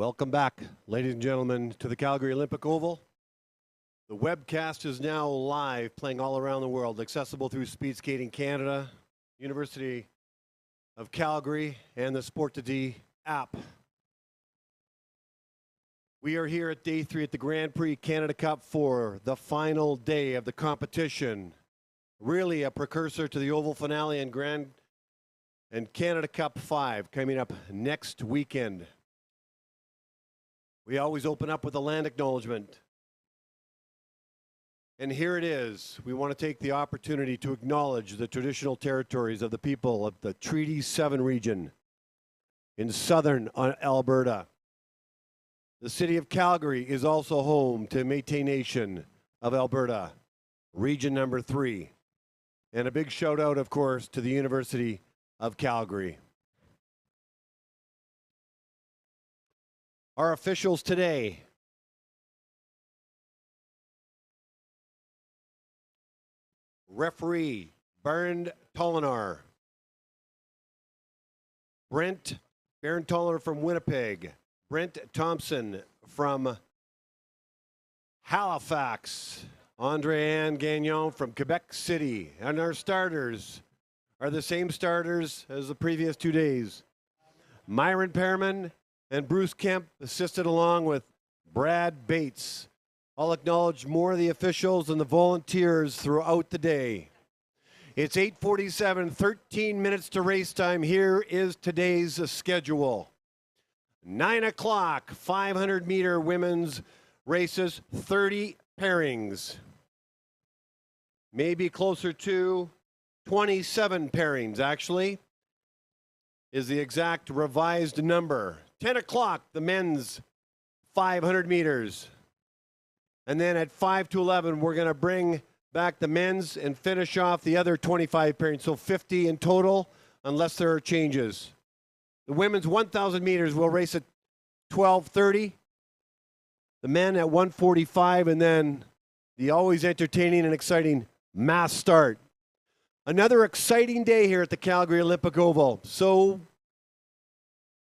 Welcome back, ladies and gentlemen, to the Calgary Olympic Oval. The webcast is now live, playing all around the world, accessible through Speed Skating Canada, University of Calgary, and the Sport2D app. We are here at day 3 at the Grand Prix Canada Cup for the final day of the competition. Really a precursor to the Oval finale and Canada Cup 5 coming up next weekend. We always open up with a land acknowledgement. And here it is. We want to take the opportunity to acknowledge the traditional territories of the people of the Treaty 7 region in southern Alberta. The city of Calgary is also home to Métis Nation of Alberta, region number 3. And a big shout out, of course, to the University of Calgary. Our officials today: referee Bernd Tolinar, Brent Tolinar from Winnipeg, Brent Thompson from Halifax, André-Anne Gagnon from Quebec City, and our starters are the same starters as the previous 2 days. Myron Pearman and Bruce Kemp assisted along with Brad Bates. I'll acknowledge more of the officials and the volunteers throughout the day. It's 8:47, 13 minutes to race time. Here is today's schedule. 9 o'clock, 500-meter women's races, 30 pairings. Maybe closer to 27 pairings, actually, is the exact revised number. 10 o'clock, the men's 500 meters. And then at 5 to 11, we're going to bring back the men's and finish off the other 25 pairings. So 50 in total, unless there are changes. The women's 1,000 meters will race at 12:30. The men at 1:45, and then the always entertaining and exciting mass start. Another exciting day here at the Calgary Olympic Oval. So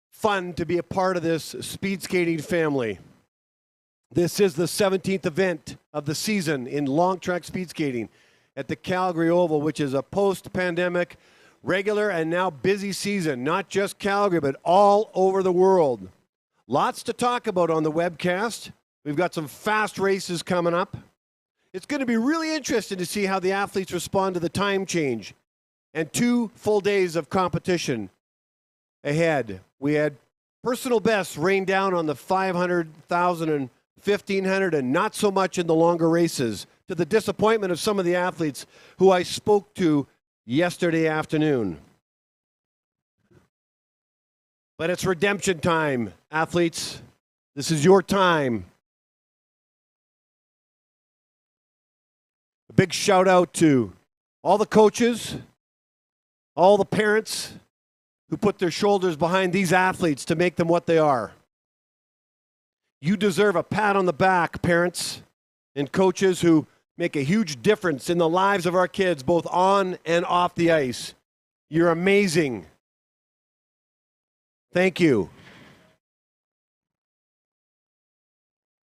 fun to be a part of this speed skating family. This is the 17th event of the season in long track speed skating at the Calgary Oval, which is a post-pandemic, regular and now busy season, not just Calgary, but all over the world. Lots to talk about on the webcast. We've got some fast races coming up. It's going to be really interesting to see how the athletes respond to the time change and 2 full days of competition ahead. We had personal bests rain down on the 500, 1,000, and 1,500, and not so much in the longer races, to the disappointment of some of the athletes who I spoke to yesterday afternoon. But it's redemption time, athletes. This is your time. A big shout out to all the coaches, all the parents who put their shoulders behind these athletes to make them what they are. You deserve a pat on the back, parents and coaches who make a huge difference in the lives of our kids, both on and off the ice. You're amazing. Thank you.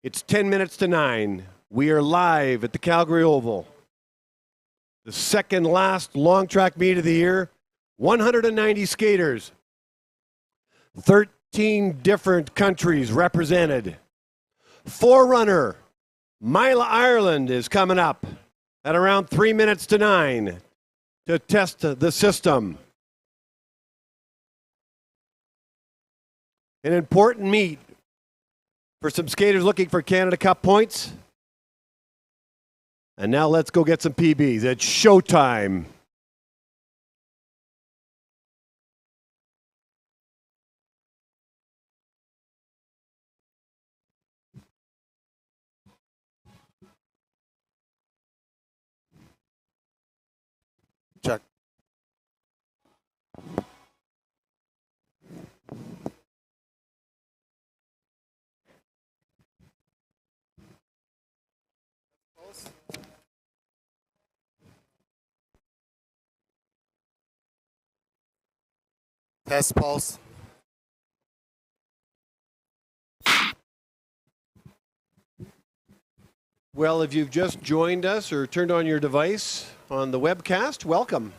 It's 10 minutes to 9. We are live at the Calgary Oval. The second last long track meet of the year. 190 skaters. 13 different countries represented. Forerunner, Mila, Ireland is coming up at around 3 minutes to 9 to test the system. An important meet for some skaters looking for Canada Cup points. And now let's go get some PBs. It's showtime. Check. Test pulse. Well, if you've just joined us or turned on your device on the webcast, welcome.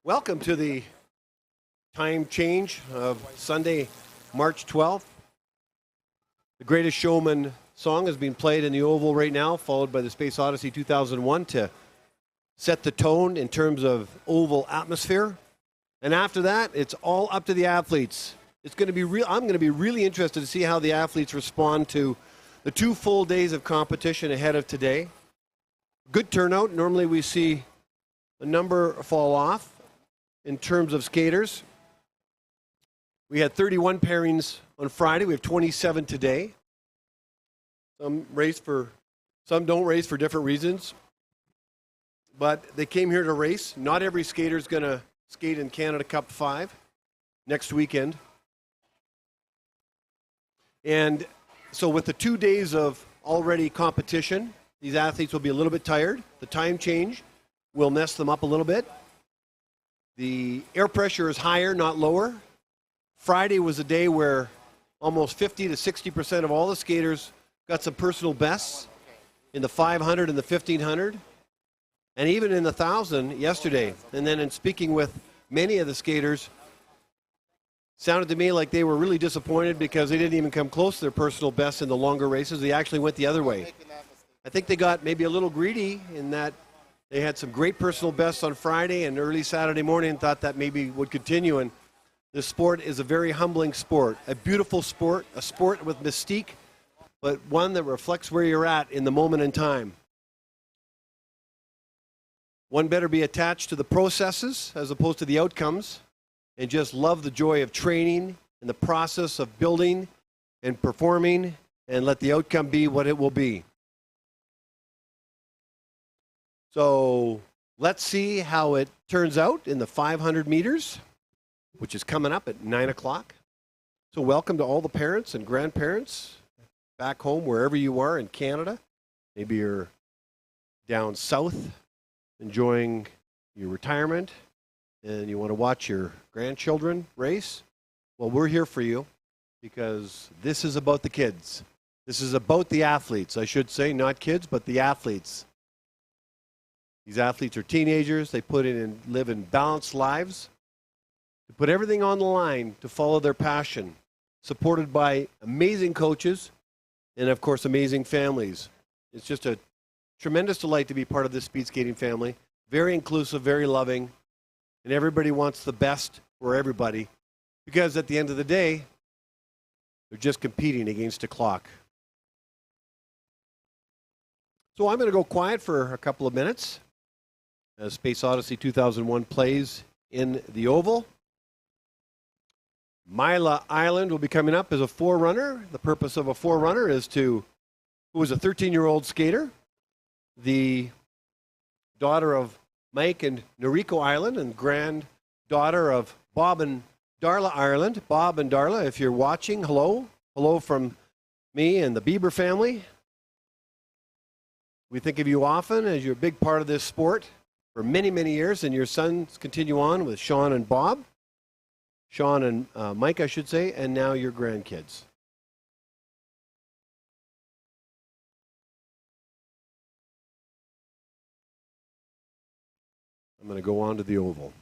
Welcome to the time change of Sunday, March 12th. The Greatest Showman song is being played in the Oval right now, followed by the Space Odyssey 2001 to set the tone in terms of Oval atmosphere. And after that, it's all up to the athletes. It's going to be I'm going to be really interested to see how the athletes respond to the 2 full days of competition ahead of today. Good turnout. Normally we see a number fall off in terms of skaters. We had 31 pairings on Friday. We have 27 today. Some don't race for different reasons. But they came here to race. Not every skater is going to skate in Canada Cup 5 next weekend. And so with the 2 days of already competition, these athletes will be a little bit tired. The time change will mess them up a little bit. The air pressure is higher, not lower. Friday was a day where almost 50 to 60% of all the skaters got some personal bests in the 500 and the 1500, and even in the 1,000 yesterday. And then in speaking with many of the skaters, sounded to me like they were really disappointed because they didn't even come close to their personal best in the longer races. They actually went the other way. I think they got maybe a little greedy in that they had some great personal bests on Friday and early Saturday morning and thought that maybe would continue. And this sport is a very humbling sport, a beautiful sport, a sport with mystique, but one that reflects where you're at in the moment in time. One better be attached to the processes as opposed to the outcomes, and just love the joy of training and the process of building and performing, and let the outcome be what it will be. So let's see how it turns out in the 500 meters, which is coming up at 9 o'clock. So welcome to all the parents and grandparents back home, wherever you are in Canada. Maybe you're down south enjoying your retirement, and you want to watch your grandchildren race. Well, we're here for you because this is about the kids. This is about the athletes, I should say, not kids, but the athletes. These athletes are teenagers. They live in balanced lives. They put everything on the line to follow their passion, supported by amazing coaches and, of course, amazing families. It's just a tremendous delight to be part of this speed skating family. Very inclusive, very loving. And everybody wants the best for everybody because at the end of the day, they're just competing against a clock. So I'm going to go quiet for a couple of minutes as Space Odyssey 2001 plays in the Oval. Mila Island will be coming up as a forerunner. The purpose of a forerunner is who was a 13-year-old skater, the daughter of Mike and Noriko Island and granddaughter of Bob and Darla Ireland. Bob and Darla, if you're watching, hello. Hello from me and the Bieber family. We think of you often as you're a big part of this sport for many, many years, and your sons continue on with Sean and Bob. Sean and Mike, I should say, and now your grandkids. I'm going to go on to the Oval.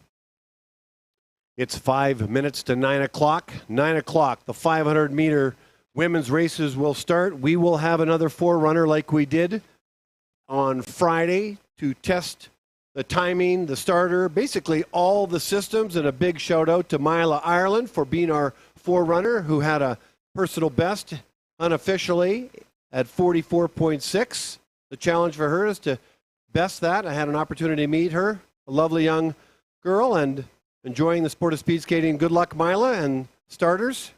It's 5 minutes to 9 o'clock. 9 o'clock, the 500-meter women's races will start. We will have another forerunner like we did on Friday to test the timing, the starter, basically all the systems, and a big shout out to Mila Ireland for being our forerunner, who had a personal best unofficially at 44.6. The challenge for her is to best that. I had an opportunity to meet her, a lovely young girl, and enjoying the sport of speed skating. Good luck, Mila, and starters.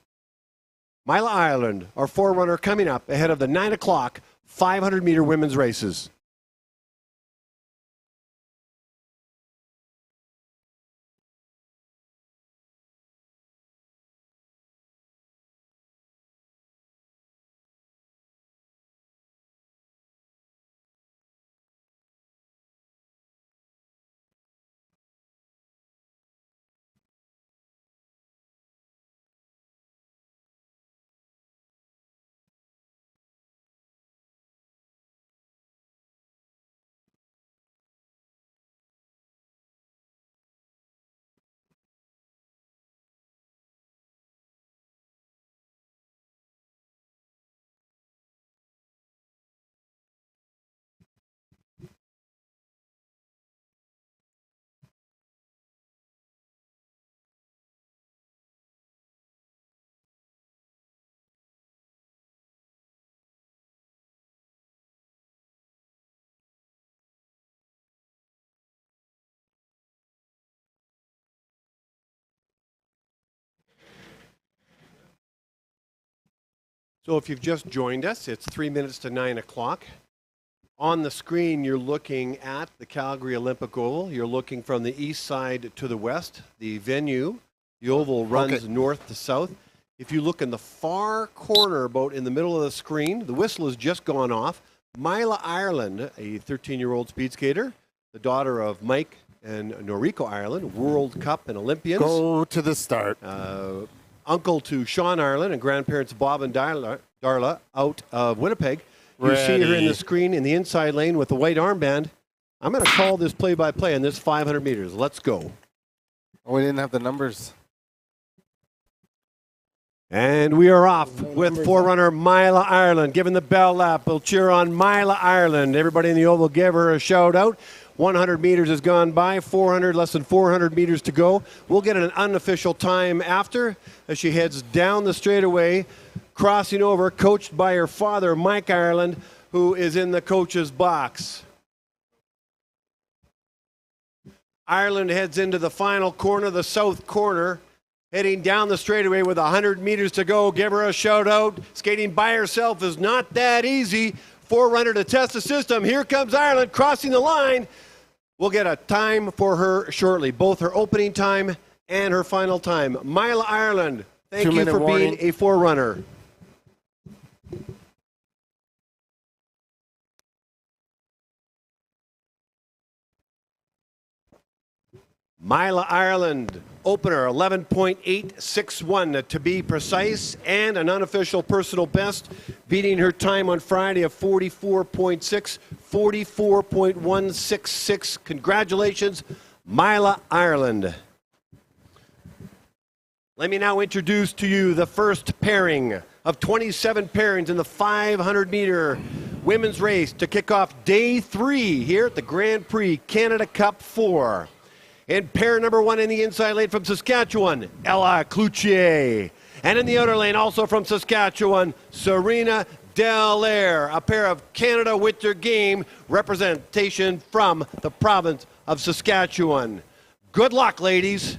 Mila Ireland, our forerunner, coming up ahead of the 9 o'clock 500-meter women's races. So if you've just joined us, it's 3 minutes to 9 o'clock. On the screen, you're looking at the Calgary Olympic Oval. You're looking from the east side to the west. The venue, the oval, runs north to south. If you look in the far corner, about in the middle of the screen, the whistle has just gone off. Mila Ireland, a 13-year-old speed skater, the daughter of Mike and Noriko Ireland, World Cup and Olympians. Go to the start. Uncle to Sean Ireland and grandparents Bob and Darla out of Winnipeg. You see her in the screen in the inside lane with the white armband. I'm going to call this play-by-play on this 500 meters. Let's go. Oh, we didn't have the numbers. And we are off with Forerunner Mila Ireland. Giving the bell lap. We'll cheer on Mila Ireland. Everybody in the oval give her a shout out. 100 meters has gone by. 400, less than 400 meters to go. We'll get an unofficial time after as she heads down the straightaway, crossing over, coached by her father, Mike Ireland, who is in the coach's box. Ireland heads into the final corner, the south corner, heading down the straightaway with 100 meters to go. Give her a shout out. Skating by herself is not that easy. Forerunner to test the system. Here comes Ireland crossing the line. We'll get a time for her shortly, both her opening time and her final time. Mila Ireland, thank you for being a Forerunner. Mila Ireland, opener 11.861 to be precise, and an unofficial personal best, beating her time on Friday of 44.6, 44.166. Congratulations, Mila Ireland. Let me now introduce to you the first pairing of 27 pairings in the 500-meter women's race to kick off day 3 here at the Grand Prix Canada Cup 4. In pair number 1 in the inside lane from Saskatchewan, Ella Cloutier. And in the outer lane, also from Saskatchewan, Serena Dallaire, a pair of Canada Winter Game representation from the province of Saskatchewan. Good luck, ladies.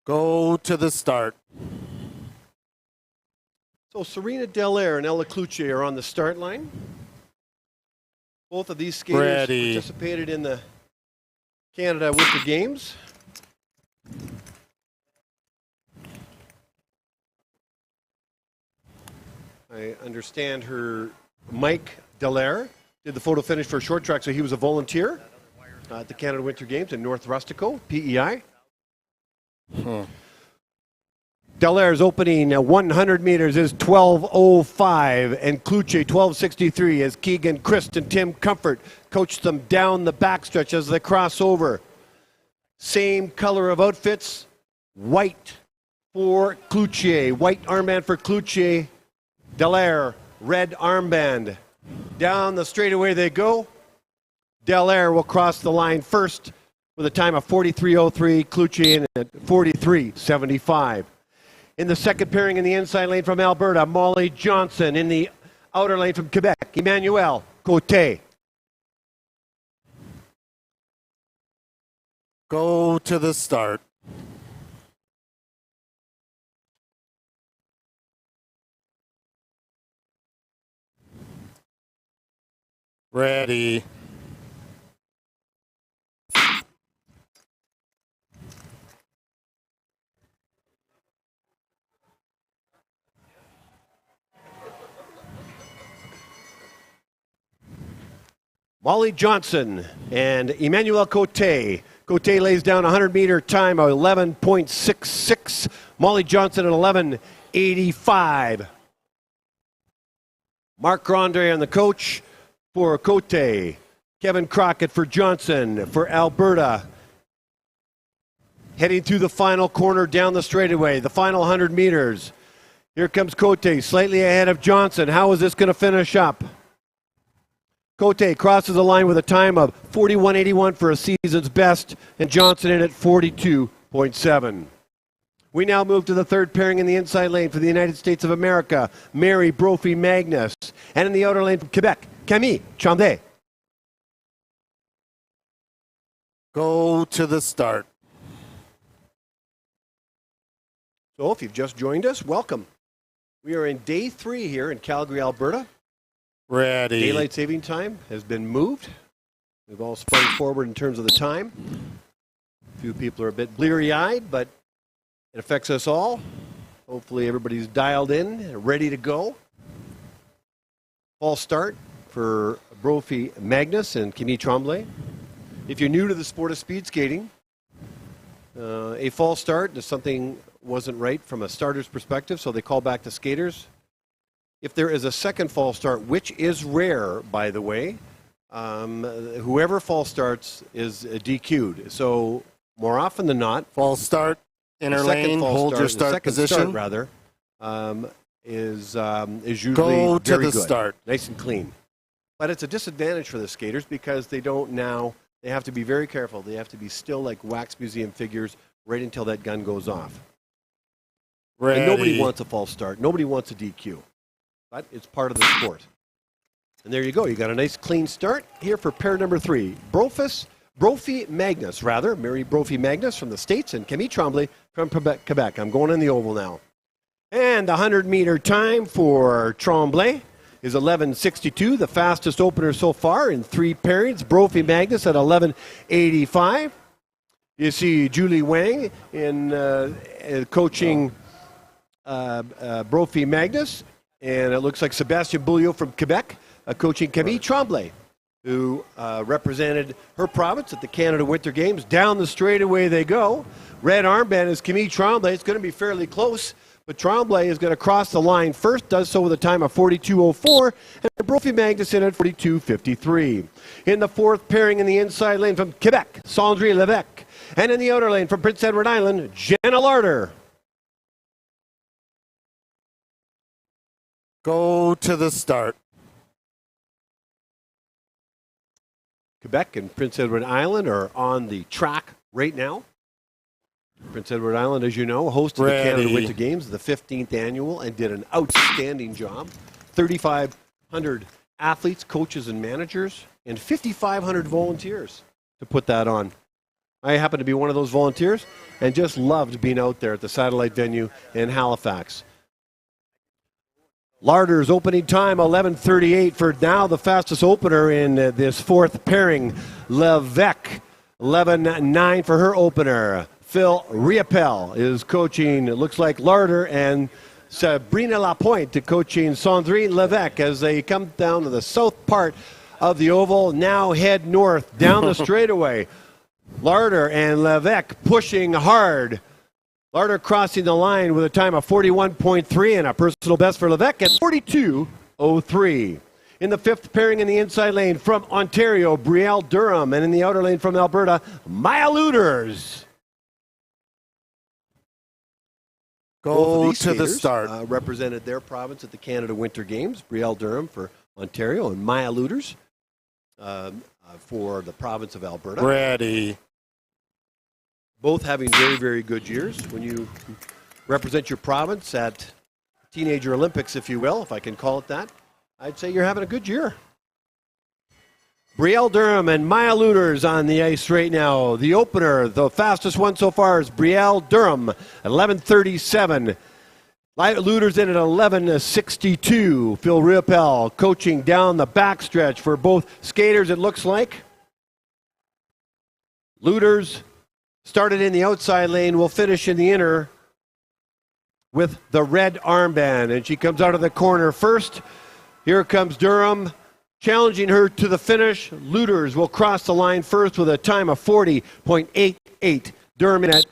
Go to the start. So Serena Dallaire and Ella Cloutier are on the start line. Both of these skaters participated in the Canada Winter Games. I understand Mike Dallaire did the photo finish for short track, so he was a volunteer at the Canada Winter Games in North Rustico, PEI. Dallaire's opening 100 meters is 12:05, and Cloutier 12:63 as Keegan Christ and Tim Comfort coach them down the backstretch as they cross over. Same color of outfits, white for Cloutier, white armband for Cloutier. Dallaire, red armband. Down the straightaway they go. Dallaire will cross the line first with a time of 43.03, Cloutier in at 43.75. In the second pairing in the inside lane from Alberta, Molly Johnson. In the outer lane from Quebec, Emmanuel Côté. Go to the start. Ready. Molly Johnson and Emmanuel Côté. Côté lays down a 100-meter time of 11.66. Molly Johnson at 11.85. Mark Grandre on the coach for Côté. Kevin Crockett for Johnson for Alberta. Heading through the final corner down the straightaway, the final 100 meters. Here comes Côté, slightly ahead of Johnson. How is this going to finish up? Côté crosses the line with a time of 41.81 for a season's best, and Johnson in at 42.7. We now move to the third pairing in the inside lane for the United States of America, Mary Brophy Magnus. And in the outer lane from Quebec, Camille Tremblay. Go to the start. So if you've just joined us, welcome. We are in day 3 here in Calgary, Alberta. Ready. Daylight saving time has been moved. We've all sprung forward in terms of the time. A few people are a bit bleary-eyed, but it affects us all. Hopefully everybody's dialed in, ready to go. False start for Brophy Magnus and Camille Tremblay. If you're new to the sport of speed skating, a false start is something wasn't right from a starter's perspective, so they call back the skaters. If there is a second false start, which is rare, by the way, whoever false starts is DQ'd. So more often than not, False start. Inner lane. Hold your start position. Is usually Go to very the good, start. nice and clean. But it's a disadvantage for the skaters because they don't now. They have to be very careful. They have to be still like wax museum figures right until that gun goes off. Ready. And nobody wants a false start. Nobody wants a DQ. But it's part of the sport. And there you go. You got a nice clean start here for pair number 3. Brophy Magnus, Mary Brophy Magnus from the States, and Camille Tremblay from Quebec. I'm going in the oval now. And the 100-meter time for Tremblay is 11:62, the fastest opener so far in 3 pairings. Brophy Magnus at 11:85. You see Julie Wang in coaching Brophy Magnus, and it looks like Sebastien Bouliot from Quebec coaching Camille Tremblay, who represented her province at the Canada Winter Games. Down the straightaway they go. Red armband is Camille Tremblay. It's going to be fairly close, but Tremblay is going to cross the line first, does so with a time of 42.04, and Brophy Magnus in at 42.53. In the fourth pairing in the inside lane from Quebec, Sandrine Levesque, and in the outer lane from Prince Edward Island, Jenna Larder. Go to the start. Quebec and Prince Edward Island are on the track right now. Prince Edward Island, as you know, hosted the Canada Winter Games, the 15th annual, and did an outstanding job. 3,500 athletes, coaches, and managers, and 5,500 volunteers to put that on. I happen to be one of those volunteers and just loved being out there at the satellite venue in Halifax. Larder's opening time, 11:38 for now the fastest opener in this fourth pairing. Levesque, 11:09 for her opener. Phil Riopel is coaching, it looks like Larder, and Sabrina Lapointe to coaching Sandrine Levesque as they come down to the south part of the oval, now head north down the straightaway. Larder and Levesque pushing hard. Larder crossing the line with a time of 41.3 and a personal best for Levesque at 42.03. In the fifth pairing in the inside lane from Ontario, Brielle Durham, and in the outer lane from Alberta, Maya Luders. Go to the start. Represented their province at the Canada Winter Games. Brielle Durham for Ontario and Maya Luders for the province of Alberta. Ready. Both having very, very good years. When you represent your province at Teenager Olympics, if you will, if I can call it that, I'd say you're having a good year. Brielle Durham and Maya Luders on the ice right now. The opener, the fastest one so far, is Brielle Durham at 11:37. Luders in at 11:62. Phil Riopel coaching down the backstretch for both skaters, it looks like. Luders started in the outside lane, will finish in the inner with the red armband. And she comes out of the corner first. Here comes Durham, challenging her to the finish. Luders will cross the line first with a time of 40.88. Durham in at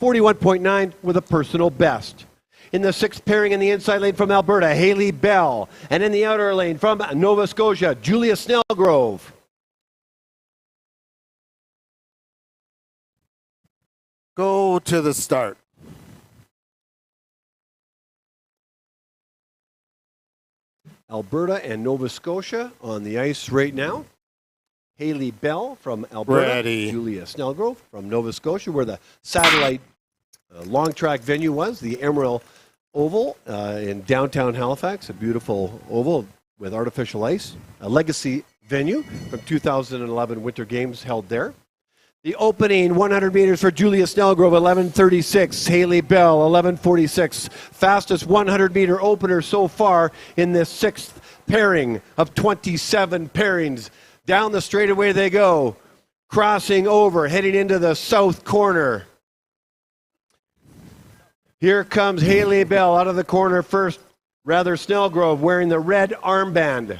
41.9 with a personal best. In the sixth pairing in the inside lane from Alberta, Haley Bell. And in the outer lane from Nova Scotia, Julia Snellgrove. Go to the start. Alberta and Nova Scotia on the ice right now. Haley Bell from Alberta. Ready. Julia Snellgrove from Nova Scotia, where the satellite long track venue was, the Emerald Oval in downtown Halifax, a beautiful oval with artificial ice, a legacy venue from 2011 Winter Games held there. The opening 100 meters for Julia Snellgrove, 11:36. Haley Bell, 11:46. Fastest 100-meter opener so far in this sixth pairing of 27 pairings. Down the straightaway they go, crossing over, heading into the south corner. Here comes Haley Bell out of the corner first. Rather, Snellgrove wearing the red armband.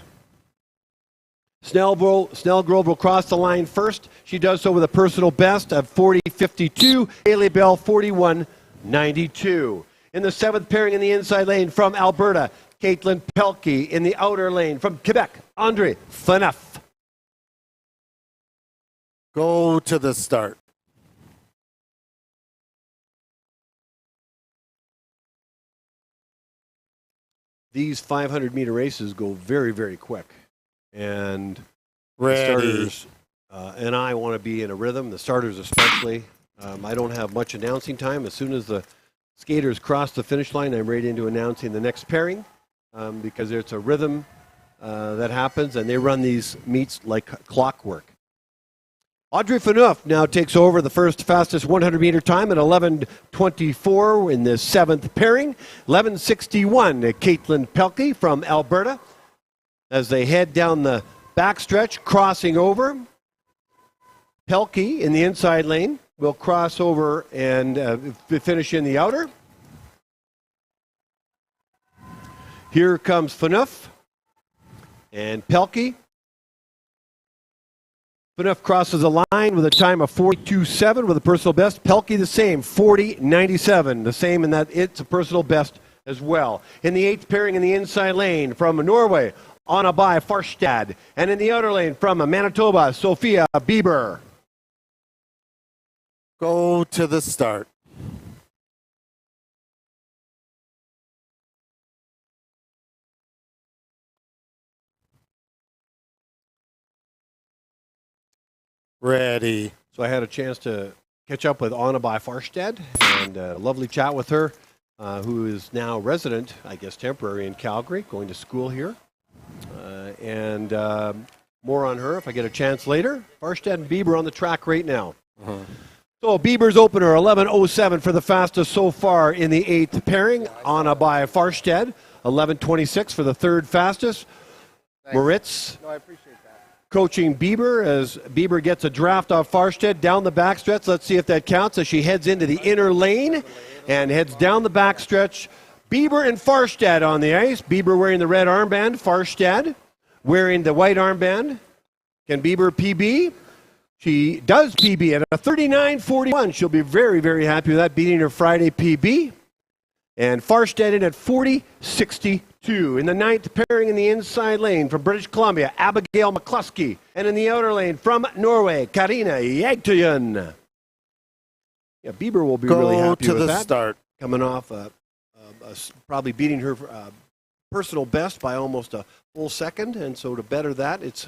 Snellgrove will cross the line first. She does so with a personal best of 40.52. Haley Bell, 41.92. In the seventh pairing in the inside lane from Alberta, Caitlin Pelkey. In the outer lane from Quebec, Andre Phaneuf. Go to the start. These 500-meter races go very, very quick. And Ready. The starters and I want to be in a rhythm, the starters especially. I don't have much announcing time. As soon as the skaters cross the finish line, I'm ready into announcing the next pairing because it's a rhythm that happens, and they run these meets like clockwork. Audrey Phaneuf now takes over the first fastest 100-meter time at 11:24 in the seventh pairing. 11:61, Caitlin Pelkey from Alberta. As they head down the backstretch, crossing over. Pelkey in the inside lane will cross over and finish in the outer. Here comes Phaneuf and Pelkey. Phaneuf crosses the line with a time of 42.7 with a personal best. Pelkey the same, 40.97, the same in that it's a personal best as well. In the eighth pairing in the inside lane from Norway, Anna Bai Farstad. And in the outer lane from Manitoba, Sophia Bieber. Go to the start. Ready. So I had a chance to catch up with Anna Bai Farstad and a lovely chat with her, who is now resident, I guess temporary, in Calgary, going to school here. And more on her if I get a chance later. Farstad and Bieber on the track right now. So Bieber's opener, 11:07 for the fastest so far in the eighth pairing. Anna Bai Farstad, 11:26 for the third fastest. Thanks. Moritz I appreciate that. Coaching Bieber as Bieber gets a draft off Farstad down the backstretch. Let's see if that counts as she heads into the inner lane and heads down the backstretch. Bieber and Farstad on the ice. Bieber wearing the red armband. Farstad wearing the white armband. Can Bieber PB? She does PB at a 39.41. She'll be very, very happy with that, beating her Friday PB. And Farstad in at 40.62. In the ninth pairing in the inside lane from British Columbia, Abigail McCluskey. And in the outer lane from Norway, Karina Jagtujen. Yeah, Bieber will be really happy with that. Go to the start. Coming off probably beating her personal best by almost a full second. And so to better that, it's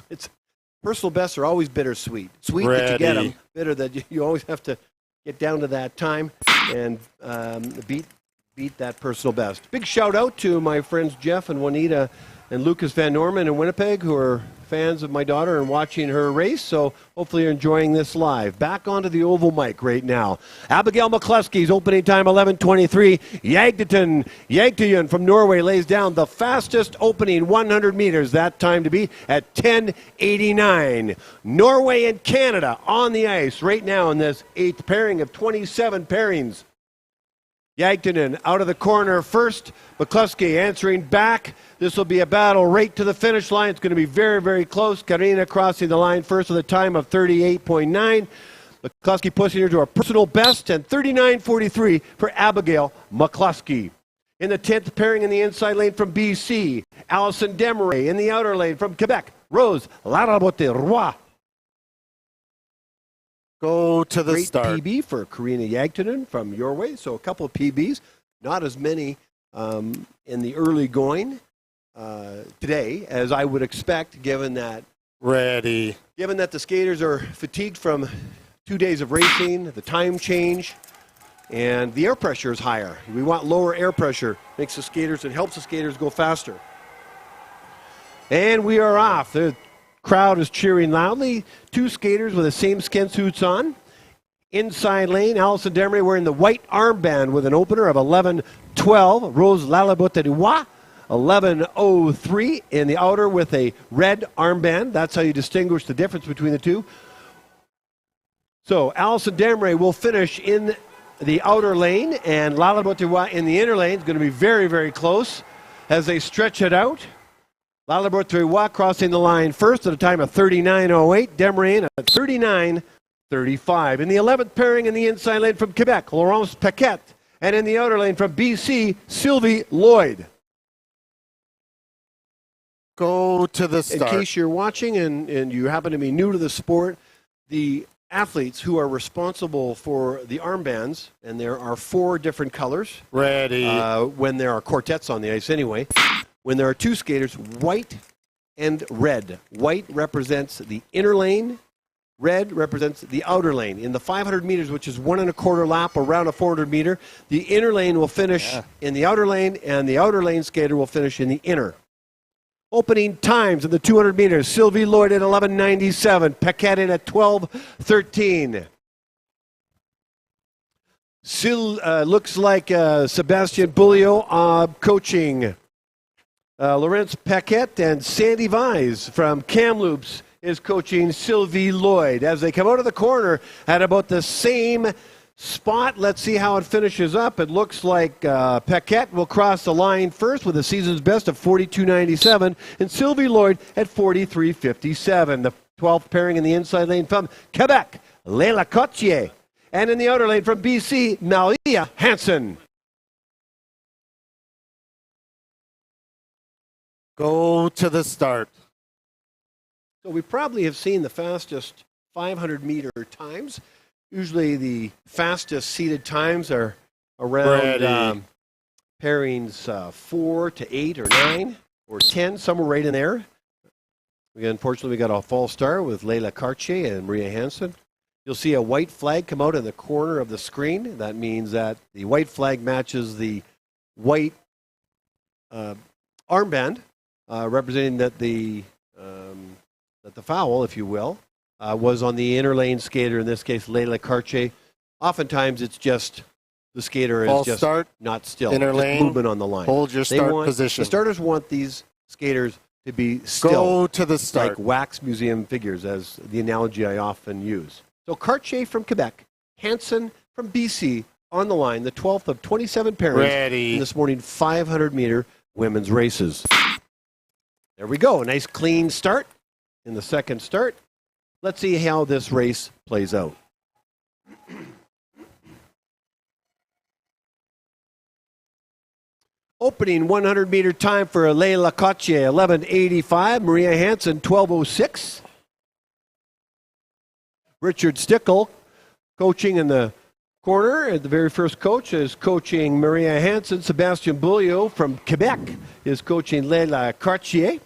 personal bests are always bittersweet. Sweet Ready. that you get them, bitter that you always have to get down to that time and beat that personal best. Big shout out to my friends Jeff and Juanita and Lucas Van Norman in Winnipeg, who are fans of my daughter and watching her race. So hopefully you're enjoying this live. Back onto the oval mic right now. Abigail McCluskey's opening time 11:23. Jagtujen from Norway lays down the fastest opening 100 meters. That time to beat at 10:89. Norway and Canada on the ice right now in this eighth pairing of 27 pairings. Jagtujen out of the corner first. McCluskey answering back. This will be a battle right to the finish line. It's going to be very, very close. Karina crossing the line first with a time of 38.9. McCluskey pushing her to a personal best, and 39.43 for Abigail McCluskey. In the 10th pairing in the inside lane from BC, Allison Desmarais. In the outer lane from Quebec, Rose Larabotte-Roy. Go to the Great start. PB for Karina Jagtujen from your way. So a couple of PBs, not as many in the early going today as I would expect, given that Ready. the skaters are fatigued from 2 days of racing, the time change, And the air pressure is higher. We want lower air pressure. Makes the skaters, it helps the skaters go faster. And we are off. The crowd is cheering loudly. Two skaters with the same skin suits on. Inside lane, Alison Demery wearing the white armband with an opener of 11:12. Rose Lalabotedois, 11:03 in the outer with a red armband. That's how you distinguish the difference between the two. So Alison Demery will finish in the outer lane, and Lalabotedois in the inner lane. Is going to be very, very close as they stretch it out. Lalabotedois crossing the line first at a time of 39:08. Demery in at 39:35. In the 11th pairing in the inside lane from Quebec, Laurence Paquette. And in the outer lane from BC, Sylvie Lloyd. Go to the start. In case you're watching and you happen to be new to the sport, the athletes who are responsible for the armbands, and there are 4 different colors. Ready. When there are quartets on the ice anyway. When there are 2 skaters, white and red. White represents the inner lane. Red represents the outer lane. In the 500 meters, which is 1 1/4 lap around a 400 meter, the inner lane will finish in the outer lane, and the outer lane skater will finish in the inner. Opening times in the 200 meters, Sylvie Lloyd at 11:97, Paquette in at 12:13. Looks like Sebastien Beaulieu coaching Laurence Paquette, and Sandy Vise from Kamloops is coaching Sylvie Lloyd. As they come out of the corner at about the same spot, let's see how it finishes up. It looks like Paquette will cross the line first with a season's best of 42.97, and Sylvie Lloyd at 43.57. The 12th pairing in the inside lane from Quebec, Leila Cotier. And in the outer lane from BC, Maria Hansen. Go to the start. So we probably have seen the fastest 500-meter times. Usually the fastest seated times are around pairings 4 to 8 or 9 or 10, somewhere right in there. Unfortunately, we got a false start with Leila Cartier and Maria Hansen. You'll see a white flag come out in the corner of the screen. That means that the white flag matches the white armband, representing that the foul, if you will, was on the inner lane skater, in this case, Leila Cartier. Oftentimes, it's just the skater is just not still. Inner lane, movement on the line. Hold your start position. The starters want these skaters to be still. Go to the start. Like wax museum figures, as the analogy I often use. So Cartier from Quebec, Hansen from BC on the line, the 12th of 27 pairings in this morning 500-meter women's races. There we go. A nice clean start in the second start. Let's see how this race plays out. Opening 100-meter time for Leila Cotier, 11:85. Maria Hansen, 12:06. Richard Stickle coaching in the corner. The very first coach is coaching Maria Hansen. Sebastien Beaulieu from Quebec is coaching Leila Cartier.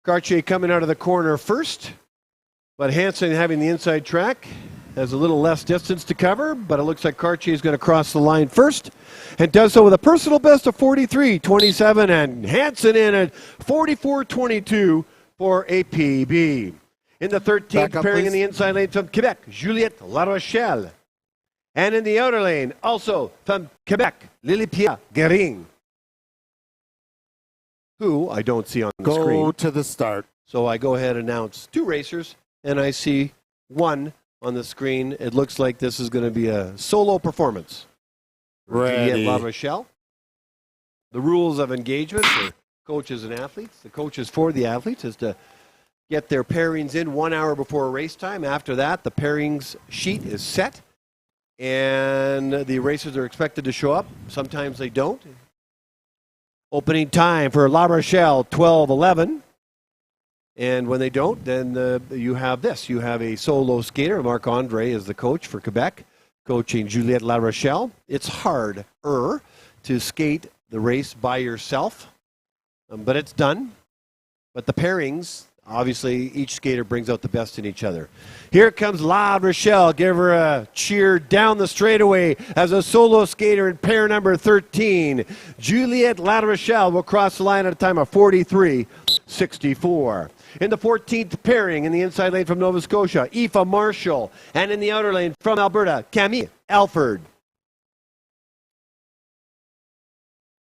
Cartier coming out of the corner first, but Hansen having the inside track has a little less distance to cover, but it looks like Cartier is going to cross the line first and does so with a personal best of 43.27, and Hansen in at 44.22 for a PB. In the 13th pairing in the inside lane from Quebec, Juliette Larochelle. And in the outer lane, also from Quebec, Lily-Pierre Guérin, who I don't see on the screen. Go to the start. So I go ahead and announce 2 racers, and I see 1 on the screen. It looks like this is going to be a solo performance. Ready. La Rochelle. The rules of engagement for coaches and athletes. The coaches for the athletes is to get their pairings in 1 hour before race time. After that, the pairings sheet is set, and the racers are expected to show up. Sometimes they don't. Opening time for La Rochelle, 12:11. And when they don't, then you have this. You have a solo skater. Marc-Andre is the coach for Quebec, coaching Juliette La Rochelle. It's harder to skate the race by yourself, but it's done. But the pairings obviously, each skater brings out the best in each other. Here comes La Rochelle. Give her a cheer down the straightaway as a solo skater in pair number 13. Juliette La Rochelle will cross the line at a time of 43.64. In the 14th pairing in the inside lane from Nova Scotia, Aoife Marshall. And in the outer lane from Alberta, Camille Alford.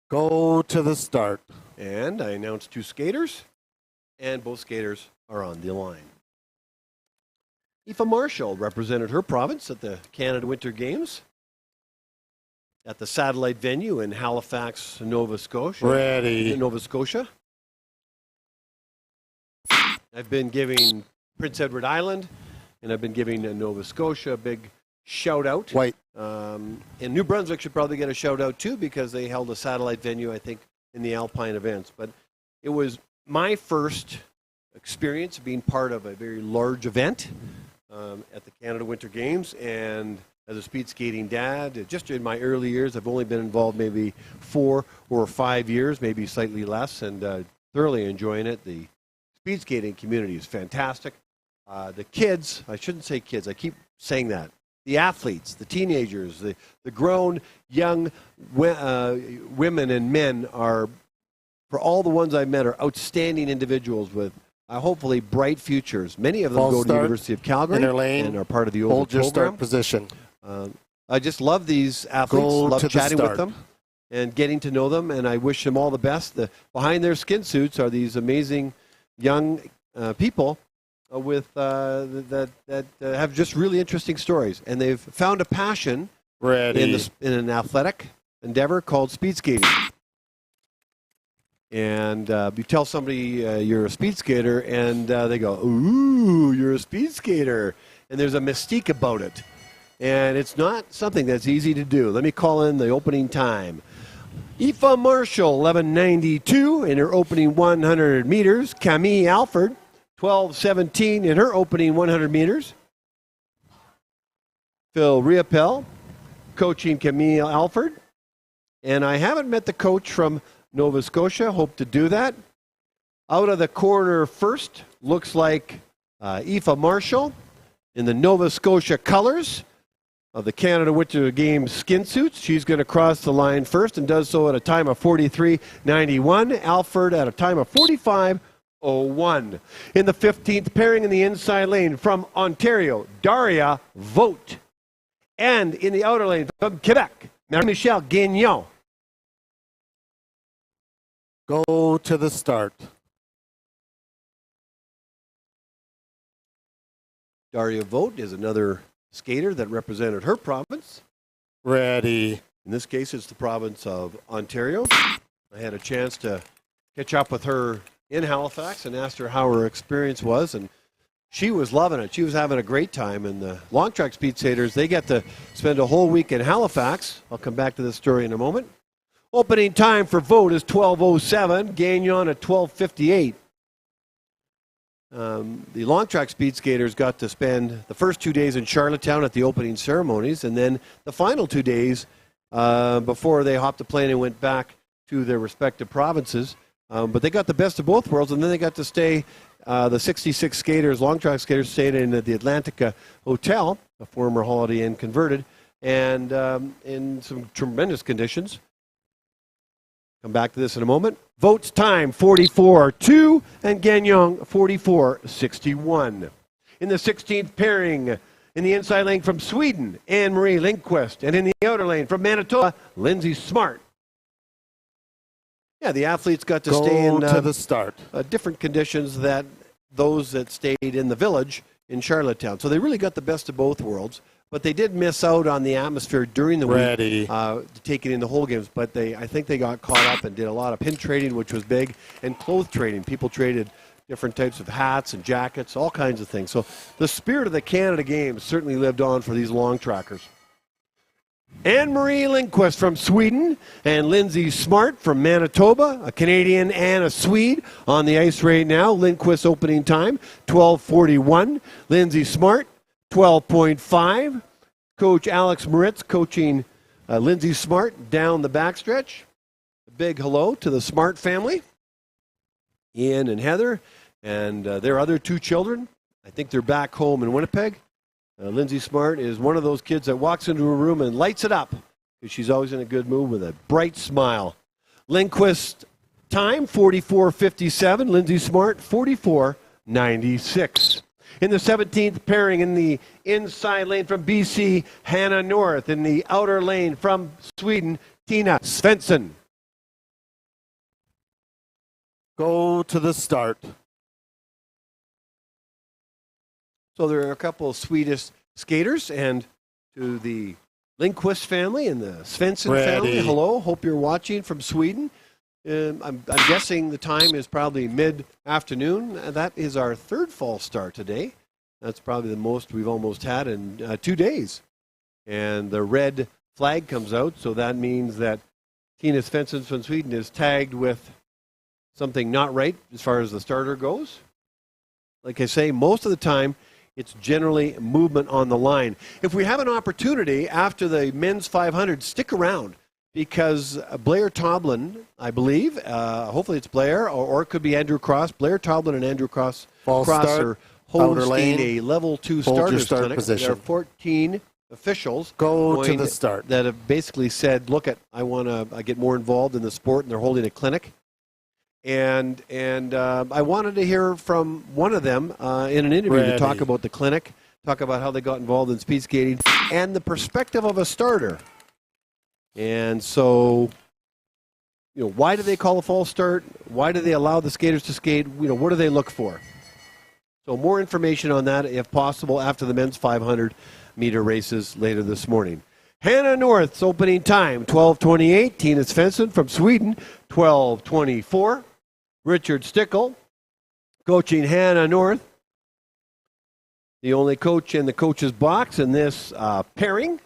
Go to the start. And I announced 2 skaters, and both skaters are on the line. Aoife Marshall represented her province at the Canada Winter Games at the satellite venue in Halifax, Nova Scotia. Ready. Nova Scotia. I've been giving Prince Edward Island, and I've been giving Nova Scotia a big shout out. White. And New Brunswick should probably get a shout out too, because they held a satellite venue, I think, in the Alpine events. But it was my first experience of being part of a very large event at the Canada Winter Games. And as a speed skating dad, just in my early years, I've only been involved maybe 4 or 5 years, maybe slightly less, and thoroughly enjoying it. The speed skating community is fantastic. The kids, I shouldn't say kids, I keep saying that. The athletes, the teenagers, the grown young women and men are, for all the ones I've met, are outstanding individuals with hopefully bright futures. Many of them go to the University of Calgary and are part of the Hold your program. start position. I just love these athletes, love chatting with them and getting to know them, and I wish them all the best. Behind their skin suits are these amazing young people that have just really interesting stories, and they've found a passion in an athletic endeavor called speed skating. And you tell somebody you're a speed skater, and they go, "Ooh, you're a speed skater," and there's a mystique about it, and it's not something that's easy to do. Let me call in the opening time. Aoife Marshall, 11:92 in her opening 100 meters. Camille Alford, 12:17 in her opening 100 meters. Phil Riopel coaching Camille Alford. And I haven't met the coach from Nova Scotia. Hope to do that. Out of the corner first, looks like Aoife Marshall in the Nova Scotia colors of the Canada Winter Games skin suits. She's going to cross the line first and does so at a time of 43.91. Alford at a time of 45.01. In the 15th pairing in the inside lane from Ontario, Daria Vogt. And in the outer lane from Quebec, Marie-Michelle Gagnon. Go to the start. Daria Vogt is another skater that represented her province. Ready. In this case, it's the province of Ontario. I had a chance to catch up with her in Halifax and asked her how her experience was, and she was loving it. She was having a great time, and the long track speed skaters, they get to spend a whole week in Halifax. I'll come back to this story in a moment. Opening time for Vogt is 12:07. Gagnon at 12:58. The long track speed skaters got to spend the first 2 days in Charlottetown at the opening ceremonies, and then the final 2 days before they hopped the plane and went back to their respective provinces. But they got the best of both worlds, and then they got to stay, the 66 skaters, long track skaters, stayed in the Atlantica Hotel, a former Holiday Inn converted, and in some tremendous conditions. Come back to this in a moment. Vogt's time, 44.2, and Gagnon, 44.61. In the 16th pairing, in the inside lane from Sweden, Anne-Marie Lindqvist, and in the outer lane from Manitoba, Lindsay Smart. Yeah, the athletes got to stay in to the start. Different conditions that those that stayed in the village in Charlottetown. So they really got the best of both worlds. But they did miss out on the atmosphere during the week, taking in the whole games. But I think they got caught up and did a lot of pin trading, which was big, and clothes trading. People traded different types of hats and jackets, all kinds of things. So the spirit of the Canada Games certainly lived on for these long trackers. Anne-Marie Lindqvist from Sweden and Lindsay Smart from Manitoba, a Canadian and a Swede on the ice right now. Lindqvist's opening time, 12:41. Lindsay Smart, 12.5. Coach Alex Moritz coaching Lindsay Smart down the backstretch. A big hello to the Smart family, Ian and Heather, And their other two children, I think they're back home in Winnipeg. Lindsay Smart is one of those kids that walks into a room and lights it up because she's always in a good mood with a bright smile. Lindquist time, 44.57. Lindsay Smart, 44.96. In the 17th pairing in the inside lane from BC, Hannah North. In the outer lane from Sweden, Tina Svensson. Go to the start. So there are a couple of Swedish skaters, and to the Lindquist family and the Svensson family, hello. Hope you're watching from Sweden. I'm guessing the time is probably mid-afternoon. That is our third false start today. That's probably the most we've almost had in 2 days. And the red flag comes out, so that means that Tina Svensson from Sweden is tagged with something not right as far as the starter goes. Like I say, most of the time, it's generally movement on the line. If we have an opportunity after the men's 500, stick around because Blair Toblin, I believe, hopefully it's Blair, or it could be Andrew Cross. Blair Toblin and Andrew Cross are hosting a level 2 starters clinic. Position. There are 14 officials go to the start that have basically said, look, I want to get more involved in the sport, and they're holding a clinic. And I wanted to hear from one of them in an interview to talk about the clinic, talk about how they got involved in speed skating, and the perspective of a starter. And so, why do they call a false start? Why do they allow the skaters to skate? What do they look for? So more information on that, if possible, after the men's 500-meter races later this morning. Hannah North's opening time, 12:28. Tina Svensson from Sweden, 12:24. Richard Stickle coaching Hannah North. The only coach in the coach's box in this pairing,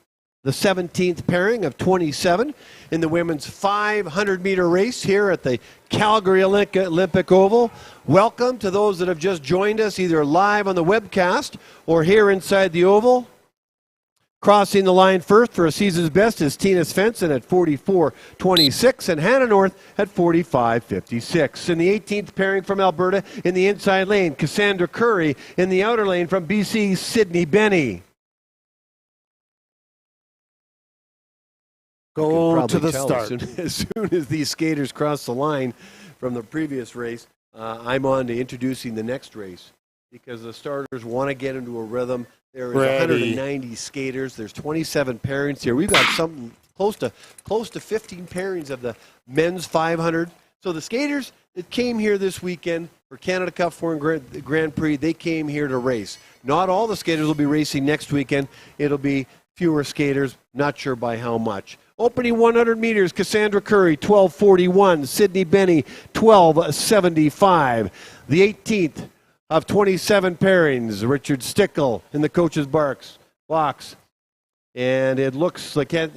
the 17th pairing of 27 in the women's 500-meter race here at the Calgary Olympic Oval. Welcome to those that have just joined us either live on the webcast or here inside the Oval. Crossing the line first for a season's best is Tina Svensson at 44.26 and Hannah North at 45.56. In the 18th pairing from Alberta in the inside lane, Cassandra Curry. In the outer lane from BC, Sydney Benny. Go to the start. As soon as these skaters cross the line from the previous race, I'm on to introducing the next race because the starters want to get into a rhythm. There is 190 skaters. There's 27 pairings here. We've got something close to 15 pairings of the men's 500. So the skaters that came here this weekend for Canada Cup Foreign Grand Prix, they came here to race. Not all the skaters will be racing next weekend. It'll be fewer skaters, not sure by how much. Opening 100 meters, Cassandra Curry, 12:41. Sydney Benny, 12:75. The 18th of 27 pairings, Richard Stickle in the coach's box. And it looks like, I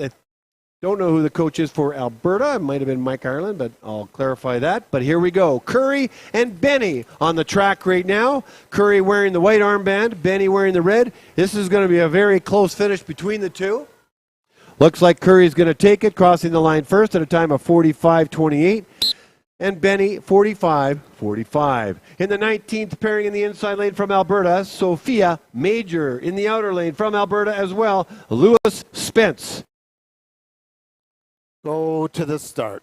don't know who the coach is for Alberta. It might have been Mike Ireland, but I'll clarify that. But here we go. Curry and Benny on the track right now. Curry wearing the white armband, Benny wearing the red. This is going to be a very close finish between the two. Looks like Curry's going to take it, crossing the line first at a time of 45.28. And Benny, 45.45. In the 19th pairing in the inside lane from Alberta, Sophia Major. In the outer lane from Alberta as well, Lewis Spence. Go to the start.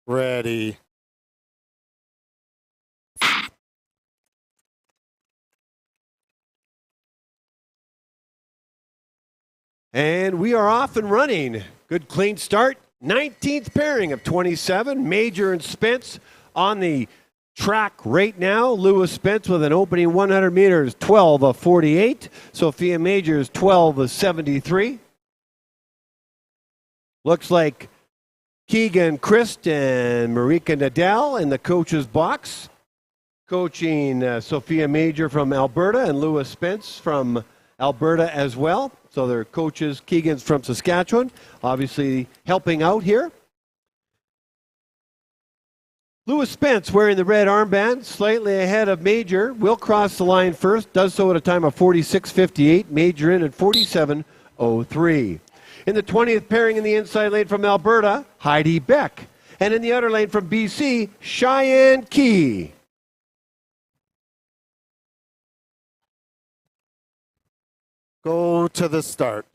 Ready. And we are off and running. Good clean start. 19th pairing of 27. Major and Spence on the track right now. Lewis Spence with an opening 100 meters, 12:48. Sophia Majors, 12:73. Looks like Keegan Christ and Marika Nadal in the coach's box. Coaching Sophia Major from Alberta and Lewis Spence from Alberta as well. So their coaches, Keegan's from Saskatchewan, obviously helping out here. Lewis Spence wearing the red armband, slightly ahead of Major, will cross the line first, does so at a time of 46.58. Major in at 47.03. In the 20th pairing in the inside lane from Alberta, Heidi Beck. And in the outer lane from BC, Cheyenne Key. Go to the start.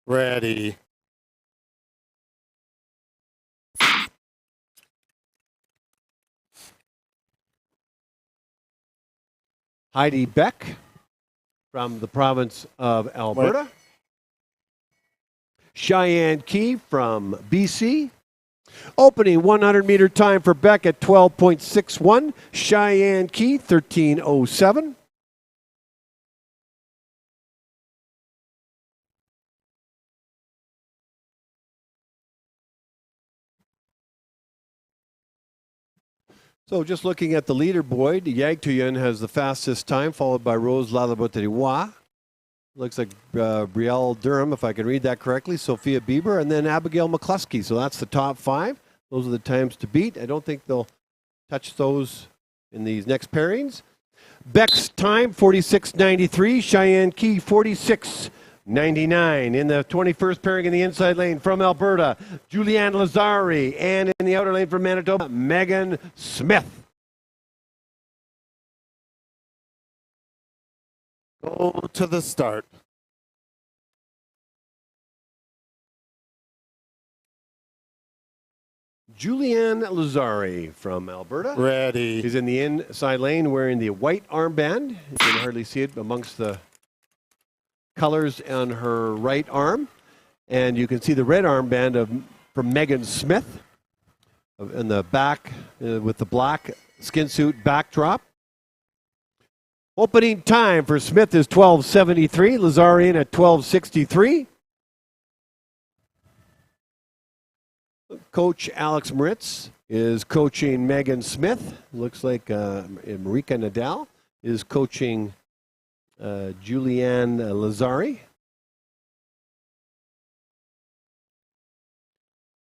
Ready. Heidi Beck from the province of Alberta. Right. Cheyenne Key from BC. Opening 100-meter time for Beck at 12.61. Cheyenne Key, 13:07. So just looking at the leaderboard, Yagtuyen has the fastest time, followed by Rose Lalaboteriwa. Looks like Brielle Durham, if I can read that correctly, Sophia Bieber, and then Abigail McCluskey. So that's the top 5. Those are the times to beat. I don't think they'll touch those in these next pairings. Beck's time, 46.93. Cheyenne Key, 46.99. In the 21st pairing in the inside lane from Alberta, Julianne Lazari. And in the outer lane from Manitoba, Megan Smith. Go to the start. Julianne Lazari from Alberta. Ready. He's in the inside lane wearing the white armband. You can hardly see it amongst the colors on her right arm. And you can see the red armband from Megan Smith in the back with the black skin suit backdrop. Opening time for Smith is 12:73. Lazari in at 12:63. Coach Alex Moritz is coaching Megan Smith. Looks like Marika Nadal is coaching Julianne Lazari.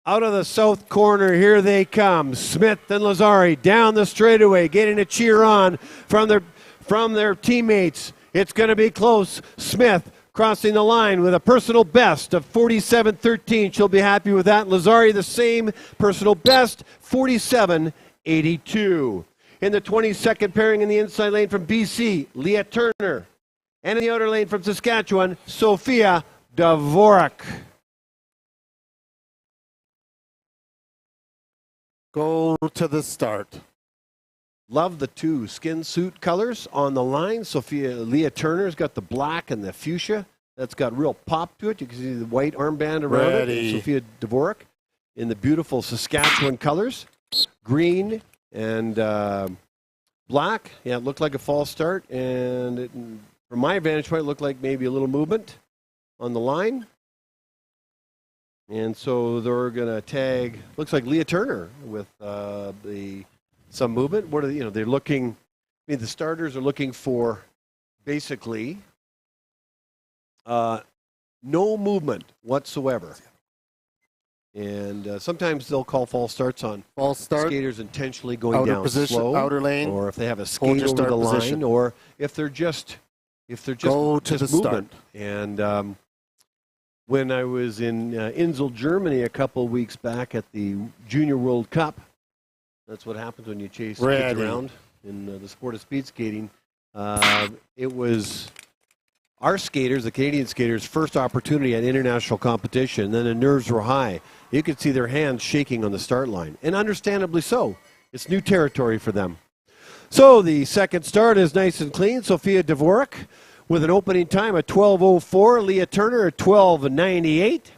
Out of the south corner, here they come. Smith and Lazari down the straightaway, getting a cheer on from their teammates. It's going to be close. Smith crossing the line with a personal best of 47.13. She'll be happy with that. Lazari, the same personal best, 47.82. In the 22nd pairing in the inside lane from BC, Leah Turner. And in the outer lane from Saskatchewan, Sophia Dvorak. Go to the start. Love the two skin suit colors on the line. Leah Turner's got the black and the fuchsia. That's got real pop to it. You can see the white armband around it. Sophia Dvorak in the beautiful Saskatchewan colors. Green and black. Yeah, it looked like a false start. And from my vantage point, it looked like maybe a little movement on the line. And so they're going to tag, looks like Leah Turner with some movement. What are they're looking, the starters are looking for basically no movement whatsoever. And sometimes they'll call false starts on false start, skaters intentionally going outer down position, slow, outer lane, or if they have a skate over the line, or if they're just go to the movement. start. And when I was in Insel, Germany a couple of weeks back at the Junior World Cup, that's what happens when you chase kids around in the sport of speed skating. It was our skaters, the Canadian skaters' first opportunity at international competition. Then the nerves were high. You could see their hands shaking on the start line, and understandably so. It's new territory for them. So the second start is nice and clean. Sophia Dvorak with an opening time at 12:04. Leah Turner at 12:98.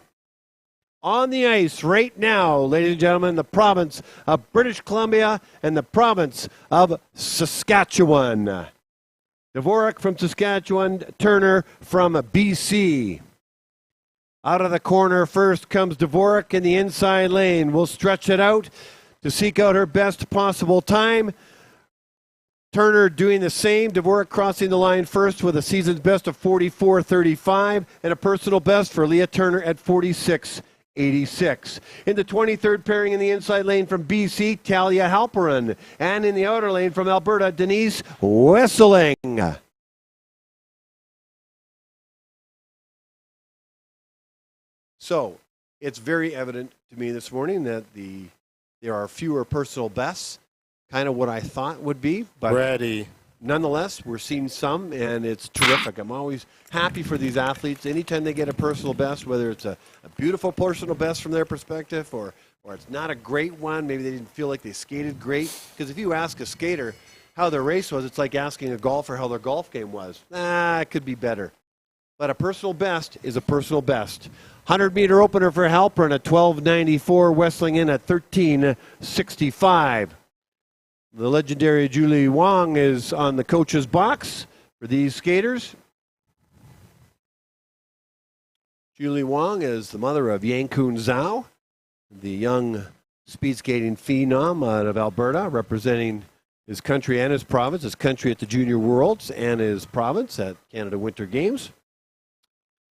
On the ice right now, ladies and gentlemen, the province of British Columbia and the province of Saskatchewan. Dvorak from Saskatchewan, Turner from BC. Out of the corner first comes Dvorak in the inside lane. We'll stretch it out to seek out her best possible time. Turner doing the same. Dvorak crossing the line first with a season's best of 44.35 and a personal best for Leah Turner at 46. 86. In the 23rd pairing in the inside lane from BC, Talia Halperin. And in the outer lane from Alberta, Denise Wesseling. So, it's very evident to me this morning that there are fewer personal bests, kind of what I thought would be. But ready. Nonetheless, we're seeing some, and it's terrific. I'm always happy for these athletes. Anytime they get a personal best, whether it's a beautiful personal best from their perspective or it's not a great one, maybe they didn't feel like they skated great. Because if you ask a skater how their race was, it's like asking a golfer how their golf game was. It could be better. But a personal best is a personal best. 100-meter opener for Halperin at 12.94, Wesseling in at 13.65. The legendary Julie Wong is on the coach's box for these skaters. Julie Wong is the mother of Yankun Zhao, the young speed skating phenom out of Alberta, representing his country and his province, his country at the Junior Worlds and his province at Canada Winter Games.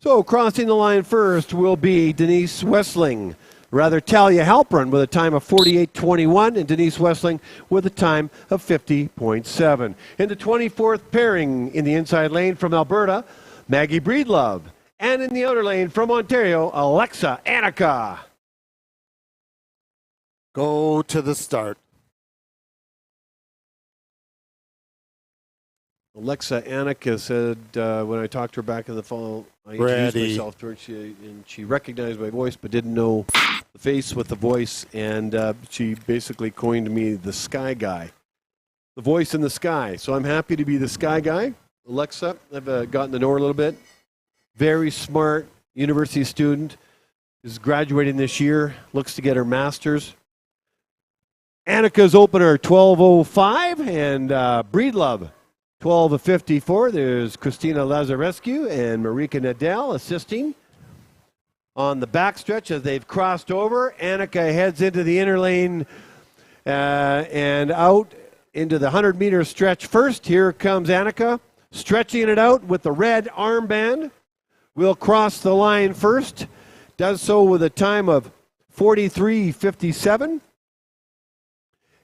So crossing the line first will be Denise Wesseling. Talia Halperin with a time of 48.21 and Denise Wesseling with a time of 50.7. In the 24th pairing in the inside lane from Alberta, Maggie Breedlove. And in the outer lane from Ontario, Alexa Annika. Go to the start. Alexa Annika said when I talked to her back in the fall, I introduced myself to her, and she recognized my voice but didn't know the face with the voice, and she basically coined me the Sky Guy, the voice in the sky. So I'm happy to be the Sky Guy. Alexa, I've gotten to know her a little bit. Very smart university student, is graduating this year, looks to get her master's. Annika's opener 12.05, and Breedlove 12.54. There's Christina Lazarescu and Marika Nadal assisting on the backstretch as they've crossed over. Annika heads into the inner lane and out into the 100-meter stretch first. Here comes Annika, stretching it out with the red armband. Will cross the line first. Does so with a time of 43.57.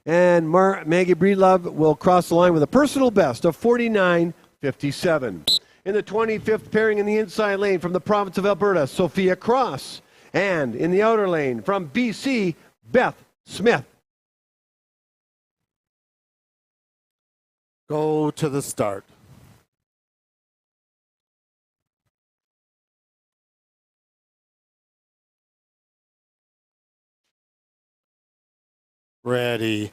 And Maggie Breedlove will cross the line with a personal best of 49.57. In the 25th pairing in the inside lane from the province of Alberta, Sophia Cross. And in the outer lane from BC, Beth Smith. Go to the start. Ready.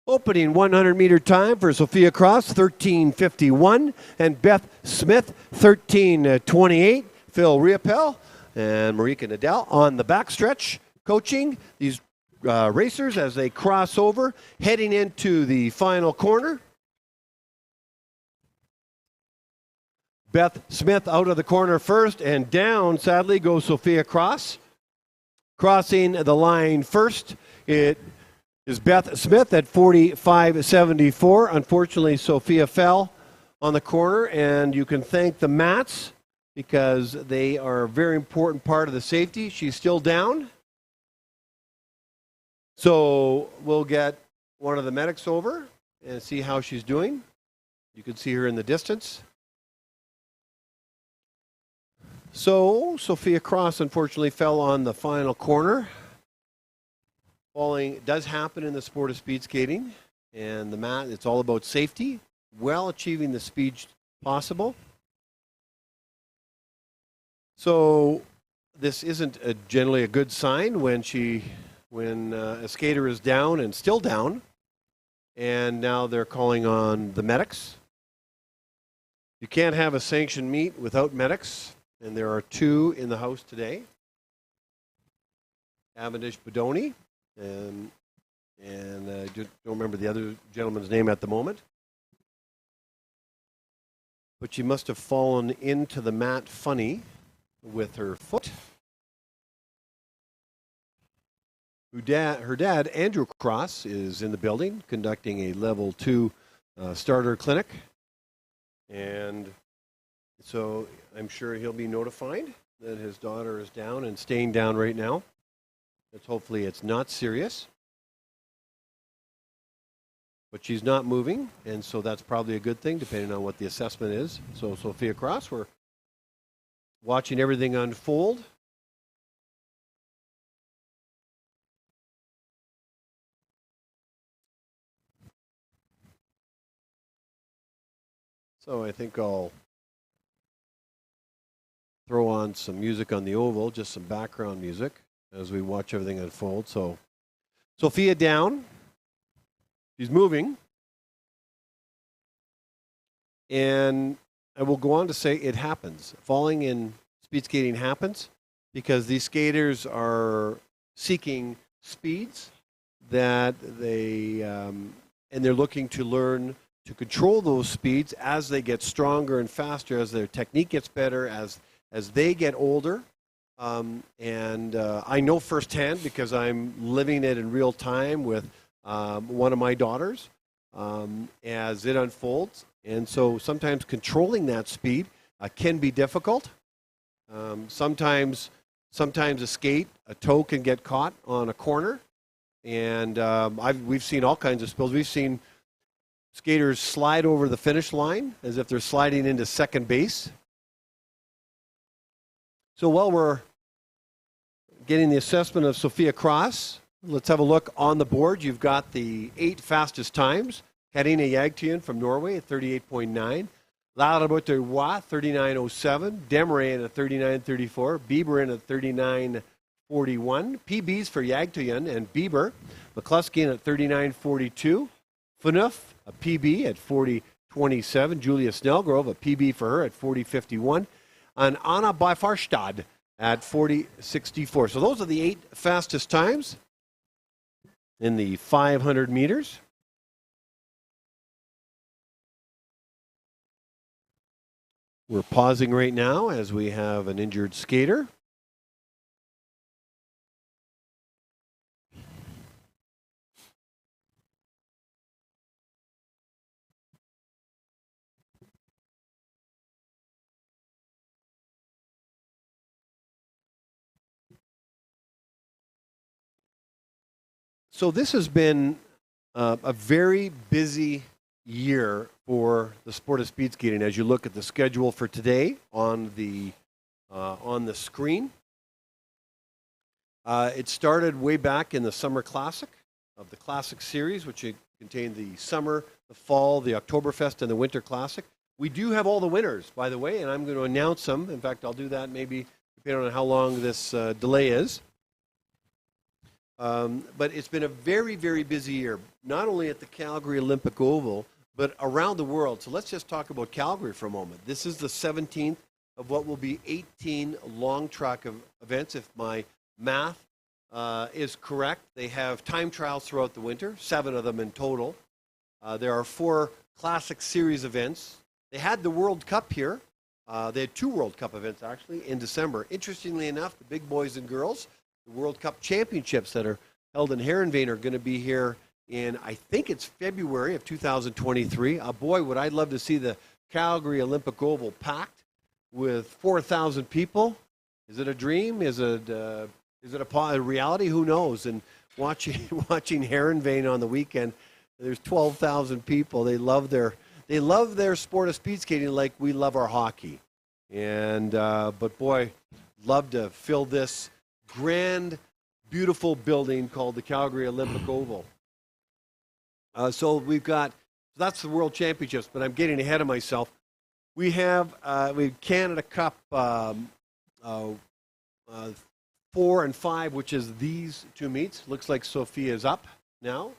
Opening 100-meter time for Sophia Cross, 13.51, and Beth Smith, 13.28. Phil Riopel and Marika Nadal on the backstretch, coaching these racers as they cross over, heading into the final corner. Beth Smith out of the corner first, and down, sadly, goes Sophia Cross. Crossing the line first, it is Beth Smith at 45.74. Unfortunately, Sophia fell on the corner, and you can thank the mats because they are a very important part of the safety. She's still down. So we'll get one of the medics over and see how she's doing. You can see her in the distance. So Sophia Cross unfortunately fell on the final corner. Falling does happen in the sport of speed skating, and the mat, it's all about safety, while achieving the speed possible. So this isn't generally a good sign when a skater is down and still down, and now they're calling on the medics. You can't have a sanctioned meet without medics, and there are two in the house today. Avendish Bodoni, and I don't remember the other gentleman's name at the moment. but she must have fallen into the mat funny with her foot. Her dad, Andrew Cross, is in the building conducting a level 2 starter clinic. And so I'm sure he'll be notified that his daughter is down and staying down right now. Hopefully it's not serious. But she's not moving, and so that's probably a good thing, depending on what the assessment is. So Sophia Cross, we're watching everything unfold. So I think I'll throw on some music on the oval, just some background music, as we watch everything unfold. So Sophia down. She's moving. And I will go on to say it happens. Falling in speed skating happens because these skaters are seeking speeds that and they're looking to learn to control those speeds as they get stronger and faster, as their technique gets better, as they get older. And I know firsthand because I'm living it in real time with one of my daughters as it unfolds. And so sometimes controlling that speed can be difficult. Sometimes a skate, a toe can get caught on a corner. And we've seen all kinds of spills. We've seen skaters slide over the finish line as if they're sliding into second base. So while we're getting the assessment of Sophia Cross, let's have a look on the board. You've got the 8 fastest times. Karina Jagtien from Norway at 38.9. Laura Boteroy, 39.07. Desmarais at 39.34. Bieber in at 39.41. PBs for Jagtien and Bieber. McCluskey at 39.42. Phaneuf, a PB at 40.27. Julia Snellgrove, a PB for her at 40.51. And Anna Beifarstad at 40.64. So those are the 8 fastest times in the 500 meters. We're pausing right now as we have an injured skater. So this has been a very busy year for the sport of speed skating. As you look at the schedule for today on the screen, it started way back in the Summer Classic of the Classic Series, which contained the Summer, the Fall, the Oktoberfest, and the Winter Classic. We do have all the winners, by the way, and I'm going to announce them. In fact, I'll do that maybe depending on how long this delay is. But it's been a very, very busy year, not only at the Calgary Olympic Oval, but around the world. So let's just talk about Calgary for a moment. This is the 17th of what will be 18 long track events, if my math is correct. They have time trials throughout the winter, 7 of them in total. There are 4 Classic Series events. They had the World Cup here. They had 2 World Cup events, actually, in December. Interestingly enough, the big boys and girls, the World Cup Championships that are held in Heerenveen are going to be here in, I think it's February of 2023. Boy, would I love to see the Calgary Olympic Oval packed with 4,000 people. Is it a dream? Is it a reality? Who knows? And watching Heerenveen on the weekend, there's 12,000 people. They love their sport of speed skating like we love our hockey. And but boy, love to fill this grand, beautiful building called the Calgary Olympic Oval. So we've got, that's the World Championships, but I'm getting ahead of myself. We have Canada Cup 4 and 5, which is these 2 meets. Looks like Sophia's up now.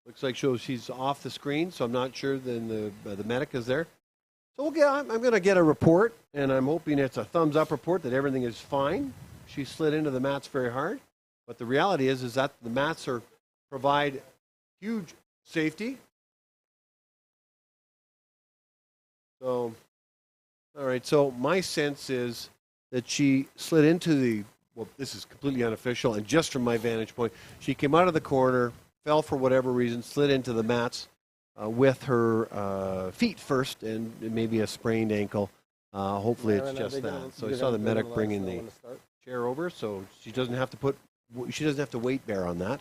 Looks like she's off the screen, so I'm not sure then the medic is there. So I'm going to get a report, and I'm hoping it's a thumbs up report that everything is fine. She slid into the mats very hard, but the reality is that the mats provide huge safety. So, all right. So my sense is that she slid into the, well, this is completely unofficial, and just from my vantage point, she came out of the corner, fell for whatever reason, slid into the mats with her feet first, and maybe a sprained ankle. Hopefully it's just that. So I saw the medic bringing the chair over, so she doesn't have to weight bear on that.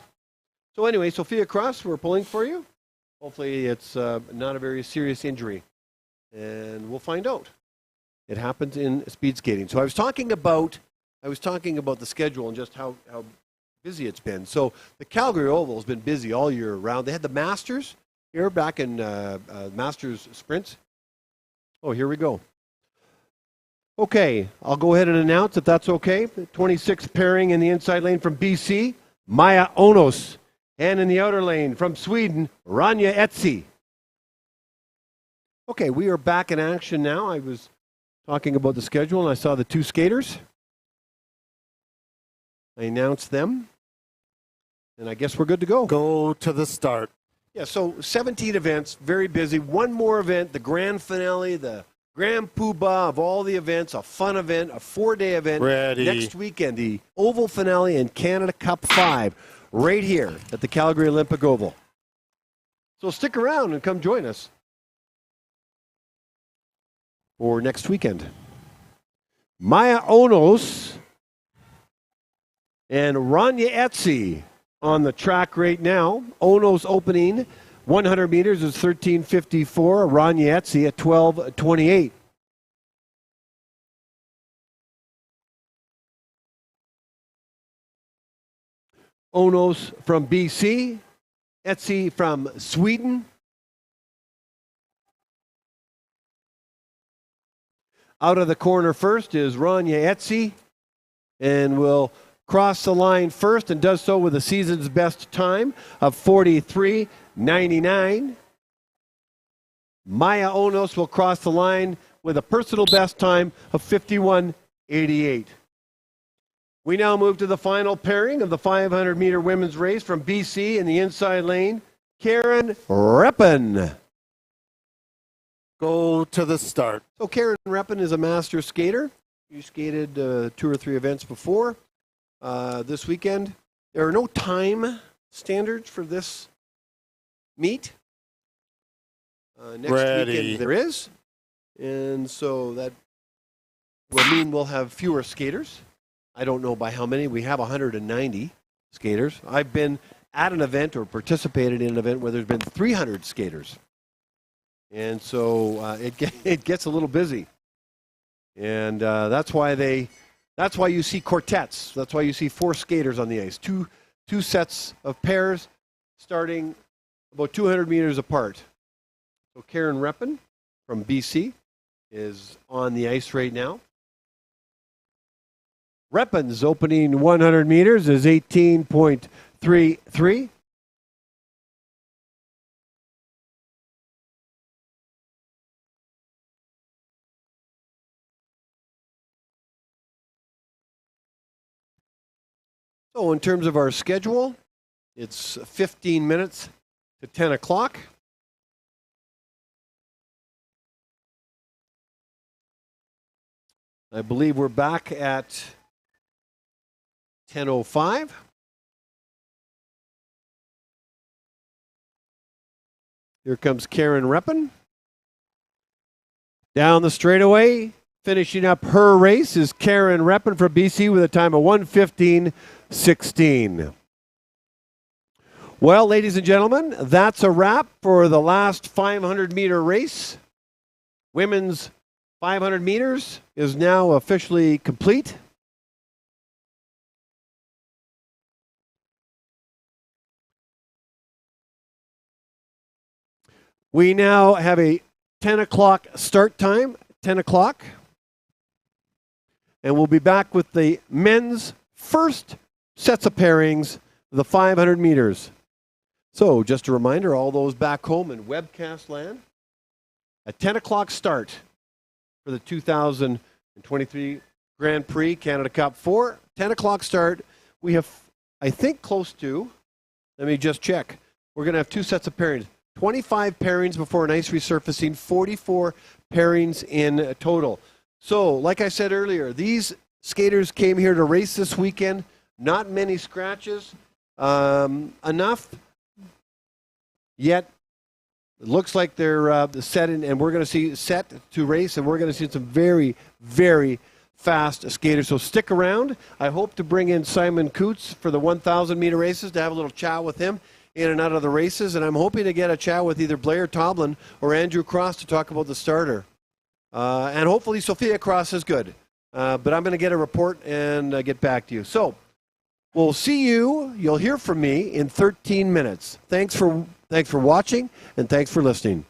So anyway, Sophia Cross, we're pulling for you. Hopefully it's not a very serious injury, and we'll find out. It happens in speed skating. So I was talking about the schedule and just how busy it's been. So the Calgary Oval has been busy all year round. They had the Masters here back in Masters sprints. Oh, here we go. Okay, I'll go ahead and announce if that's okay. The 26th pairing in the inside lane from BC, Maya Onos. And in the outer lane from Sweden, Ranja Etsi. Okay, we are back in action now. I was talking about the schedule and I saw the two skaters. I announced them. And I guess we're good to go. Go to the start. Yeah, so 17 events, very busy. One more event, the grand finale, the grand poobah of all the events, a fun event, a 4-day event. Ready. Next weekend, the Oval finale in Canada Cup 5, right here at the Calgary Olympic Oval. So stick around and come join us for next weekend. Maya Onos and Ranja Etsi on the track right now. Onos opening 100 meters is 13:54. Ranja Etsi at 12:28. Onos from BC, Etsi from Sweden. Out of the corner first is Ranja Etsi, and will cross the line first and does so with the season's best time of 43:99. Maya Onos will cross the line with a personal best time of 51:88. We now move to the final pairing of the 500-meter women's race from BC in the inside lane, Karen Reppen. Go to the start. So Karen Reppen is a master skater. You skated 2 or 3 events before. This weekend, there are no time standards for this meet. Next weekend there is. And so that will mean we'll have fewer skaters. I don't know by how many. We have 190 skaters. I've been at an event or participated in an event where there's been 300 skaters. And so it gets a little busy. And that's why you see quartets. That's why you see 4 skaters on the ice. Two sets of pairs starting about 200 meters apart. So Karen Reppen from BC is on the ice right now. Reppen's opening 100 meters is 18.33. So in terms of our schedule, it's 15 minutes to 10 o'clock. I believe we're back at 10:05. Here comes Karen Reppen. Down the straightaway, finishing up her race is Karen Reppen from BC with a time of 1:15.16. Well, ladies and gentlemen, that's a wrap for the last 500-meter race. Women's 500 meters is now officially complete. We now have a 10 o'clock start time, 10 o'clock. And we'll be back with the men's first sets of pairings, the 500 meters. So just a reminder, all those back home in webcast land, a 10 o'clock start for the 2023 Grand Prix Canada Cup 4. 10 o'clock start. We have, I think, close to, let me just check. We're going to have 2 sets of pairings. 25 pairings before an ice resurfacing, 44 pairings in total. So, like I said earlier, these skaters came here to race this weekend. Not many scratches. Enough, yet it looks like they're set in, and we're going to see set to race, and we're going to see some very, very fast skaters. So stick around. I hope to bring in Simon Coots for the 1,000-meter races to have a little chat with him in and out of the races, and I'm hoping to get a chat with either Blair Tomlin or Andrew Cross to talk about the starter. And hopefully Sophia Cross is good. But I'm going to get a report and get back to you. So we'll see you. You'll hear from me in 13 minutes. Thanks for watching, and thanks for listening.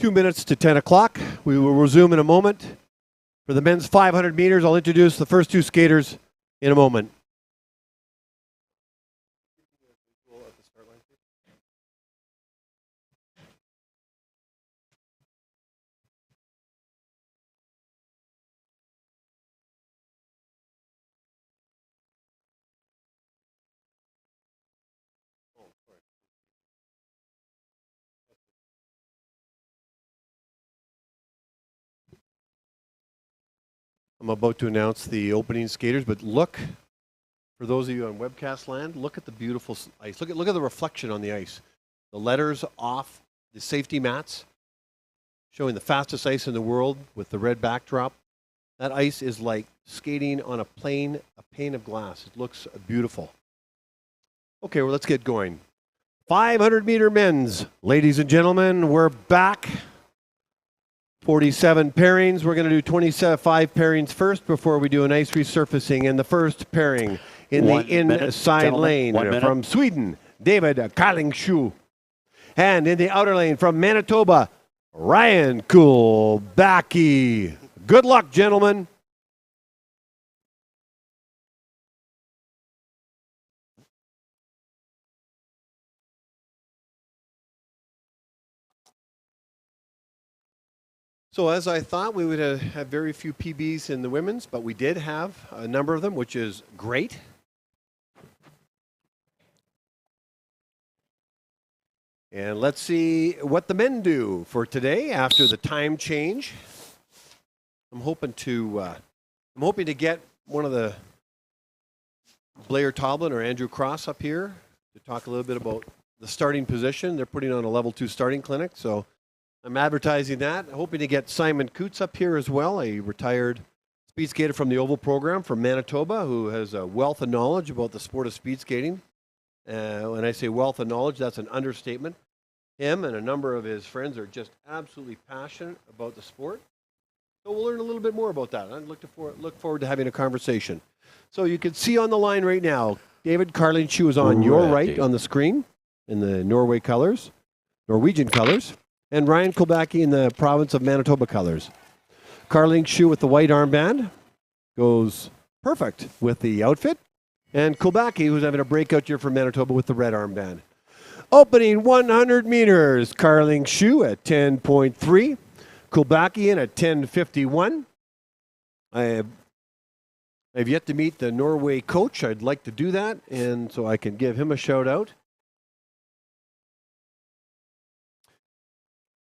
2 minutes to 10 o'clock. We will resume in a moment. For the men's 500 meters, I'll introduce the first two skaters in a moment. I'm about to announce the opening skaters, but look, for those of you on webcast land, look at the beautiful ice. Look at the reflection on the ice. The letters off the safety mats, showing the fastest ice in the world with the red backdrop. That ice is like skating on a pane of glass. It looks beautiful. Okay, well, let's get going. 500-meter men's. Ladies and gentlemen, we're back. 47 pairings. We're going to do 25 pairings first before we do an ice resurfacing. And the first pairing in the inside lane from Sweden, David Karlingsjö. And in the outer lane from Manitoba, Ryan Kulbacki. Good luck, gentlemen. So as I thought, we would have very few PBs in the women's, but we did have a number of them, which is great. And let's see what the men do for today after the time change. I'm hoping to get one of the Blair Toblin or Andrew Cross up here to talk a little bit about the starting position. They're putting on a level 2 starting clinic, so I'm advertising that. Hoping to get Simon Coots up here as well, a retired speed skater from the Oval program from Manitoba who has a wealth of knowledge about the sport of speed skating. When I say wealth of knowledge, that's an understatement. Him and a number of his friends are just absolutely passionate about the sport. So we'll learn a little bit more about that. I look forward to having a conversation. So you can see on the line right now, David Karlingsjö is on your right on the screen in the Norwegian colors. And Ryan Kulbacki in the province of Manitoba colors. Karlingsjö with the white armband goes perfect with the outfit. And Kulbacki, who's having a breakout year for Manitoba with the red armband. Opening 100 meters, Karlingsjö at 10.3. Kulbacki in at 10.51. I have yet to meet the Norway coach. I'd like to do that, and so I can give him a shout out.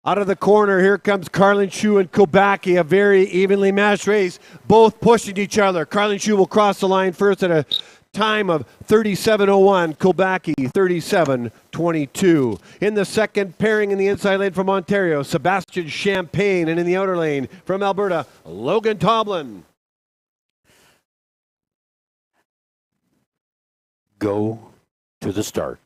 Out of the corner, here comes Karlingsjö and Kulbacki, a very evenly matched race, both pushing each other. Karlingsjö will cross the line first at a time of 37.01, Kulbacki 37.22. In the second pairing in the inside lane from Ontario, Sebastian Champagne, and in the outer lane from Alberta, Logan Toblin. Go to the start.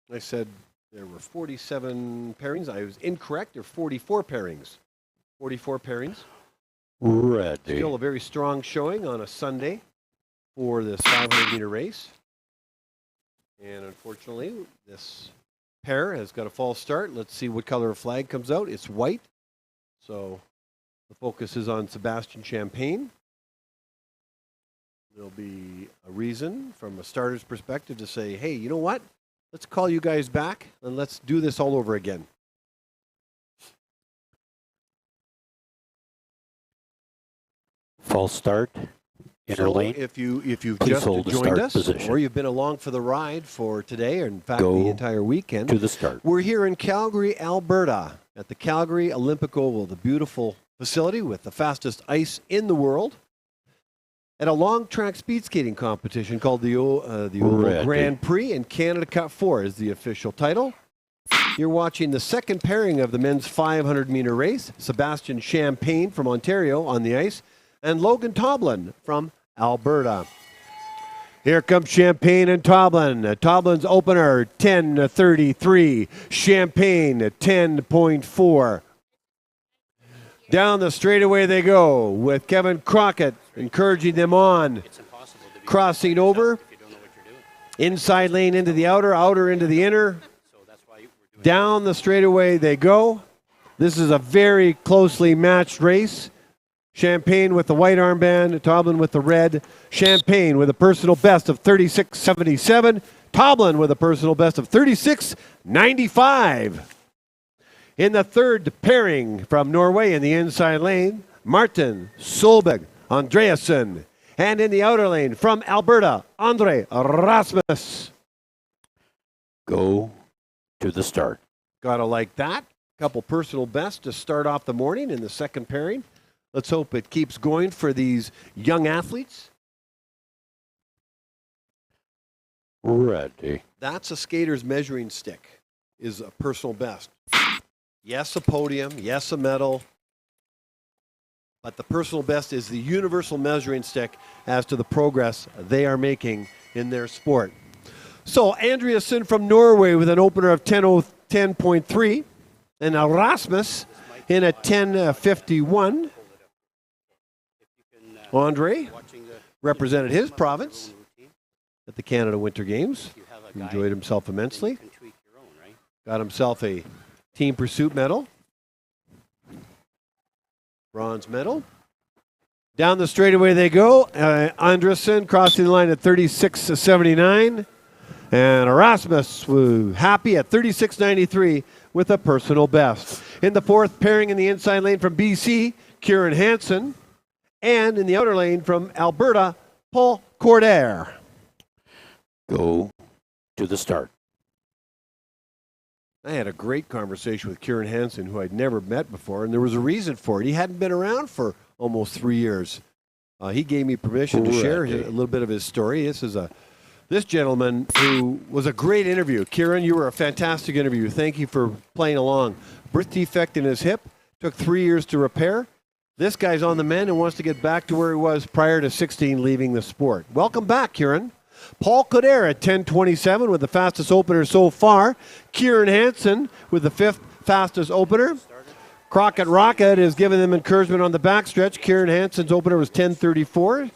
I said there were 47 pairings. I was incorrect. There are 44 pairings. 44 pairings. Ready. Still a very strong showing on a Sunday for this 500-meter race. And unfortunately, this pair has got a false start. Let's see what color of flag comes out. It's white. So the focus is on Sebastian Champagne. There'll be a reason from a starter's perspective to say, hey, you know what? Let's call you guys back and let's do this all over again. False start. Inner lane. If you've just joined us position. or you've been along for the ride for today or in fact Go the entire weekend, to the start. We're here in Calgary, Alberta at the Calgary Olympic Oval, the beautiful facility with the fastest ice in the world, at a long track speed skating competition called the Oval Grand Prix, and Canada Cup 4 is the official title. You're watching the second pairing of the men's 500-meter race. Sebastian Champagne from Ontario on the ice, and Logan Toblin from Alberta. Here comes Champagne and Toblin. Toblin's opener, 10:33. Champagne, 10.4. Down the straightaway they go with Kevin Crockett encouraging them on. Crossing over. Inside lane into the outer, outer into the inner. Down the straightaway they go. This is a very closely matched race. Champagne with the white armband, Toblin with the red. Champagne with a personal best of 36.77. Toblin with a personal best of 36.95. In the third pairing from Norway in the inside lane, Martin Solberg Andreasen. And in the outer lane from Alberta, Andre Rasmus. Go to the start. Gotta like that. Couple personal bests to start off the morning in the second pairing. Let's hope it keeps going for these young athletes. Ready. That's a skater's measuring stick, is a personal best. Yes, a podium. Yes, a medal. But the personal best is the universal measuring stick as to the progress they are making in their sport. So Andreasen from Norway with an opener of 10.3 and Rasmus in a 10.51. Andre represented his province at the Canada Winter Games. Enjoyed himself immensely. Got himself a team pursuit medal. Bronze medal. Down the straightaway they go. Andreasen crossing the line at 36.79. And Erasmus happy at 36.93 with a personal best. In the fourth pairing in the inside lane from BC, Kieran Hansen. And in the outer lane from Alberta, Paul Cordair. Go to the start. I had a great conversation with Kieran Hansen, who I'd never met before, and there was a reason for it. He hadn't been around for almost 3 years. He gave me permission to share a little bit of his story. This gentleman who was a great interview. Kieran, you were a fantastic interview. Thank you for playing along. Birth defect in his hip. Took 3 years to repair. This guy's on the mend and wants to get back to where he was prior to 16 leaving the sport. Welcome back, Kieran. Paul Coder at 10.27 with the fastest opener so far. Kieran Hansen with the fifth fastest opener. Crockett Rocket is giving them encouragement on the backstretch. Kieran Hansen's opener was 10.34.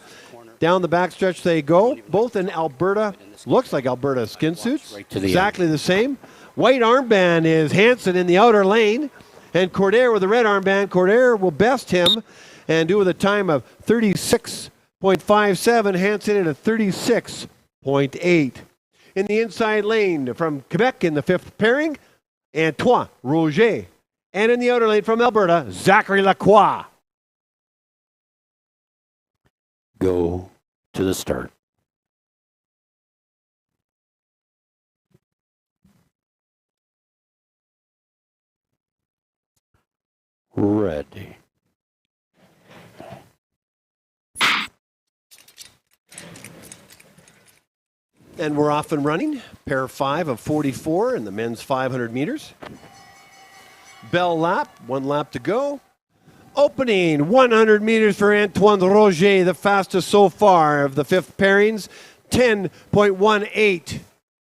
Down the backstretch they go, both in Alberta, looks like Alberta skin suits, exactly the same. White armband is Hansen in the outer lane, and Cordair with the red armband. Cordair will best him and do with a time of 36.57, Hansen in a 36.8. In the inside lane from Quebec in the fifth pairing, Antoine Roger. And in the outer lane from Alberta, Zachary Lacroix. Go to the start. Ready. And we're off and running. Pair 5 of 44 in the men's 500 meters. Bell lap, 1 lap to go. Opening 100 meters for Antoine Roger, the fastest so far of the fifth pairings, 10.18.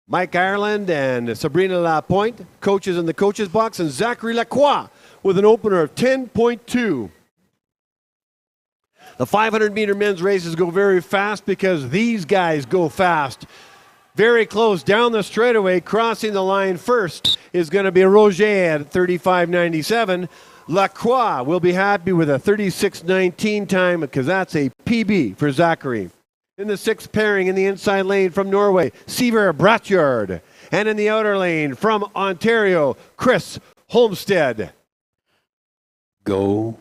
Mike Ireland and Sabrina Lapointe, coaches in the coaches box, and Zachary Lacroix with an opener of 10.2. The 500-meter men's races go very fast because these guys go fast. Very close down the straightaway, crossing the line first is going to be Roger at 35.97. Lacroix will be happy with a 36.19 time because that's a PB for Zachary. In the sixth pairing in the inside lane from Norway, Seaver Bratjard. And in the outer lane from Ontario, Chris Holmstead. Go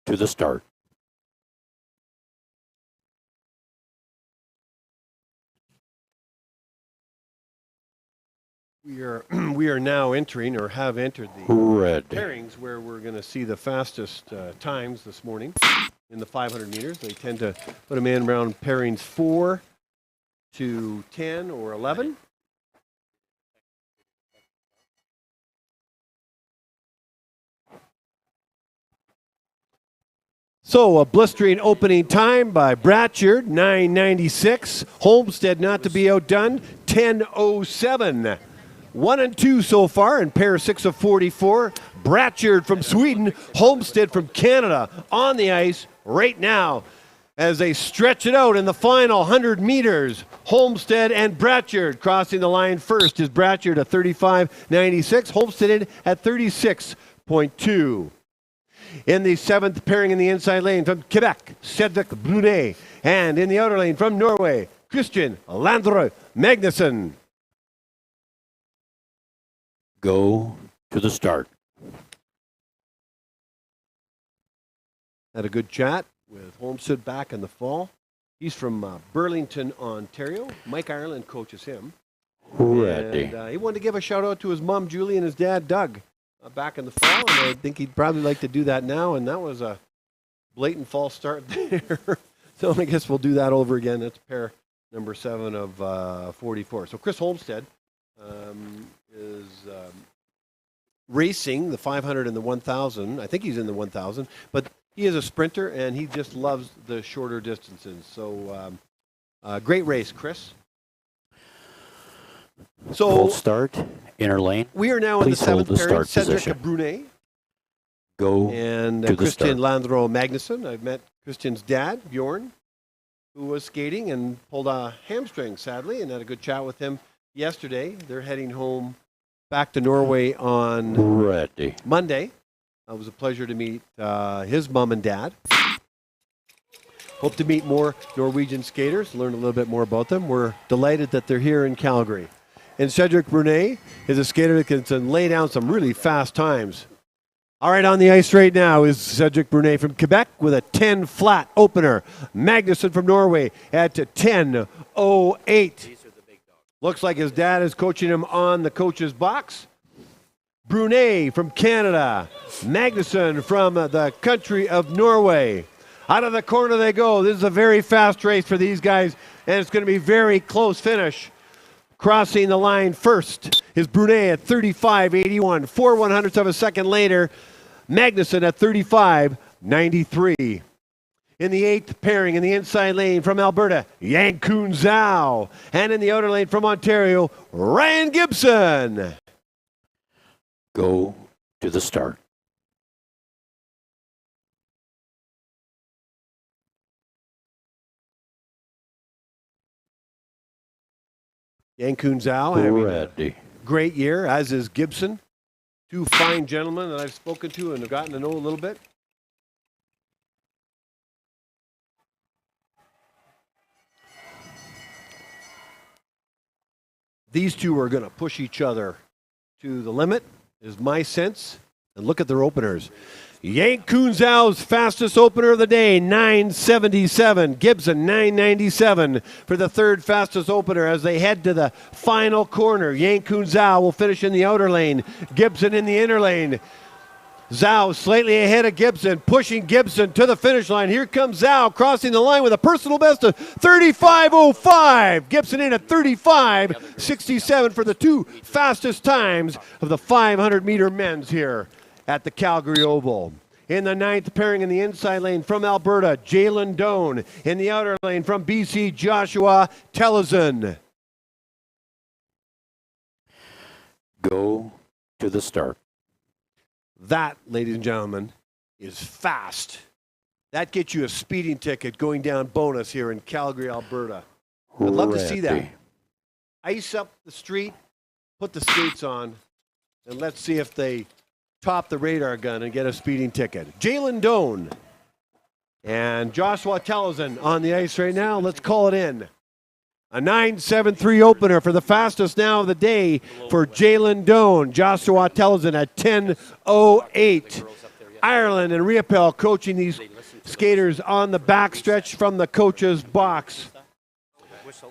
to the start. We are now entering, or have entered, the pairings where we're going to see the fastest times this morning in the 500 meters. They tend to put them in around pairings 4 to 10 or 11. So a blistering opening time by Bratchard, 9.96. Holmstead not to be outdone, 10.07. 1 and 2 so far in pair 6 of 44. Bratchard from Sweden, Holmstead from Canada on the ice right now. as they stretch it out in the final 100 meters. Homestead and Bratchard crossing the line first is Bratchard at 35.96. Homestead in at 36.2. In the seventh pairing in the inside lane from Quebec, Cedric Brunet. And in the outer lane from Norway, Christian Landre Magnussen. Go to the start. Had a good chat with Homestead back in the fall. He's from Burlington, Ontario. Mike Ireland coaches him. Ready. And he wanted to give a shout out to his mom, Julie, and his dad, Doug, back in the fall. And I think he'd probably like to do that now. And that was a blatant false start there. So I guess we'll do that over again. That's pair number 7 of 44. So Chris Homestead is racing the 500 and the 1,000. I think he's in the 1,000. But he is a sprinter, and he just loves the shorter distances. So great race, Chris. So Full start, inner lane. we are now in the Please hold 7th the pairing. start Cedric position. Brunet Go and to the Christian start. Landro Magnussen. I've met Christian's dad, Bjorn, who was skating and pulled a hamstring, sadly, and had a good chat with him yesterday. They're heading home back to Norway on Ready. Monday. It was a pleasure to meet his mom and dad. Hope to meet more Norwegian skaters, learn a little bit more about them. We're delighted that they're here in Calgary. And Cedric Brunet is a skater that can lay down some really fast times. All right, on the ice right now is Cedric Brunet from Quebec with a 10 flat opener. Magnussen from Norway at 10.08. Looks like his dad is coaching him on the coach's box. Brunet from Canada. Magnussen from the country of Norway. Out of the corner they go. This is a very fast race for these guys, and it's going to be very close finish. Crossing the line first is Brunet at 35.81. 4/100ths of a second later, Magnussen at 35.93. In the 8th pairing in the inside lane from Alberta, Yankun Zhao. And in the outer lane from Ontario, Ryan Gibson. Go to the start. Yankun Zhao having a Ready. great year, as is Gibson. Two fine gentlemen that I've spoken to and have gotten to know a little bit. These two are going to push each other to the limit, is my sense. And look at their openers. Yankun Zhao's fastest opener of the day, 9.77. Gibson, 9.97 for the third fastest opener as they head to the final corner. Yankun Zhao will finish in the outer lane. Gibson in the inner lane. Zhao slightly ahead of Gibson, pushing Gibson to the finish line. Here comes Zhao crossing the line with a personal best of 35.05. Gibson in at 35.67 for the two fastest times of the 500-meter men's here at the Calgary Oval. In the 9th pairing in the inside lane from Alberta, Jalen Doan. In the outer lane from BC, Joshua Tellison. Go to the start. That, ladies and gentlemen, is fast. That gets you a speeding ticket going down bonus here in Calgary, Alberta. I'd love to see that. Ready. Ice up the street, put the skates on, and let's see if they top the radar gun and get a speeding ticket. Jalen Doan and Joshua Tellison on the ice right now. Let's call it in. A 9.73 opener for the fastest now of the day for Jalen Doan. Joshua Tellison at 10.08. Ireland and Riopel coaching these skaters on the backstretch from the coach's box.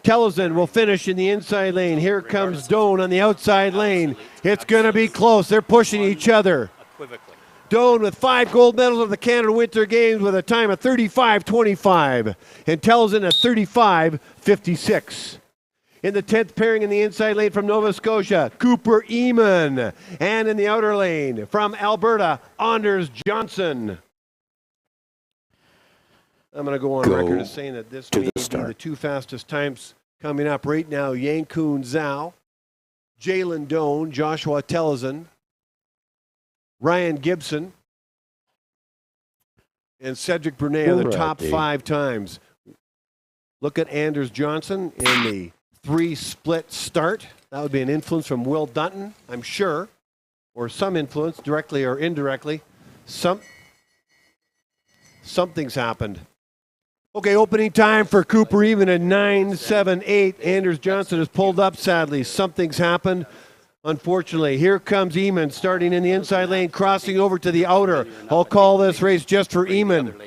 Tellison will finish in the inside lane. Here comes Doan on the outside lane. It's going to be close. They're pushing each other. Doan with 5 gold medals of the Canada Winter Games with a time of 35.25. And Tellison at 35.56. In the 10th pairing in the inside lane from Nova Scotia, Cooper Eamon. And in the outer lane from Alberta, Anders Johnson. I'm going to go on record as saying that this may be the two fastest times coming up right now. Yankun Zhao, Jalen Doan, Joshua Tellison, Ryan Gibson, and Cedric Brunet are the top Alrighty. 5 times. Look at Anders Johnson in the 3-split start. That would be an influence from Will Dutton, I'm sure, or some influence, directly or indirectly. Something's happened. Okay, opening time for Cooper even at 9.78. Anders Johnson has pulled up, sadly. Something's happened. Unfortunately, here comes Eamon starting in the inside lane, crossing over to the outer. I'll call this race just for Eamon.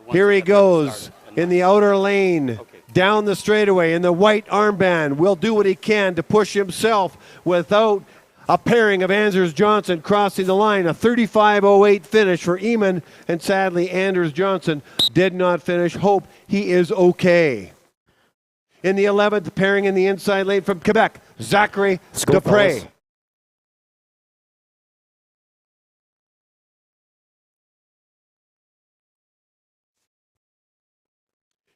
Here he goes in the outer lane, down the straightaway in the white armband. Will do what he can to push himself without a pairing of Anders Johnson crossing the line. A 35.08 finish for Eamon, and sadly, Anders Johnson did not finish. Hope he is okay. In the 11th, pairing in the inside lane from Quebec, Zachary Dupre. fellas.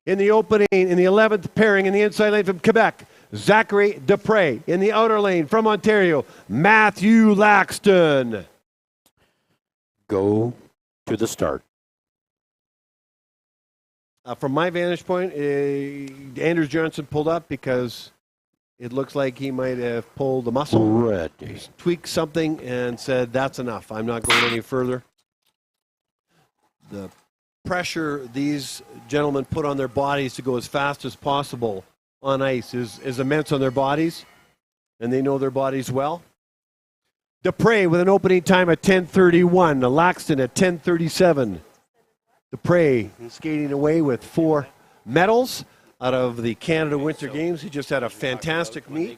In the opening, in the 11th pairing in the inside lane from Quebec, Zachary Dupre. In the outer lane from Ontario, Matthew Laxton. Go to the start. From my vantage point, Anders Johnson pulled up because it looks like he might have pulled a muscle, Ready. tweaked something, and said, that's enough. I'm not going any further. The pressure these gentlemen put on their bodies to go as fast as possible on ice is immense on their bodies, and they know their bodies well. Dupre with an opening time at 10:31. Laxton at 10:37. Dupre skating away with 4 medals out of the Canada Winter Games. He just had a fantastic meet,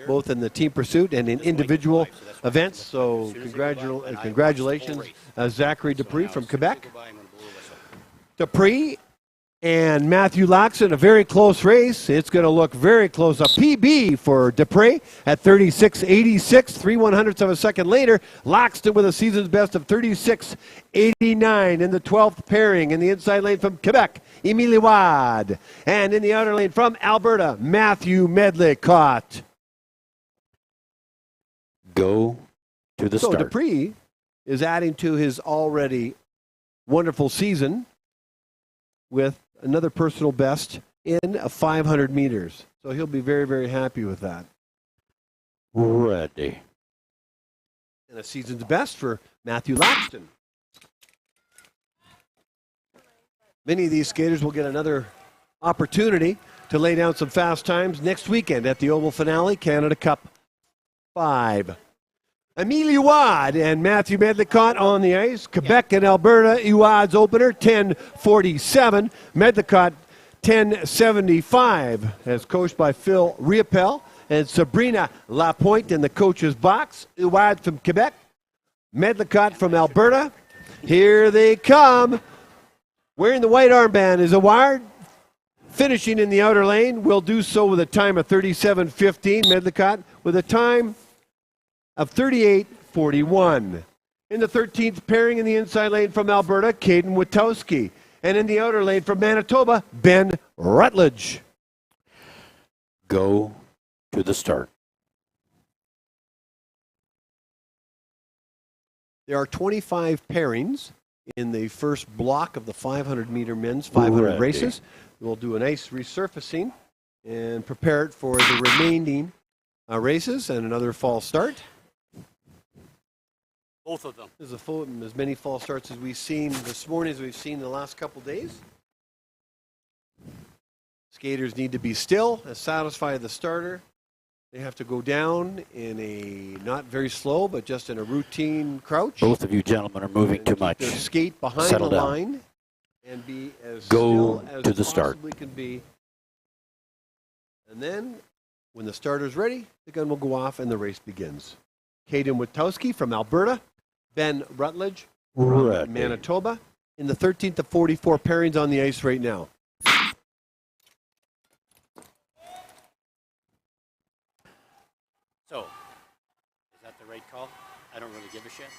both in the team pursuit and in individual events. So congratulations, Zachary Dupre from Quebec. Dupre and Matthew Laxton, a very close race. It's going to look very close. A PB for Dupre at 36.86, 3/100ths of a second later. Laxton with a season's best of 36.89 in the 12th pairing in the inside lane from Quebec, Émilie Wad. And in the outer lane from Alberta, Matthew Medlicott. Go to the So start. Dupre is adding to his already wonderful season with another personal best in 500 meters. So he'll be very, very happy with that. Ready. And a season's best for Matthew Laxton. Many of these skaters will get another opportunity to lay down some fast times next weekend at the Oval Finale, Canada Cup 5. Émilie Wad and Matthew Medlicott on the ice. Quebec and Alberta, Wad's opener, 10:47. Medlicott, 10:75, as coached by Phil Riopel and Sabrina Lapointe in the coach's box. Wad from Quebec, Medlicott from Alberta. Here they come. Wearing the white armband is Award. Finishing in the outer lane, will do so with a time of 37.15. Medlicott with a time of 38.41. In the 13th pairing in the inside lane from Alberta, Caden Witowski. And in the outer lane from Manitoba, Ben Rutledge. Go to the start. There are 25 pairings in the first block of the 500-meter men's 500 Ready. races. We'll do a nice resurfacing and prepare it for the remaining races and another fall start. Both of them. There's as many fall starts as we've seen this morning as we've seen the last couple days. Skaters need to be still, satisfy the starter. They have to go down in a not very slow, but just in a routine crouch. Both of you gentlemen are moving And too keep much. their skate behind Settle the down. line and be as Go still as to the start. possibly can be. And then, when the starter's ready, the gun will go off and the race begins. Caden Witowski from Alberta, Ben Rutledge from Ready. Manitoba, in the 13th of 44 pairings on the ice right now. So, is that the right call? I don't really give a shit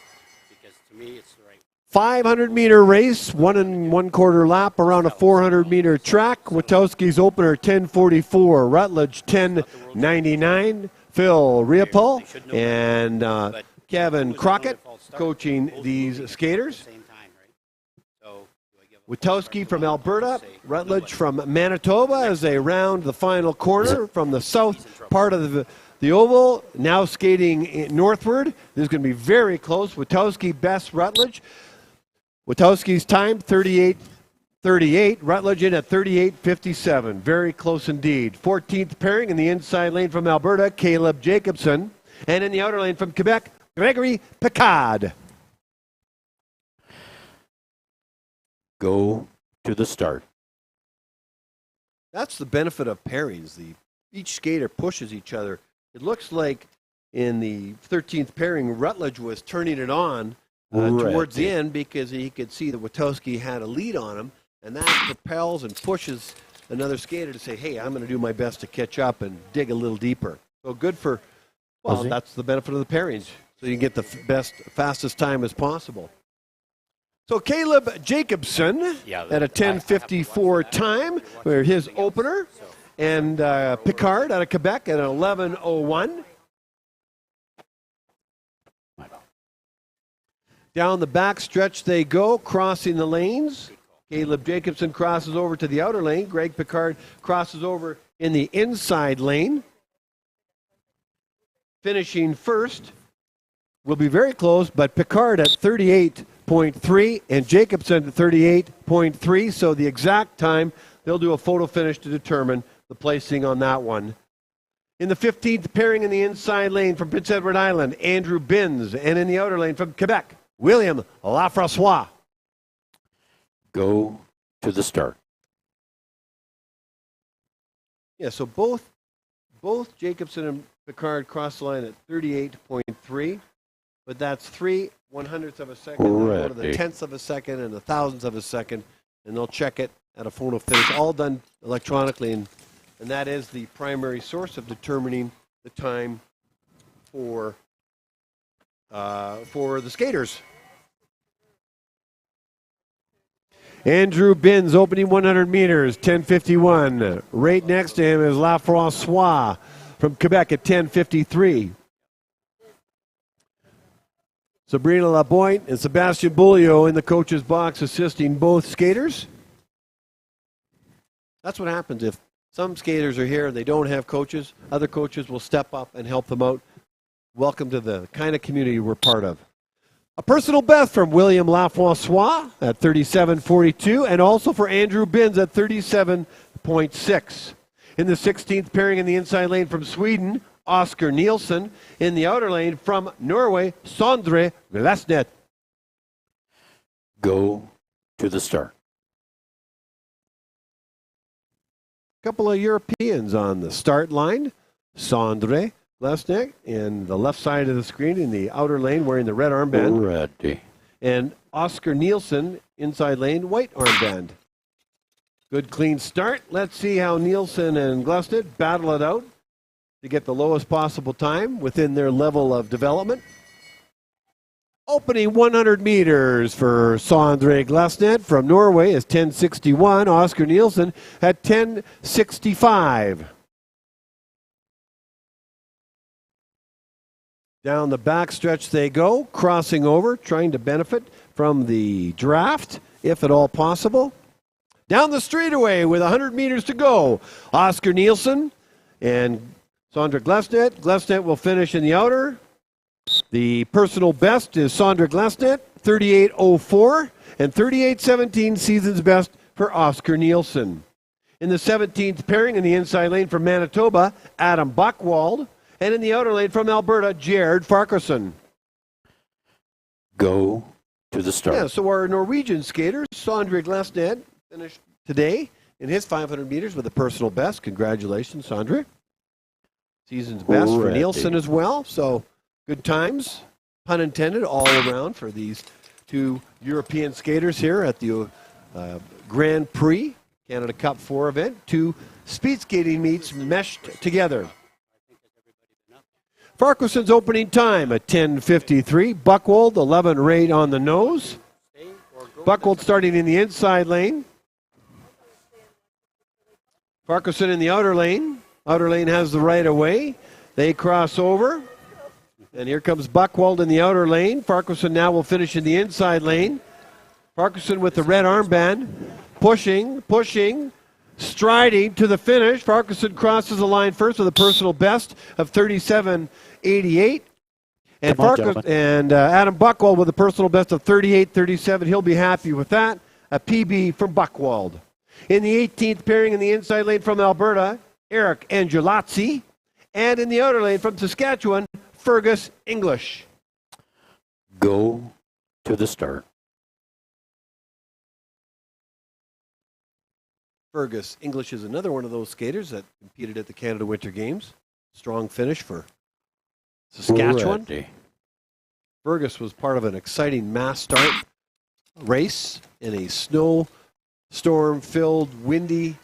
because to me it's the right. 500-meter race, 1 1/4 lap around a 400-meter track. Witowski's opener 10:44, Rutledge 10:99. Phil Riopel and Kevin Crockett coaching these skaters. Same time, right? So Witowski from Alberta, Rutledge from Manitoba as they round the final corner from the south part of the oval, now skating northward. This is going to be very close. Witowski best Rutledge. Witowski's time, 38:38. Rutledge in at 38:57. Very close indeed. 14th pairing in the inside lane from Alberta, Caleb Jacobson. And in the outer lane from Quebec, Gregory Picard. Go to the start. That's the benefit of pairings. Each skater pushes each other. It looks like in the 13th pairing, Rutledge was turning it on towards the end because he could see that Witowski had a lead on him, and that propels and pushes another skater to say, hey, I'm going to do my best to catch up and dig a little deeper. So good for, well, that's the benefit of the pairings. So you can get the fastest time as possible. So Caleb Jacobson at a 10:54 time, where his opener, and Picard out of Quebec at an 11:01. Down the back stretch they go, crossing the lanes. Caleb Jacobson crosses over to the outer lane. Greg Picard crosses over in the inside lane. Finishing first will be very close, but Picard at 38.3 and Jacobson at 38.3. So the exact time, they'll do a photo finish to determine the placing on that one. In the 15th pairing in the inside lane from Prince Edward Island, Andrew Binns. And in the outer lane from Quebec, William Lafrancois. Go to the start. Yeah, so both Jacobson and Picard cross the line at 38.3, but that's 3/100ths of a second, go to the tenths of a second and the thousandths of a second, and they'll check it at a photo finish, all done electronically, and that is the primary source of determining the time for the skaters. Andrew Binns opening 100 meters, 10:51. Right next to him is Lafrancois from Quebec at 10:53. Sabrina Lapointe and Sebastien Beaulieu in the coach's box assisting both skaters. That's what happens if some skaters are here and they don't have coaches. Other coaches will step up and help them out. Welcome to the kind of community we're part of. A personal best from William Lafrancois at 37.42, and also for Andrew Binns at 37.6. In the 16th pairing in the inside lane from Sweden, Oscar Nielsen. In the outer lane from Norway, Sondre Glasnet. Go to the start. A couple of Europeans on the start line. Sondre Glasnet in the left side of the screen in the outer lane wearing the red armband. Ready. And Oscar Nielsen inside lane, white armband. Good clean start. Let's see how Nielsen and Glasnet battle it out to get the lowest possible time within their level of development. Opening 100 meters for Sondre Glasnet from Norway is 10:61. Oscar Nielsen at 10:65. Down the back stretch they go, crossing over, trying to benefit from the draft, if at all possible. Down the straightaway with 100 meters to go, Oscar Nielsen and Sondre Glasnet. Glasnet will finish in the outer. The personal best is Sondre Glasnet, 38.04, and 38.17 season's best for Oscar Nielsen. In the 17th pairing in the inside lane from Manitoba, Adam Buchwald. And in the outer lane from Alberta, Jared Farquharson. Go to the start. Yeah, so our Norwegian skater, Sondre Glasnet, finished today in his 500 meters with a personal best. Congratulations, Sondre. Season's best for Nielsen as well. So good times, pun intended, all around for these two European skaters here at the Grand Prix, Canada Cup 4 event. Two speed skating meets meshed together. Farquharson's opening time at 10:53. Buchwald, 11.08 on the nose. Buchwald starting in the inside lane. Farquharson in the outer lane. Outer lane has the right of way. They cross over. And here comes Buchwald in the outer lane. Farquharson now will finish in the inside lane. Farquharson with the red armband, pushing, striding to the finish. Farquharson crosses the line first with a personal best of 37.88. And Adam Buchwald with a personal best of 38.37. He'll be happy with that. A PB from Buchwald. In the 18th pairing in the inside lane from Alberta, Eric Angelazzi. And in the outer lane from Saskatchewan, Fergus English. Go to the start. Fergus English is another one of those skaters that competed at the Canada Winter Games. Strong finish for Saskatchewan. Ready. Fergus was part of an exciting mass start race in a snowstorm-filled, windy,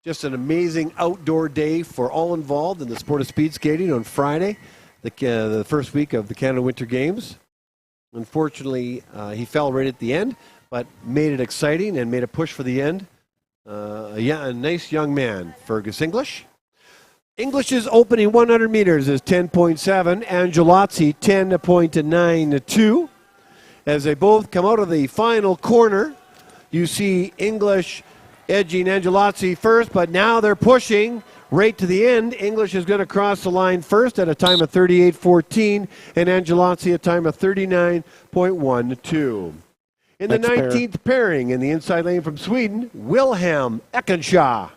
just an amazing outdoor day for all involved in the sport of speed skating on Friday, the first week of the Canada Winter Games. Unfortunately, he fell right at the end, but made it exciting and made a push for the end. A nice young man, Fergus English. English's opening 100 meters is 10.7. Angelazzi 10.92. As they both come out of the final corner, you see English edging Angelazzi first, but now they're pushing right to the end. English is going to cross the line first at a time of 38.14, and Angelazzi a time of 39.12. In the 19th pairing in the inside lane from Sweden, Wilhelm Eckenshaw.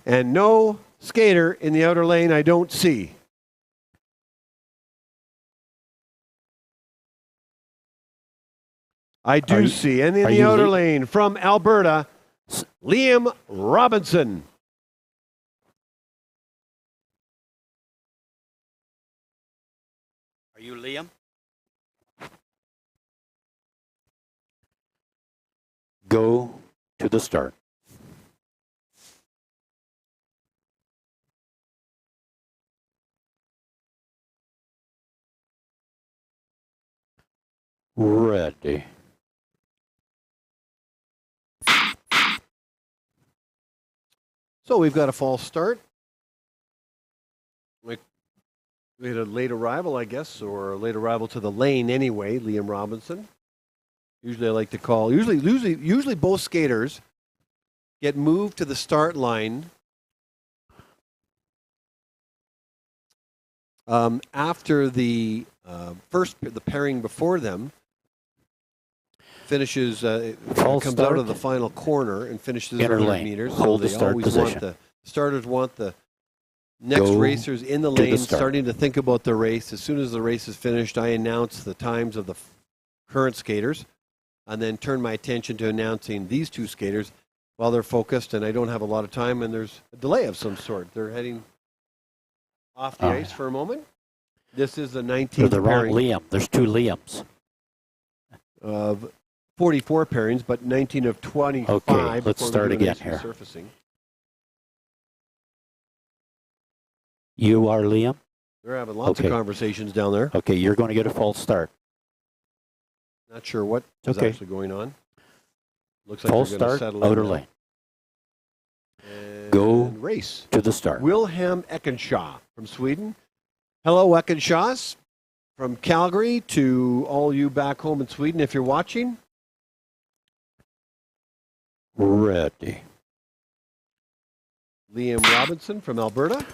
And no skater in the outer lane I don't see. I do see. And in the outer lane from Alberta, Liam Robinson. Are you Liam? Go to the start. Ready. So we've got a false start. We had a late arrival, I guess, or a late arrival to the lane anyway, Liam Robinson. Usually I like to call, usually both skaters get moved to the start line after the the pairing before them finishes, comes out of the final corner and finishes 100 meters. Hold so the start position. Starters want the next racers in the lane starting to think about the race. As soon as the race is finished, I announce the times of the current skaters and then turn my attention to announcing these two skaters while they're focused, and I don't have a lot of time, and there's a delay of some sort. They're heading off the ice for a moment. This is the 19th You're the wrong pairing. Liam. There's two Liams. Of 44 pairings, but 19 of 25. Okay, let's start again here. Surfacing. You are Liam? They're having lots of conversations down there. Okay, you're going to get a false start. Not sure what is actually going on. Looks like false they're going to start, settle outer in lane. And Go race to the start. Wilhelm Eckenshaw from Sweden. Hello, Eckenshaws. From Calgary to all you back home in Sweden, if you're watching. Ready. Liam Robinson from Alberta. I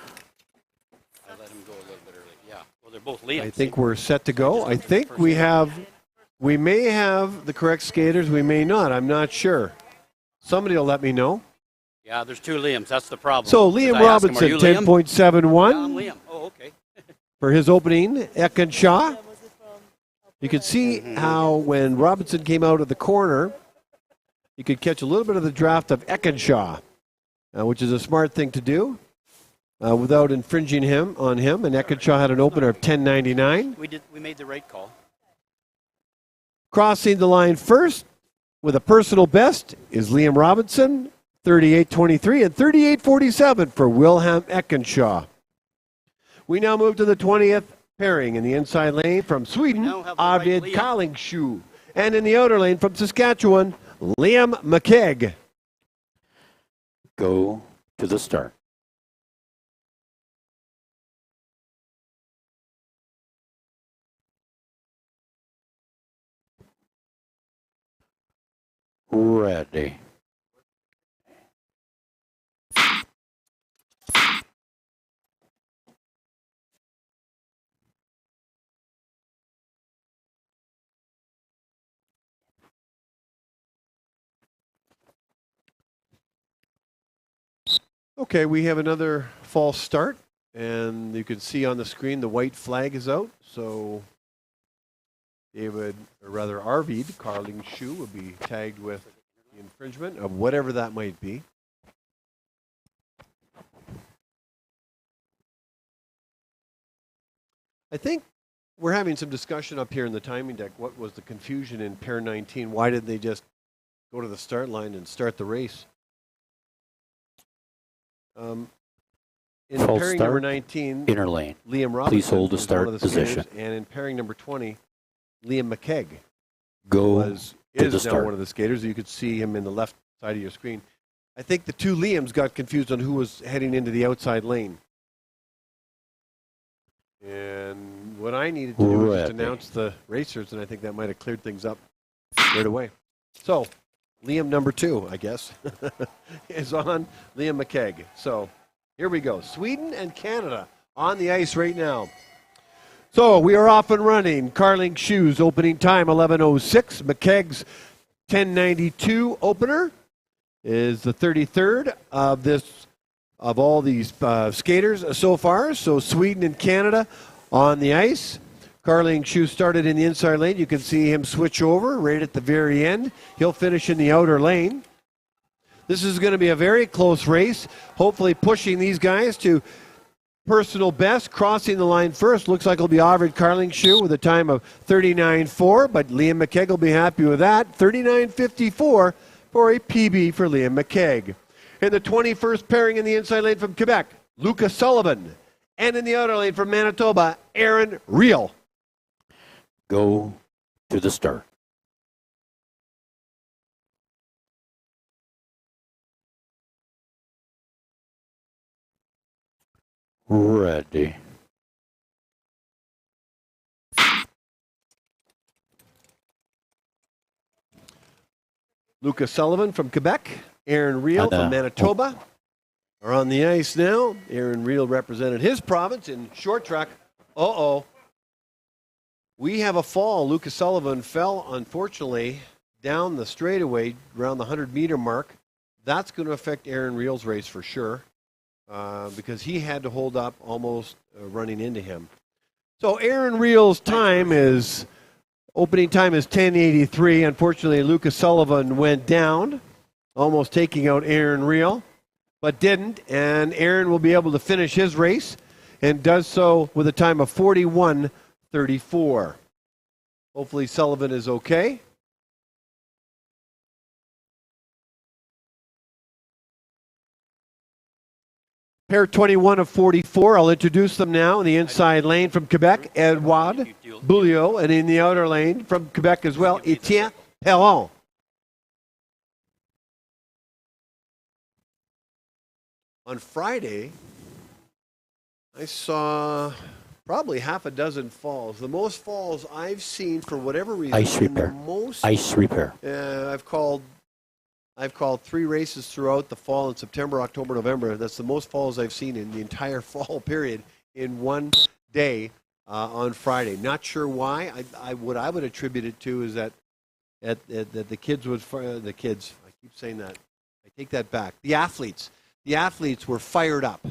let him go a little bit early. Yeah. Well, they're both Liam. I think we're set to go. I think we may have the correct skaters. We may not. I'm not sure. Somebody will let me know. Yeah, there's two Liams. That's the problem. So Liam Robinson, 10.71. I'm Liam. Oh, okay. For his opening, Eckenshaw. You could see how when Robinson came out of the corner, you could catch a little bit of the draft of Eckenshaw, which is a smart thing to do without infringing on him. And Eckenshaw had an opener of 10.99. We made the right call. Crossing the line first with a personal best is Liam Robinson, 38.23 and 38.47 for Wilhelm Eckenshaw. We now move to the 20th pairing in the inside lane from Sweden, Arvid Kallingsjö. And in the outer lane from Saskatchewan, Liam McKegg. Go to the start. Ready. Okay, we have another false start, and you can see on the screen the white flag is out. So David, or rather Arvid, Carling's shoe would be tagged with the infringement of whatever that might be. I think we're having some discussion up here in the timing deck. What was the confusion in pair 19? Why did they just go to the start line and start the race? In False pairing start, number 19, inner lane. Liam Robinson Please hold the was start one of the position. skaters, and in pairing number 20, Liam McKegg Go is to the now start. one of the skaters. You could see him in the left side of your screen. I think the two Liams got confused on who was heading into the outside lane. And what I needed to do was just Ready. announce the racers, and I think that might have cleared things up right away. So, Liam number 2, I guess, is on Liam McKegg. So, here we go. Sweden and Canada on the ice right now. So, we are off and running. Carling Shoes opening time 11:06. McKegg's 10:92 opener is the 33rd of all these skaters so far. So Sweden and Canada on the ice. Carling Shoe started in the inside lane. You can see him switch over right at the very end. He'll finish in the outer lane. This is going to be a very close race. Hopefully pushing these guys to personal best. Crossing the line first. Looks like it'll be Arvid Carling Shoe with a time of 39.4, but Liam McKegg will be happy with that. 39.54 for a PB for Liam McKegg. In the 21st pairing in the inside lane from Quebec, Lucas Sullivan. And in the outer lane from Manitoba, Aaron Reel. Go to the start. Ready. Lucas Sullivan from Quebec, Aaron Reel from Manitoba are on the ice now. Aaron Reel represented his province in short track. We have a fall. Lucas Sullivan fell, unfortunately, down the straightaway around the 100-meter mark. That's going to affect Aaron Reel's race for sure because he had to hold up almost running into him. So Aaron Reel's time is, opening time is 10:83. Unfortunately, Lucas Sullivan went down, almost taking out Aaron Reel, but didn't. And Aaron will be able to finish his race and does so with a time of 41:34. Hopefully Sullivan is okay. Pair 21 of 44. I'll introduce them now in the inside lane from Quebec, Edouard Bouliot, and in the outer lane from Quebec as well, Etienne Perron. On Friday, I saw probably half a dozen falls. The most falls I've seen for whatever reason. Ice repair. Ice repair. I've called 3 races throughout the fall in September, October, November. That's the most falls I've seen in the entire fall period in one day on Friday. Not sure why. What I would attribute it to is that the kids would the kids. I keep saying that. I take that back. The athletes were fired up,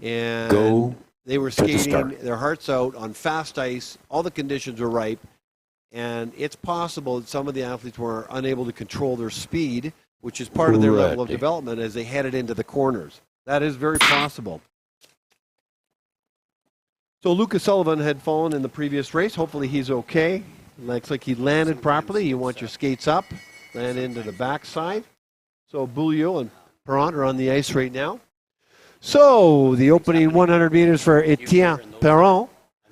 and they were skating their hearts out on fast ice. All the conditions were ripe. And it's possible that some of the athletes were unable to control their speed, which is part of their level of development as they headed into the corners. That is very possible. So Lucas Sullivan had fallen in the previous race. Hopefully he's okay. Looks like he landed properly. You want your skates up, land into the backside. So Bouliot and Perron are on the ice right now. So the opening 100 meters for Etienne Perron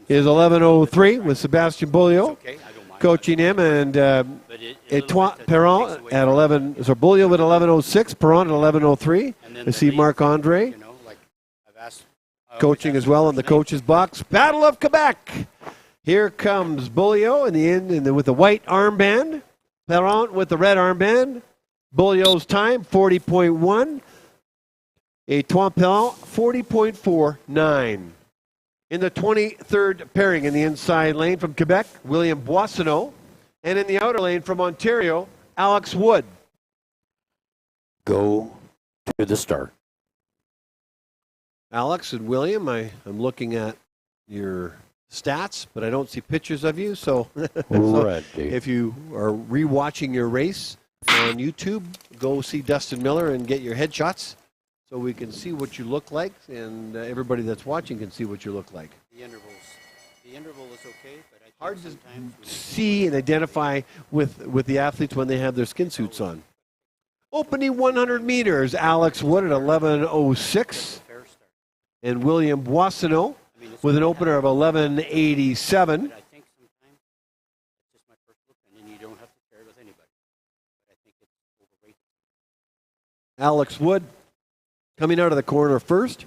is 11:03 with Sebastien Bouliot coaching him, and Etienne Perron at 11. So Bouliot at 11:06, Perron at 11:03. I see Marc-Andre coaching as well in the coach's box. Battle of Quebec. Here comes Bouliot in the end with the white armband. Perron with the red armband. Beaulieu's time, 40.1. Étoile Perron, 40.49. In the 23rd pairing in the inside lane from Quebec, William Boissonneau. And in the outer lane from Ontario, Alex Wood. Go to the start. Alex and William, I'm looking at your stats, but I don't see pictures of you. So, Ready. if you are rewatching your race on YouTube, go see Dustin Miller and get your headshots so we can see what you look like, and everybody that's watching can see what you look like. The interval is okay, but I think Hard to sometimes see and identify with the athletes when they have their skin suits on. Opening 100 meters, Alex Wood at 11:06, fair start. and William Boissonneau I mean, it's with an okay, opener of 11:87. but I think sometimes it's just my first look, and you don't have to share it with anybody. But I think it's overrated. Alex Wood coming out of the corner first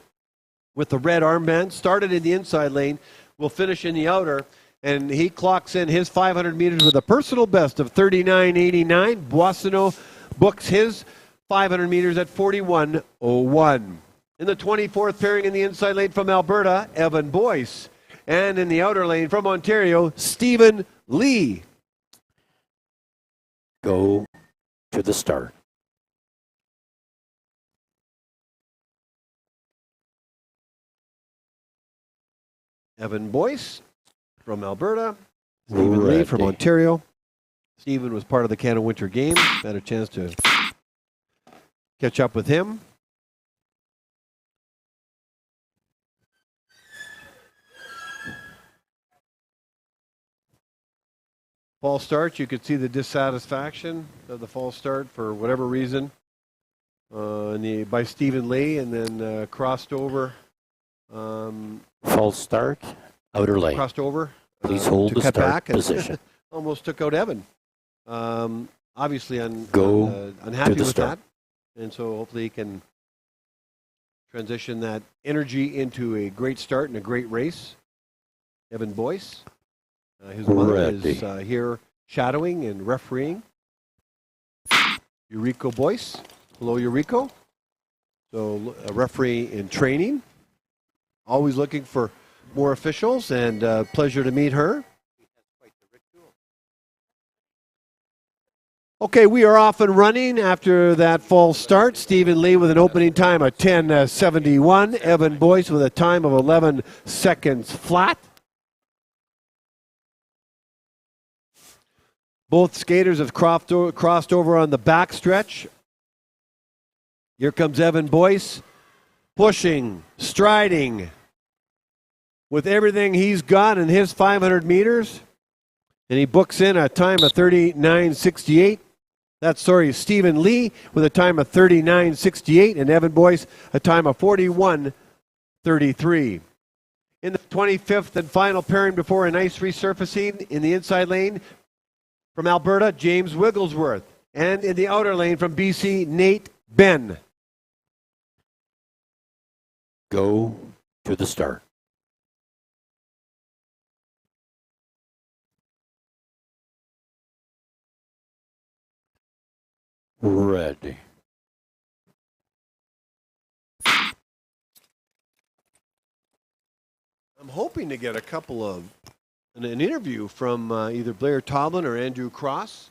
with the red armband. Started in the inside lane, will finish in the outer, and he clocks in his 500 meters with a personal best of 39.89. Boissonneau books his 500 meters at 41.01. In the 24th pairing in the inside lane from Alberta, Evan Boyce. And in the outer lane from Ontario, Stephen Lee. Go to the start. Evan Boyce from Alberta, Stephen Lee from Ready. Ontario. Stephen was part of the Canada Winter Games. Had a chance to catch up with him. False start, you could see the dissatisfaction of the false start for whatever reason by Stephen Lee, and then crossed over. False start. Outer lane. Crossed over. Please hold to the cut start back and position. almost took out Evan. Obviously, Go unhappy to the with start. that, and so hopefully he can transition that energy into a great start and a great race. Evan Boyce, his mother is here shadowing and refereeing. Eureka Boyce, hello Eureka. So a referee in training, always looking for more officials, and pleasure to meet her. Okay, we are off and running after that false start. Stephen Lee with an opening time of 10:71. Evan Boyce with a time of 11 seconds flat. Both skaters have crossed over on the backstretch. Here comes Evan Boyce, pushing, striding, with everything he's got in his 500 meters. And he books in a time of 39.68. That's, Stephen Lee with a time of 39.68, and Evan Boyce a time of 41.33. In the 25th and final pairing before an ice resurfacing in the inside lane from Alberta, James Wigglesworth. And in the outer lane from BC, Nate Ben. Go to the start. Ready. I'm hoping to get a couple of an interview from either Blair Toblin or Andrew Cross.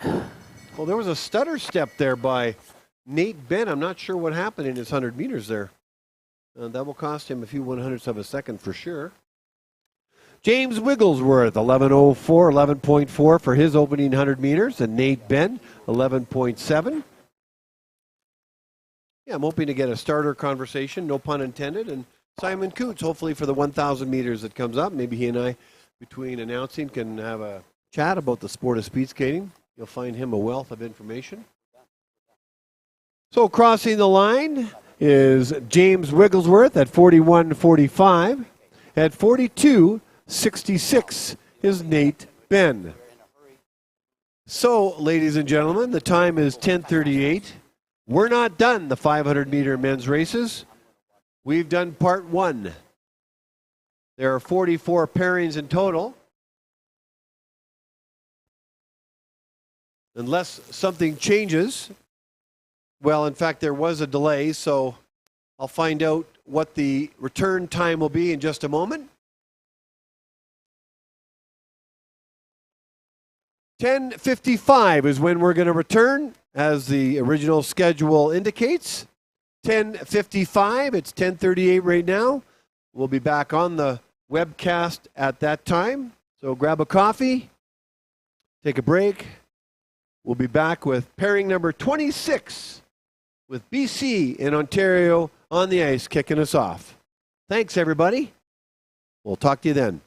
Well, there was a stutter step there by Nate Ben. I'm not sure what happened in his 100 meters there. That will cost him a few 100ths of a second for sure. James Wigglesworth, 11.04, 11.4 for his opening 100 meters, and Nate Ben, 11.7. Yeah, I'm hoping to get a starter conversation, no pun intended, and Simon Coots, hopefully for the 1,000 meters that comes up. Maybe he and I, between announcing, can have a chat about the sport of speed skating. You'll find him a wealth of information. So crossing the line is James Wigglesworth at 41.45. At 42.66 is Nate Ben. So, ladies and gentlemen, the time is 10:38. We're not done the 500-meter men's races. We've done part one. There are 44 pairings in total. unless something changes. Well, in fact, there was a delay, so I'll find out what the return time will be in just a moment. 10:55 is when we're going to return, as the original schedule indicates. 10:55, it's 10:38 right now. We'll be back on the webcast at that time. So grab a coffee, take a break. We'll be back with pairing number 26 with BC in Ontario on the ice kicking us off. Thanks, everybody. We'll talk to you then.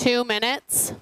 2 minutes.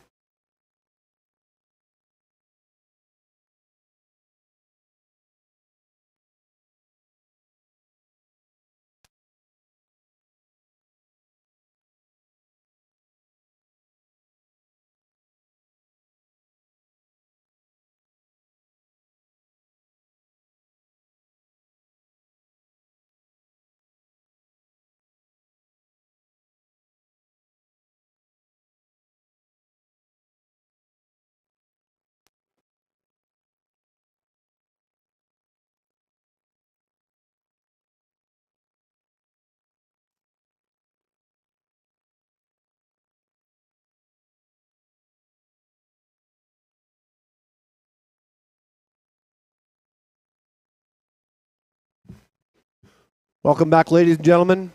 Welcome back, ladies and gentlemen.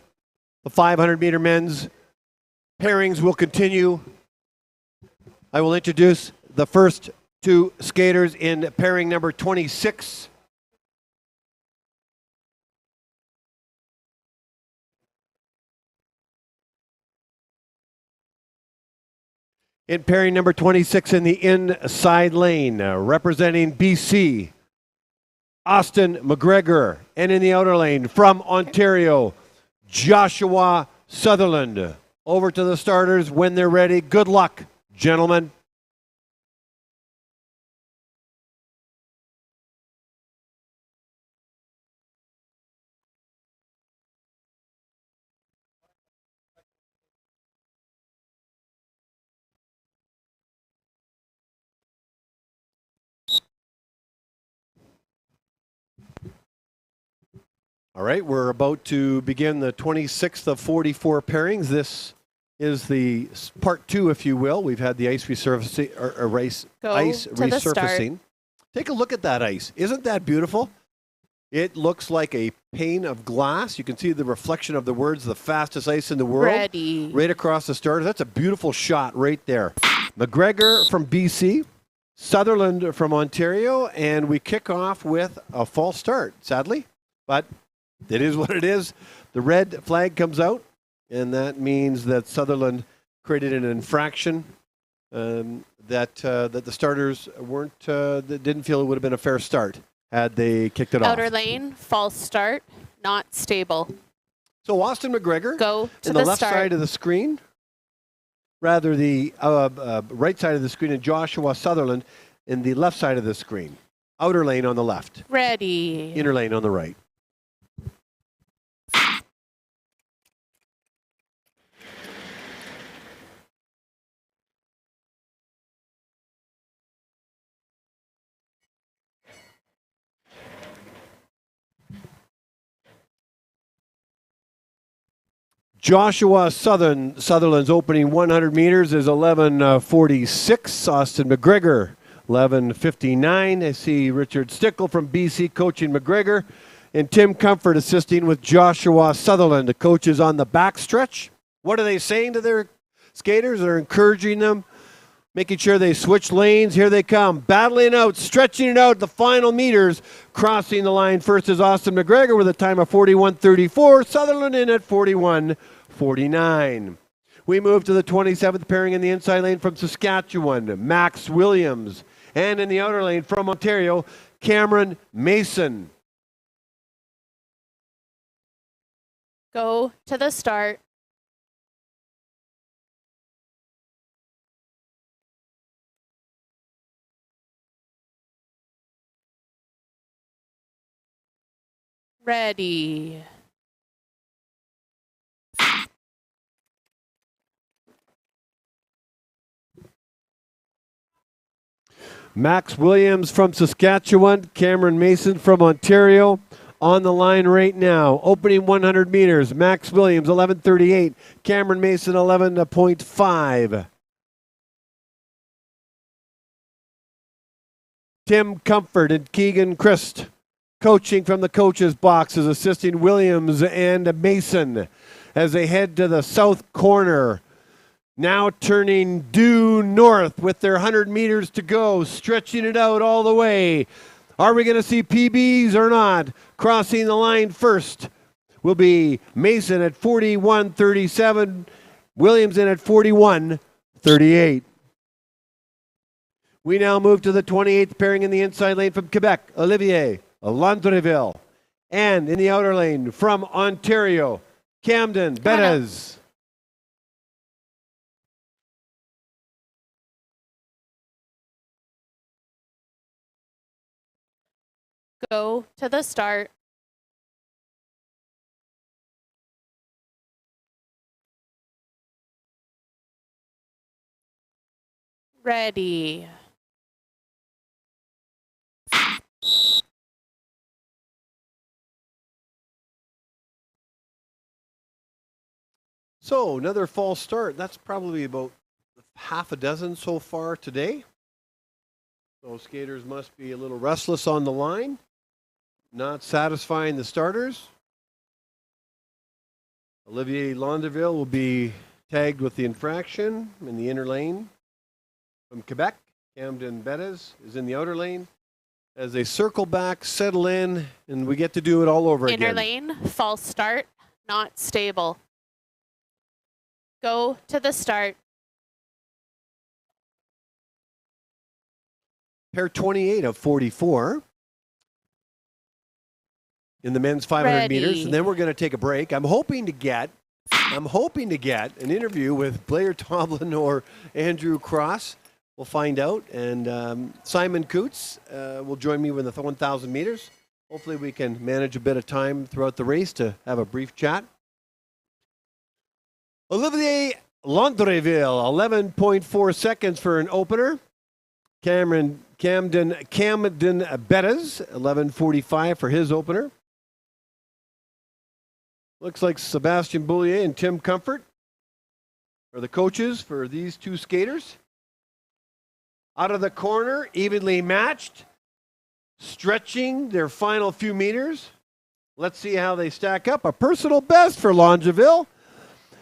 The 500-meter men's pairings will continue. I will introduce the first two skaters in pairing number 26. In pairing number 26 in the inside lane, representing BC, Austin McGregor. And in the outer lane, from Ontario, Joshua Sutherland. Over to the starters when they're ready. Good luck, gentlemen. All right, we're about to begin the 26th of 44 pairings. This is the part two, if you will. We've had the ice resurfacing, ice resurfacing. Take a look at that ice. Isn't that beautiful? It looks like a pane of glass. You can see the reflection of the words, the fastest ice in the world. Ready. Right across the starter. That's a beautiful shot right there. McGregor from BC, Sutherland from Ontario, and we kick off with a false start, sadly. But it is what it is. The red flag comes out, and that means that Sutherland created an infraction that the starters didn't feel it would have been a fair start had they kicked it off. Outer lane, false start, not stable. So Austin McGregor Go to in the the left start. side of the screen, rather the right side of the screen, and Joshua Sutherland in the left side of the screen. Outer lane on the left, Ready. inner lane on the right. Joshua Sutherland's opening 100 meters is 11:46. Austin McGregor, 11:59. I see Richard Stickle from BC coaching McGregor, and Tim Comfort assisting with Joshua Sutherland. The coach is on the backstretch. What are they saying to their skaters? They're encouraging them, making sure they switch lanes. Here they come, battling out, stretching it out. The final meters, crossing the line first is Austin McGregor with a time of 41:34. Sutherland in at 41:49. We move to the 27th pairing in the inside lane from Saskatchewan, Max Williams. And in the outer lane from Ontario, Cameron Mason. Go to the start. Ready. Max Williams from Saskatchewan, Cameron Mason from Ontario on the line right now. Opening 100 meters, Max Williams 11:38, Cameron Mason 11:5. Tim Comfort and Keegan Christ coaching from the coach's boxes, assisting Williams and Mason as they head to the south corner. Now turning due north with their 100 meters to go, stretching it out all the way. Are we going to see PBs or not? Crossing the line first will be Mason at 41:37, Williams in at 41:34. 38. We now move to the 28th pairing in the inside lane from Quebec, Olivier Landreville. And in the outer lane from Ontario, Camden Bettis. Go to the start. Ready. So another false start. That's probably about half a dozen so far today. So skaters must be a little restless on the line, not satisfying the starters. Olivier Landreville will be tagged with the infraction in the inner lane. From Quebec, Camden Bettis is in the outer lane. As they circle back, settle in, and we get to do it all over Inner again. lane, false start, not stable. Go to the start. Pair 28 of 44 in the men's 500 meters, Ready. and then we're going to take a break. I'm hoping to get an interview with Blair Tomlin or Andrew Cross. We'll find out, and Simon Coots will join me with the 1,000 meters. Hopefully, we can manage a bit of time throughout the race to have a brief chat. Olivier Landreville, 11.4 seconds for an opener. Camden Bettis, 11:45 for his opener. Looks like Sebastien Boulier and Tim Comfort are the coaches for these two skaters. Out of the corner, evenly matched, stretching their final few meters. Let's see how they stack up. A personal best for Landreville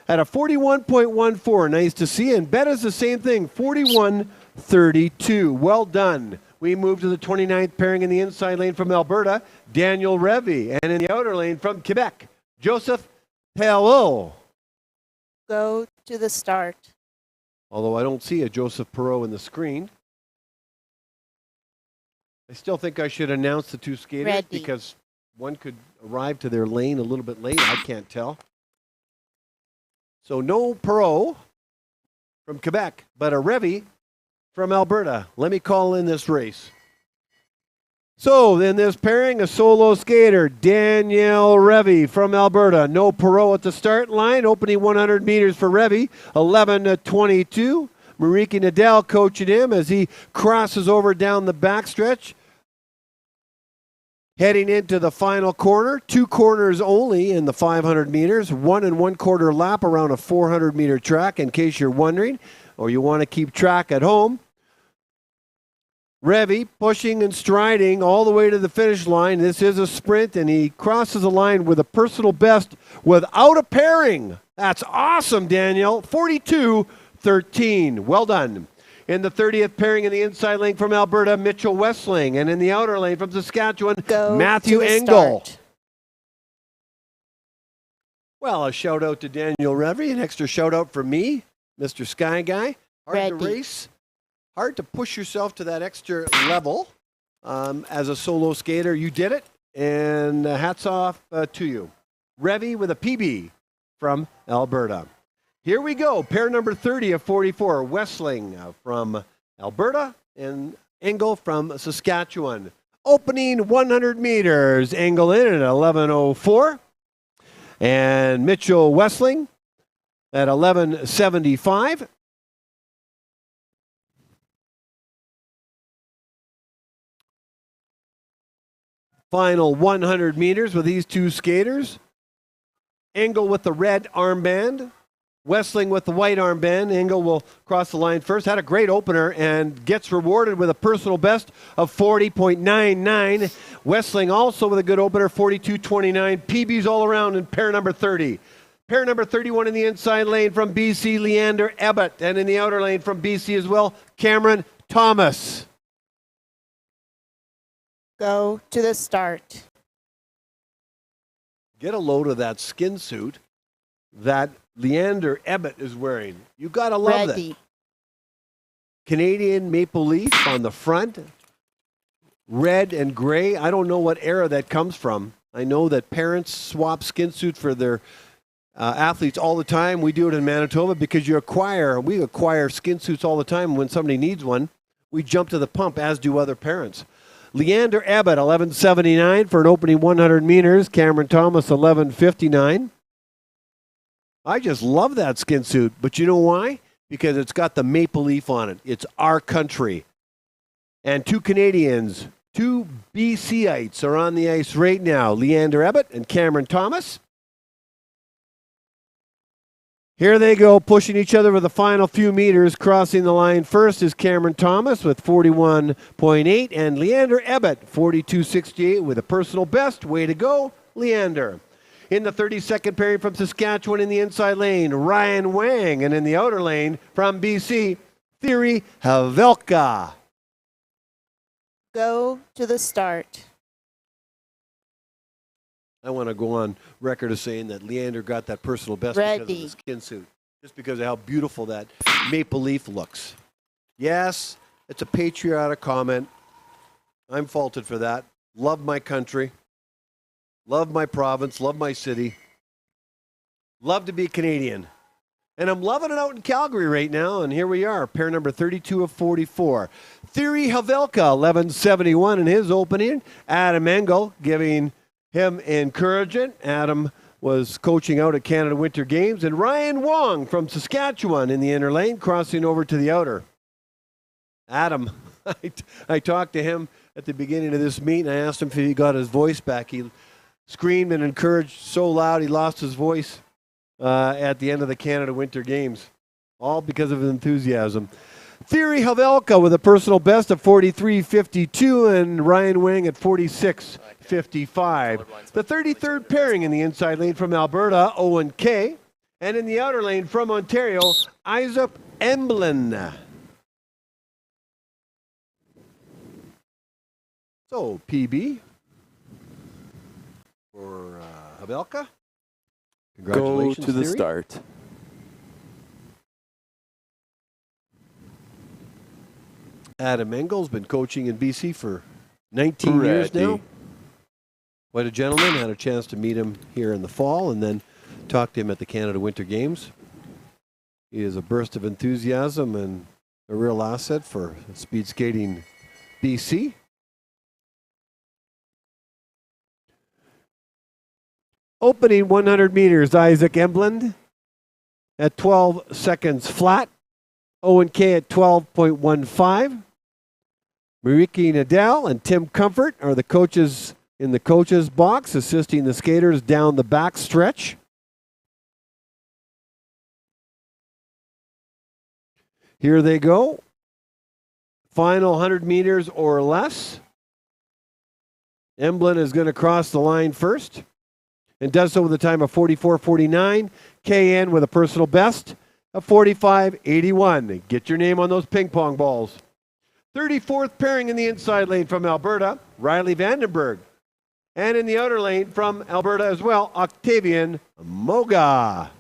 at a 41.14. Nice to see. And Bettis the same thing, 41.32. Well done. We move to the 29th pairing in the inside lane from Alberta, Daniel Revy. And in the outer lane from Quebec, Joseph Perreault. Go to the start. Although I don't see a Joseph Perreault in the screen. I still think I should announce the two skaters Ready. because one could arrive to their lane a little bit late. I can't tell. So no Perreault from Quebec, but a Revy from Alberta. Let me call in this race. So in this pairing, a solo skater, Daniel Revy from Alberta. No Perreault at the start line. Opening 100 meters for Revy, 11:22. Mariki Nadal coaching him as he crosses over down the backstretch. Heading into the final corner, 2 corners only in the 500 meters, 1 1/4 lap around a 400 meter track, in case you're wondering, or you want to keep track at home. Revy pushing and striding all the way to the finish line. This is a sprint, and he crosses the line with a personal best without a pairing. That's awesome, Daniel. 42.13. Well done. In the 30th pairing in the inside lane from Alberta, Mitchell Westling. And in the outer lane from Saskatchewan, Go Matthew to the Engel. start. Well, a shout out to Daniel Revy, an extra shout out for me, Mr. Sky Guy. Hard to Ready. race, hard to push yourself to that extra level as a solo skater. You did it, and hats off to you. Revy with a PB from Alberta. Here we go, pair number 30 of 44, Westling from Alberta and Engel from Saskatchewan. Opening 100 meters, Engel in at 11:04. And Mitchell Westling at 11:75. Final 100 meters with these two skaters. Engel with the red armband. Westling with the white armband. Engel will cross the line first. Had a great opener and gets rewarded with a personal best of 40.99. Westling also with a good opener, 42.29. PBs all around in pair number 30. Pair number 31 in the inside lane from BC, Leander Ebbett. And in the outer lane from BC as well, Cameron Thomas. Go to the start. Get a load of that skin suit that Leander Ebbett is wearing. You got to love Ready. that. Canadian maple leaf on the front, red and gray. I don't know what era that comes from. I know that parents swap skin suit for their athletes all the time. We do it in Manitoba because we acquire skin suits all the time. When somebody needs one, we jump to the pump, as do other parents. Leander Ebbett, 11:79 for an opening 100 meters. Cameron Thomas, 11:59. I just love that skin suit, but you know why? Because it's got the maple leaf on it. It's our country. And two Canadians, two BCites are on the ice right now, Leander Ebbett and Cameron Thomas. Here they go, pushing each other for the final few meters. Crossing the line first is Cameron Thomas with 41.8 and Leander Ebbett, 42.68 with a personal best. Way to go, Leander. In the 32nd pairing from Saskatchewan in the inside lane, Ryan Wang. And in the outer lane from BC, Thierry Havelka. Go to the start. I want to go on record as saying that Leander got that personal best because of Ready. the skin suit. Just because of how beautiful that maple leaf looks. Yes, it's a patriotic comment. I'm faulted for that. Love my country. Love my province. Love my city. Love to be Canadian. And I'm loving it out in Calgary right now. And here we are, pair number 32 of 44. Thierry Havelka, 11:71 in his opening. Adam Engel giving him encouragement. Adam was coaching out at Canada Winter Games. And Ryan Wong from Saskatchewan in the inner lane, crossing over to the outer. Adam, I talked to him at the beginning of this meet, and I asked him if he got his voice back. He screamed and encouraged so loud he lost his voice at the end of the Canada Winter Games, all because of his enthusiasm. Thierry Havelka with a personal best of 43.52 and Ryan Wang at 46.55. The 33rd pairing in the inside lane from Alberta, Owen Kay. And in the outer lane from Ontario, Isaac Emblin. So, PB for Havelka. Go Congratulations, to the Thierry. start. Adam Engel's been coaching in BC for 19 years now. Quite a gentleman. Had a chance to meet him here in the fall and then talk to him at the Canada Winter Games. He is a burst of enthusiasm and a real asset for speed skating BC. Opening 100 meters, Isaac Emblin at 12 seconds flat. Owen Kay at 12.15. Mariki Nadal and Tim Comfort are the coaches in the coaches box, assisting the skaters down the back stretch. Here they go. Final 100 meters or less. Emblin is going to cross the line first and does so with a time of 44.49. KN with a personal best of 45.81. Get your name on those ping pong balls. 34th pairing in the inside lane from Alberta, Riley Vandenberg. And in the outer lane from Alberta as well, Octavian Moga.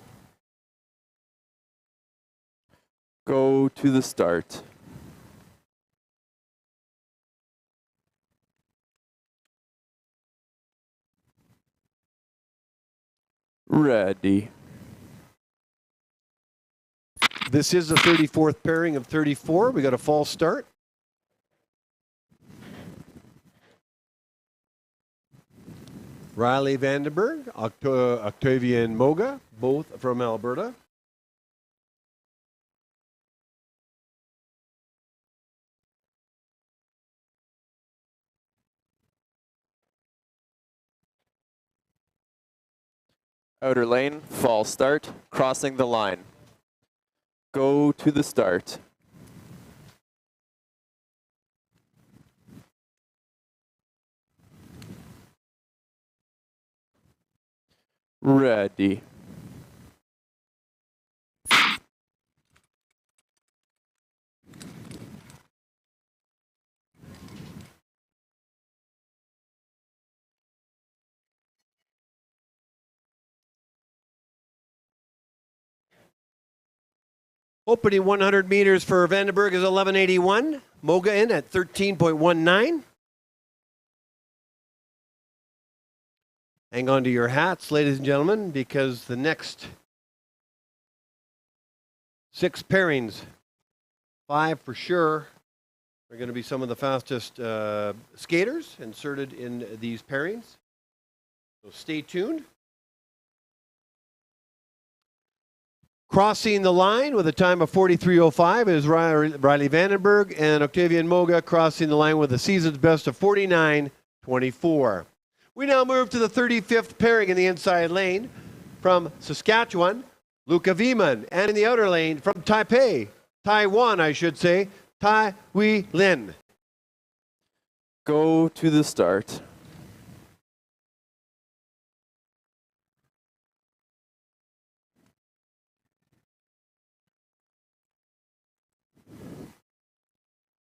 Go to the start. Ready. This is the 34th pairing of 34. We got a false start. Riley Vandenberg, Octavian Moga, both from Alberta. Outer lane, false start, crossing the line. Go to the start. Ready. Opening 100 meters for Vandenberg is 11:81. Moga in at 13.19. Hang on to your hats, ladies and gentlemen, because the next 6 pairings, 5 for sure, are going to be some of the fastest skaters inserted in these pairings. So stay tuned. Crossing the line with a time of 43.05 is Riley Vandenberg, and Octavian Moga crossing the line with a season's best of 49.24. We now move to the 35th pairing in the inside lane from Saskatchewan, Luca Vieman, and in the outer lane from Taipei, Taiwan, I should say, Tai Wei Lin. Go to the start.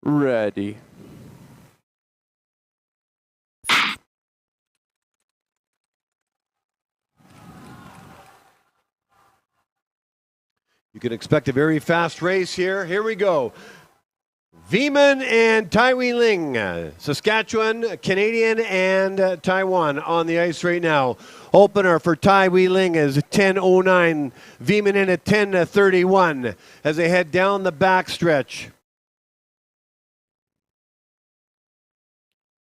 Ready. You can expect a very fast race here. Here we go. Vieman and Tai Wei Ling, Saskatchewan, Canadian, and Taiwan on the ice right now. Opener for Tai Wei Ling is 10:09. Vieman in at 10:31 as they head down the backstretch.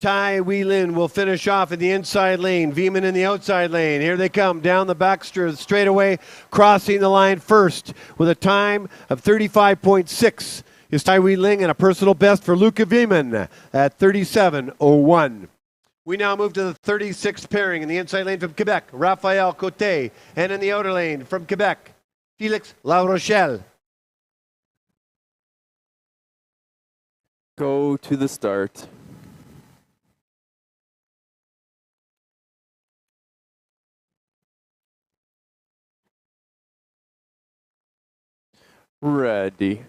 Tai Wei Lin will finish off in the inside lane. Vieman in the outside lane. Here they come down the back straightaway, crossing the line first with a time of 35.6. Is Tai Wei Ling and a personal best for Luca Vieman at 37.01. We now move to the 36th pairing in the inside lane from Quebec, Raphael Cote, and in the outer lane from Quebec, Felix La Rochelle. Go to the start. Ready.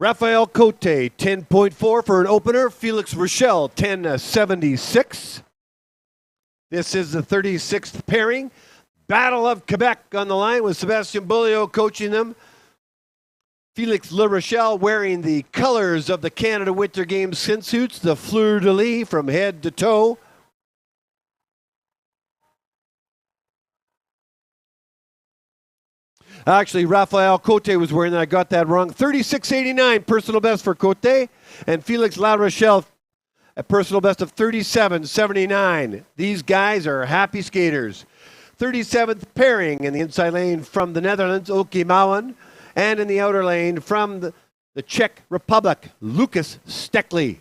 Raphael Cote, 10.4 for an opener. Felix Rochelle, 10.76. This is the 36th pairing. Battle of Quebec on the line with Sebastien Beaulieu coaching them. Felix La Rochelle wearing the colors of the Canada Winter Games skin suits, the fleur-de-lis from head to toe. Actually, Raphael Cote was wearing that. I got that wrong. 36.89 personal best for Cote, and Felix La Rochelle a personal best of 37.79. These guys are happy skaters. 37th pairing in the inside lane from the Netherlands, Oki Mouwen, and in the outer lane from the Czech Republic, Lucas Stekli.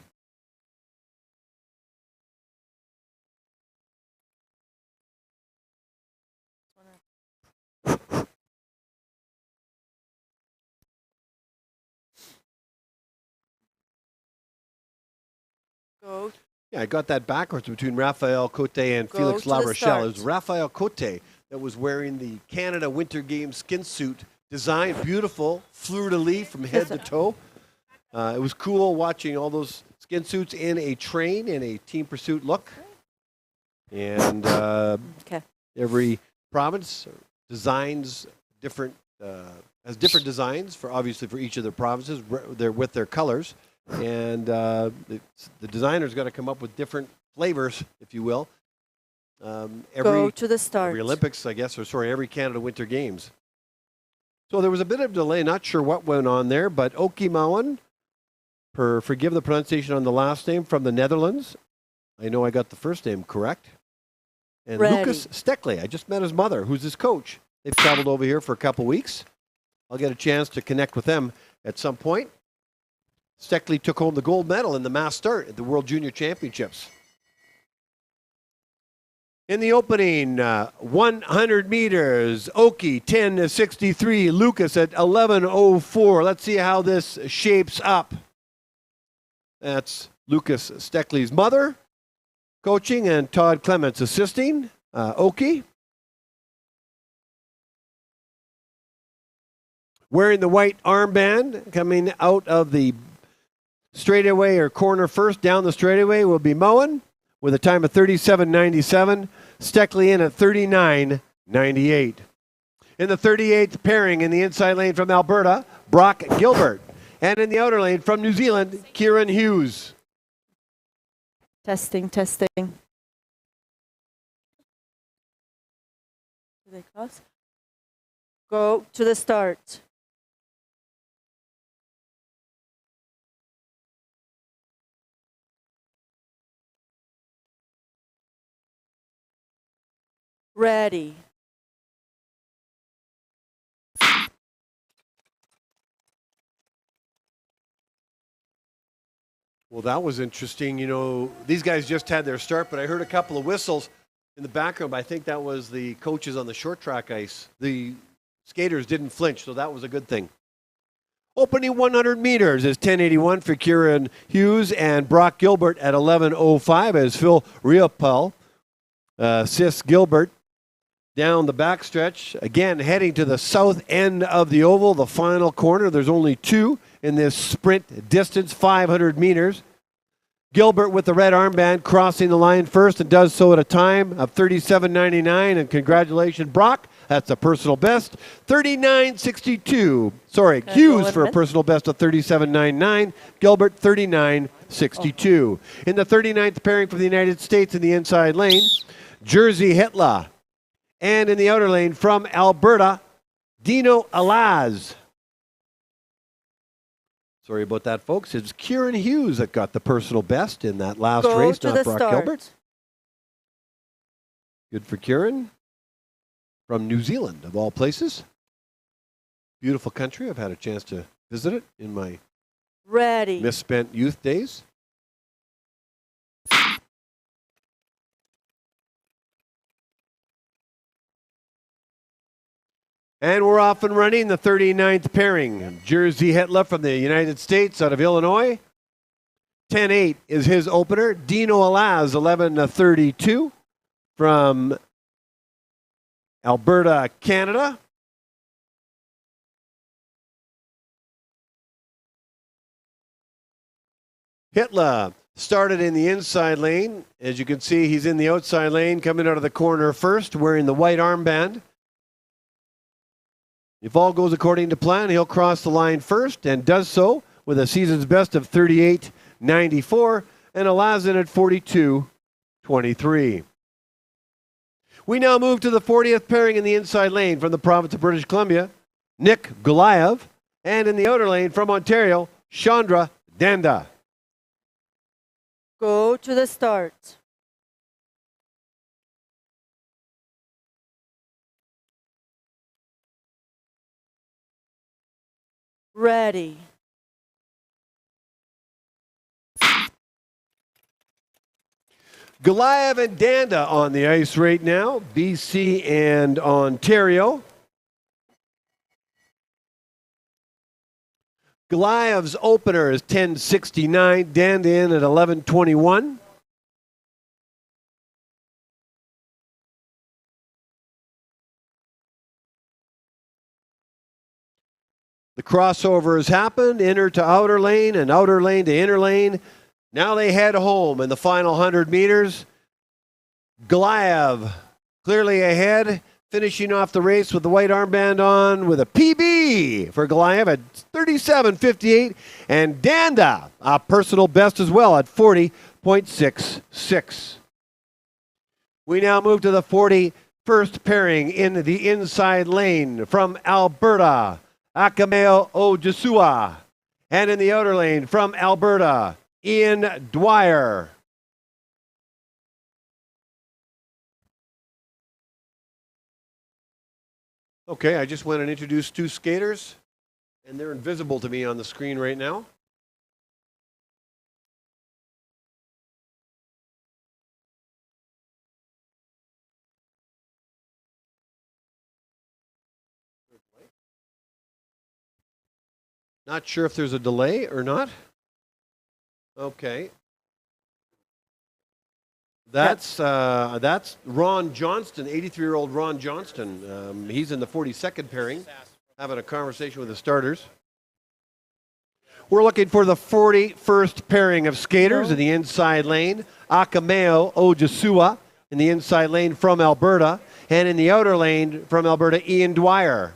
Go. Yeah, I got that backwards between Raphael Cote and Go Felix to La the Rochelle. It was start. Raphael Cote that was wearing the Canada Winter Games skin suit design. Beautiful, fleur-de-lis from head to toe. It was cool watching all those skin suits in a train, in a team pursuit look. And every province designs different, has different designs for obviously for each of their provinces. They're with their colors. And the designer's got to come up with different flavors, if you will. Go to the start. Every Olympics, I guess, or sorry, every Canada Winter Games. So there was a bit of delay. Not sure what went on there, but Oki Mouwen, forgive the pronunciation on the last name, from the Netherlands. I know I got the first name correct. And Ready. Lucas Stekli, I just met his mother, who's his coach. They've traveled over here for a couple weeks. I'll get a chance to connect with them at some point. Stekli took home the gold medal in the mass start at the World Junior Championships. In the opening 100 meters, Oki 10:63, Lucas at 11:04. Let's see how this shapes up. That's Lucas Stekli's mother coaching and Todd Clements assisting Oki. wearing the white armband, coming out of the straightaway or corner first down the straightaway will be Moen with a time of 37.97. Steckley in at 39.98. In the 38th pairing in the inside lane from Alberta, Brock Gilbert. And in the outer lane from New Zealand, Kieran Hughes. Testing, testing. Do they cross? Go to the start. Ready. Well, that was interesting. You know, these guys just had their start, but I heard a couple of whistles in the background. I think that was the coaches on the short track ice. The skaters didn't flinch, so that was a good thing. Opening 100 meters is 10.81 for Kieran Hughes and Brock Gilbert at 11.05 as Phil Riopel assists Gilbert down the backstretch. Again, heading to the south end of the oval, the final corner. There's only two in this sprint distance, 500 meters. Gilbert with the red armband crossing the line first and does so at a time of 37.99. And congratulations, Brock. That's a personal best. 39.62. Sorry, Hughes for a personal best of 37.99. Gilbert, 39.62. In the 39th pairing from the United States in the inside lane, Jerzy Hitler. And in the outer lane from Alberta, Dino Alaz. Sorry about that, folks. It's Kieran Hughes that got the personal best in that last race, not Brock Gilbert. Good for Kieran. From New Zealand, of all places. Beautiful country. I've had a chance to visit it in my misspent youth days. And we're off and running the 39th pairing. Jerzy Hitler from the United States out of Illinois. 10.8 is his opener. Dino Alaz, 11.32 from Alberta, Canada. Hitler started in the inside lane. As you can see, he's in the outside lane, coming out of the corner first, wearing the white armband. If all goes according to plan, he'll cross the line first and does so with a season's best of 38.94 and Alaz in at 42.23. We now move to the 40th pairing in the inside lane from the province of British Columbia, Nick Golayev, and in the outer lane from Ontario, Chandra Danda. Go to the start. Ready. Golayev and Danda on the ice right now, BC and Ontario. Golayev's opener is 10.69, Danda in at 11.21. The crossover has happened, inner to outer lane and outer lane to inner lane. Now they head home in the final 100 meters. Golayev clearly ahead, finishing off the race with the white armband on with a PB for Golayev at 37.58. And Danda, a personal best as well at 40.66. We now move to the 41st pairing in the inside lane from Alberta, Akameo Ojusua. And in the outer lane from Alberta, Ian Dwyer. Okay, I just went and introduced two skaters, and they're invisible to me on the screen right now. Not sure if there's a delay or not. Okay. That's Ron Johnston, 83-year-old Ron Johnston. He's in the 42nd pairing. having a conversation with the starters. We're looking for the 41st pairing of skaters in the inside lane. Akameo Ojasua in the inside lane from Alberta. And in the outer lane from Alberta, Ian Dwyer.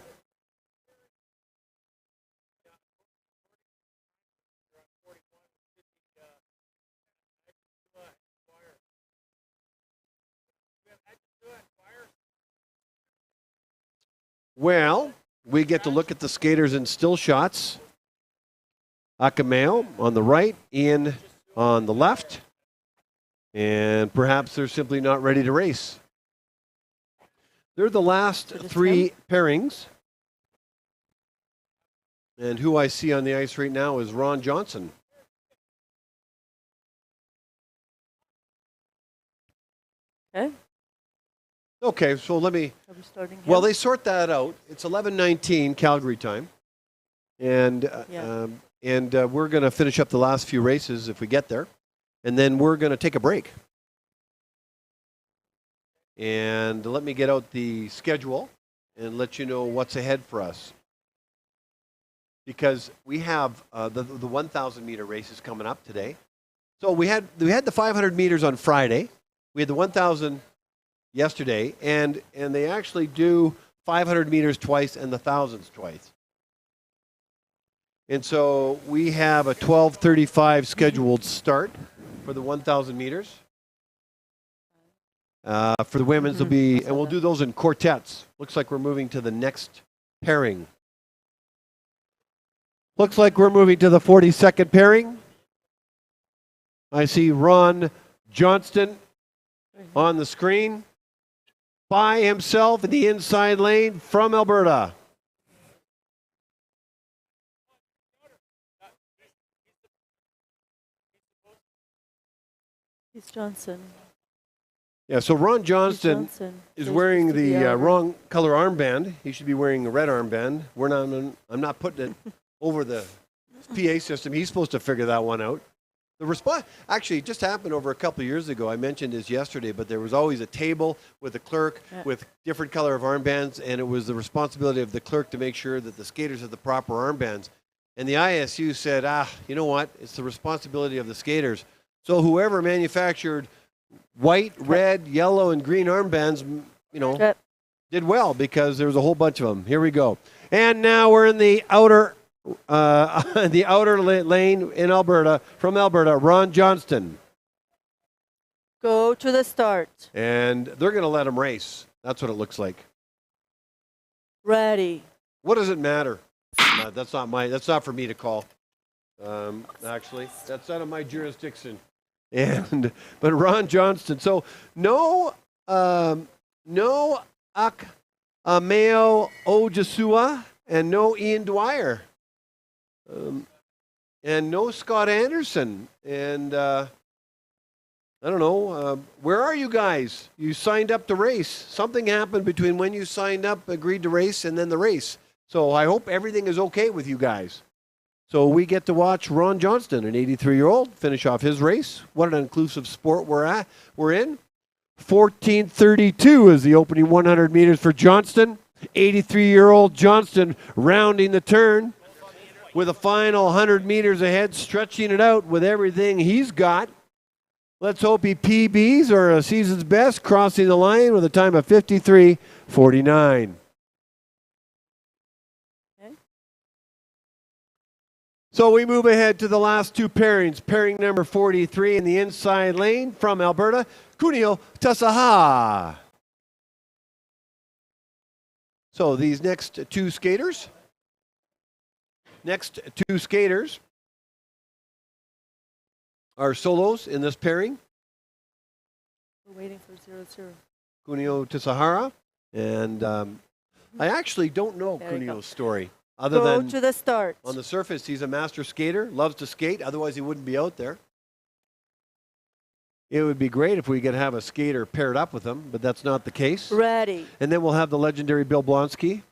Well, we get to look at the skaters in still shots. Akameo on the right, Ian on the left. And perhaps they're simply not ready to race. They're the last three pairings. And who I see on the ice right now is Ron Johnson. Okay. Okay, so let me... Are we starting here? Well, they sort that out. It's 11:19 Calgary time. And we're going to finish up the last few races if we get there. And then we're going to take a break. And let me get out the schedule and let you know what's ahead for us. Because we have the 1,000 meter races coming up today. So we had the 500 meters on Friday. We had the 1,000 yesterday, and they actually do 500 meters twice and the thousands twice. And so we have a 12:35 scheduled start for the 1,000 meters. For the women's, will be, and we'll do those in quartets. Looks like we're moving to the next pairing. Looks like we're moving to the 42nd pairing. I see Ron Johnston on the screen by himself in the inside lane from Alberta. He's Johnson. Yeah, so Ron Johnston Johnson. is So wearing supposed to be the our- wrong color armband. He should be wearing a red armband. I'm not putting it over the PA system. He's supposed to figure that one out. The response actually it just happened over a couple of years ago. I mentioned this yesterday, but there was always a table with a clerk with different color of armbands, and it was the responsibility of the clerk to make sure that the skaters had the proper armbands. And the ISU said, you know what? It's the responsibility of the skaters. So whoever manufactured white, red, yellow, and green armbands, did well because there was a whole bunch of them. Here we go. And now we're in the outer lane in Alberta, from Alberta, Ron Johnston. Go to the start. And they're going to let him race. That's what it looks like. Ready. What does it matter? That's not for me to call. Actually, that's out of my jurisdiction. But Ron Johnston. So no Akameo Ojasua and no Ian Dwyer. And no Scott Anderson. And I don't know. Where are you guys? You signed up to race. Something happened between when you signed up, agreed to race, and then the race. So I hope everything is okay with you guys. So we get to watch Ron Johnston, an 83-year-old, finish off his race. What an inclusive sport we're in. 14:32 is the opening 100 meters for Johnston. 83-year-old Johnston rounding the turn with a final 100 meters ahead, stretching it out with everything he's got. Let's hope he PBs or a season's best, crossing the line with a time of 53:49. So we move ahead to the last two pairings. Pairing number 43 in the inside lane from Alberta, Kunio Tasaha. So these next two skaters are solos in this pairing. We're waiting for 0-0. Kunio Tasahara. And I actually don't know Kunio's story. Other Go than to the start. on the surface, he's a master skater, loves to skate. Otherwise, he wouldn't be out there. It would be great if we could have a skater paired up with him, but that's not the case. Ready. And then we'll have the legendary Bill Blonsky.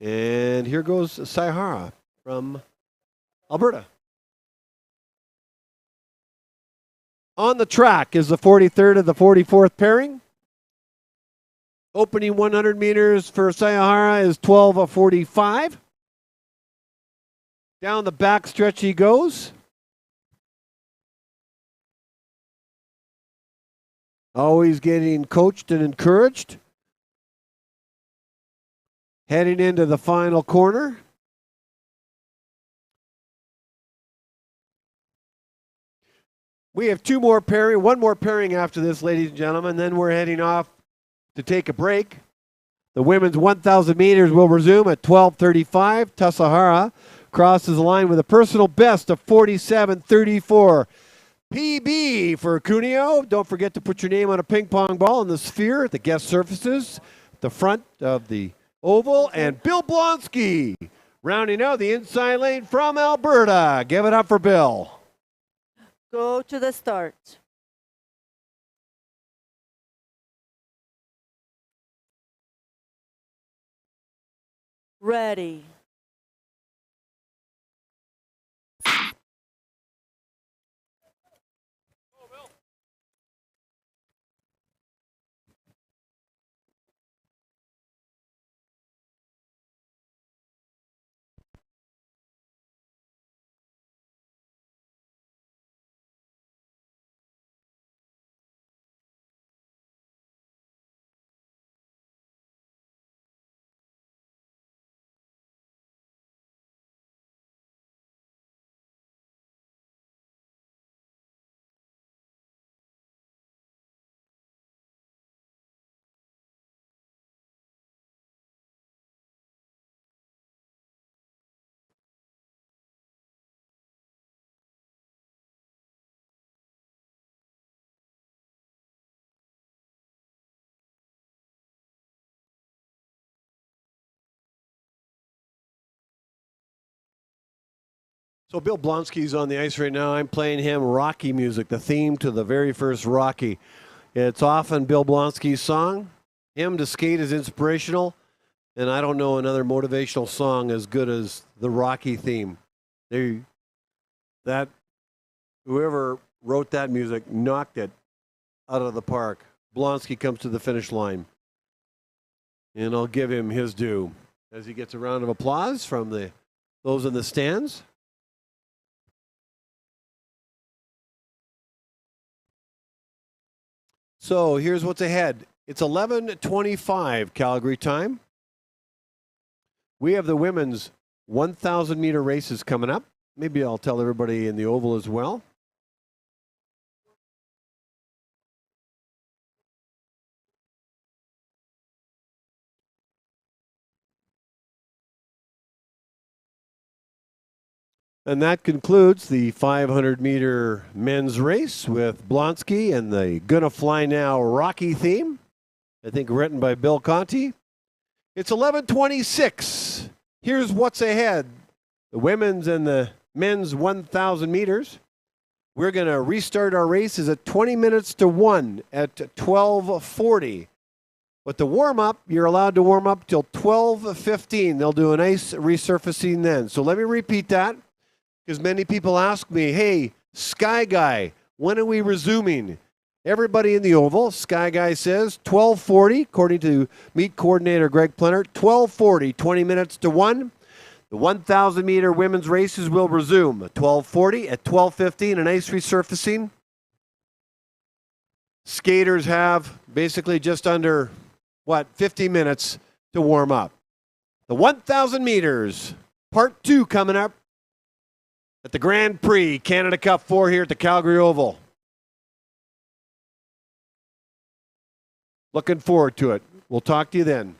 And here goes Saihara from Alberta. On the track is the 43rd and the 44th pairing. Opening 100 meters for Sayahara is 12:45. Down the back stretch he goes. Always getting coached and encouraged. Heading into the final corner. We have one more pairing after this, ladies and gentlemen. Then we're heading off to take a break. The women's 1,000 meters will resume at 12:35. Tassajara crosses the line with a personal best of 47:34. PB for Cuneo. Don't forget to put your name on a ping pong ball in the sphere at the guest surfaces, the front of the oval. And Bill Blonsky rounding out the inside lane from Alberta. Give it up for Bill. Go to the start. Ready. So Bill Blonsky's on the ice right now. I'm playing him Rocky music, the theme to the very first Rocky. It's often Bill Blonsky's song. Him to skate is inspirational, and I don't know another motivational song as good as the Rocky theme. Whoever wrote that music knocked it out of the park. Blonsky comes to the finish line, and I'll give him his due as he gets a round of applause from those in the stands. So here's what's ahead. It's 11:25 Calgary time. We have the women's 1,000 meter races coming up. Maybe I'll tell everybody in the oval as well. And that concludes the 500 meter men's race with Blonsky and the Gonna Fly Now Rocky theme, I think written by Bill Conti. It's 11:26. Here's what's ahead. The women's and the men's 1,000 meters. We're going to restart our races at 20 minutes to 1 at 12:40. But the warm-up, you're allowed to warm up till 12:15. They'll do an ice resurfacing then. So let me repeat that, because many people ask me, hey, Sky Guy, when are we resuming? Everybody in the oval, Sky Guy says 12:40, according to meet coordinator Greg Plenner, 12:40, 20 minutes to 1. The 1,000 meter women's races will resume at 12:40. At 12:15, an ice resurfacing. Skaters have basically just under, 50 minutes to warm up. The 1,000 meters, part 2 coming up at the Grand Prix, Canada Cup 4 here at the Calgary Oval. Looking forward to it. We'll talk to you then.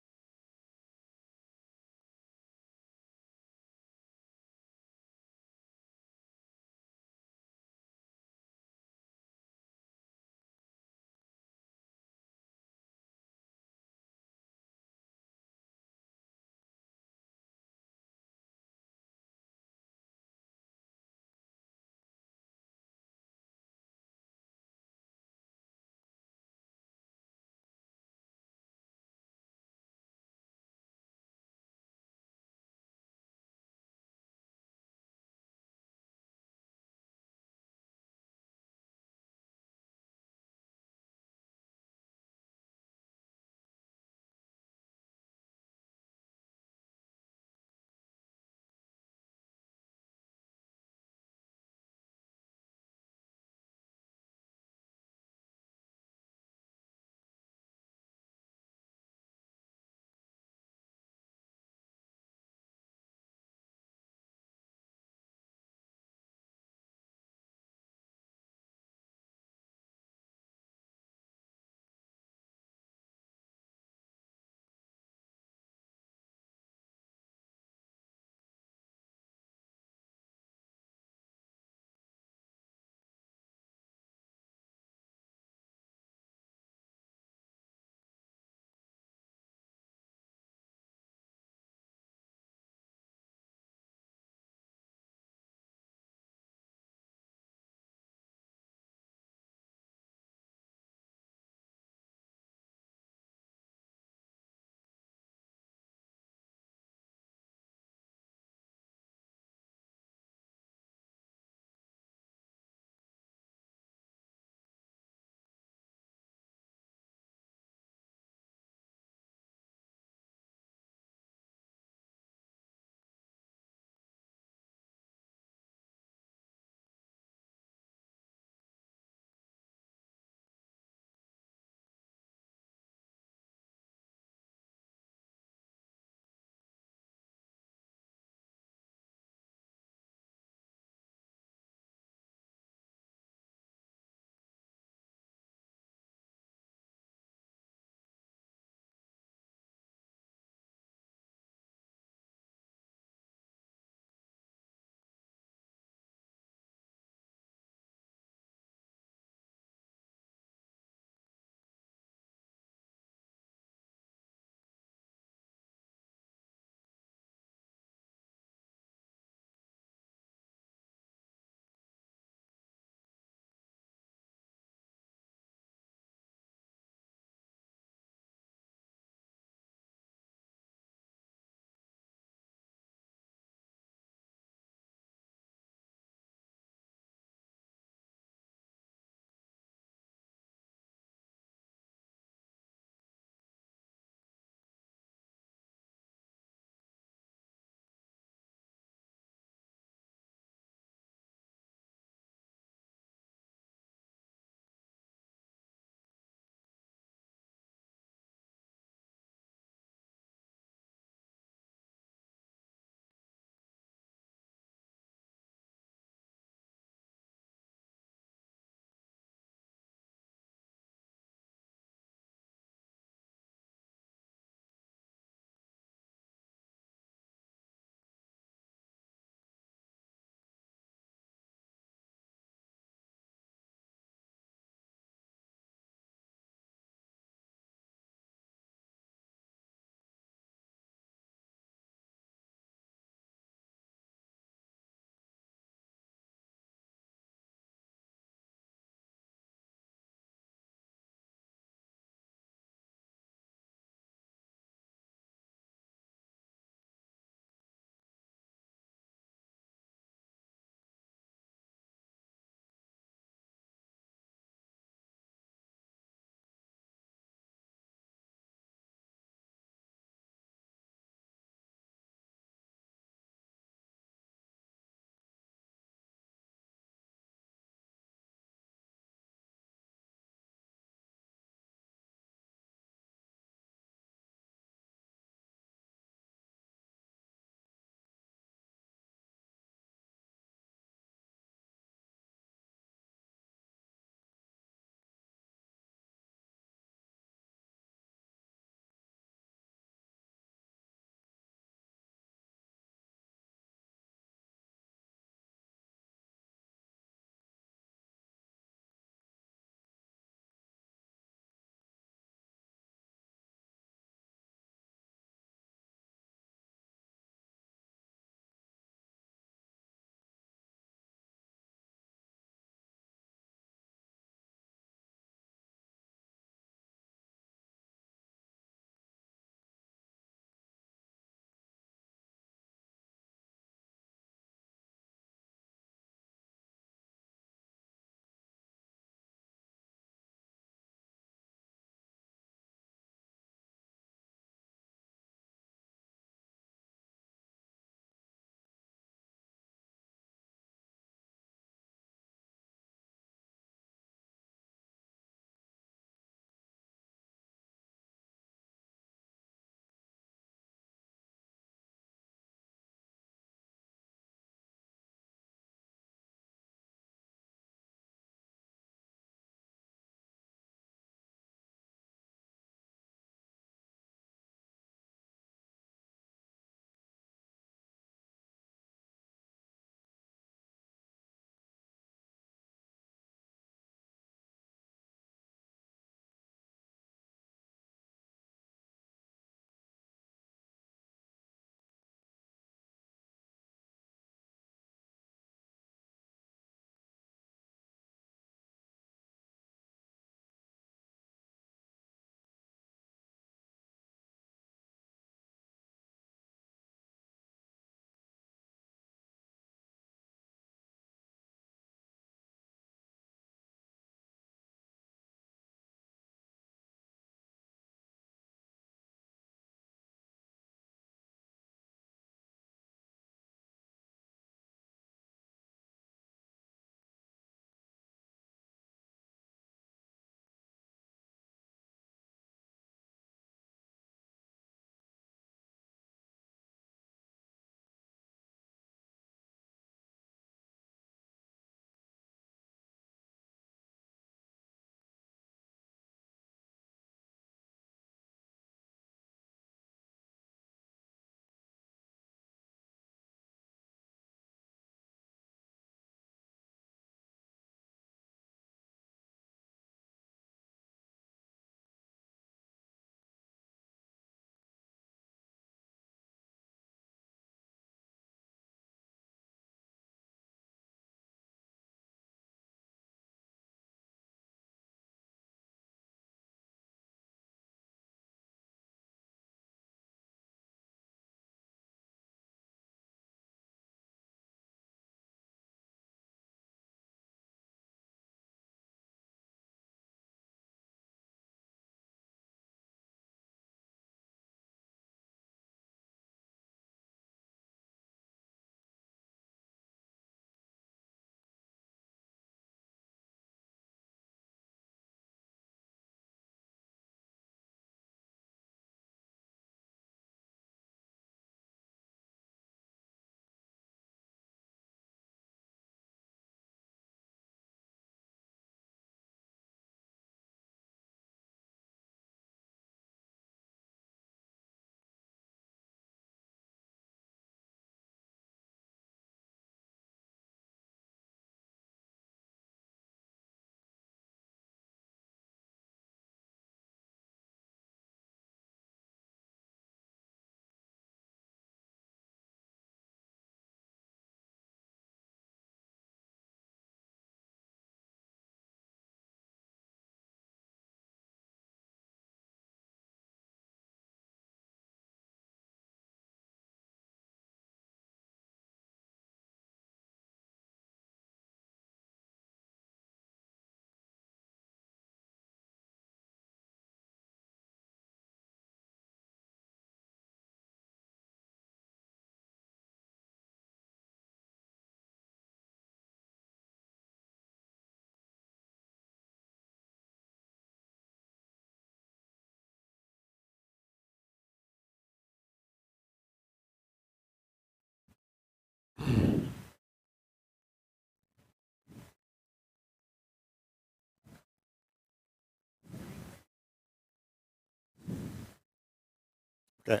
Okay.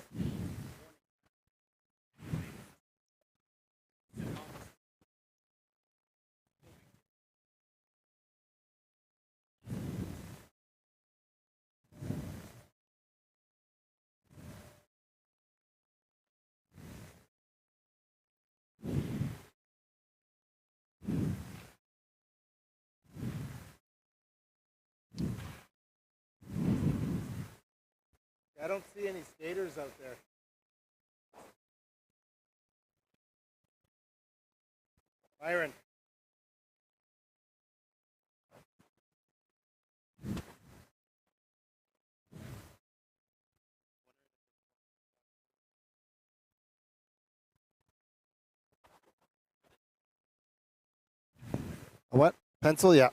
I don't see any skaters out there. Byron. A what? Pencil? Yeah.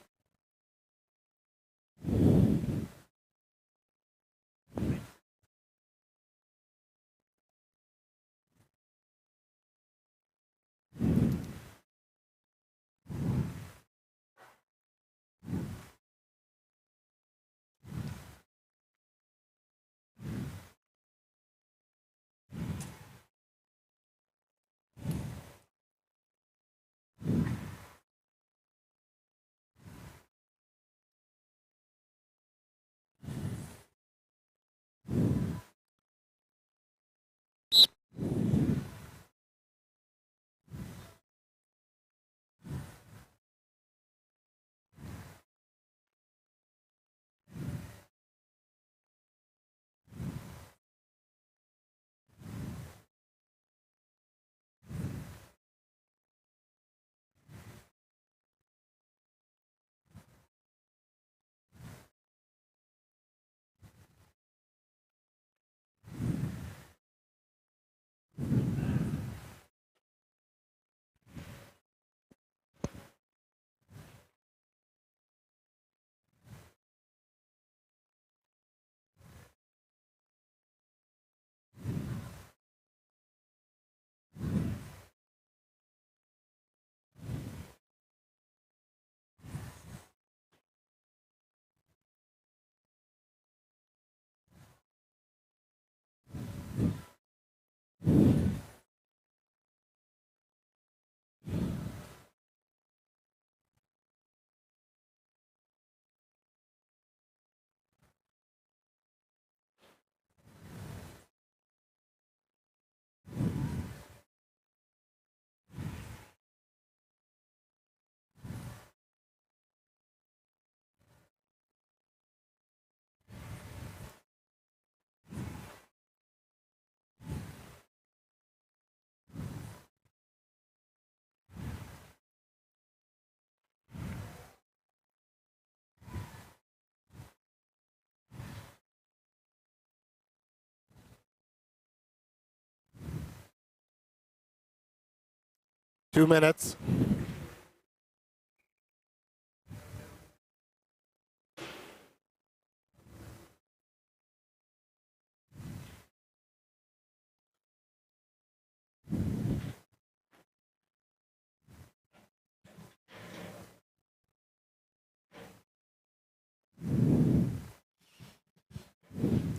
Two minutes.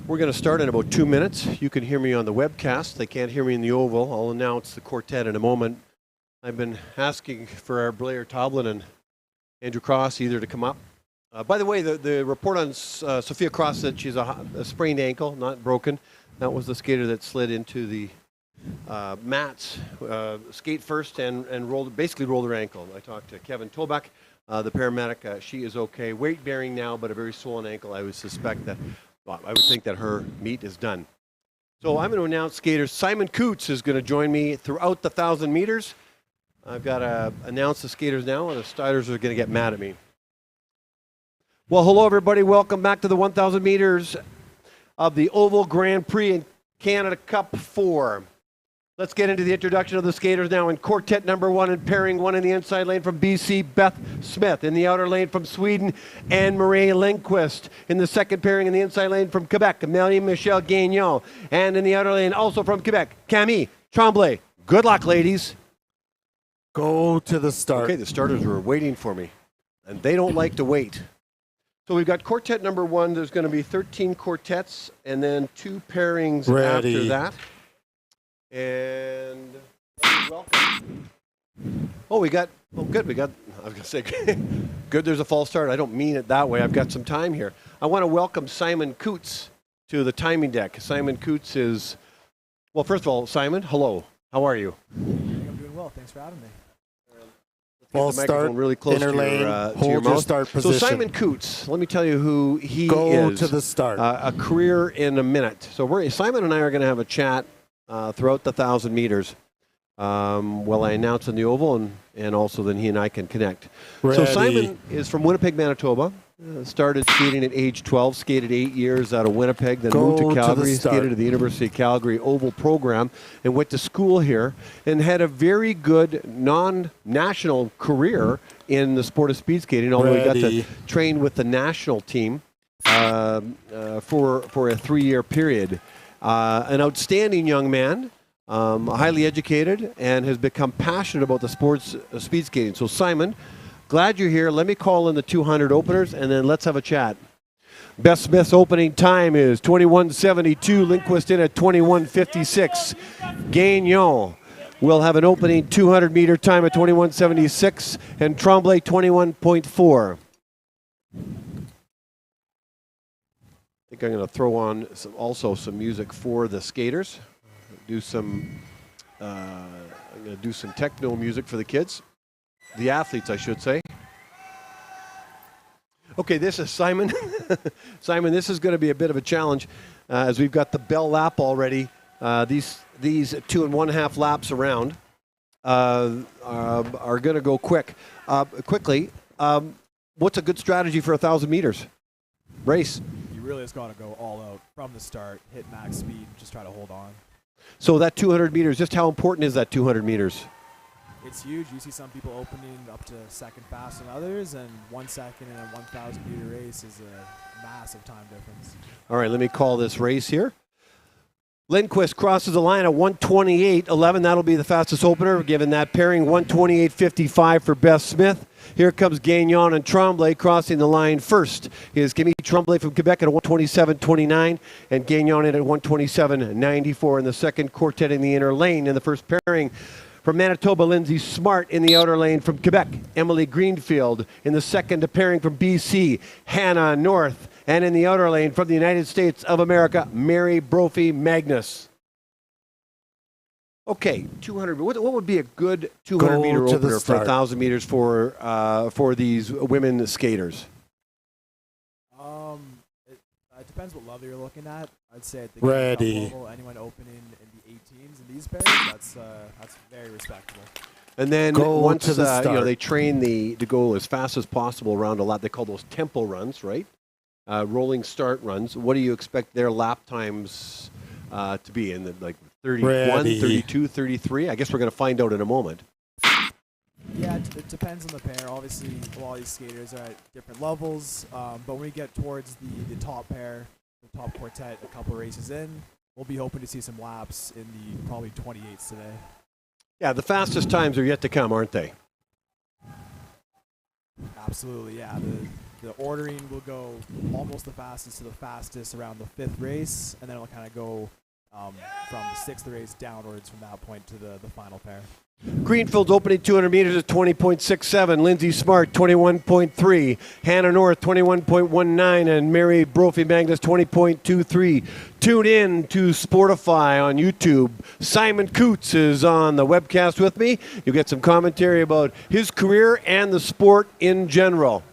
We're going to start in about 2 minutes. You can hear me on the webcast. They can't hear me in the oval. I'll announce the quartet in a moment. I've been asking for our Blair Toblin and Andrew Cross either to come up. By the way, the report on Sophia Cross said she's a sprained ankle, not broken. That was the skater that slid into the mats, skate first, and basically rolled her ankle. I talked to Kevin Tolbach, the paramedic. She is okay. Weight bearing now, but a very swollen ankle. I would suspect that. Well, I would think that her meet is done. So I'm going to announce skaters. Simon Coots is going to join me throughout the 1,000 meters. I've got to announce the skaters now, and the starters are going to get mad at me. Well, hello, everybody. Welcome back to the 1,000 meters of the Oval Grand Prix in Canada Cup 4. Let's get into the introduction of the skaters now. In quartet number 1 and pairing 1 in the inside lane from BC, Beth Smith. In the outer lane from Sweden, Anne-Marie Lindqvist. In the second pairing in the inside lane from Quebec, Marie-Michelle Gagnon. And in the outer lane also from Quebec, Camille Tremblay. Good luck, ladies. Go to the start. Okay, the starters were waiting for me, and they don't like to wait. So we've got quartet number 1. There's going to be 13 quartets and then 2 pairings Ready. after that. And welcome. Oh, good. I was going to say, good, there's a false start. I don't mean it that way. I've got some time here. I want to welcome Simon Coots to the timing deck. Simon Coots is, well, first of all, Simon, hello. How are you? I'm doing well. Thanks for having me. False Get the microphone start, really close inner to your, lane, to your hold your mouth. start So position. Simon Coots, let me tell you who he Go is. to the start. A career in a minute. So Simon and I are going to have a chat throughout the 1,000 meters. While I announce in the oval, and also then he and I can connect. So Ready. Simon is from Winnipeg, Manitoba. Started skating at age 12, skated 8 years out of Winnipeg, then Go moved to to the Calgary, start. skated at the University of Calgary Oval program, and went to school here, and had a very good non-national career in the sport of speed skating, although he got Ready. to train with the national team for a 3-year period. An outstanding young man. Highly educated, and has become passionate about the sports of speed skating. So Simon, glad you're here. Let me call in the 200 openers, and then let's have a chat. Beth Smith's opening time is 21:72. Lindquist in at 21:56. Gagnon will have an opening 200-meter time at 21:76, and Tremblay 21.4. I think I'm going to throw on also some music for the skaters. I'm going to do some techno music for the kids, the athletes, I should say. Okay, this is Simon. Simon, this is going to be a bit of a challenge as we've got the bell lap already. These 2.5 laps around are going to go quickly. What's a good strategy for 1,000 meters race? You really just got to go all out from the start, hit max speed, just try to hold on. So that 200 meters, just how important is that 200 meters? It's huge. You see some people opening up to second fast than others, and 1 second in a 1,000 meter race is a massive time difference. All right, let me call this race here. Lindquist crosses the line at 1:28.11. That'll be the fastest opener, given that pairing. 1:28.55 for Beth Smith. Here comes Gagnon and Tremblay crossing the line first. Here's Camille Tremblay from Quebec at 1:27.29, and Gagnon in at 1:27.94 in the second quartet in the inner lane. In the first pairing, from Manitoba, Lindsay Smart in the outer lane. From Quebec, Emily Greenfield in the second pairing. From BC, Hannah North. And in the outer lane, from the United States of America, Mary Brophy Magnus. Okay, 200. What would be a good 200-meter Go to the opener for start. 1,000 meters for these women skaters? It depends what level you're looking at. I'd say at the Ready. cup level, anyone opening in the 18s in these pairs, that's very respectable. And then Go once to the start. they train to go as fast as possible around a lap, they call those tempo runs, right? Rolling start runs. What do you expect their lap times to be in the 31, Ready. 32, 33? I guess we're going to find out in a moment. Yeah, it depends on the pair. Obviously, a lot of these skaters are at different levels, but when we get towards the top pair, the top quartet, a couple races in, we'll be hoping to see some laps in the probably 28s today. Yeah, the fastest times are yet to come, aren't they? Absolutely, yeah. The ordering will go almost the fastest to the fastest around the 5th race, and then it'll kind of go from the 6th race downwards from that point to the final pair. Greenfield's opening 200 meters at 20.67. Lindsay Smart, 21.3. Hannah North, 21.19. And Mary Brophy Magnus, 20.23. Tune in to Sportify on YouTube. Simon Coots is on the webcast with me. You'll get some commentary about his career and the sport in general.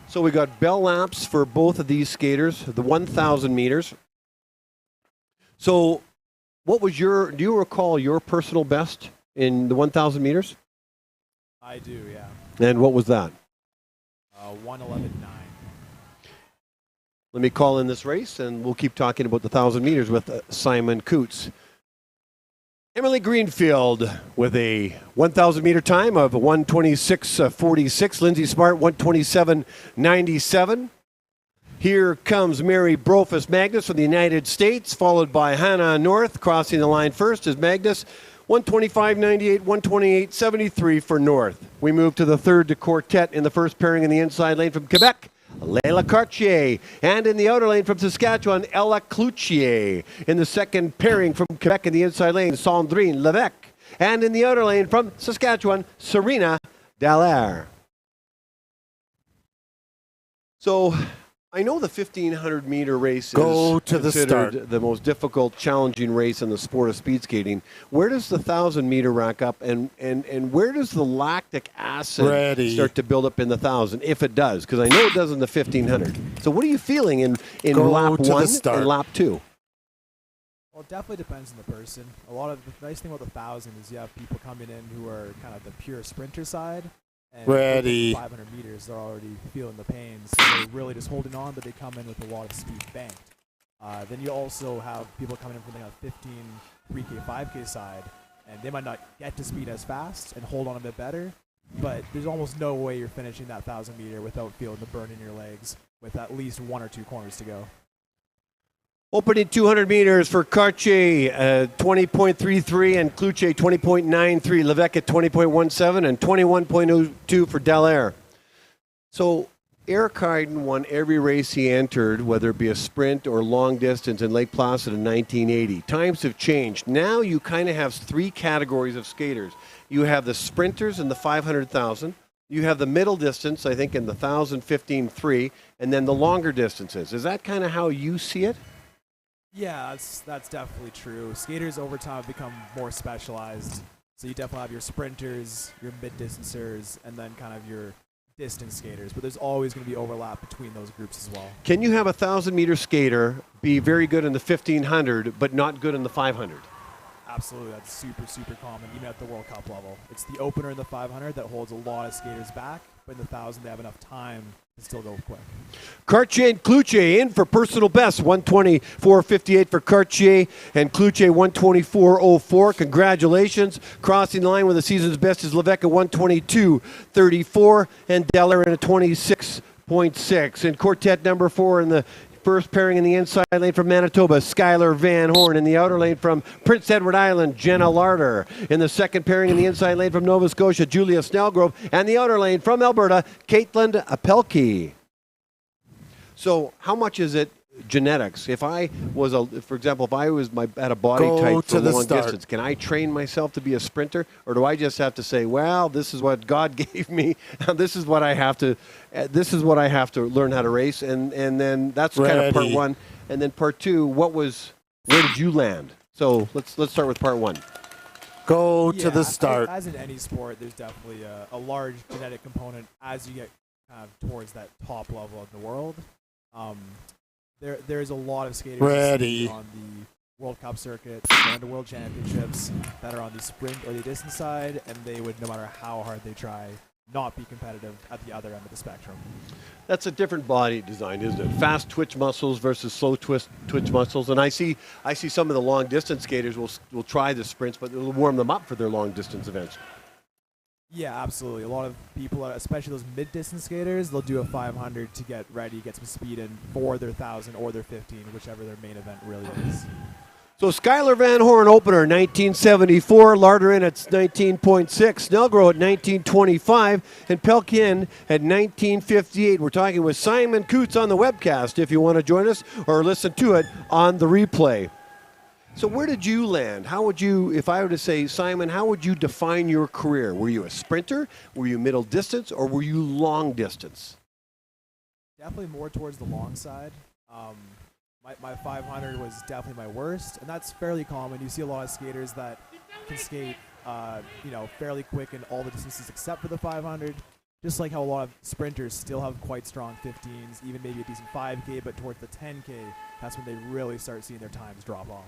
So we got bell laps for both of these skaters, the 1,000 meters. So what was do you recall your personal best in the 1,000 meters? I do, yeah. And what was that? 1:11.9. Let me call in this race, and we'll keep talking about the 1,000 meters with Simon Coots. Emily Greenfield with a 1,000 meter time of 1:26.46. Lindsay Smart, 1:27.97. Here comes Mary Brophy Magnus from the United States, followed by Hannah North. Crossing the line first is Magnus, 1:25.98, 1:28.73 for North. We move to the third quartet in the first pairing in the inside lane from Quebec, Leila Cartier. And in the outer lane from Saskatchewan, Ella Cloutier. In the second pairing from Quebec in the inside lane, Sandrine Levesque. And in the outer lane from Saskatchewan, Serena Dallaire. So I know the 1,500 meter race Go is to the considered start. the most difficult, challenging race in the sport of speed skating. Where does the 1,000 meter rack up, and where does the lactic acid Ready. start to build up in the 1,000, if it does? Because I know it does in the 1,500. So what are you feeling in Go lap to the 1 start. and lap 2? Well, it definitely depends on the person. A lot of the nice thing about the 1,000 is you have people coming in who are kind of the pure sprinter side. And Ready. 500 meters, they're already feeling the pain, so they're really just holding on, but they come in with a lot of speed banked. Then you also have people coming in from the 15 3K, 5K side, and they might not get to speed as fast and hold on a bit better, but there's almost no way you're finishing that 1,000 meter without feeling the burn in your legs with at least 1 or 2 corners to go. Opening 200 meters for Cartier, 20.33, and Cloutier, 20.93. Levesque at 20.17 and 21.02 for Dallaire. So Eric Heiden won every race he entered, whether it be a sprint or long distance, in Lake Placid in 1980. Times have changed. Now you kind of have 3 categories of skaters. You have the sprinters in the 500,000. You have the middle distance, I think, in the 1,000, 15, 3, and then the longer distances. Is that kind of how you see it? Yeah, that's definitely true. Skaters over time have become more specialized. So you definitely have your sprinters, your mid-distancers, and then kind of your distance skaters. But there's always going to be overlap between those groups as well. Can you have a 1,000-meter skater be very good in the 1,500 but not good in the 500? Absolutely, that's super, super common, even at the World Cup level. It's the opener in the 500 that holds a lot of skaters back, but in the 1,000 they have enough time to still go quick. Cartier and Cloutier in for personal best, 124.58 for Cartier and Cloutier 124.04. Congratulations. Crossing the line with the season's best is Levesque at 122.34 and Dallaire in a 26.6. And quartet number 4 in the first pairing in the inside lane from Manitoba, Skylar Van Horn. In the outer lane from Prince Edward Island, Jenna Larder. In the second pairing in the inside lane from Nova Scotia, Julia Snellgrove. And the outer lane from Alberta, Caitlin Apelke. So how much is it genetics? If I was, for example, if I was at a body type for long distance, can I train myself to be a sprinter? Or do I just have to say, well, this is what God gave me. This is what I have to learn how to race. And then that's kind of part 1. And then part 2, where did you land? So let's start with part 1. Go to the start. As in any sport, there's definitely a large genetic component as you get kind of towards that top level of the world. There's a lot of skaters Ready. on the World Cup circuit and the World Championships that are on the sprint or the distance side, and they would, no matter how hard they try, not be competitive at the other end of the spectrum. That's a different body design, isn't it? Fast twitch muscles versus slow twitch muscles. And I see some of the long distance skaters will try the sprints, but it'll warm them up for their long distance events. Yeah, absolutely. A lot of people, especially those mid-distance skaters, they'll do a 500 to get ready, get some speed in for their 1,000 or their 15, whichever their main event really is. So Skylar Van Horn opener, 1974. Larder in at 19.6. Snellgrove at 1925. And Pelkin at 1958. We're talking with Simon Coots on the webcast if you want to join us or listen to it on the replay. So where did you land? How would you, if I were to say, Simon, how would you define your career? Were you a sprinter? Were you middle distance? Or were you long distance? Definitely more towards the long side. My 500 was definitely my worst, and that's fairly common. You see a lot of skaters that can skate, fairly quick in all the distances except for the 500. Just like how a lot of sprinters still have quite strong 15s, even maybe a decent 5K, but towards the 10K, that's when they really start seeing their times drop off.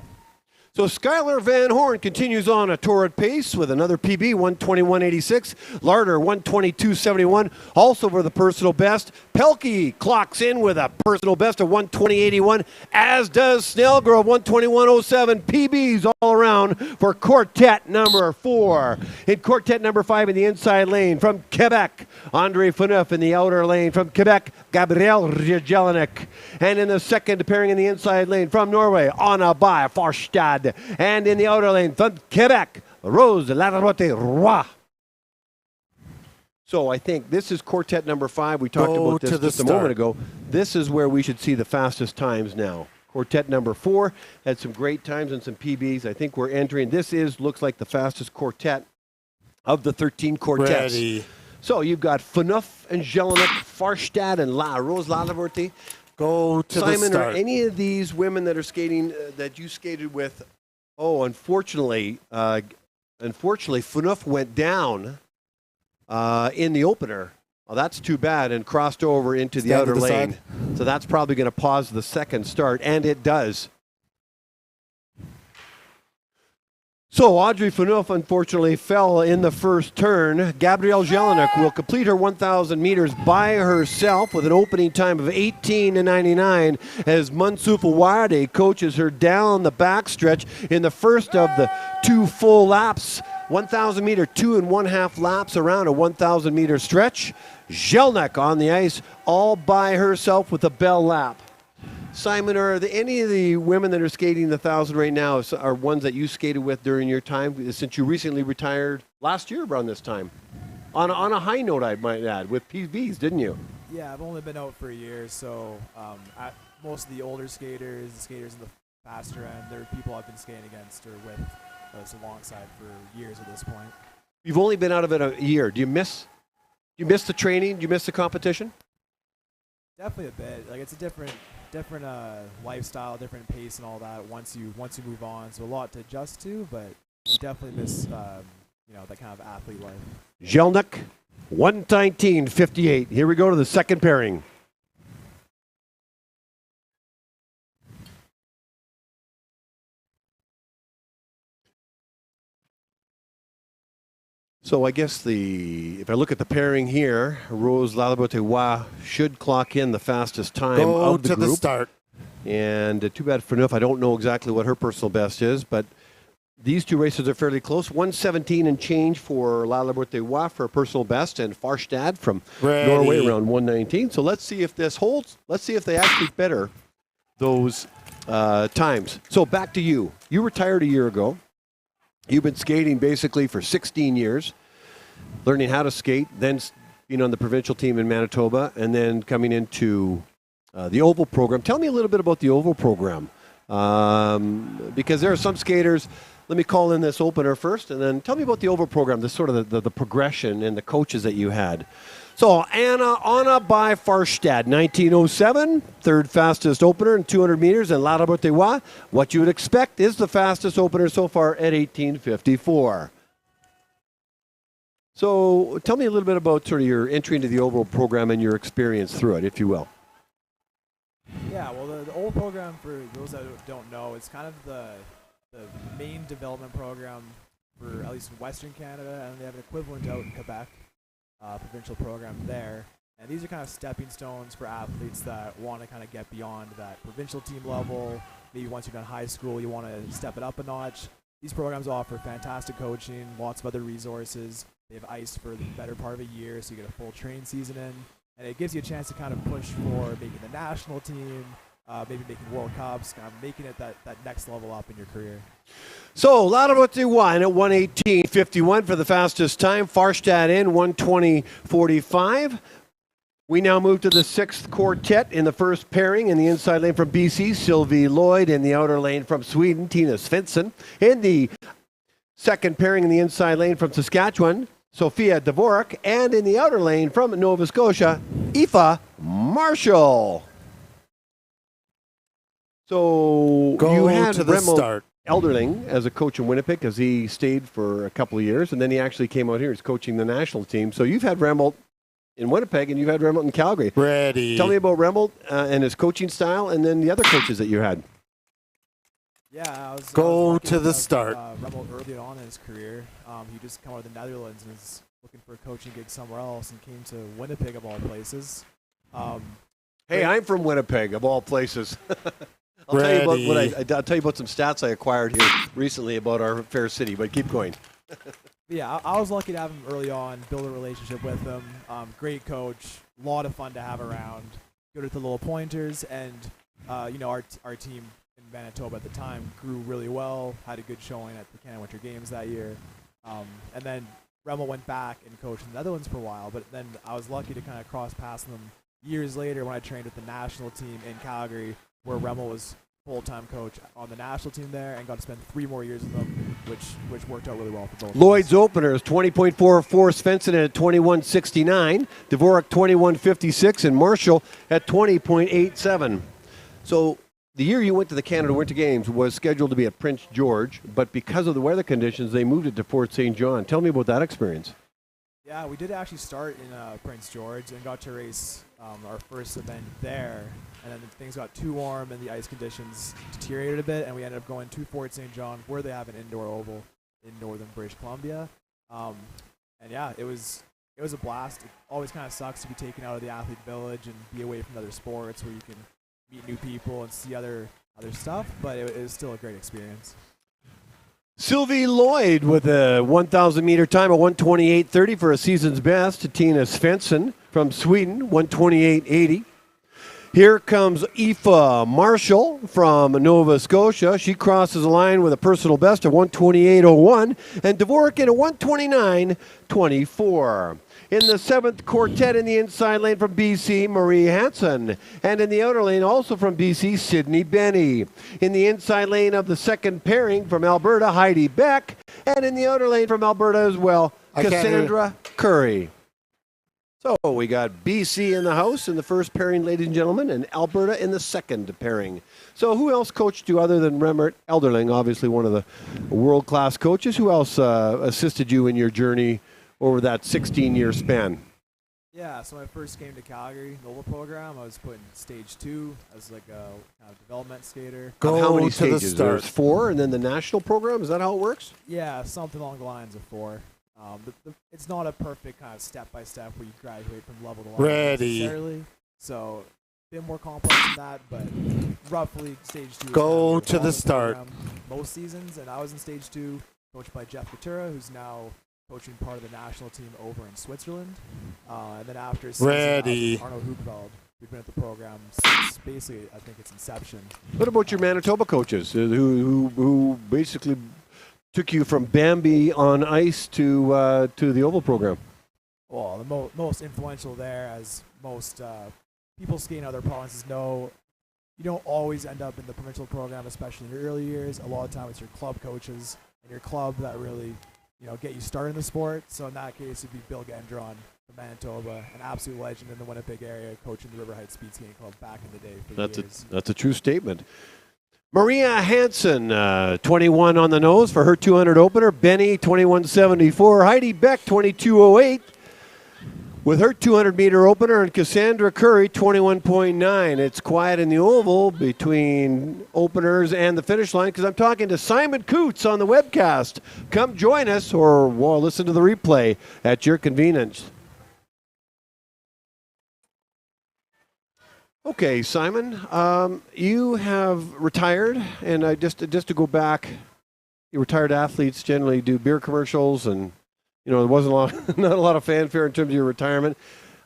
So Skylar Van Horn continues on a torrid pace with another PB, 121.86. Larder, 122.71, also for the personal best. Pelkey clocks in with a personal best of 120.81, as does Snellgrove, 121.07. PBs all around for quartet number 4. In quartet number 5 in the inside lane from Quebec, Andre Faneuf. In the outer lane from Quebec, Gabriel Jelinek. And in the second pairing in the inside lane from Norway, Anna Bay Forstad. And in the outer lane from Quebec, Rose Larotte Roy. So I think this is quartet number 5. We talked Go about this to the just a moment start. ago. This is where we should see the fastest times now. Quartet number 4 had some great times and some PBs. I think we're entering. Looks like the fastest quartet of the 13 quartets. Ready. So you've got Phaneuf and Jelinek, Farstad and Rose Lalavorte. Go to the Simon, are start. any of these women that are skating that you skated with? Oh, unfortunately, Phaneuf went down in the opener. Well, that's too bad, and crossed over into the Stand to outer the lane. side. So that's probably going to pause the second start, and it does. So Audrey Phaneuf unfortunately fell in the first turn. Gabrielle Jelinek will complete her 1,000 meters by herself with an opening time of 18:99 as Mansouf Awarde coaches her down the backstretch in the first of the 2 full laps. 1,000 meter, 2 1/2 laps around a 1,000 meter stretch. Jelinek on the ice all by herself with a bell lap. Simon, are there any of the women that are skating the 1,000 right now are ones that you skated with during your time, since you recently retired last year around this time? On a high note, I might add, with PBs, didn't you? Yeah, I've only been out for a year, so most of the older skaters, the skaters in the faster end, they're people I've been skating against or with us alongside for years at this point. You've only been out of it a year. Do you miss the training? Do you miss the competition? Definitely a bit. Like, it's a different lifestyle, different pace, and all that. Once you move on, so a lot to adjust to, but you definitely miss that kind of athlete life. Jelinek, 1:19:58. Here we go to the second pairing. So I guess if I look at the pairing here, Rose Lalabotewa should clock in the fastest time Go of the to group. the start. And too bad for Phaneuf. I don't know exactly what her personal best is, but these two races are fairly close. 1:17 and change for Lalabotewa for a personal best, and Farstad from Ready. Norway around 1:19. So let's see if this holds. Let's see if they actually better those times. So back to you. You retired a year ago. You've been skating basically for 16 years, learning how to skate, then being on the provincial team in Manitoba, and then coming into the Oval program. Tell me a little bit about the Oval program, because there are some skaters. Let me call in this opener first, and then tell me about the Oval program, the sort of the progression and the coaches that you had. So Anna by Farstad, 1907, third fastest opener in 200 meters, and Lalabotewa, what you would expect, is the fastest opener so far at 18:54. So tell me a little bit about sort of your entry into the Oval program and your experience through it, if you will. Yeah, well, the old program, for those that don't know, it's kind of the main development program for at least in Western Canada, and they have an equivalent out in Quebec, provincial program there. And these are kind of stepping stones for athletes that want to kind of get beyond that provincial team level. Maybe once you're done high school, you want to step it up a notch. These programs offer fantastic coaching, lots of other resources. They have ice for the better part of a year, so you get a full training season in. And it gives you a chance to kind of push for making the national team, maybe making World Cups, kind of making it that next level up in your career. So Lalabotewa at 1:18:51 for the fastest time. Farstad in 1:20:45. We now move to the sixth quartet in the first pairing. In the inside lane from BC, Sylvie Lloyd. In the outer lane from Sweden, Tina Svensson. In the second pairing in the inside lane from Saskatchewan, Sophia Dvorak. And in the outer lane from Nova Scotia, Aoife Marshall. So Go you had to the Remo start. Elderling as a coach in Winnipeg, because he stayed for a couple of years, and then he actually came out here. He's coaching the national team. So you've had Remmelt in Winnipeg, and you've had Remmelt in Calgary. Ready. Tell me about Remmelt and his coaching style, and then the other coaches that you had. Yeah, I was Go lucky to the enough start. Remmelt early on in his career. He just come out of the Netherlands and was looking for a coaching gig somewhere else, and came to Winnipeg of all places. Hey, I'm from Winnipeg, of all places. I'll tell you about some stats I acquired here recently about our fair city, but keep going. Yeah, I was lucky to have him early on, build a relationship with him. Great coach, a lot of fun to have around. Good at the little pointers, and our team in Manitoba at the time grew really well. Had a good showing at the Canada Winter Games that year, and then Remmel went back and coached in the Netherlands for a while, but then I was lucky to kind of cross paths them years later when I trained with the national team in Calgary, where Remmel was full-time coach on the national team there, and got to spend 3 more years with them, which worked out really well for both. Lloyd's opener is 20.44, Svensson at 21.69, Dvorak 21.56, and Marshall at 20.87. So the year you went to the Canada Winter Games was scheduled to be at Prince George, but because of the weather conditions, they moved it to Fort St. John. Tell me about that experience. Yeah, we did actually start in Prince George and got to race our first event there, and then things got too warm and the ice conditions deteriorated a bit, and we ended up going to Fort St. John, where they have an indoor oval in northern British Columbia. And yeah, it was a blast. It always kind of sucks to be taken out of the athlete village and be away from other sports where you can meet new people and see other stuff, but it was still a great experience. Sylvie Lloyd with a 1,000 meter time of 128.30 for a season's best. Tina Svensson from Sweden, 128.80. Here comes Aoife Marshall from Nova Scotia. She crosses the line with a personal best of 128.01, and Dvorak in a 129.24. In the 7th quartet in the inside lane from BC, Marie Hansen. And in the outer lane, also from BC, Sydney Benny. In the inside lane of the 2nd pairing from Alberta, Heidi Beck. And in the outer lane from Alberta as well, Cassandra Curry. So we got BC in the house in the 1st pairing, ladies and gentlemen, and Alberta in the 2nd pairing. So who else coached you other than Remmert Elderling, obviously one of the world-class coaches? Who else assisted you in your journey over that 16-year span? Yeah, so when I first came to Calgary, Nova program, I was put in stage 2 as like a kind of development skater. How many to the stages? start. There's 4, and then the national program. Is that how it works? Yeah, something along the lines of 4. It's not a perfect kind of step-by-step where you graduate from level to level Ready. necessarily. So a bit more complex than that, but roughly stage 2. is Go kind of to the development start. program most seasons, and I was in stage 2, coached by Jeff Coutura, who's now coaching part of the national team over in Switzerland. And then after a season, Ready. Arno Hoopveld. We've been at the program since basically, I think, its inception. What about your Manitoba coaches who basically took you from Bambi on ice to the Oval program? Well, the most influential there, as most people skating other provinces know, you don't always end up in the provincial program, especially in your early years. A lot of times it's your club coaches and your club that really get you started in the sport. So in that case, it'd be Bill Gendron from Manitoba, an absolute legend in the Winnipeg area, coaching the River Heights Speed Skating Club back in the day for years. That's a true statement. Maria Hansen, 21 on the nose for her 200 opener. Benny, 21.74. Heidi Beck, 22.08 with her 200-meter opener. And Cassandra Curry, 21.9. It's quiet in the oval between openers and the finish line because I'm talking to Simon Coots on the webcast. Come join us or listen to the replay at your convenience. Okay, Simon, you have retired, and just to go back, retired athletes generally do beer commercials, and there wasn't not a lot of fanfare in terms of your retirement.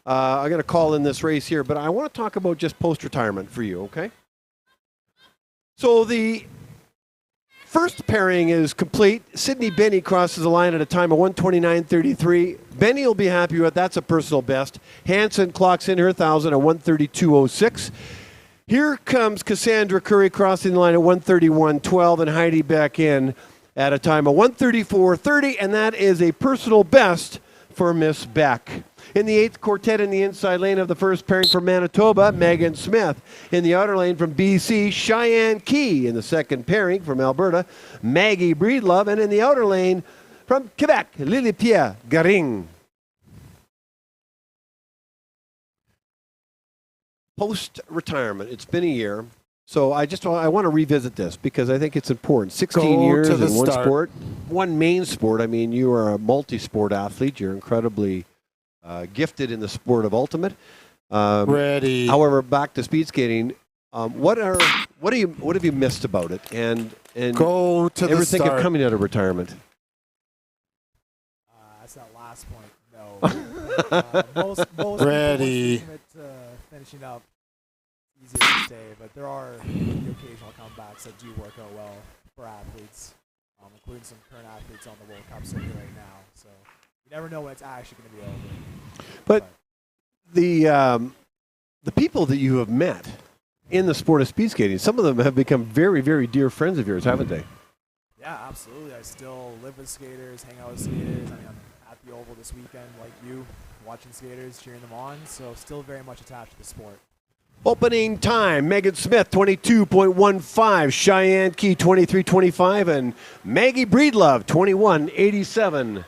I'm going to call in this race here, but I want to talk about just post-retirement for you, okay? So the first pairing is complete. Sydney Benny crosses the line at a time of 129.33. Benny will be happy with that's a personal best. Hansen clocks in her 1,000 at 132.06. Here comes Cassandra Curry crossing the line at 131.12 and Heidi back in at a time of 134.30, and that is a personal best for Miss Beck. In the 8th quartet in the inside lane of the first pairing from Manitoba, Megan Smith. In the outer lane from BC, Cheyenne Key. In the 2nd pairing from Alberta, Maggie Breedlove. And in the outer lane from Quebec, Lily-Pierre Garing. Post-retirement, it's been a year. So I want to revisit this because I think it's important. 16 years in one sport, one main sport. I mean, you are a multi-sport athlete. You're incredibly gifted in the sport of ultimate. Ready. However, back to speed skating. What have you missed about it? And go to ever the think start. of coming out of retirement? That's that last point. No. Most Ready. people finishing up easier to stay, but there are the occasional comebacks that do work out well for athletes, including some current athletes on the World Cup circuit right now. So you never know when it's actually going to be over. But the people that you have met in the sport of speed skating, some of them have become very, very dear friends of yours, haven't they? Yeah, absolutely. I still live with skaters, hang out with skaters. I mean, I'm at the Oval this weekend, like you, watching skaters, cheering them on. So still very much attached to the sport. Opening time, Megan Smith, 22.15, Cheyenne Key, 23.25, and Maggie Breedlove, 21.87.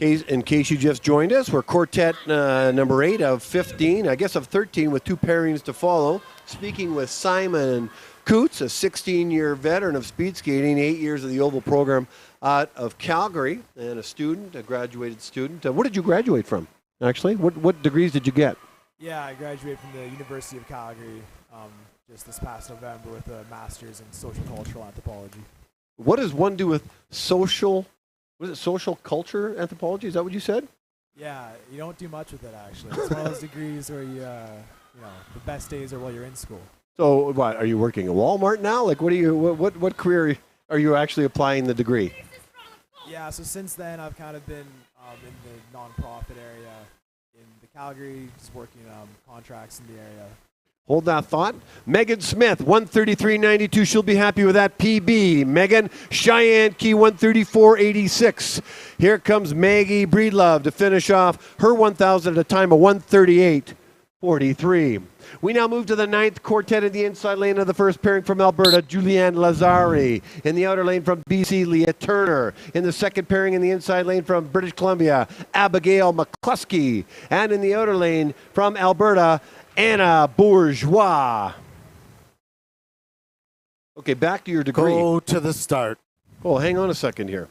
In case you just joined us, we're quartet number 8 of 15, I guess of 13, with 2 pairings to follow. Speaking with Simon Coots, a 16-year veteran of speed skating, 8 years of the Oval program out of Calgary, and a graduated student. What did you graduate from, actually? What degrees did you get? Yeah, I graduated from the University of Calgary just this past November with a master's in social cultural anthropology. What does one do with social culture anthropology? Is that what you said? Yeah, you don't do much with it, actually. It's one of those degrees where the best days are while you're in school. So, what, are you working at Walmart now? Like, what career are you actually applying the degree? Yeah, so since then I've kind of been in the nonprofit area in the Calgary, just working contracts in the area. Hold that thought. Megan Smith, 133.92. She'll be happy with that PB. Megan, Cheyenne Key, 134.86. Here comes Maggie Breedlove to finish off her 1,000 at a time of 138.43. We now move to the 9th quartet in the inside lane of the first pairing from Alberta, Julianne Lazari. In the outer lane from BC, Leah Turner. In the second pairing in the inside lane from British Columbia, Abigail McCluskey. And in the outer lane from Alberta, Anna Bourgeois. Okay, back to your degree. Go to the start. Oh, hang on a second here.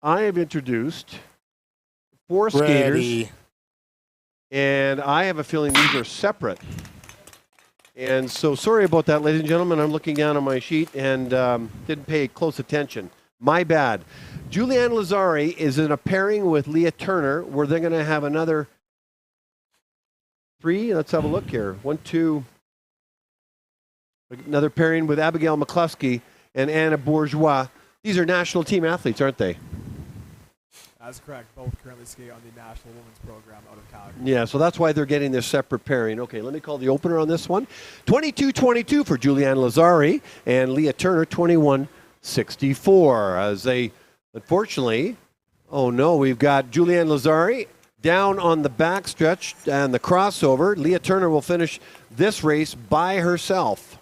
I have introduced 4 skaters. Ready. And I have a feeling these are separate. And so sorry about that, ladies and gentlemen. I'm looking down on my sheet and didn't pay close attention. My bad. Julianne Lazari is in a pairing with Leah Turner where they're going to have another 3. Let's have a look here. 1, 2. Another pairing with Abigail McCluskey and Anna Bourgeois. These are national team athletes, aren't they? That's correct. Both currently skate on the National Women's Program out of Calgary. Yeah, so that's why they're getting this separate pairing. Okay, let me call the opener on this one. 22.22 for Julianne Lazari and Leah Turner, 21.64. As they, unfortunately, oh no, we've got Julianne Lazari down on the backstretch and the crossover. Leah Turner will finish this race by herself.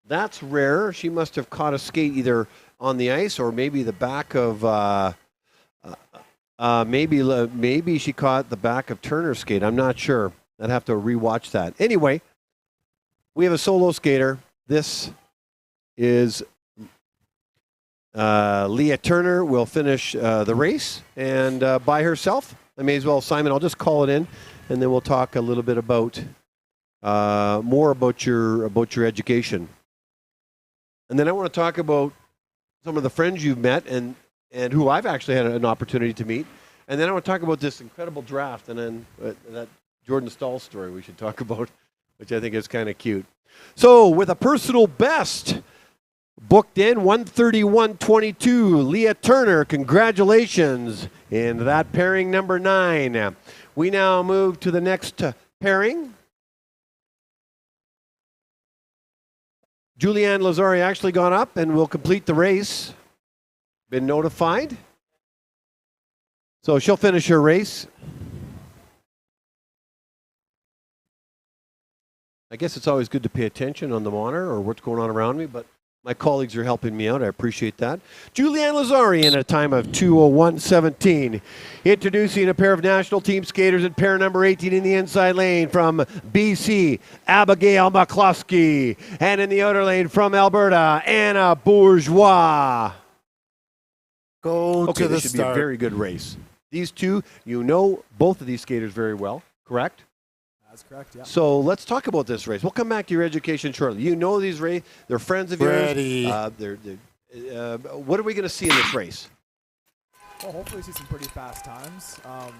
That's rare. She must have caught a skate either on the ice or maybe the back of... maybe she caught the back of Turner's skate. I'm not sure. I'd have to rewatch that. Anyway, we have a solo skater. This is Leah Turner will finish the race and by herself. I may as well, Simon, I'll just call it in, and then we'll talk a little bit about more about your education. And then I want to talk about some of the friends you've met and who I've actually had an opportunity to meet. And then I want to talk about this incredible draft and then that Jordan Stahl story we should talk about, which I think is kind of cute. So with a personal best booked in, 131.22, Leah Turner, congratulations in that pairing number 9. We now move to the next pairing. Julianne Lazari actually gone up and will complete the race. Been notified. So she'll finish her race. I guess it's always good to pay attention on the monitor or what's going on around me, but my colleagues are helping me out. I appreciate that. Julianne Lazari in a time of 2:01.17. Introducing a pair of national team skaters at pair number 18 in the inside lane from BC, Abigail McCluskey. And in the outer lane from Alberta, Anna Bourgeois. Go to the this should start. be a very good race. These two, you know both of these skaters very well, correct? That's correct, yeah. So let's talk about this race. We'll come back to your education shortly. You know these race; they're friends of Ready. yours. What are we going to see in this race? Well, hopefully see some pretty fast times. I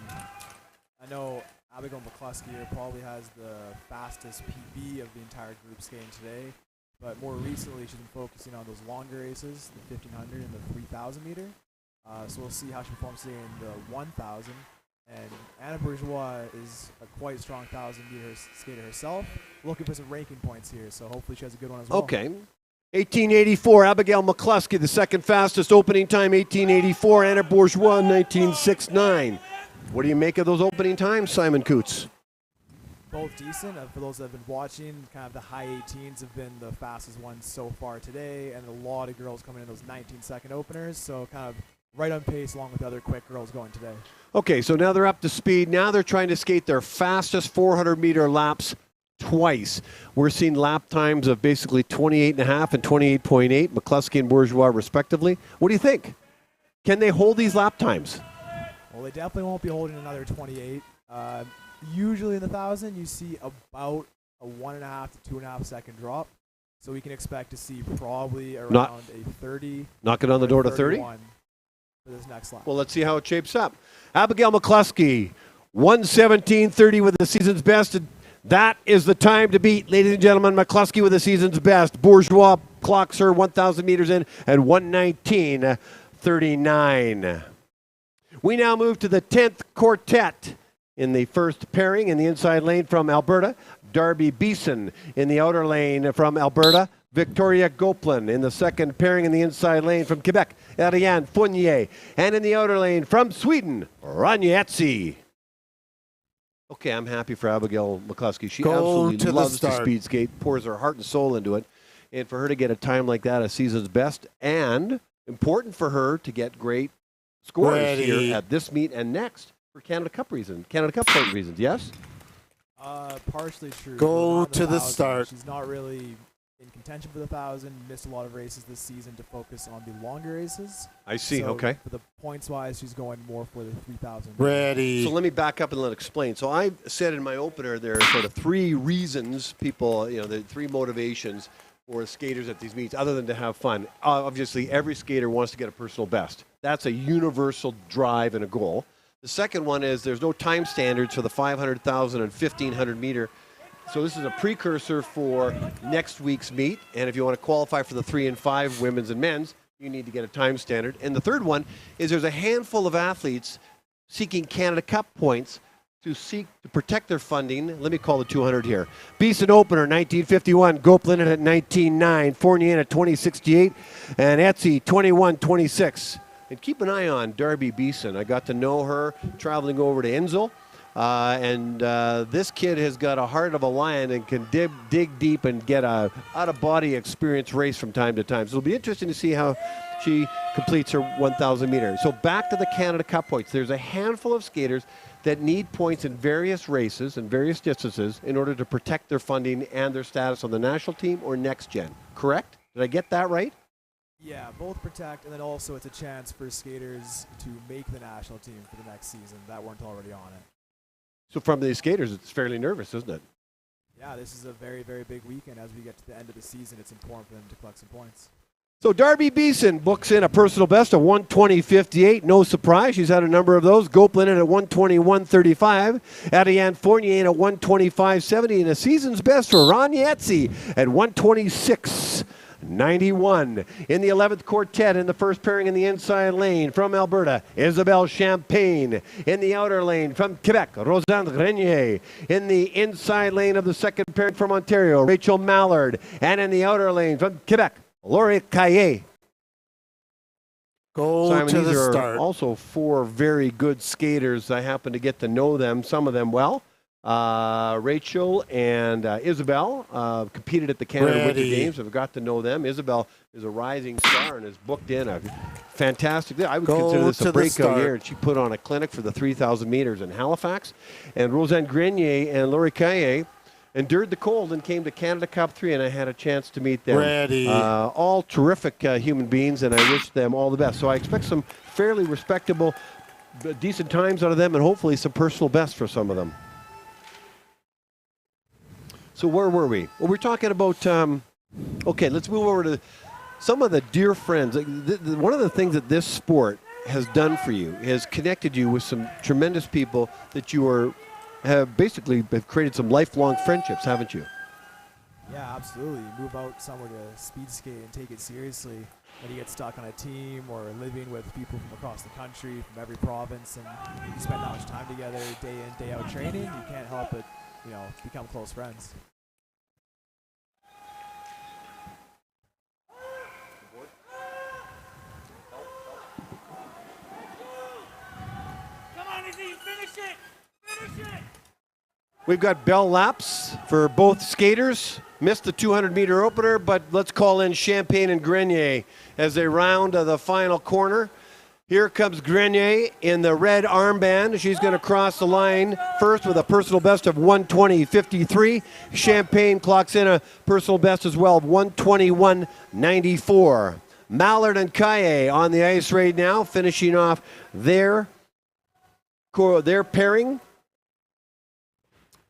know Abigail McCluskey here probably has the fastest PB of the entire group skating today, but more recently she's been focusing on those longer races, the 1500 and the 3000 meter. So we'll see how she performs today in the 1,000. And Anna Bourgeois is a quite strong 1,000-meter skater herself. Looking for some ranking points here, so hopefully she has a good one as well. Okay. 1884, Abigail McCluskey, the second fastest opening time, 1884. Anna Bourgeois, 1969. What do you make of those opening times, Simon Coots? Both decent. For those that have been watching, kind of the high 18s have been the fastest ones so far today, and a lot of girls coming in those 19-second openers, so kind of right on pace along with the other quick girls going today. Okay, so now they're up to speed. Now they're trying to skate their fastest 400-meter laps twice. We're seeing lap times of basically 28.5 and 28.8, McCluskey and Bourgeois respectively. What do you think? Can they hold these lap times? Well, they definitely won't be holding another 28. Usually in the 1,000, you see about a 1.5 to 2.5 second drop. So we can expect to see probably around a 30. Knocking on the door to 30? For this next lap. Well, let's see how it shapes up. Abigail McCluskey, 1:17.30 with the season's best. That is the time to beat, ladies and gentlemen. McCluskey with the season's best. Bourgeois clocks her 1,000 meters in at 1:19.39. We now move to the 10th quartet in the first pairing in the inside lane from Alberta. Darby Beeson in the outer lane from Alberta. Victoria Gopelin in the second pairing in the inside lane from Quebec. Ariane Fournier. And in the outer lane from Sweden, Ranietzi. Okay, I'm happy for Abigail McCluskey. She absolutely loves to speed skate, pours her heart and soul into it. And for her to get a time like that, a season's best, and important for her to get great scores here at this meet and next for Canada Cup reasons, Canada Cup point reasons, yes? Partially true. Go Not the to the 1,000. start. She's not really in contention for the 1,000. Missed a lot of races this season to focus on the longer races. I see, So okay. For the points-wise, she's going more for the 3,000. Ready. So let me back up and let explain. So I said in my opener there are sort of three reasons people, the three motivations for skaters at these meets other than to have fun. Obviously, every skater wants to get a personal best. That's a universal drive and a goal. The second one is there's no time standards for the 500,000 and 1,500 meter. So this is a precursor for next week's meet. And if you want to qualify for the 3 and 5 women's and men's, you need to get a time standard. And the third one is there's a handful of athletes seeking Canada Cup points to protect their funding. Let me call the 200 here. Beeson opener, 1951. Gopelin at 19.9. Fournier at 20.68. And Etsy, 21.26. And keep an eye on Darby Beeson. I got to know her traveling over to Inzel. This kid has got a heart of a lion and can dig deep and get a out-of-body experience race from time to time. So it'll be interesting to see how she completes her 1,000 meters. So back to the Canada Cup points. There's a handful of skaters that need points in various races and various distances in order to protect their funding and their status on the national team or NextGen. Correct? Did I get that right? Yeah, both protect, and then also it's a chance for skaters to make the national team for the next season that weren't already on it. So from these skaters, it's fairly nervous, isn't it? Yeah, this is a very, very big weekend. As we get to the end of the season, it's important for them to collect some points. So Darby Beeson books in a personal best of 1:20.58. No surprise, she's had a number of those. Gopelin at 1:21.35. Ariane Fournier at 1:25.70. And a season's best for Ranietzi at 1:26.91. In the 11th quartet in the first pairing in the inside lane from Alberta, Isabelle Champagne. In the outer lane from Quebec, Rosanne Grenier. In the inside lane of the second pairing from Ontario, Rachel Mallard. And in the outer lane from Quebec, Laurie Caillet. Go to the these are start. also four very good skaters. I happen to get to know them, some of them well. Rachel and Isabel competed at the Canada Winter Games. I've got to know them. Isabel is a rising star and has booked in a fantastic. I would consider this a breakout year. And she put on a clinic for the 3,000 meters in Halifax. And Rosanne Grenier and Laurie Caillet endured the cold and came to Canada Cup 3, and I had a chance to meet them. All terrific human beings, and I wish them all the best. So I expect some fairly respectable, decent times out of them, and hopefully some personal best for some of them. So where were we? Well, we're talking about, okay, let's move over to some of the dear friends. One of the things that this sport has done for you has connected you with some tremendous people that you have basically created some lifelong friendships, haven't you? Yeah, absolutely. Move out somewhere to speed skate and take it seriously. when you get stuck on a team or living with people from across the country, from every province, and you spend that much time together, day in, day out training, you can't help but, become close friends. We've got bell laps for both skaters. Missed the 200-meter opener, but let's call in Champagne and Grenier as they round the final corner. Here comes Grenier in the red armband. She's going to cross the line first with a personal best of 120.53. Champagne clocks in a personal best as well of 121.94. Mallard and Kaye on the ice right now, finishing off their pairing.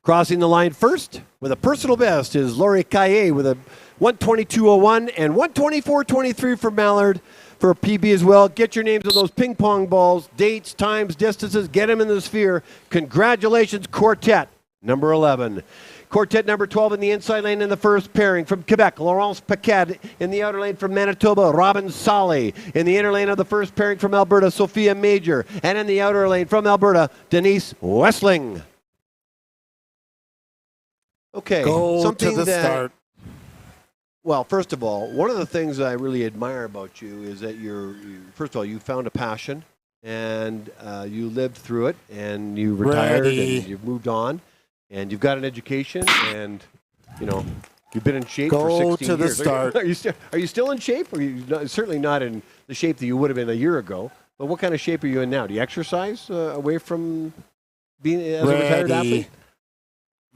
Crossing the line first with a personal best is Laurie Kaye with a 122.01 and 124.23 for Mallard for a PB as well. Get your names on those ping pong balls, dates, times, distances, get them in the sphere. Congratulations, Quartet number 11. Quartet number 12 in the inside lane in the first pairing. From Quebec, Laurence Paquette. In the outer lane from Manitoba, Robin Solly. In the inner lane of the first pairing from Alberta, Sophia Major. And in the outer lane from Alberta, Denise Westling. Okay, Go to the start. Well, first of all, one of the things I really admire about you is that first of all, you found a passion and you lived through it and you retired and you've moved on and you've got an education and, you've been in shape for 16 years. Go to the start. Are you still in shape? Or are you certainly not in the shape that you would have been a year ago, but what kind of shape are you in now? Do you exercise away from being as a retired athlete?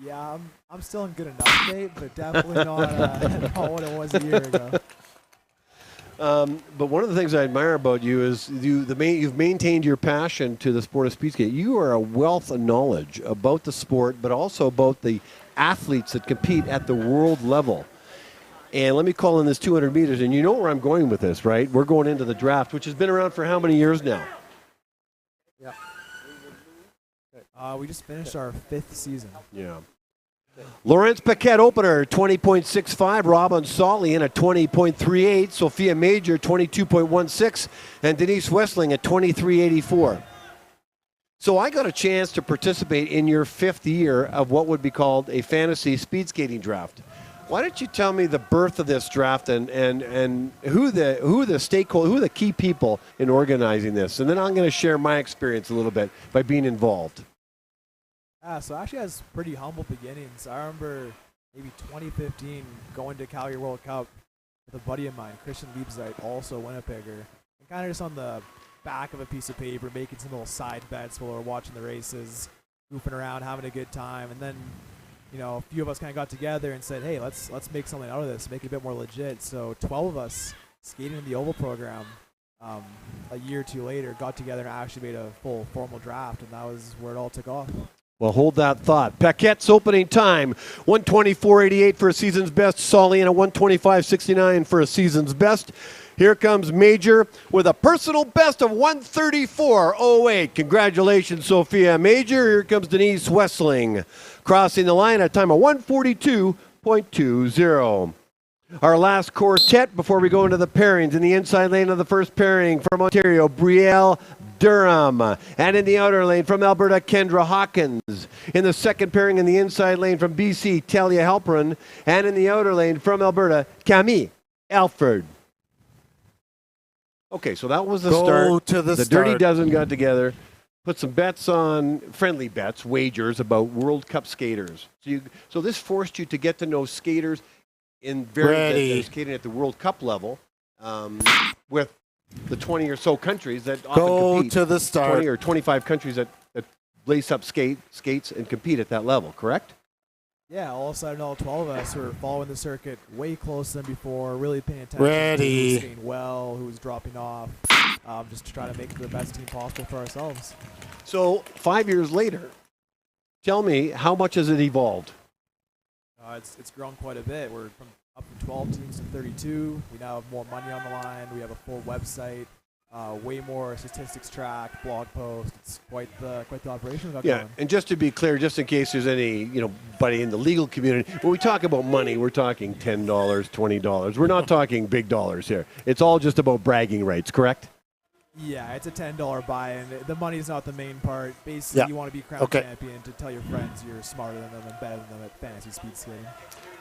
Yeah, I'm still in good enough shape, but definitely not what it was a year ago. But one of the things I admire about you is you've maintained your passion to the sport of speed skate. You are a wealth of knowledge about the sport, but also about the athletes that compete at the world level. And let me call in this 200 meters, and you know where I'm going with this, right? We're going into the draft, which has been around for how many years now? Yeah. We just finished our 5th season. Yeah. Laurence Paquette opener, 20.65. Robin Solly in at 20.38. Sophia Major, 22.16. And Denise Westling at 23.84. So I got a chance to participate in your 5th year of what would be called a fantasy speed skating draft. Why don't you tell me the birth of this draft and who the stakeholder, who are the key people in organizing this? And then I'm going to share my experience a little bit by being involved. So actually has pretty humble beginnings. I remember maybe 2015 going to Calgary World Cup with a buddy of mine, Christian Liebzeit, also a Winnipegger, and kind of just on the back of a piece of paper making some little side bets while we were watching the races, goofing around, having a good time. And then, a few of us kind of got together and said, hey, let's make something out of this, make it a bit more legit. So 12 of us skating in the Oval program a year or two later got together and actually made a full formal draft, and that was where it all took off. Well, hold that thought. Paquette's opening time, 124.88 for a season's best. Solly in a 125.69 for a season's best. Here comes Major with a personal best of 134.08. Congratulations, Sophia Major. Here comes Denise Westling, crossing the line at a time of 142.20. Our last quartet before we go into the pairings. In the inside lane of the first pairing from Ontario, Brielle Durham. And in the outer lane from Alberta, Kendra Hawkins. In the second pairing in the inside lane from BC, Talia Halperin. And in the outer lane from Alberta, Camille Alford. Okay, so that was the start. The Dirty Dozen got together, put some bets on, friendly bets, wagers about World Cup skaters. So this forced you to get to know skaters in skating at the World Cup level with the 20 or so countries that often compete. To the start. 20 or 25 countries that lace up skates and compete at that level, correct? Yeah, all of a sudden all 12 of us were following the circuit way closer than before, really paying attention to who was skating well, who was dropping off, just to try to make the best team possible for ourselves. So 5 years later, tell me, how much has it evolved? It's grown quite a bit. We're up from 12 teams to 32. We now have more money on the line. We have a full website. way more statistics track, blog post. It's quite the operation we got Yeah, going. and just to be clear, just in case there's any, buddy in the legal community, when we talk about money, we're talking $10, $20. We're not talking big dollars here. It's all just about bragging rights, correct? Yeah, it's a $10 buy-in. The money's not the main part. Basically, you want to be crown champion to tell your friends you're smarter than them and better than them at fantasy speed skating.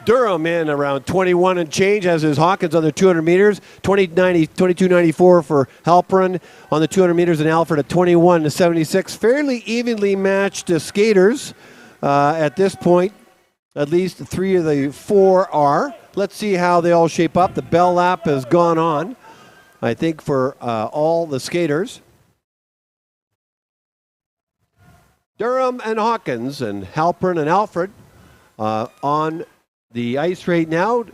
Durham in around 21 and change, as is Hawkins on the 200 meters. 22.94 for Halperin on the 200 meters, and Alfred at 21.76. Fairly evenly matched skaters at this point. At least 3 of the 4 are. Let's see how they all shape up. The bell lap has gone on, I think, for all the skaters. Durham and Hawkins and Halperin and Alfred on the ice right now.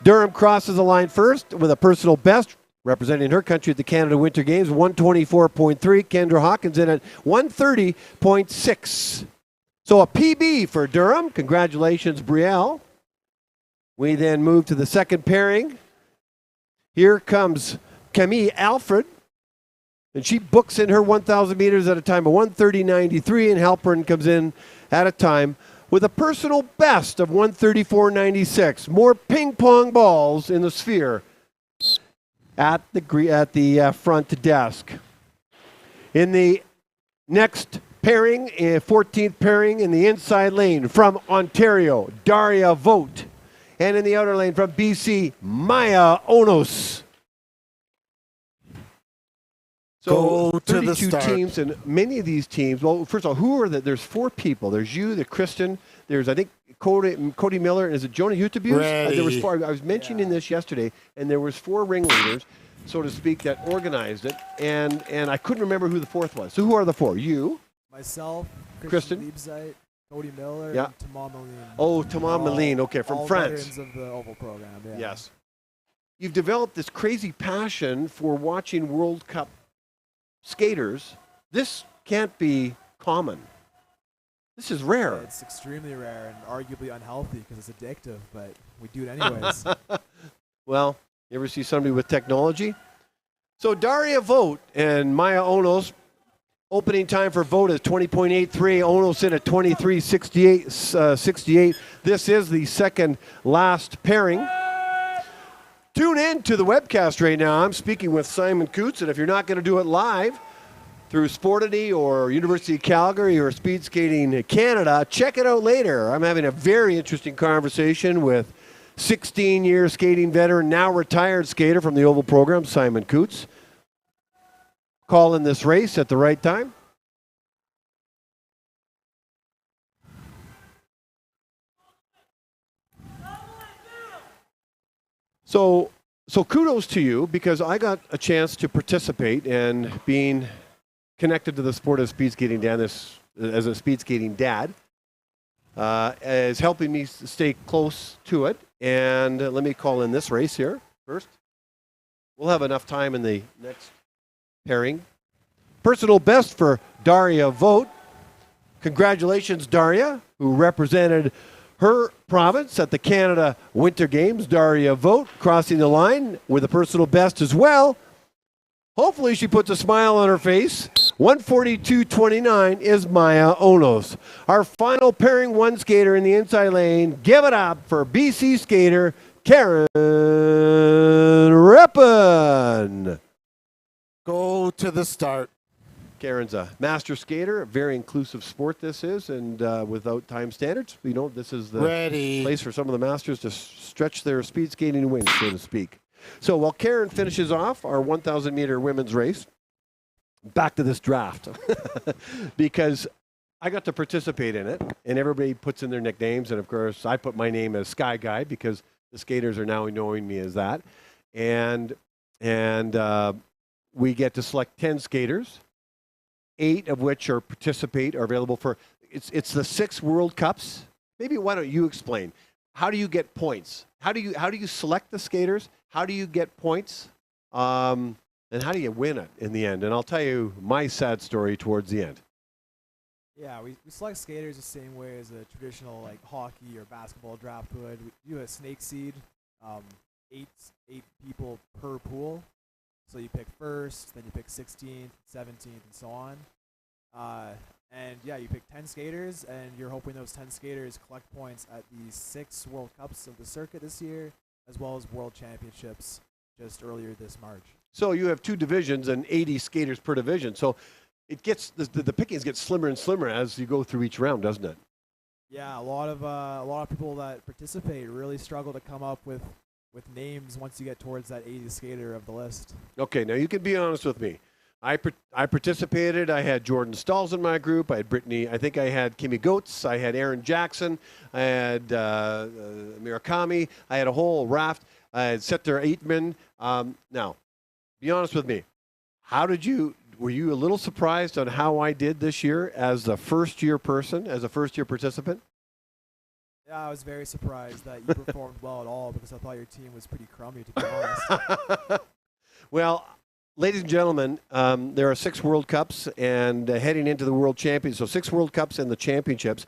Durham crosses the line first with a personal best, representing her country at the Canada Winter Games, 124.3. Kendra Hawkins in at 130.6. So a PB for Durham. Congratulations, Brielle. We then move to the second pairing. Here comes Camille Alfred, and she books in her 1,000 meters at a time of 130.93, and Halperin comes in at a time with a personal best of 134.96. More ping pong balls in the sphere at the front desk. In the next pairing, 14th pairing in the inside lane from Ontario, Daria Vogt. And in the outer lane from BC, Maya Onos. So Go to the 32 start. teams, and many of these teams, well, first of all, who are there's 4 people. There's you, the Kristen, there's, I think, Cody Miller, and is it Jonah Eustabius? There was 4. I was mentioning this yesterday, and there was 4 ringleaders, so to speak, that organized it, and I couldn't remember who the 4th was. So who are the 4? You? Myself, Kristen? Liebzeit, Cody Miller, Yeah. and Tamar Moline. Oh, Tamar Moline, okay, from all France. veterans of the Oval program. Yeah. Yes. You've developed this crazy passion for watching World Cup skaters. This can't be common. This is rare. It's extremely rare and arguably unhealthy because it's addictive, but we do it anyways. Well, you ever see somebody with technology? So Daria Vogt and Maya Onos, opening time for Vogt is 20.83. Onos in at 23.68. This is the second last pairing. Tune in to the webcast right now. I'm speaking with Simon Coots, and if you're not going to do it live through Sportity or University of Calgary or Speed Skating Canada, check it out later. I'm having a very interesting conversation with 16-year skating veteran, now retired skater from the Oval program, Simon Coots. Calling this race at the right time. So kudos to you, because I got a chance to participate, and being connected to the sport of speed skating as a speed skating dad is helping me stay close to it. And let me call in this race here first. We'll have enough time in the next pairing. Personal best for Daria Vogt. Congratulations, Daria, who represented her province at the Canada Winter Games. Daria Vogt crossing the line with a personal best as well. Hopefully she puts a smile on her face. 142.29 is Maya Onos. Our final pairing, one skater in the inside lane. Give it up for BC skater Karen Reppen. Go to the start. Karen's a master skater, a very inclusive sport this is, and without time standards, this is the place for some of the masters to stretch their speed skating wings, so to speak. So while Karen finishes off our 1,000 meter women's race, back to this draft, because I got to participate in it, and everybody puts in their nicknames, and of course I put my name as Sky Guy because the skaters are now knowing me as that, and we get to select 10 skaters. 8 of which are available for, it's the 6 World Cups. Maybe why don't you explain? How do you get points? How do you select the skaters? How do you get points? And how do you win it in the end? And I'll tell you my sad story towards the end. Yeah, we select skaters the same way as a traditional like hockey or basketball draft would. We do a snake seed, 8 people per pool. So you pick first, then you pick 16th, 17th, and so on. And yeah, you pick 10 skaters, and you're hoping those 10 skaters collect points at the 6 World Cups of the circuit this year, as well as World Championships just earlier this March. So you have 2 divisions and 80 skaters per division. So it gets the pickings get slimmer and slimmer as you go through each round, doesn't it? Yeah, a lot of people that participate really struggle to come up with names once you get towards that 80th skater of the list. Okay, now you can be honest with me. I participated. I had Jordan Stalls in my group. I had Brittany. I think I had Kimmy Goetz. I had Aaron Jackson. I had Murakami. I had a whole raft. I had Setter Eitman. Now, be honest with me. Were you a little surprised on how I did this year as a first-year person, as a first-year participant? Yeah, I was very surprised that you performed well at all because I thought your team was pretty crummy, to be honest. Well, ladies and gentlemen, there are 6 World Cups and heading into the World Championships. So 6 World Cups and the Championships.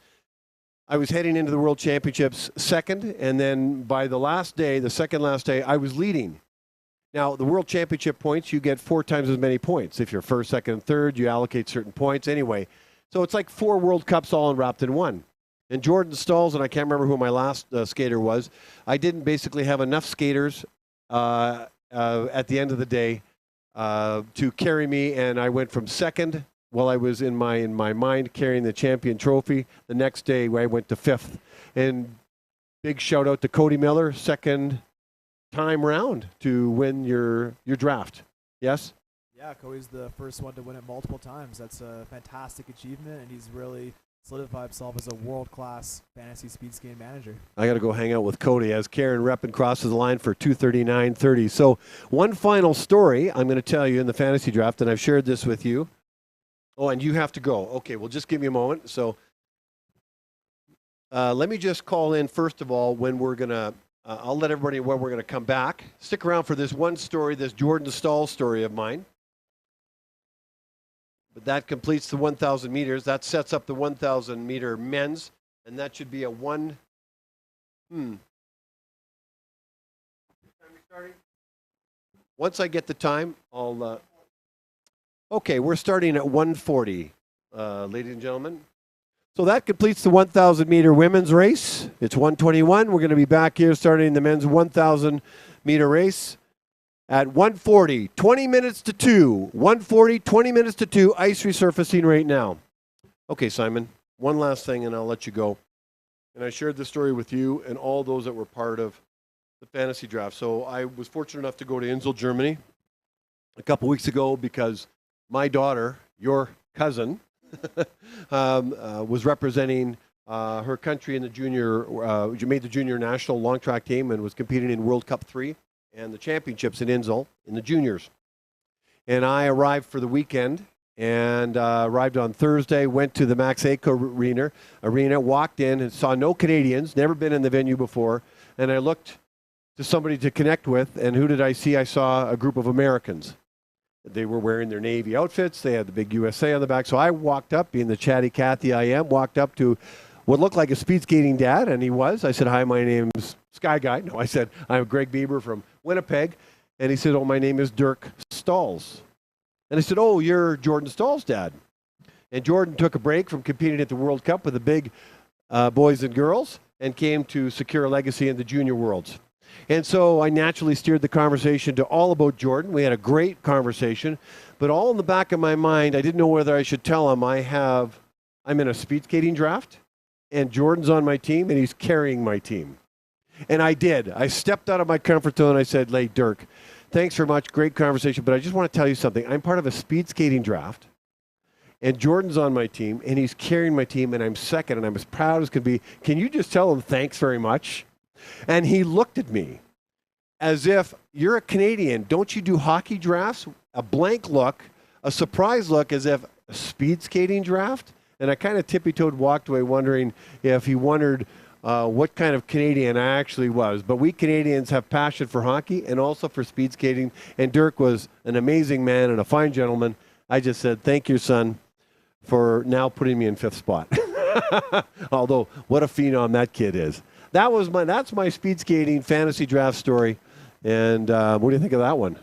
I was heading into the World Championships second, and then by the last day, the second last day, I was leading. Now, the World Championship points, you get 4 times as many points. If you're first, second, and third, you allocate certain points anyway. So it's like 4 World Cups all wrapped in one. And Jordan Stalls, and I can't remember who my last skater was, I didn't basically have enough skaters at the end of the day to carry me, and I went from second while I was in my mind carrying the champion trophy. The next day, I went to 5th. And big shout out to Cody Miller, second time round to win your draft. Yes? Yeah, Cody's the first one to win it multiple times. That's a fantastic achievement, and he's really solidified himself as a world-class fantasy speed skating manager. I got to go hang out with Cody as Karen Reppin crosses the line for 2:39.30. So one final story I'm going to tell you in the fantasy draft, and I've shared this with you. Oh, and you have to go. Okay, well, just give me a moment. So let me just call in, first of all, when we're going to I'll let everybody know when we're going to come back. Stick around for this one story, this Jordan Stahl story of mine. But that completes the 1,000 meters. That sets up the 1,000 meter men's, and that should be a one. Once I get the time, I'll. Okay, we're starting at 1:40, ladies and gentlemen. So that completes the 1,000 meter women's race. It's 1:21. We're going to be back here starting the men's 1,000 meter race at 1:40, 20 minutes to 2. 1:40, 20 minutes to 2, ice resurfacing right now. Okay, Simon, one last thing and I'll let you go. And I shared this story with you and all those that were part of the fantasy draft. So I was fortunate enough to go to Insel, Germany a couple weeks ago because my daughter, your cousin, was representing her country in the junior, made the junior national long track team and was competing in World Cup 3 and the championships in Insel in the juniors. And I arrived for the weekend and arrived on Thursday, went to the Max Aco arena, walked in and saw no Canadians, never been in the venue before. And I looked to somebody to connect with, and who did I see? I saw a group of Americans. They were wearing their Navy outfits. They had the big USA on the back. So I walked up, being the chatty Cathy I am, walked up to what looked like a speed skating dad, and he was. I said, hi, my name's Sky Guy. No, I said, I'm Greg Bieber from Winnipeg. And he said, oh, my name is Dirk Stalls. And I said, oh, you're Jordan Stalls' dad. And Jordan took a break from competing at the World Cup with the big boys and girls and came to secure a legacy in the junior worlds. And so I naturally steered the conversation to all about Jordan. We had a great conversation, but all in the back of my mind, I didn't know whether I should tell him I'm in a speed skating draft, and Jordan's on my team, and he's carrying my team. And I did. I stepped out of my comfort zone. I said, hey, Dirk, thanks very much. Great conversation, but I just want to tell you something. I'm part of a speed skating draft, and Jordan's on my team, and he's carrying my team, and I'm second, and I'm as proud as can be. Can you just tell him thanks very much? And he looked at me as if, you're a Canadian, don't you do hockey drafts? A blank look, a surprised look, as if a speed skating draft? And I kind of tippy-toed walked away wondering if he wondered what kind of Canadian I actually was. But we Canadians have passion for hockey and also for speed skating. And Dirk was an amazing man and a fine gentleman. I just said, thank you, son, for now putting me in 5th spot. Although, what a phenom that kid is. That's my speed skating fantasy draft story. And what do you think of that one?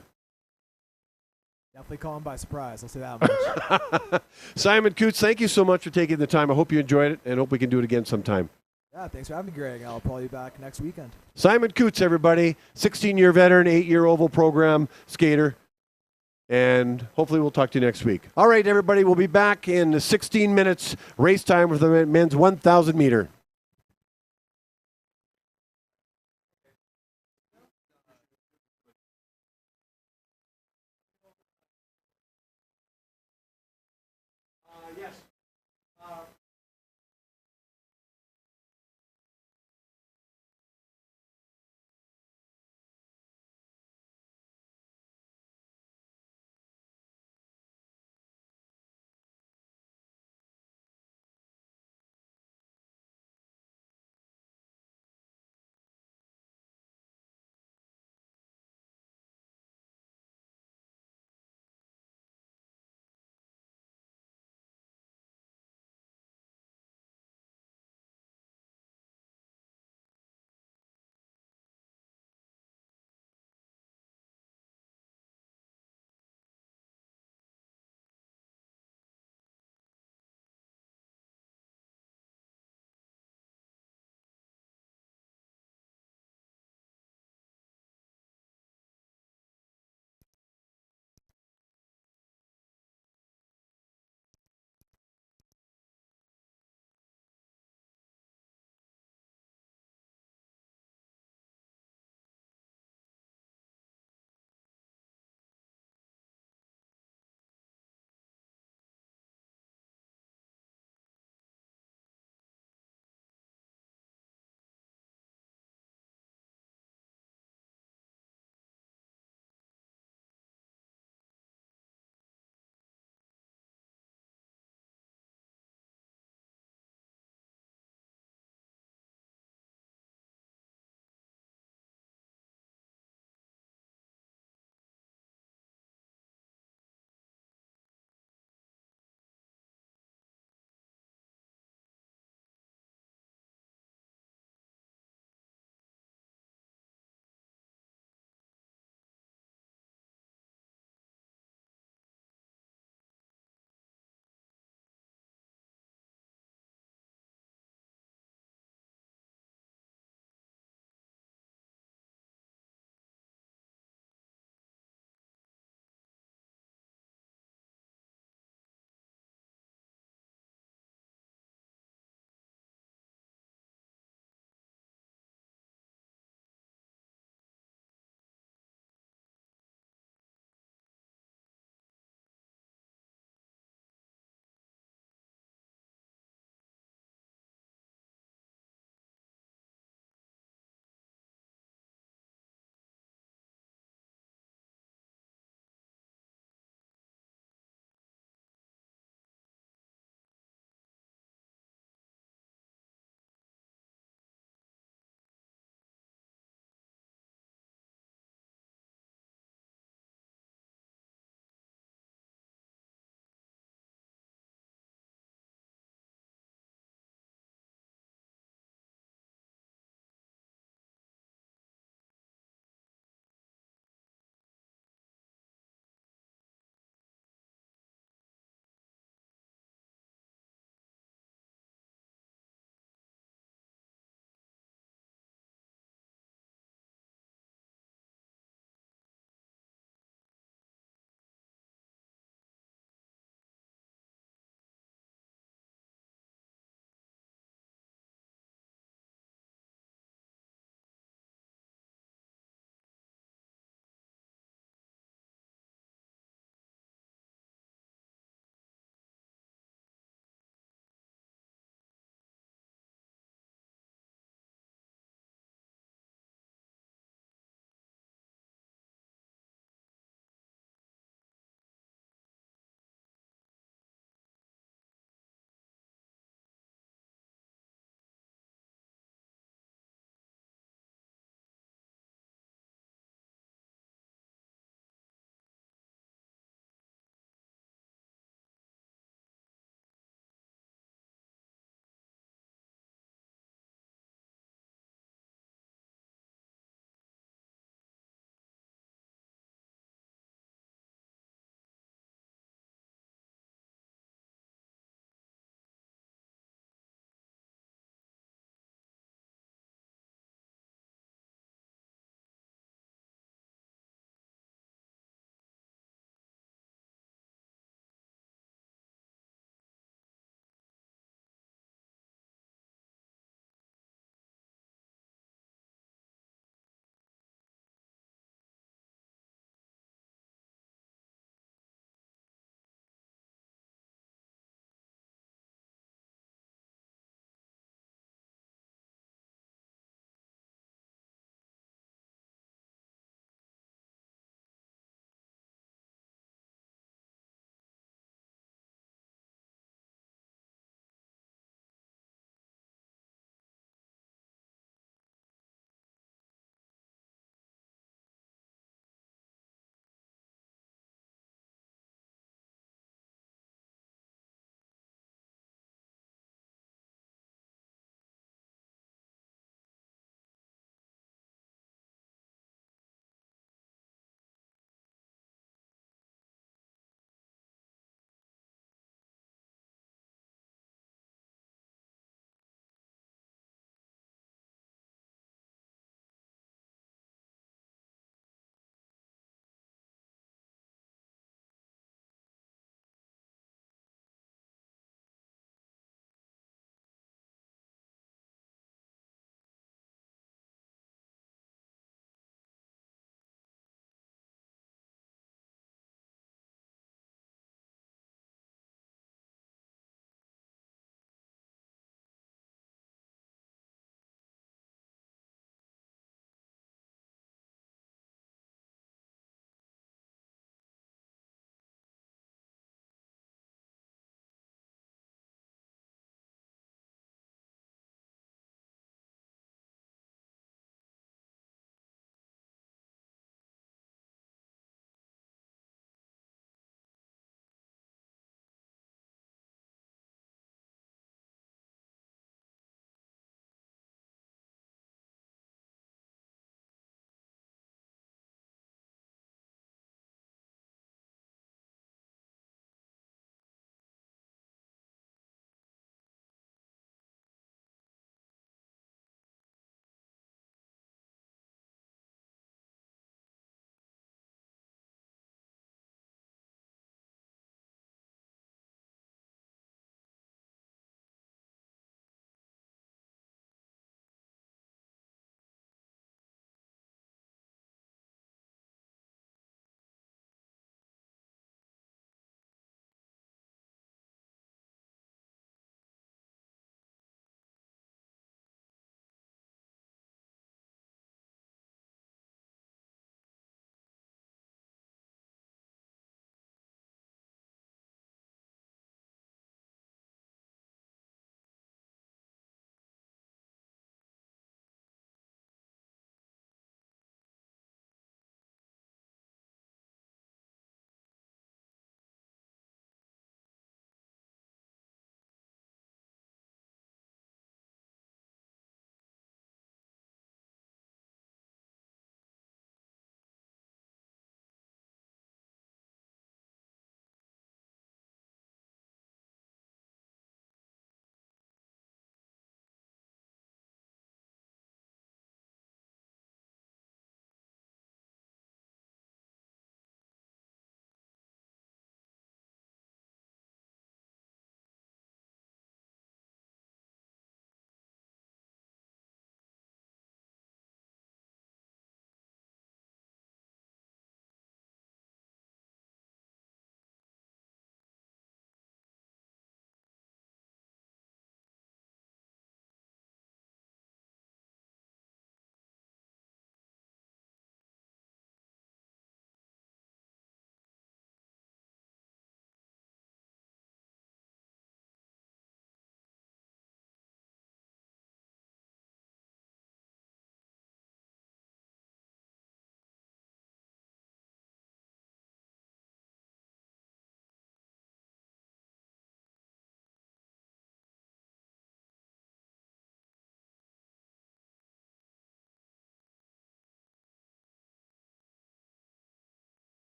Definitely caught him by surprise. I'll say that much. Simon Coots, thank you so much for taking the time. I hope you enjoyed it and hope we can do it again sometime. Yeah, thanks for having me, Greg. I'll probably be back next weekend. Simon Coots, everybody, 16-year veteran, 8-year oval program skater. And hopefully we'll talk to you next week. All right, everybody, we'll be back in 16 minutes, race time with the men's 1,000 meter.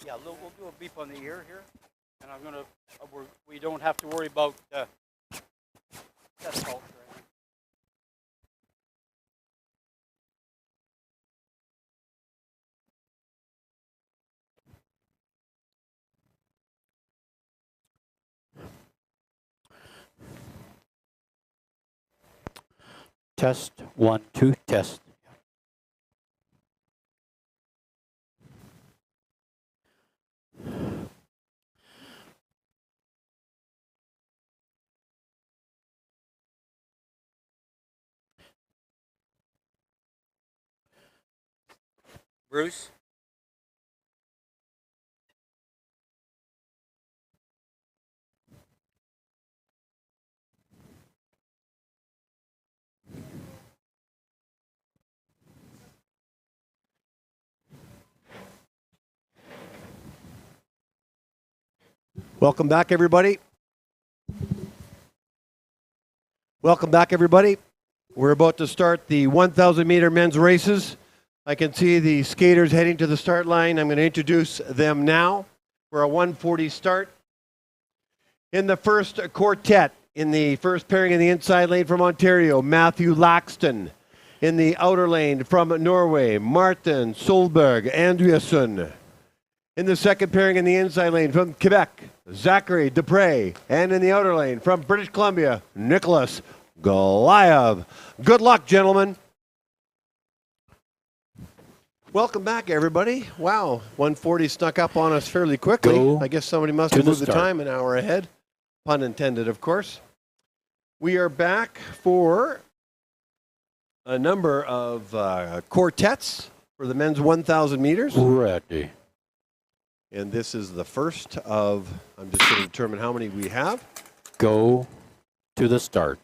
Yeah, we'll do a beep on the ear here, and I'm gonna. We don't have to worry about test faults or anything. Test 1, 2, test. Bruce. Welcome back, everybody. Welcome back, everybody. We're about to start the 1,000 meter men's races. I can see the skaters heading to the start line. I'm going to introduce them now for a 1:40 start. In the first quartet, in the first pairing in the inside lane from Ontario, Matthew Laxton. In the outer lane from Norway, Martin Solberg Andreasen. In the second pairing in the inside lane from Quebec, Zachary Dupre. And in the outer lane from British Columbia, Nicholas Goliath. Good luck, gentlemen. Welcome back, everybody. Wow, 1:40 snuck up on us fairly quickly. Go I guess somebody must to have the moved the start. time an hour ahead. Pun intended, of course. We are back for a number of quartets for the men's 1,000 meters. Ready. And this is the first of, I'm just going to determine how many we have. Go to the start.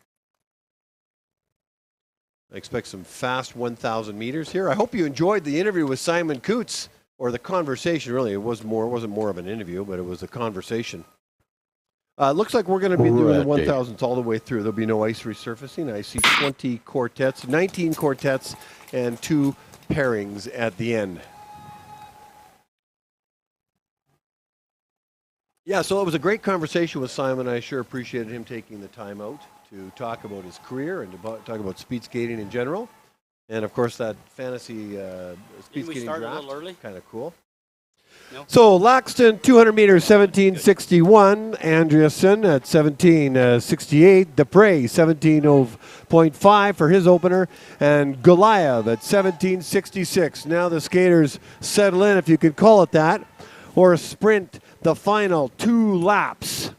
I expect some fast 1,000 meters here. I hope you enjoyed the interview with Simon Coots, or the conversation, really. It wasn't more of an interview, but it was a conversation. Looks like we're going to be doing the Ready. 1,000s all the way through. There'll be no ice resurfacing. I see 20 quartets, 19 quartets, and 2 pairings at the end. Yeah, so it was a great conversation with Simon. I sure appreciated him taking the time out to talk about his career and to talk about speed skating in general. And, of course, that fantasy speed Didn't we skating start a draft. little early? Kind of cool. No. So Laxton, 200 meters, 17:61. Andreasen at 17:68. Dupre, 17:05 for his opener. And Goliath at 17:66. Now the skaters settle in, if you could call it that, or sprint the final 2 laps.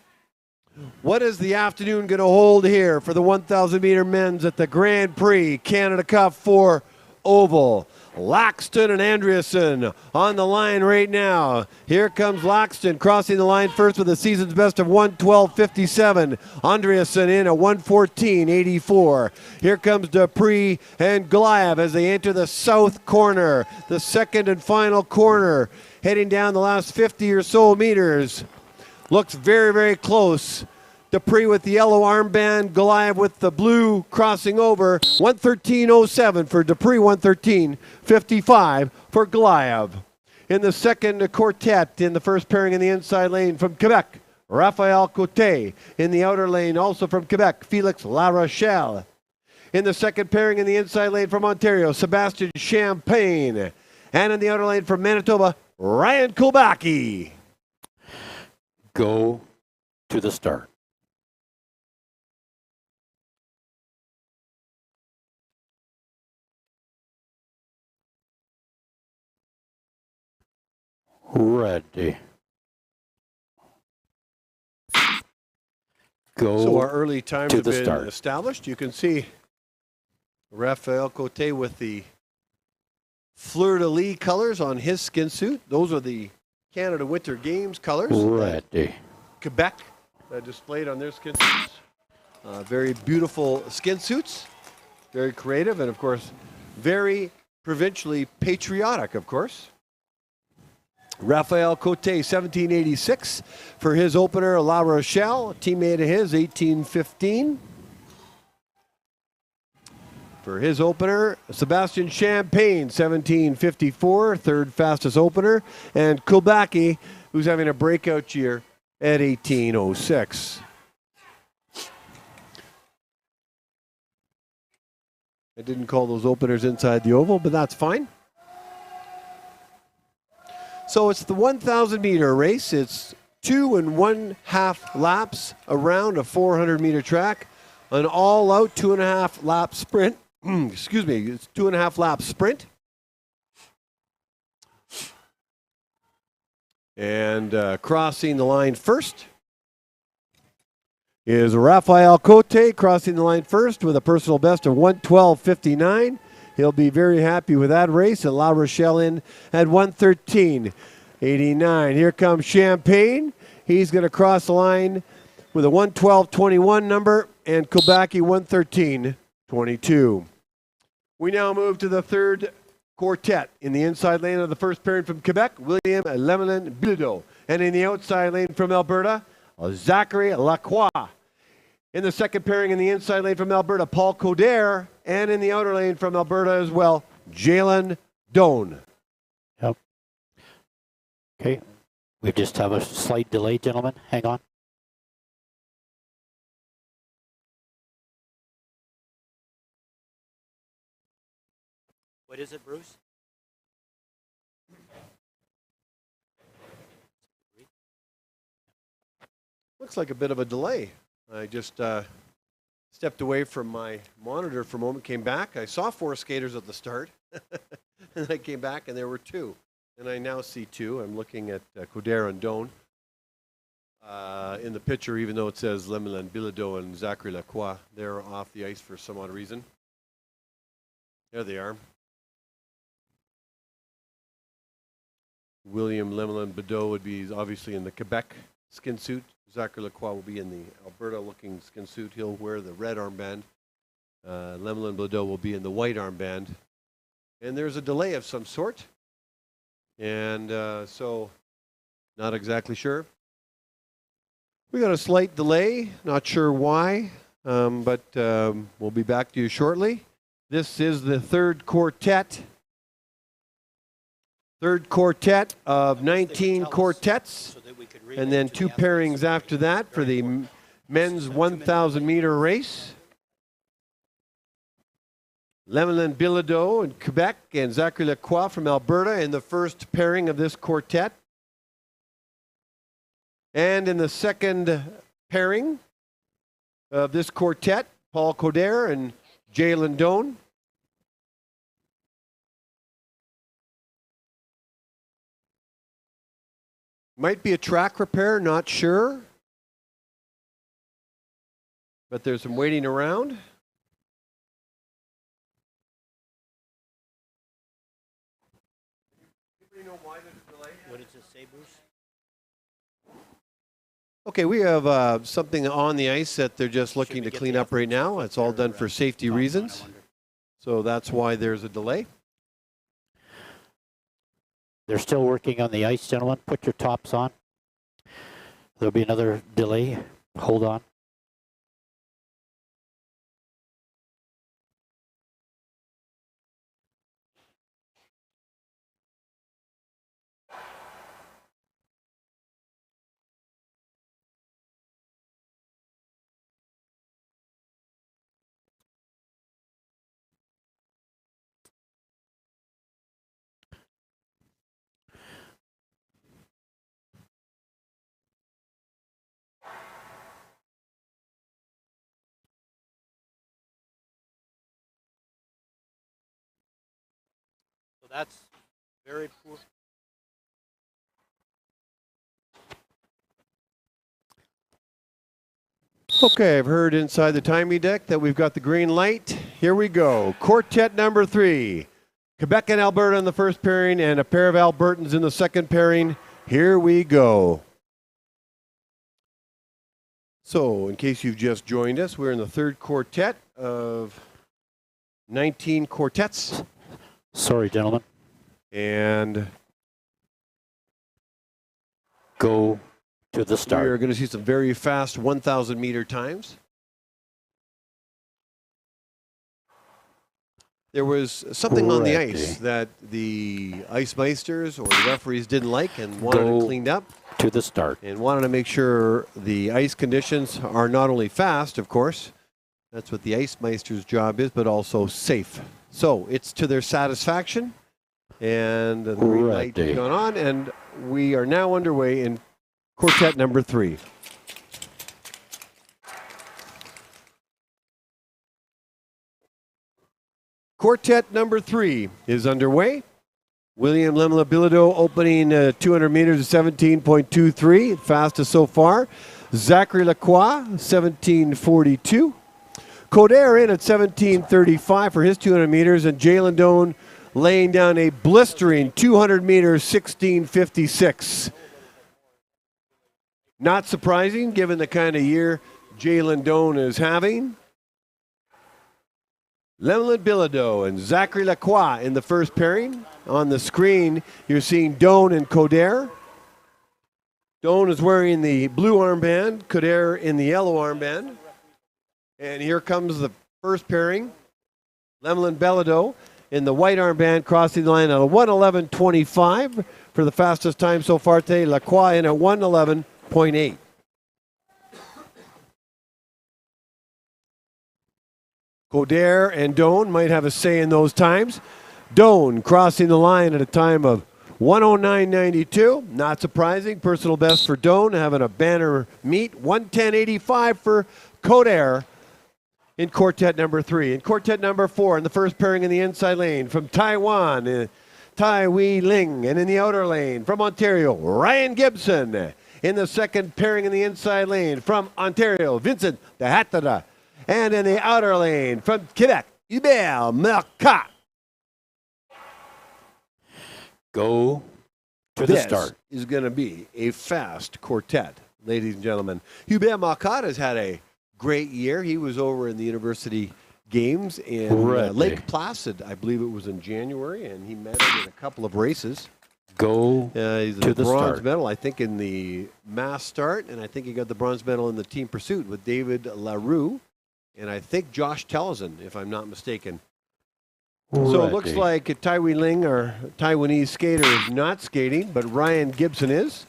What is the afternoon going to hold here for the 1,000 meter men's at the Grand Prix Canada Cup 4 Oval? Laxton and Andreasen on the line right now. Here comes Laxton crossing the line first with a season's best of 1:12.57. Andreasen in at 1:14.84. Here comes Dupree and Goliath as they enter the south corner, the second and final corner, heading down the last 50 or so meters. Looks very, very close. Dupree with the yellow armband, Goliath with the blue crossing over. 1:13.07 for Dupree, 1:13.55 for Goliath. In the second quartet, in the first pairing in the inside lane from Quebec, Raphael Cote. In the outer lane, also from Quebec, Felix Larochelle. In the second pairing in the inside lane from Ontario, Sebastian Champagne. And in the outer lane from Manitoba, Ryan Kulbacki. Go to the start. Ready. Go So our early times to have the been start. established. You can see Raphael Cote with the fleur-de-lis colors on his skin suit. Those are the Canada Winter Games colors. Ready. Quebec displayed on their skin suits. Very beautiful skin suits. Very creative and, of course, very provincially patriotic, of course. Raphael Cote, 1786 for his opener, La Rochelle, a teammate of his, 1815. For his opener, Sebastian Champagne, 17:54, third fastest opener, and Kulbaki, who's having a breakout year at 18:06. I didn't call those openers inside the oval, but that's fine. So it's the 1,000 meter race. It's 2 1/2 laps around a 400-meter track, an all-out 2.5 lap sprint. Excuse me, it's 2.5 lap sprint. And crossing the line first is Rafael Cote, crossing the line first with a personal best of 1:12.59. He'll be very happy with that race. And La Rochelle in at 1:13.89. Here comes Champagne. He's going to cross the line with a 1:12.21 number, and Kulbaki 1:13.22. We now move to the third quartet. In the inside lane of the first pairing from Quebec, William Lemelin Bilodeau. And in the outside lane from Alberta, Zachary Lacroix. In the second pairing in the inside lane from Alberta, Paul Coder. And in the outer lane from Alberta as well, Jalen Doan. Yep. Okay. We just have a slight delay, gentlemen. Hang on. What is it, Bruce? Looks like a bit of a delay. I just stepped away from my monitor for a moment, came back. I saw 4 skaters at the start. And I came back and there were 2. And I now see 2. I'm looking at Coder and Doan in the picture, even though it says Lemelin Bilodeau and Zachary Lacroix. They're off the ice for some odd reason. There they are. William Lemelin Bilodeau would be obviously in the Quebec skin suit. Zachary Lacroix will be in the Alberta-looking skin suit. He'll wear the red armband. Lemelin Bilodeau will be in the white armband. And there's a delay of some sort. And so, not exactly sure. We got a slight delay. Not sure why, but we'll be back to you shortly. This is the third quartet. Third quartet of 19 quartets. And then 2 pairings after that for the men's 1,000 meter race. Lemelin Bilodeau in Quebec and Zachary Lacroix from Alberta in the first pairing of this quartet. And in the second pairing of this quartet, Paul Coder and Jalen Doan. Might be a track repair, not sure. But there's some waiting around. What does it say, Bruce? Okay, we have something on the ice that they're just looking to clean up right now. It's all done for safety reasons. So that's why there's a delay. They're still working on the ice, gentlemen. Put your tops on. There'll be another delay. Hold on. So that's very poor. Okay, I've heard inside the timing deck that we've got the green light. Here we go. Quartet number 3. Quebec and Alberta in the first pairing and a pair of Albertans in the second pairing. Here we go. So, in case you've just joined us, we're in the third quartet of 19 quartets. Sorry, gentlemen. And go to the start. we're going to see some very fast 1,000 meter times. There was something on the Ready. ice that the ice meisters or the referees didn't like and wanted it Go. cleaned up To the start. and wanted to make sure the ice conditions are not only fast, of course, that's what the ice meister's job is, but also safe. So it's to their satisfaction, and the green light has Ready. gone on, and we are now underway in quartet number 3. Quartet number 3 is underway. William Lemla-Bilodeau opening 200 meters at 17.23, fastest so far. Zachary Lacroix, 17.42. Coder in at 17.35 for his 200 meters, and Jalen Doan laying down a blistering 200 meters, 16.56. Not surprising given the kind of year Jalen Doan is having. Lemla-Bilodeau and Zachary Lacroix in the first pairing. On the screen, you're seeing Doan and Coder. Doan is wearing the blue armband, Coder in the yellow armband. And here comes the first pairing. Lemla-Bilodeau in the white armband, crossing the line at a 1:11.25 for the fastest time so far today. Lacroix in at 1:11.8. Coder and Doan might have a say in those times. Doan crossing the line at a time of 1:09.92. Not surprising. Personal best for Doan, having a banner meet. 1:10.85 for Coder in quartet number 3. In quartet number 4, in the first pairing in the inside lane from Taiwan, Tai Wei Ling. And in the outer lane from Ontario, Ryan Gibson. In the second pairing in the inside lane from Ontario, Vincent de Hattada. And in the outer lane from Quebec, Hubert Marcotte. Go to the This start. is going to be a fast quartet, ladies and gentlemen. Hubert Marcotte has had a great year. He was over in the University Games in Ready. Lake Placid. I believe it was in January, and he medaled in a couple of races. Go He's to the the bronze start. medal, I think, in the mass start, and I think he got the bronze medal in the team pursuit with David LaRue, and I think Josh Tellison, if I'm not mistaken. So it looks Ready. like Tai Wei Ling, our Taiwanese skater, is not skating, but Ryan Gibson is.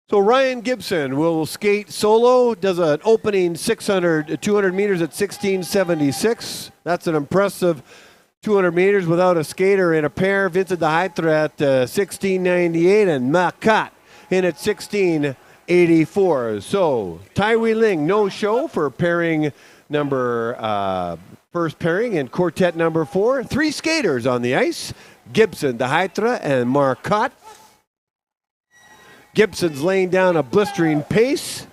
So Ryan Gibson will skate solo, does an opening 200 meters at 16.76. That's an impressive 200 meters without a skater in a pair. Vincent de Heitra at 16.98 and Marcotte in at 16.84. So Tai Wei Ling, no show for pairing number, first pairing in quartet number 4. 3 skaters on the ice, Gibson, de Heitra, and Marcotte. Gibson's laying down a blistering pace.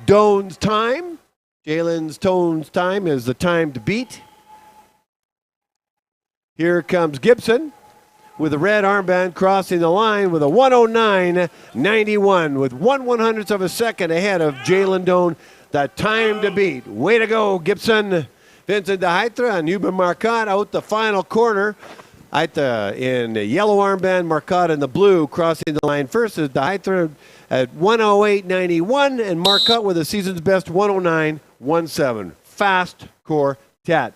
Doan's time, Jalen's Doan's time is the time to beat. Here comes Gibson with a red armband crossing the line with a 1:09.91 with 1/100th of a second ahead of Jalen Doan. The time to beat. Way to go, Gibson. Vincent de Heitra and Hubert Marcotte out the final corner. In the yellow armband, Marcotte in the blue, crossing the line first is de Heitra at 1:08.91 and Marcotte with the season's best 1:09.17. Fast quartet.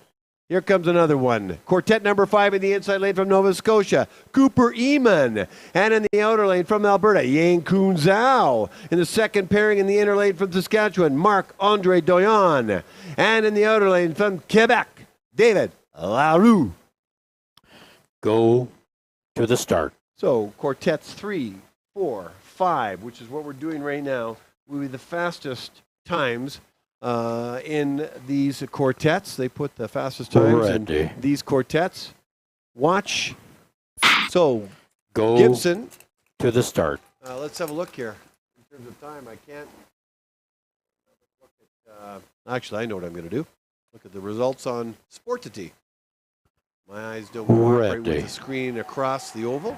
Here comes another one. Quartet number 5 in the inside lane from Nova Scotia, Cooper Eamon. And in the outer lane from Alberta, Yang Kun Zhao. In the second pairing in the inner lane from Saskatchewan, Marc-Andre Doyon. And in the outer lane from Quebec, David LaRue. Go to the start. So quartets 3, 4, 5, which is what we're doing right now, will be the fastest times in these quartets. They put the fastest times Ready. in these quartets. Watch. So Go Gibson. to the start. Let's have a look here. In terms of time, I can't look at, actually, I know what I'm going to do. Look at the results on Sportity. My eyes don't cooperate Ready. with the screen across the oval.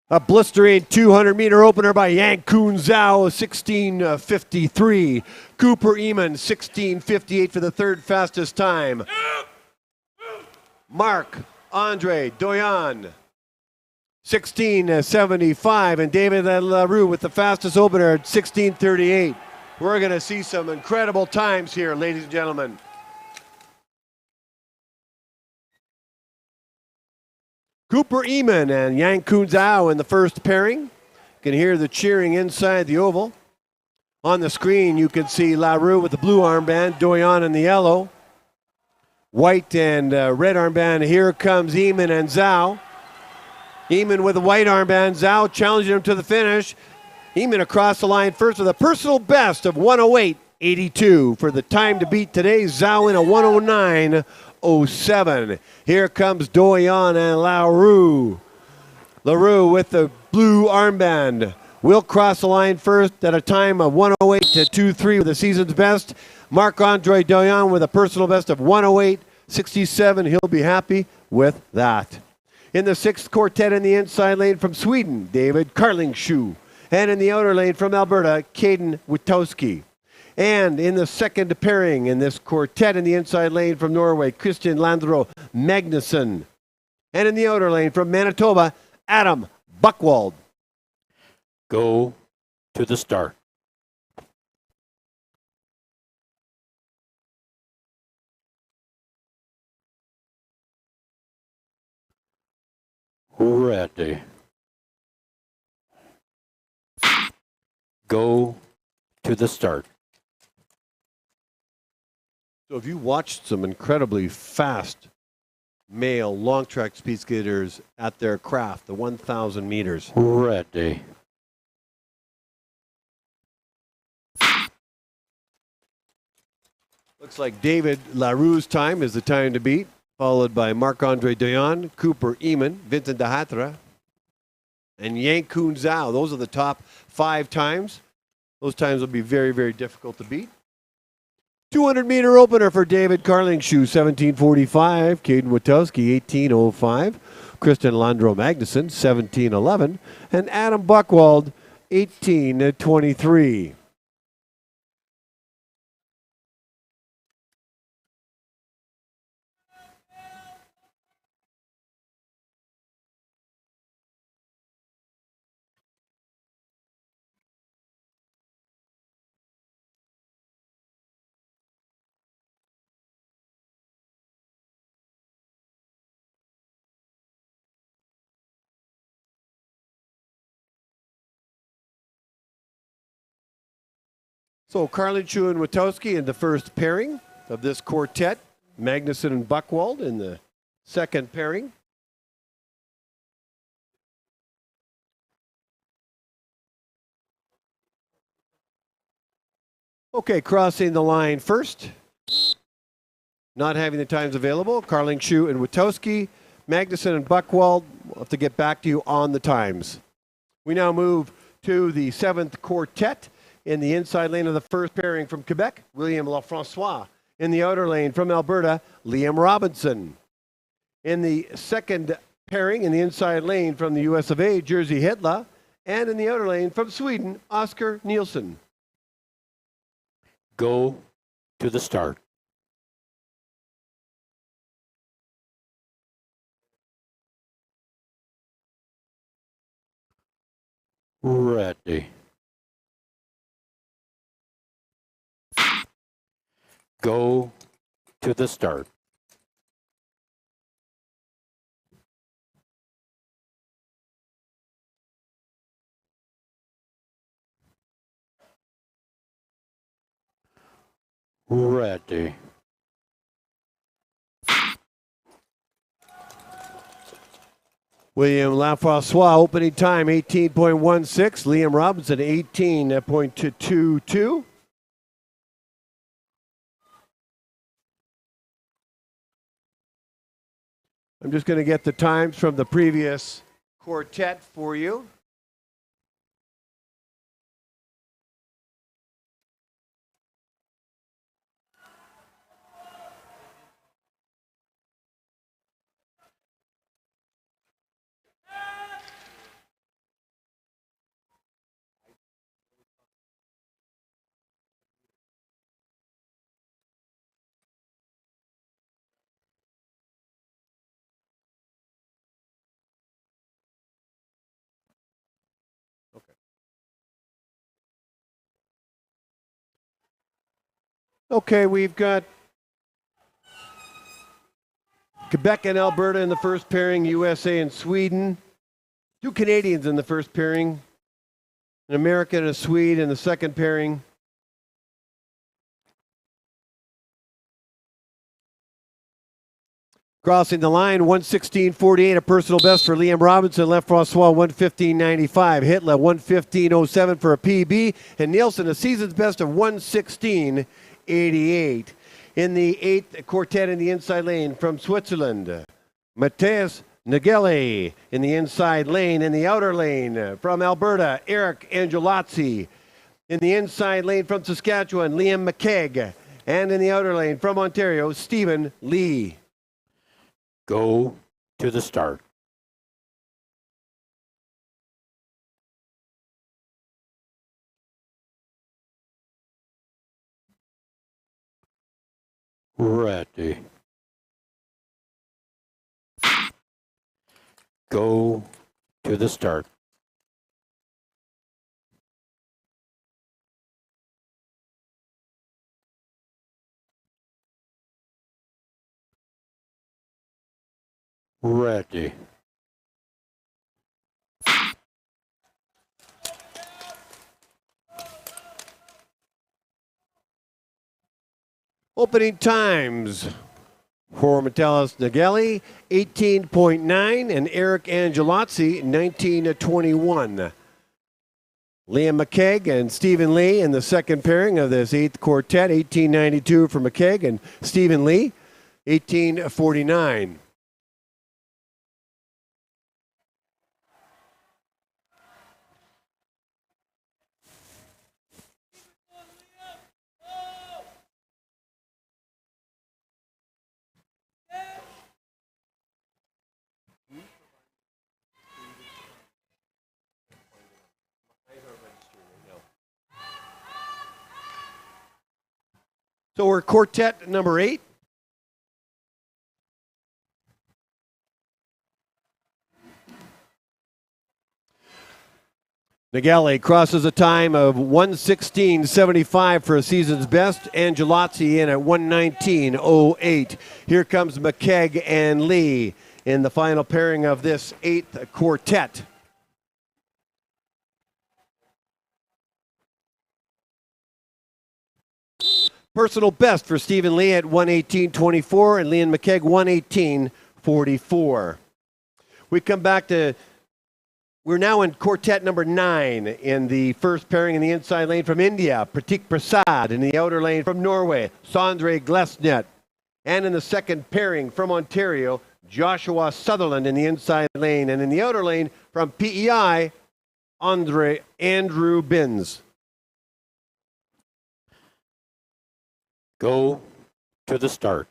A blistering 200-meter opener by Yang Kun Zhao, 16:53. Cooper Eamon, 16:58 for the third fastest time. Marc-Andre Doyon, 16:75, and David LaRue with the fastest opener at 16:38. We're going to see some incredible times here, ladies and gentlemen. Cooper Eamon and Yang Kun Zhao in the first pairing. You can hear the cheering inside the oval. On the screen, you can see LaRue with the blue armband, Doyon in the yellow. White and red armband. Here comes Eamon and Zhao. Eamon with the white armband. Zhao challenging him to the finish. Eamon across the line first with a personal best of 108.82 for the time to beat today. Zhao in a 109.07. Here comes Doyon and LaRue. LaRue with the blue armband will cross the line first at a time of 108.23 with the season's best. Marc-Andre Doyon with a personal best of 108.67. He'll be happy with that. In the sixth quartet in the inside lane from Sweden, David Carlingsjö. And in the outer lane from Alberta, Caden Witkowski. And in the second pairing in this quartet in the inside lane from Norway, Christian Landro Magnuson. And in the outer lane from Manitoba, Adam Buchwald. Go to the start. Ready. Go to the start. So if you watched some incredibly fast male long track speed skaters at their craft, the 1,000 meters. Ready. Looks like David LaRue's time is the time to beat, followed by Marc-Andre Doyon, Cooper Eamon, Vincent Dahatra, and Yang Kun Zhao. Those are the top 5 times. Those times will be very, very difficult to beat. 200-meter opener for David Carlingsjö, 17:45. Caden Witkowski, 18:05. Christian Landro Magnuson, 17:11. And Adam Buchwald, 18:23. So Carlingsjö and Witkowski in the first pairing of this quartet. Magnuson and Buchwald in the second pairing. Okay, crossing the line first. Not having the times available. Carlingsjö and Witkowski. Magnuson and Buchwald. We'll have to get back to you on the times. We now move to the seventh quartet. In the inside lane of the first pairing from Quebec, William Lafrancois. In the outer lane from Alberta, Liam Robinson. In the second pairing in the inside lane from the US of A, Jerzy Hedla. And in the outer lane from Sweden, Oscar Nielsen. Go to the start. Ready. Go to the start. Ready. William Lafrancois opening time 18.16. Liam Robinson 18.22. I'm just going to get the times from the previous quartet for you. Okay, we've got Quebec and Alberta in the first pairing, USA and Sweden. 2 Canadians in the first pairing, an American and a Swede in the second pairing. Crossing the line, 1:16.48, a personal best for Liam Robinson. Left Francois, 1:15.95. Hitler, 1:15.07 for a PB. And Nielsen, a season's best of 1:16.88. In the 8th quartet in the inside lane from Switzerland, Matthias Nageli in the inside lane. In the outer lane from Alberta, Eric Angelozzi. In the inside lane from Saskatchewan, Liam McKeag. And in the outer lane from Ontario, Stephen Lee. Go to the start. Ready. Go to the start. Ready. Opening times for Metellus Nageli, 18.9, and Eric Angelozzi, 19:21. Liam McKeag and Stephen Lee in the second pairing of this 8th quartet, 18.92 for McKeag and Stephen Lee, 18.49. So we're quartet number 8. Nageli crosses a time of 1:16.75 for a season's best. Angelozzi in at 1:19.08. Here comes McKeag and Lee in the final pairing of this 8th quartet. Personal best for Stephen Lee at 1:18.24 and Liam McKeag 1:18.44. We come back to, we're now in quartet number 9 in the first pairing in the inside lane from India, Pratik Prasad. In the outer lane from Norway, Sondre Glesnet. And in the second pairing from Ontario, Joshua Sutherland in the inside lane. And in the outer lane from PEI, Andrew Binns. Go to the start.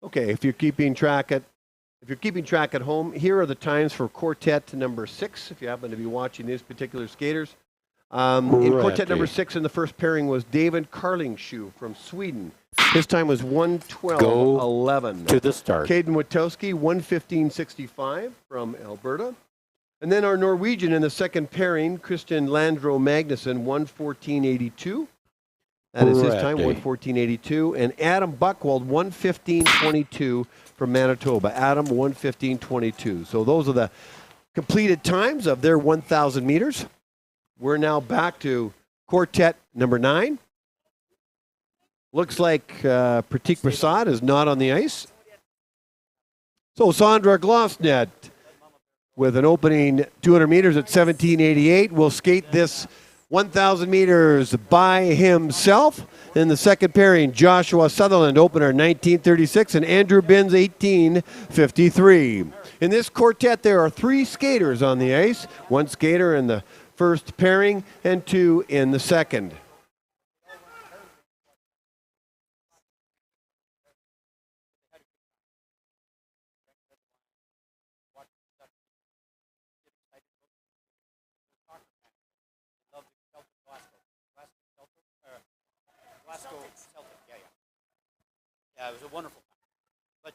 Okay, if you're keeping track at home, here are the times for quartet number 6. If you happen to be watching these particular skaters, in quartet number 6 in the first pairing was David Carlingshoe from Sweden. His time was 1:12.11. To the start. Caden Witowski 1:15.65 from Alberta. And then our Norwegian in the second pairing, Christian Landro Magnuson, 1:14.82. That is his time, 1:14.82. And Adam Buchwald, 1:15.22 from Manitoba. Adam, 1:15.22. So those are the completed times of their 1,000 meters. We're now back to quartet number 9. Looks like Pratik Prasad is not on the ice. So Sondra Glosnet with an opening 200 meters at 17.88 will skate this 1,000 meters by himself. In the second pairing, Joshua Sutherland, opener 19.36, and Andrew Binns 18.53. In this quartet, there are 3 skaters on the ice, 1 skater in the first pairing and 2 in the second. Yeah, it was a wonderful time.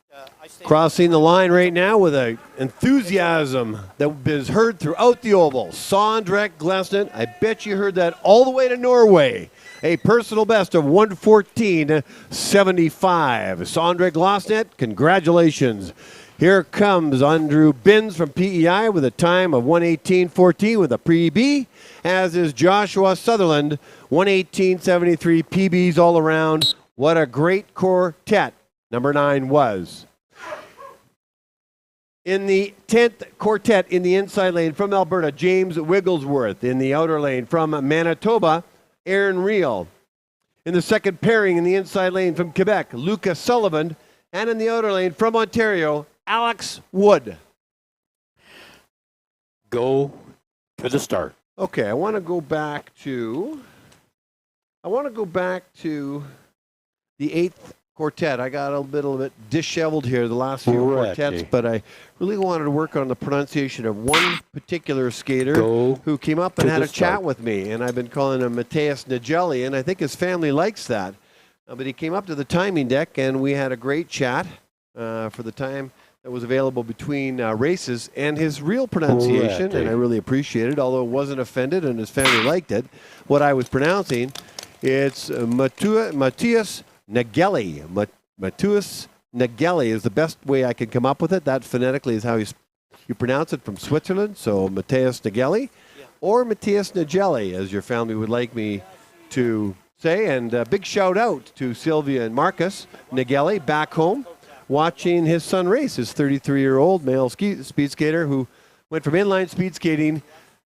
Crossing the line right now with an enthusiasm that is heard throughout the oval. Sondre Glesnet, I bet you heard that all the way to Norway. A personal best of 1:14.75. Sondre Glesnet, congratulations. Here comes Andrew Binns from PEI with a time of 1:18.14 with a PB, as is Joshua Sutherland, 1:18.73 PBs all around. What a great quartet number 9 was. In the 10th quartet in the inside lane from Alberta, James Wigglesworth. In the outer lane from Manitoba, Aaron Reel. In the second pairing in the inside lane from Quebec, Lucas Sullivan. And in the outer lane from Ontario, Alex Wood. Go to the start. Okay, I want to go back to the 8th quartet. I got a little bit disheveled here the last few quartets, but I really wanted to work on the pronunciation of one particular skater who came up and had a chat with me, and I've been calling him Mateus Nagelli, and I think his family likes that. But he came up to the timing deck, and we had a great chat for the time that was available between races, and his real pronunciation, and I really appreciate it, although it wasn't offended and his family liked it, what I was pronouncing, it's Mateus Nagelli. Mateus Nagelli is the best way I can come up with it. That phonetically is how you pronounce it from Switzerland. So Mateus Nagelli or Mateus Nagelli, as your family would like me to say. And a big shout out to Sylvia and Marcus Nagelli back home watching his son race, his 33-year-old male speed skater who went from inline speed skating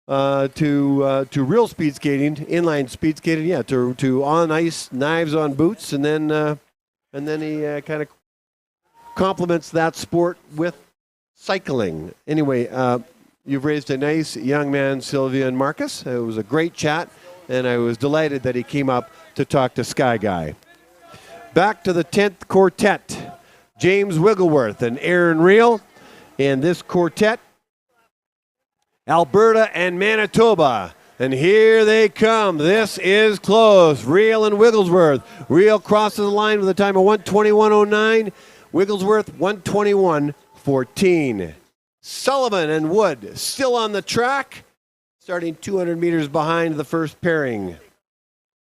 to real speed skating, inline speed skating, to on ice, knives on boots, and then he kind of complements that sport with cycling. Anyway, you've raised a nice young man, Sylvia and Marcus. It was a great chat, and I was delighted that he came up to talk to Sky Guy. Back to the 10th quartet, James Wigglesworth and Aaron Reel in this quartet. Alberta and Manitoba. And here they come. This is close. Reel and Wigglesworth. Reel crosses the line with a time of 1:21.09. Wigglesworth 1:21.14. Sullivan and Wood still on the track, starting 200 meters behind the first pairing.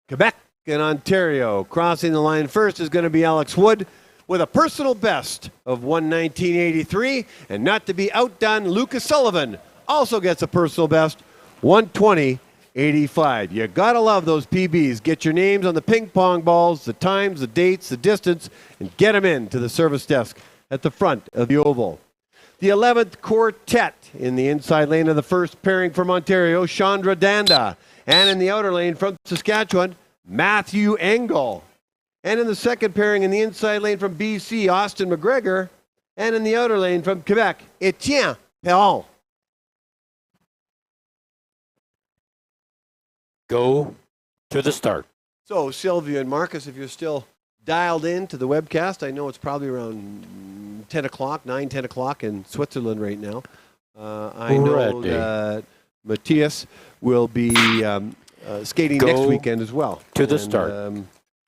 Quebec and Ontario. Crossing the line first is going to be Alex Wood with a personal best of 1:19.83. And not to be outdone, Lucas Sullivan also gets a personal best, 1:20.85. You got to love those PBs. Get your names on the ping pong balls, the times, the dates, the distance, and get them in to the service desk at the front of the oval. The 11th quartet in the inside lane of the first pairing from Ontario, Chandra Danda. And in the outer lane from Saskatchewan, Matthew Engel. And in the second pairing in the inside lane from BC, Austin McGregor. And in the outer lane from Quebec, Etienne Perron. Go to the start. So, Sylvia and Marcus, if you're still dialed in to the webcast, I know it's probably around 10 o'clock in Switzerland right now. I know that Matthias will be skating next weekend as well. To the start.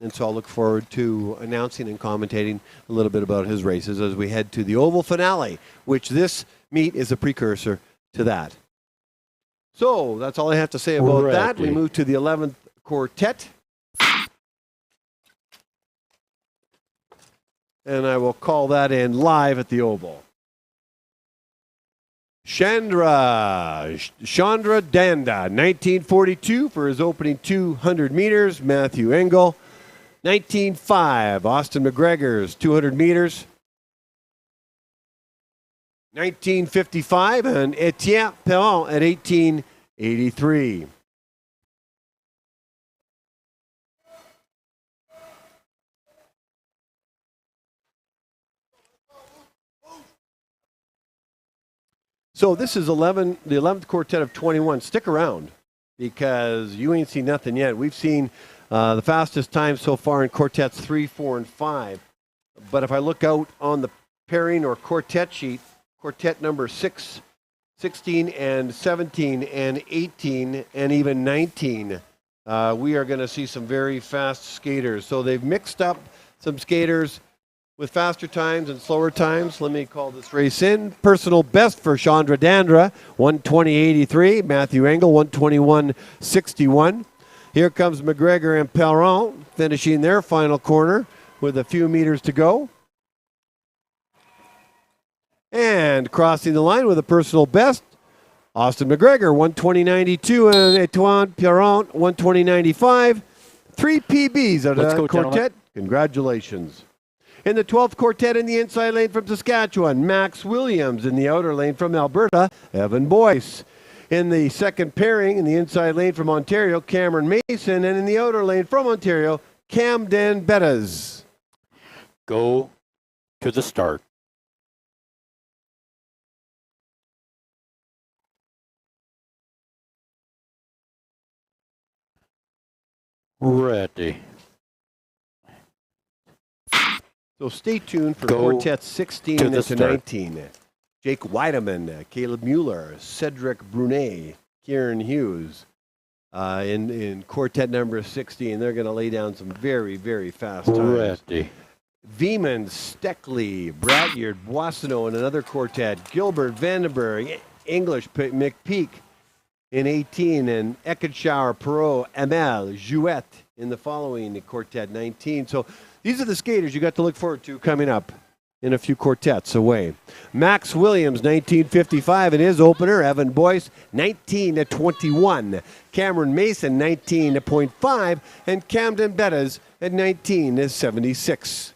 And so I'll look forward to announcing and commentating a little bit about his races as we head to the oval finale, which this meet is a precursor to that. So that's all I have to say about that. We move to the 11th quartet. And I will call that in live at the oval. Chandra Danda, 1942 for his opening 200 meters. Matthew Engel, 1905. Austin McGregor's 200 meters. 1955, and Etienne Perron at 1883. So this is the 11th quartet of 21. Stick around because you ain't seen nothing yet. We've seen the fastest time so far in quartets 3, 4, and 5. But if I look out on the pairing or quartet sheet, quartet number 6, 16, and 17, and 18, and even 19, we are going to see some very fast skaters. So they've mixed up some skaters with faster times and slower times. Let me call this race in. Personal best for Chandra Dandra, 120.83. Matthew Engel, 121.61. Here comes McGregor and Perron finishing their final corner with a few meters to go. And crossing the line with a personal best, Austin McGregor, 120.92, and Antoine Perron, 120.95. 3 PBs out of that quartet. Congratulations. In the 12th quartet in the inside lane from Saskatchewan, Max Williams. In the outer lane from Alberta, Evan Boyce. In the second pairing in the inside lane from Ontario, Cameron Mason. And in the outer lane from Ontario, Camden Bettas. Go to the start. Ready. So stay tuned for Go quartets 16 to the into start. 19. Jake Weideman, Caleb Mueller, Cedric Brunet, Kieran Hughes. In quartet number 16, they're going to lay down some very, very fast times. Ready. Veman, Steckley, Bratyard, Boissonneau in another quartet. Gilbert, Vandenberg, English, McPeak in 18, and Eckenschauer, Perot, Amel, Jouet in the following quartet 19. So these are the skaters you got to look forward to coming up in a few quartets away. Max Williams, 1955 in his opener. Evan Boyce, 19-21. Cameron Mason, 19.5. And Camden Bettas at 19-76.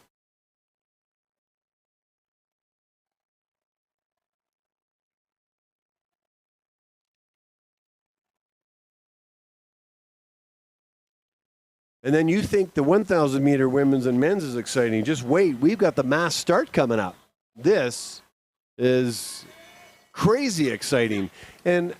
And then you think the 1,000 meter women's and men's is exciting. Just wait, we've got the mass start coming up. This is crazy exciting. And,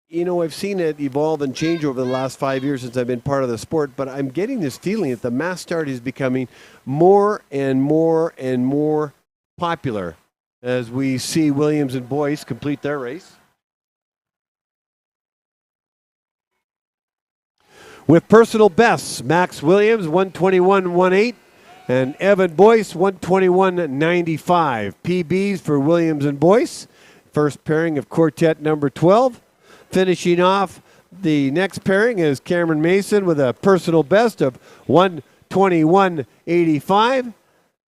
you know, I've seen it evolve and change over the last 5 years since I've been part of the sport, but I'm getting this feeling that the mass start is becoming more and more and more popular as we see Williams and Boyce complete their race. With personal bests, Max Williams, 121.18, and Evan Boyce, 121.95. PBs for Williams and Boyce. First pairing of quartet number 12. Finishing off the next pairing is Cameron Mason with a personal best of 121.85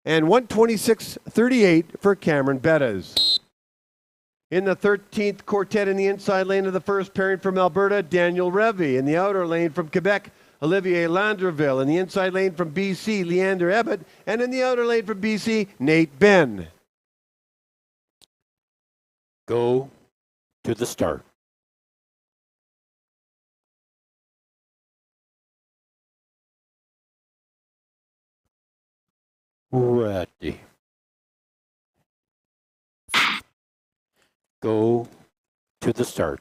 and 126.38 for Cameron Bettas. In the 13th quartet in the inside lane of the first pairing from Alberta, Daniel Revy. In the outer lane from Quebec, Olivier Landreville. In the inside lane from BC, Leander Ebbett. And in the outer lane from BC, Nate Ben. Go to the start. Ready. Go to the start.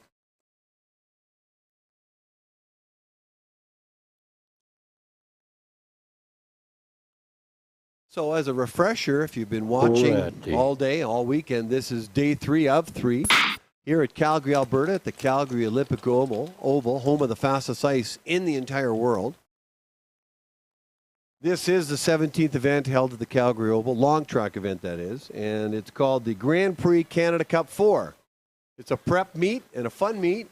So as a refresher, if you've been watching Ready. all day, all weekend, this is day 3 of 3 here at Calgary, Alberta, at the Calgary Olympic Oval, home of the fastest ice in the entire world. This is the 17th event held at the Calgary Oval, long track event that is, and it's called the Grand Prix Canada Cup 4. It's a prep meet and a fun meet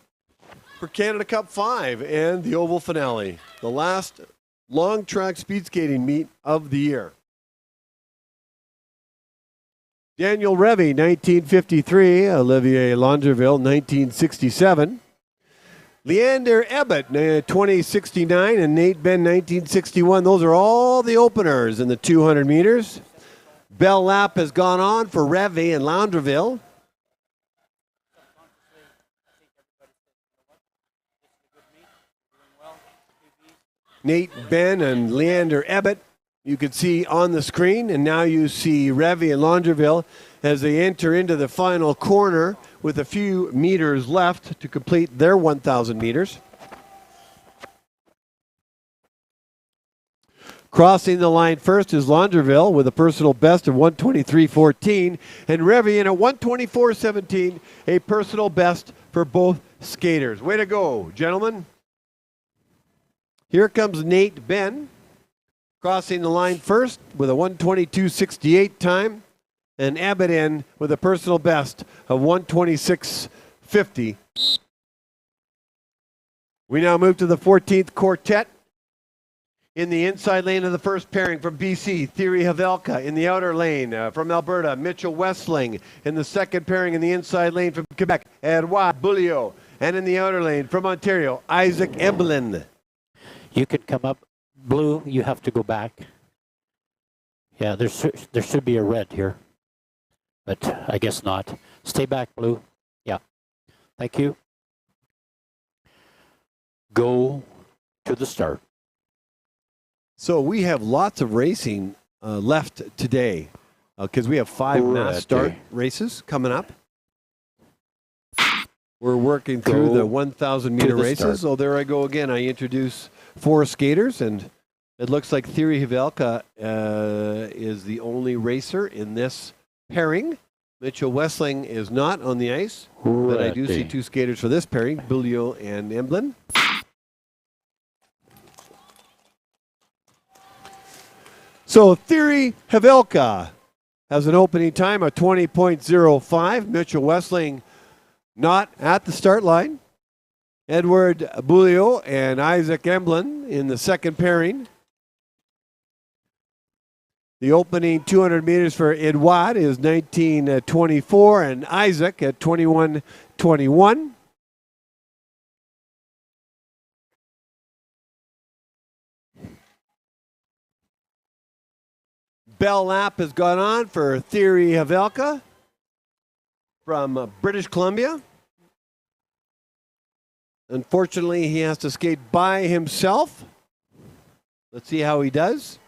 for Canada Cup 5 and the Oval finale, the last long track speed skating meet of the year. Daniel Revy, 1953, Olivier Landreville, 1967. Leander Ebbett, 2069, and Nate Ben, 1961. Those are all the openers in the 200 meters. Bell lap has gone on for Revy and Landreville. Nate Ben and Leander Ebbett, you can see on the screen, and now you see Revy and Landreville as they enter into the final corner with a few meters left to complete their 1,000 meters. Crossing the line first is Landreville with a personal best of 123.14, and Revy in at 124.17, a personal best for both skaters. Way to go, gentlemen. Here comes Nate Ben. crossing the line first with a 122.68 time, and Abedin with a personal best of 126.50. We now move to the 14th quartet. In the inside lane of the first pairing from BC, Thierry Havelka. In the outer lane from Alberta, Mitchell Westling. In the second pairing in the inside lane from Quebec, Edouard Beaulieu. And in the outer lane from Ontario, Isaac Eblin. You could come up. Blue, you have to go back. Yeah, there should be a red here. But I guess not. Stay back, Blue. Yeah. Thank you. Go to the start. So we have lots of racing left today because we have 5 mass start races coming up. We're working through the 1,000 meter races. So there I go again. I introduce 4 skaters, and it looks like Thierry Havelka is the only racer in this pairing. Mitchell Westling is not on the ice, but I do see 2 skaters for this pairing, Beaulieu and Emblin. So Thierry Havelka has an opening time of 20.05. Mitchell Westling not at the start line. Edouard Beaulieu and Isaac Emblin in the second pairing. The opening 200 meters for Edouard is 19.24 and Isaac at 21.21. Bell lap has gone on for Thierry Havelka from British Columbia. Unfortunately, he has to skate by himself. Let's see how he does.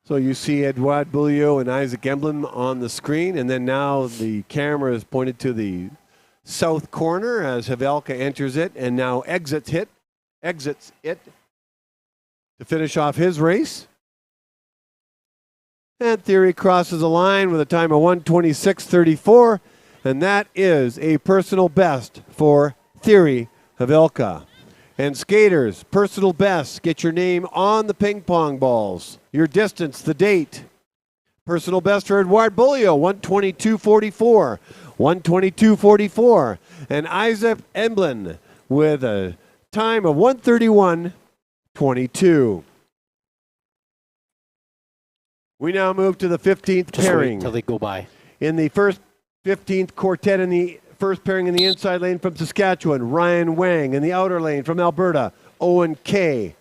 So you see Edouard Beaulieu and Isaac Emblem on the screen, and then now the camera is pointed to the south corner as Havelka enters it and now exits it to finish off his race. And Thierry crosses the line with a time of 1:26.34, and that is a personal best for Thierry Havelka. And skaters, personal best, get your name on the ping pong balls, your distance, the date. Personal best for Edouard Beaulieu, 1:22.44, 1:22.44. And Isaac Emblin with a time of 1:31.22. We now move to the 15th pairing. Wait till they go by. In the first 15th quartet in the first pairing in the inside lane from Saskatchewan, Ryan Wang. In the outer lane from Alberta, Owen Kay.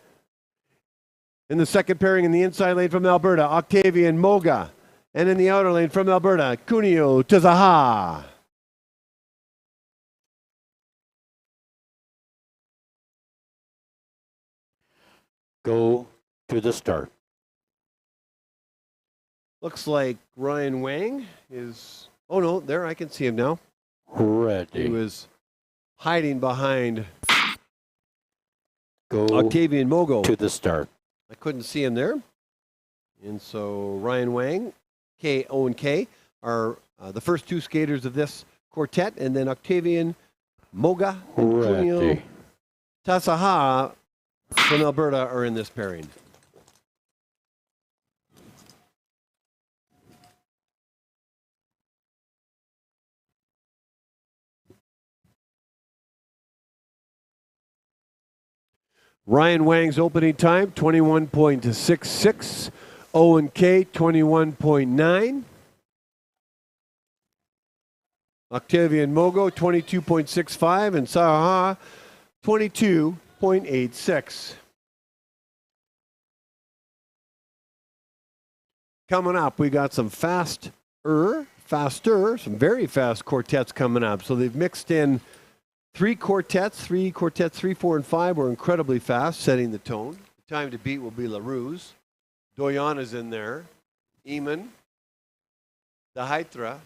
In the second pairing in the inside lane from Alberta, Octavian Moga. And in the outer lane from Alberta, Kunio Tazaha. Go to the start. Looks like Ryan Wang is, oh no, there, I can see him now. Ready. He was hiding behind Go Octavian Mogo. to the start. I couldn't see him there. And so Ryan Wang, Owen Kay are the first 2 skaters of this quartet, and then Octavian Moga and Kunio Ready. Tazaha from Alberta are in this pairing. Ryan Wang's opening time, 21.66. Owen Kay, 21.9. Octavian Mogo, 22.65. And Saha, 22.86. Coming up, we got some faster, some very fast quartets coming up. So they've mixed in 3 quartets, 3, 4, and 5 were incredibly fast, setting the tone. The time to beat will be LaRue's. Doyon is in there. Eamon. The Haitra.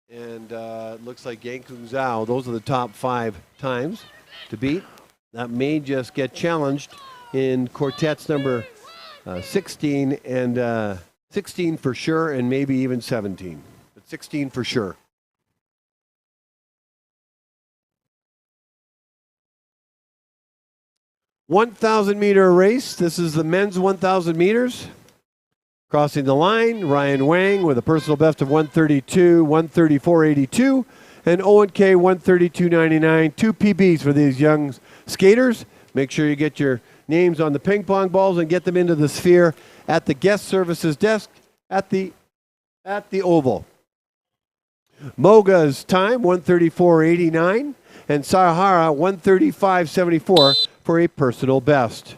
And it looks like Yankung Zhao. Those are the top 5 times to beat. That may just get challenged in quartets number 16 and 16 for sure, and maybe even 17. But 16 for sure. 1,000 meter race. This is the men's 1,000 meters. Crossing the line, Ryan Wang with a personal best of 132, 134.82, and Owen K 132.99. 2 PBs for these young skaters. Make sure you get your names on the ping pong balls and get them into the sphere at the guest services desk at the oval. Moga's time 134.89 and Sahara 135.74 for a personal best.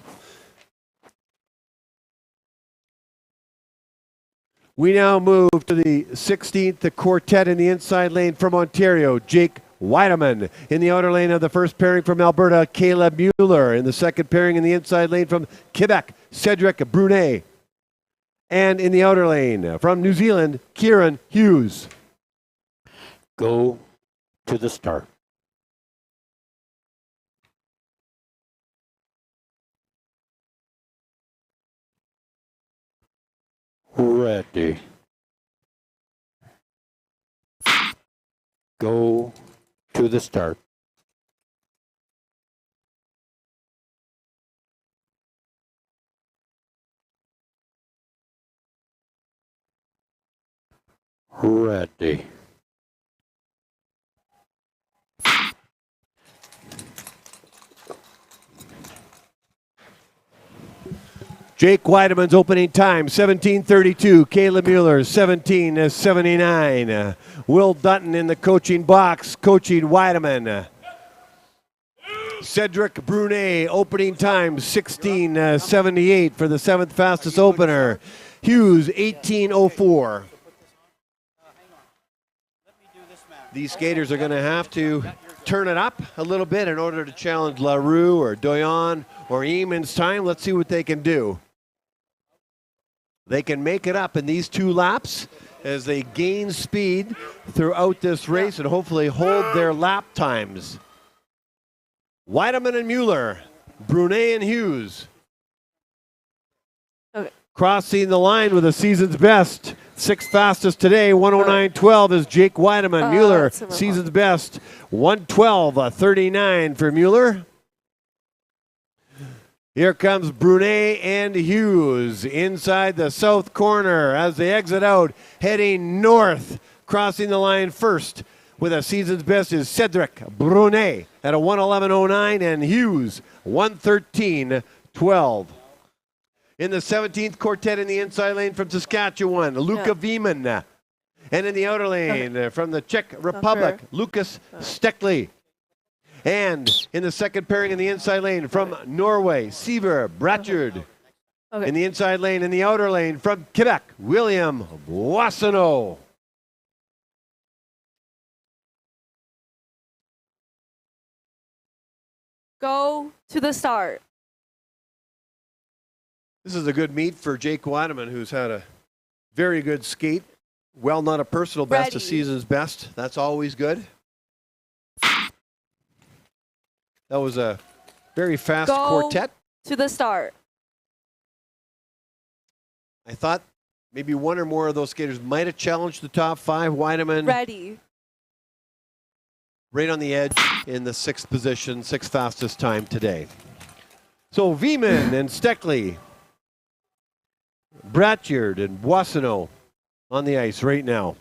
We now move to the 16th, the quartet in the inside lane from Ontario, Jake Weideman. In the outer lane of the first pairing from Alberta, Caleb Mueller. In the second pairing in the inside lane from Quebec, Cedric Brunet. And in the outer lane from New Zealand, Kieran Hughes. Go to the start. Ready. Go to the start. Ready. Jake Weideman's opening time, 17:32. Caleb Mueller, 17:79. Will Dutton in the coaching box, coaching Weideman. Cedric Brunet, opening time, 16:78 for the 7th fastest opener. Hughes, 18:04. These skaters are going to have to turn it up a little bit in order to challenge LaRue or Doyon or Eamon's time. Let's see what they can do. They can make it up in these 2 laps as they gain speed throughout this race and hopefully hold their lap times. Weideman and Mueller, Brunet and Hughes. Okay. Crossing the line with a season's best. 6th fastest today, 109.12 is Jake Weideman. Mueller, season's best, 112.39 for Mueller. Here comes Brunet and Hughes inside the south corner as they exit out, heading north. Crossing the line first with a season's best is Cedric Brunet at a 111.09 and Hughes 113.12. In the 17th quartet in the inside lane from Saskatchewan, Luca Vieman. And in the outer lane from the Czech Republic, Lukas Stekli. And in the second pairing in the inside lane from Norway, Siver Bratjard. In the inside lane, in the outer lane from Quebec, William Boissonneau. Go to the start. This is a good meet for Jake Weideman, who's had a very good skate. Well, not a personal best, a season's best. That's always good. That was a very fast quartet. To the start. I thought maybe one or more of those skaters might have challenged the top 5. Weideman Ready. right on the edge in the 6th position, 6th fastest time today. So Vieman and Stekli, Bratjard and Boissonneau on the ice right now.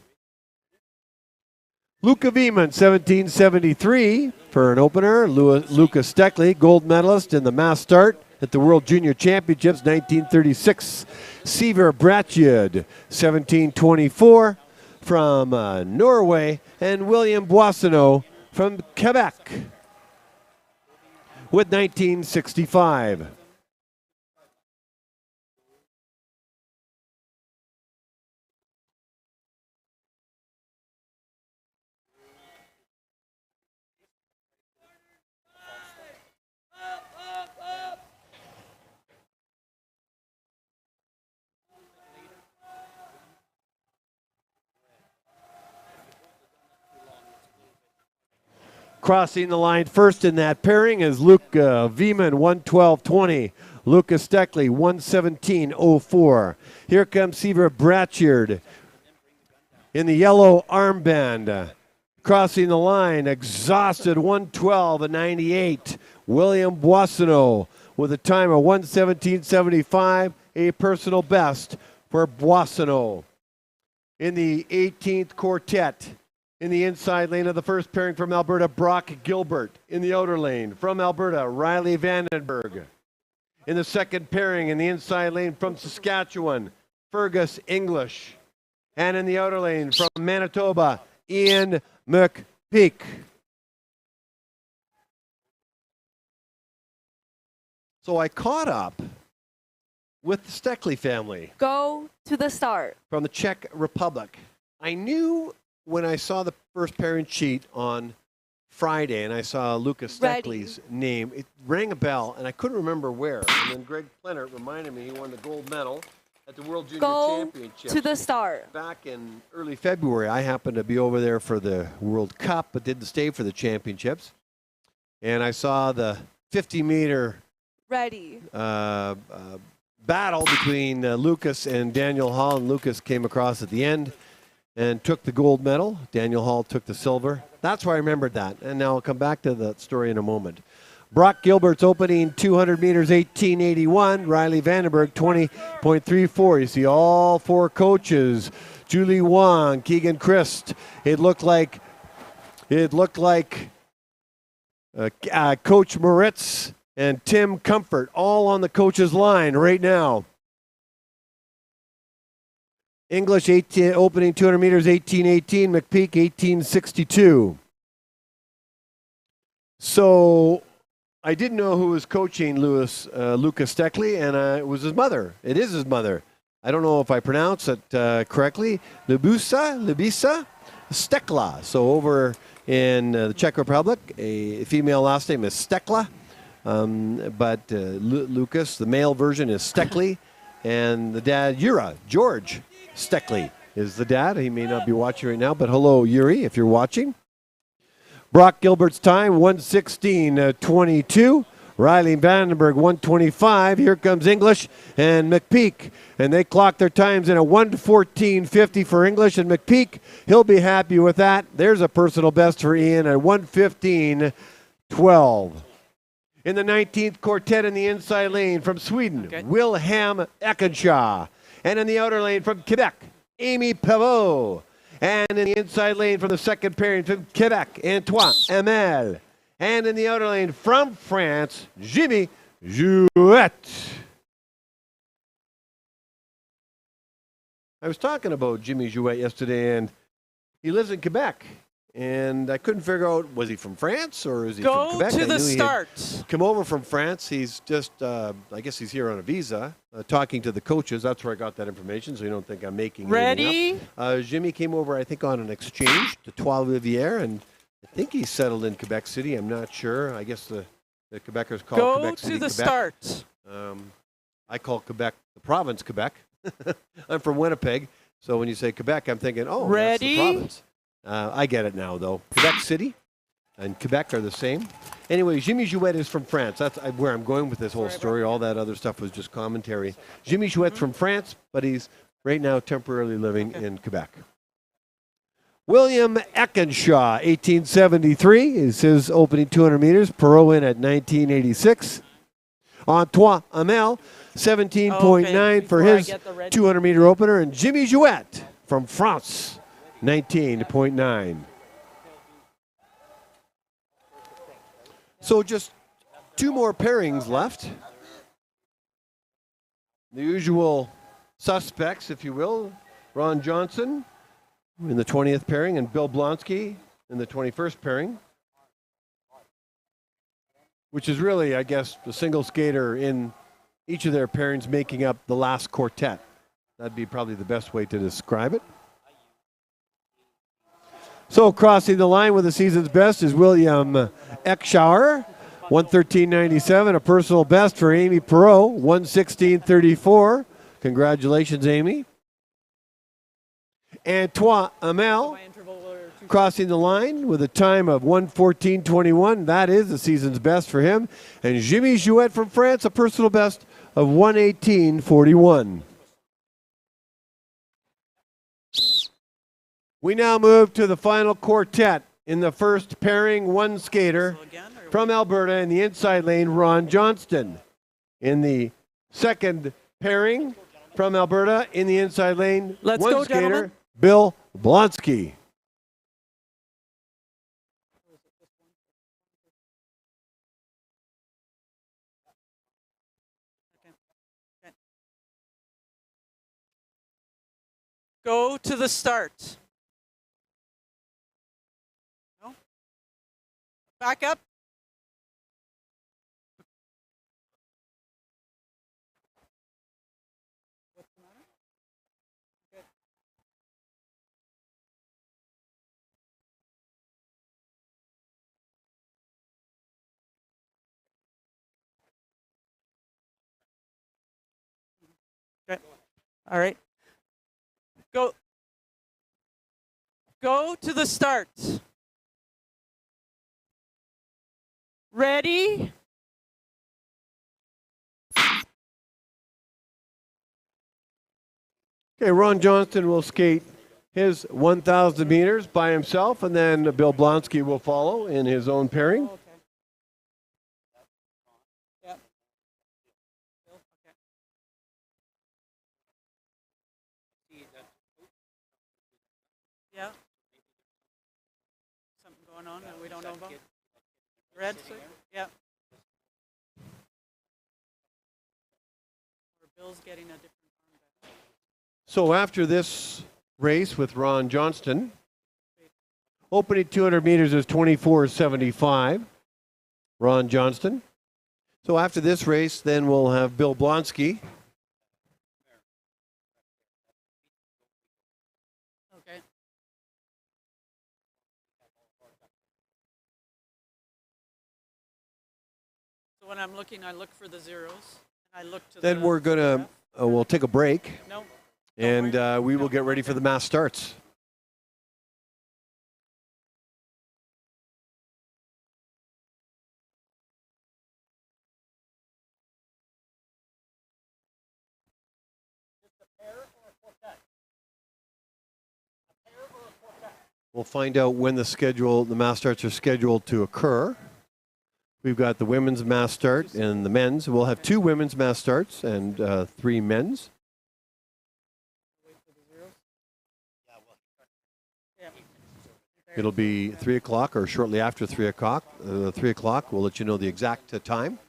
Luca Vieman, 1773 for an opener. Luca Stekli, gold medalist in the mass start at the World Junior Championships 1936. Siver Bratjard, 1724 from Norway. And William Boissonneau from Quebec with 1965. Crossing the line first in that pairing is Luke Vieman, 112.20. Lucas Stekli, 117.04. Here comes Siver Bratjard in the yellow armband. Crossing the line, exhausted, 112.98. William Boissonneau, with a time of 1:17.75, a personal best for Boissonneau. In the 18th quartet, in the inside lane of the first pairing from Alberta, Brock Gilbert. In the outer lane from Alberta, Riley Vandenberg. In the second pairing, in the inside lane from Saskatchewan, Fergus English. And in the outer lane from Manitoba, Ian McPeak. So I caught up with the Steckley family. Go to the start. From the Czech Republic. I knew when I saw the first pairing sheet on Friday and I saw Lucas Steckley's name, it rang a bell and I couldn't remember where. And then Greg Plennert reminded me he won the gold medal at the World Junior Championships. To the start. Back in early February. I happened to be over there for the World Cup, but didn't stay for the championships. And I saw the 50-meter Ready. battle between Lucas and Daniel Hall, and Lucas came across at the end and took the gold medal. Daniel Hall took the silver. That's why I remembered that, and now I'll come back to that story in a moment. Brock Gilbert's opening 200 meters, 18:81. Riley Vandenberg, 20.34. You see all four coaches, Julie Wong, Keegan Christ. It looked like Coach Moritz and Tim Comfort all on the coach's line right now. English opening 200 meters, 18:18. McPeak, 18:62. So I didn't know who was coaching Lucas Steckley, and it was his mother. It is his mother. I don't know if I pronounce it correctly. Lubisa Stekla. So over in the Czech Republic, a female last name is Stekla. But Lucas, the male version, is Steckley, and the dad, George Steckley, is the dad. He may not be watching right now, but hello, Yuri, if you're watching. Brock Gilbert's time, 1:16.22. Riley Vandenberg, 1:25. Here comes English and McPeak, and they clock their times in a 1:14.50 for English and McPeak. He'll be happy with that. There's a personal best for Ian at 1:15.12. In the 19th quartet in the inside lane from Sweden, Wilhelm Eckenshaw. And in the outer lane from Quebec, Amy Pavot. And in the inside lane from the second pairing from Quebec, Antoine Hamel. And in the outer lane from France, Jimmy Jouet. I was talking about Jimmy Jouet yesterday, and he lives in Quebec. And I couldn't figure out, was he from France or is he from Quebec? Go to the start. Come over from France. He's just, I guess he's here on a visa, talking to the coaches. That's where I got that information, so you don't think I'm making anything up. Jimmy came over, I think, on an exchange to Trois-Rivières, and I think he's settled in Quebec City. I'm not sure. I guess the Quebecers call Quebec City Quebec. Go to the start. I call Quebec the province Quebec. I'm from Winnipeg, so when you say Quebec, I'm thinking, oh, that's the province. I get it now, though. Quebec City and Quebec are the same. Anyway, Jimmy Jouet is from France. That's where I'm going with this whole story. All that other stuff was just commentary. Jimmy Jouet's from France, but he's right now temporarily living in Quebec. William Eckenshaw, 1873, is his opening 200 meters. Perot in at 1986. Antoine Hamel, 17.9 for his 200-meter opener. And Jimmy Jouet from France, 19.9. So just two more pairings left. The usual suspects, if you will. Ron Johnson in the 20th pairing and Bill Blonsky in the 21st pairing, which is really, I guess, the single skater in each of their pairings making up the last quartet. That'd be probably the best way to describe it. So crossing the line with the season's best is William Eckschauer, 1:13.97, a personal best for Amy Perot, 1:16.34. Congratulations, Amy. Antoine Hamel crossing the line with a time of 1:14.21. That is the season's best for him. And Jimmy Jouet from France, a personal best of 1:18.41. We now move to the final quartet. In the first pairing, one skater from Alberta in the inside lane, Ron Johnston. in the second pairing from Alberta in the inside lane. Let's one go, skater, gentlemen. Bill Blonsky. Go to the start. No? Back up. What's the matter? Good. Okay. All right. Go. Go to the start. Ready? Okay, Ron Johnston will skate his 1,000 meters by himself, and then Bill Blonsky will follow in his own pairing. Okay. Yep. Okay. Yeah. Something going on that we don't know about. Red, yeah. Or Bill's getting a different armband. So after this race with Ron Johnston, opening 200 meters is 24:75. Ron Johnston. So after this race, then we'll have Bill Blonsky. Okay. So when I'm looking, I look for the zeros. I look to Then the we're gonna we'll take a break, No. and we will get ready for the mass starts. We'll find out when the mass starts are scheduled to occur. We've got the women's mass start and the men's. We'll have 2 women's mass starts and 3 men's. It'll be 3 o'clock or shortly after 3 o'clock. 3 o'clock, we'll let you know the exact time.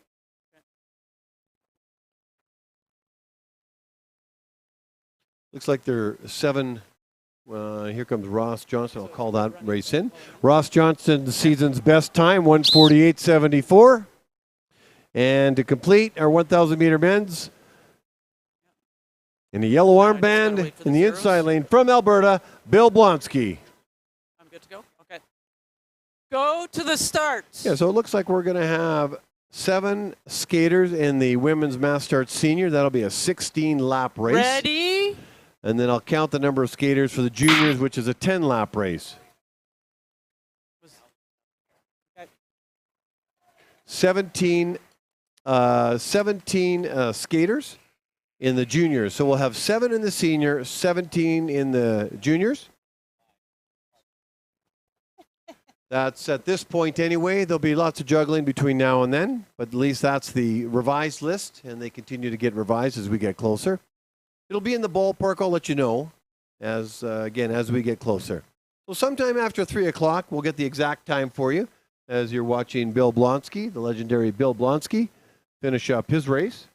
Looks like there are 7. Here comes Ross Johnson. I'll call that race in. Ross Johnson, the season's best time, 1:48.74. And to complete our 1,000 meter men's, in the yellow armband in the inside lane from Alberta, Bill Blonsky. I'm good to go? Okay. Go to the start. Yeah, so it looks like we're going to have 7 skaters in the women's mass start senior. That'll be a 16-lap race. Ready? And then I'll count the number of skaters for the juniors, which is a 10-lap race. 17 skaters in the juniors. So we'll have 7 in the senior, 17 in the juniors. That's at this point anyway. There'll be lots of juggling between now and then, but at least that's the revised list, and they continue to get revised as we get closer. It'll be in the ballpark. I'll let you know as we get closer. So sometime after 3 o'clock, we'll get the exact time for you as you're watching Bill Blonsky, the legendary Bill Blonsky, finish up his race.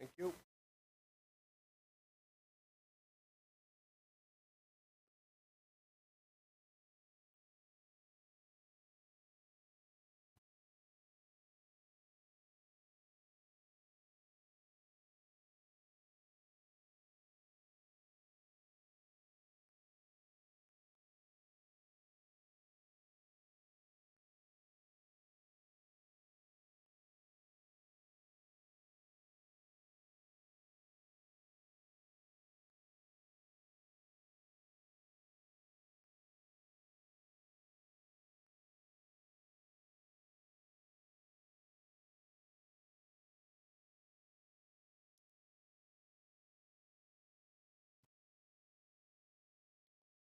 Thank you.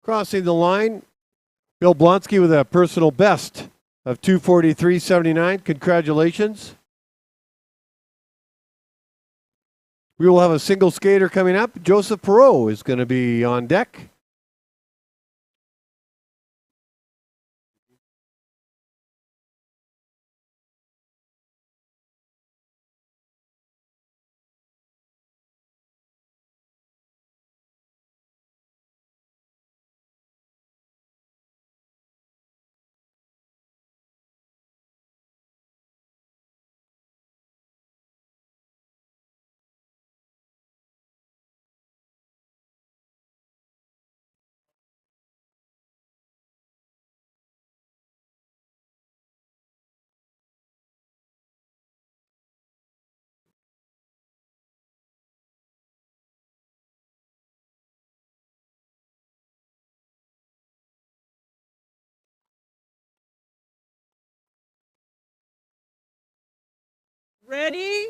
Crossing the line, Bill Blonsky with a personal best of 2:43.79. Congratulations. We will have a single skater coming up. Joseph Perreault is going to be on deck. Ready?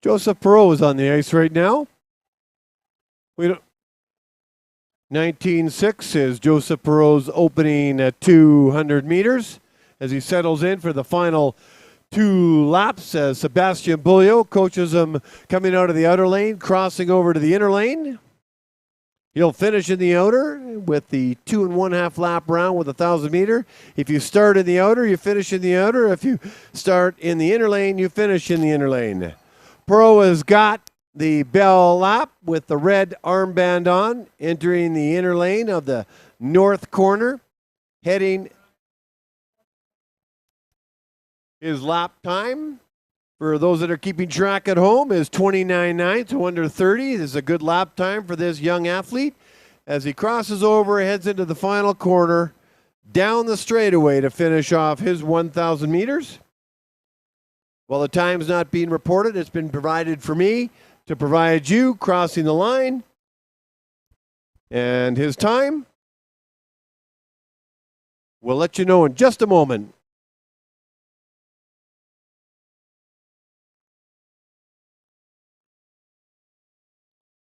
Joseph Perreault is on the ice right now. We don't. 19.6 is Joseph Perreault's opening at 200 meters as he settles in for the final 2 laps as Sebastian Bulliot coaches him coming out of the outer lane, crossing over to the inner lane. He'll finish in the outer with the 2 1/2 lap round with 1,000 meter. If you start in the outer, you finish in the outer. If you start in the inner lane, you finish in the inner lane. Perreault has got the bell lap with the red armband on, entering the inner lane of the north corner, heading his lap time. For those that are keeping track at home, is 29.9, so under 30. This is a good lap time for this young athlete as he crosses over, heads into the final corner, down the straightaway to finish off his 1,000 meters. While the time's not being reported, it's been provided for me to provide you crossing the line. And his time, we'll let you know in just a moment.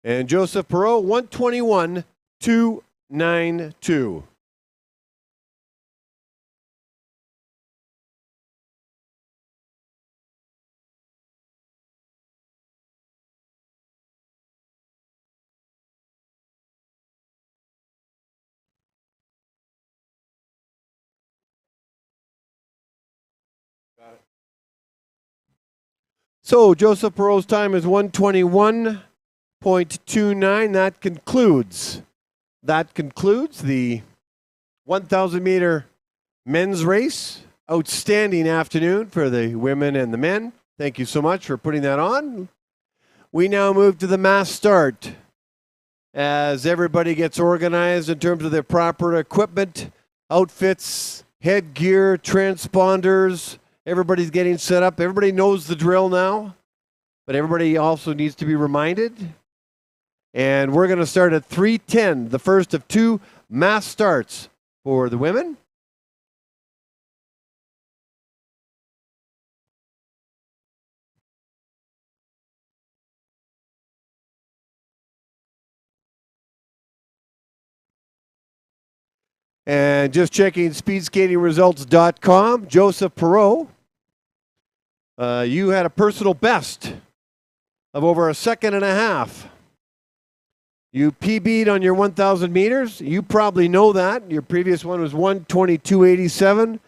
And Joseph Perreault, 1:21.292. So Joseph Perreault's time is 1:21.29. That concludes the 1,000 meter men's race. Outstanding afternoon for the women and the men. Thank you so much for putting that on. We now move to the mass start as everybody gets organized in terms of their proper equipment, outfits, headgear, transponders. Everybody's getting set up. Everybody knows the drill now, but everybody also needs to be reminded. And we're going to start at 3:10, the first of 2 mass starts for the women. And just checking speedskatingresults.com, Joseph Perot, you had a personal best of over a second and a half. You PB'd on your 1,000 meters. You probably know that. Your previous one was 1:22.87.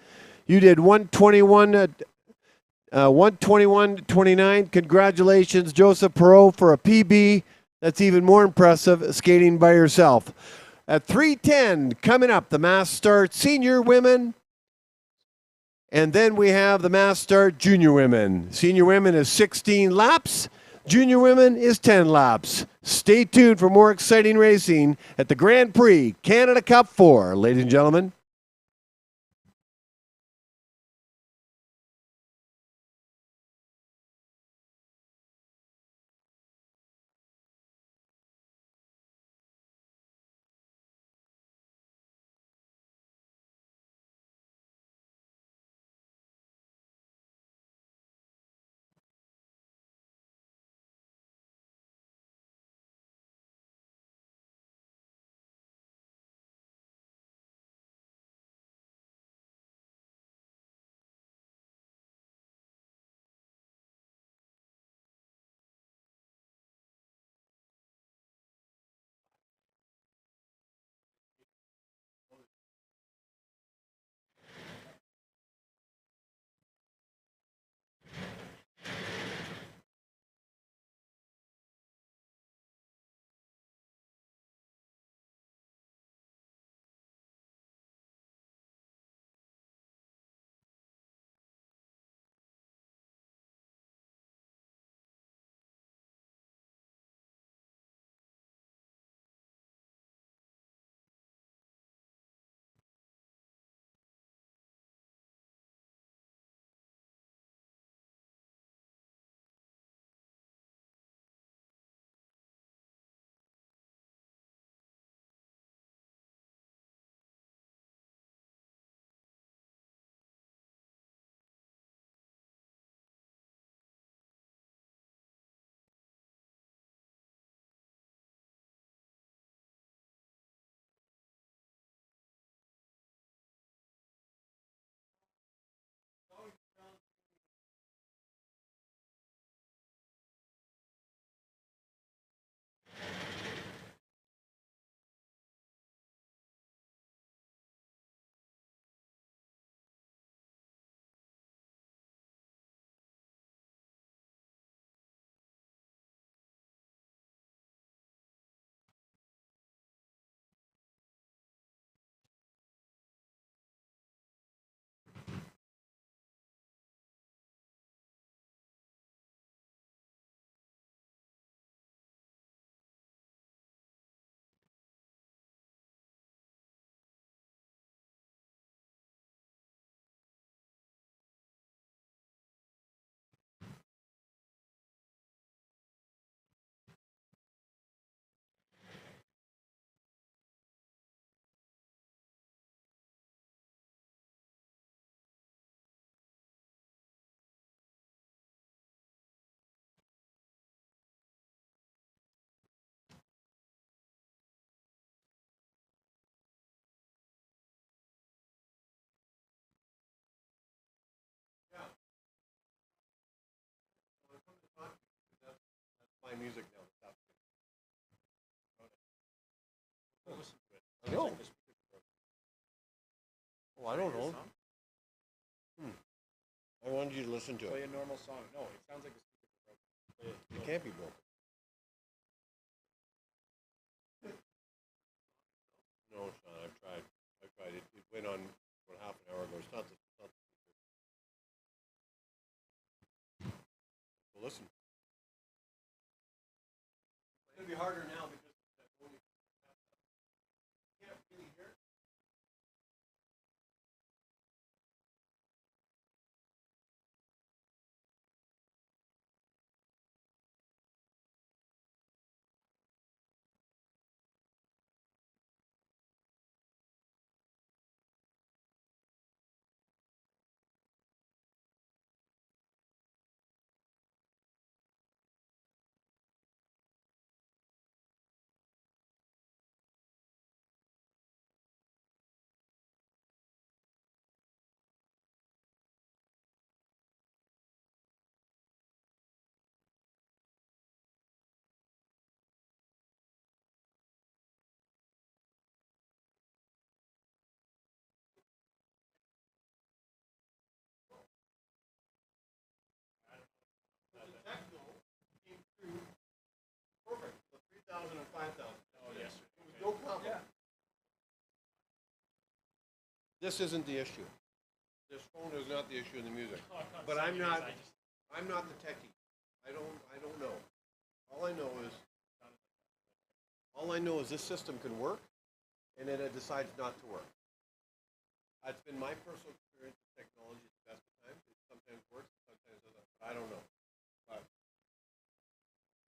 You did 1:21.29. Congratulations, Joseph Perot, for a PB. That's even more impressive, skating by yourself. At 3:10, coming up, the mass start senior women. And then we have the mass start junior women. Senior women is 16 laps. Junior women is 10 laps. Stay tuned for more exciting racing at the Grand Prix Canada Cup 4, ladies and gentlemen. My music now. No. Oh, I don't know. I wanted you to listen to it. Play a normal song. No, it sounds like the speaker broke. It can't be broken. No, it's not. I've tried. It went on about half an hour ago. It's not the speaker. So listen. It's going to be harder now because This isn't the issue. This phone is not the issue in the music. But I'm not the techie. I don't know. All I know is this system can work, and then it decides not to work. It's been my personal experience with technology at the best of times. It sometimes works, sometimes doesn't. But I don't know. But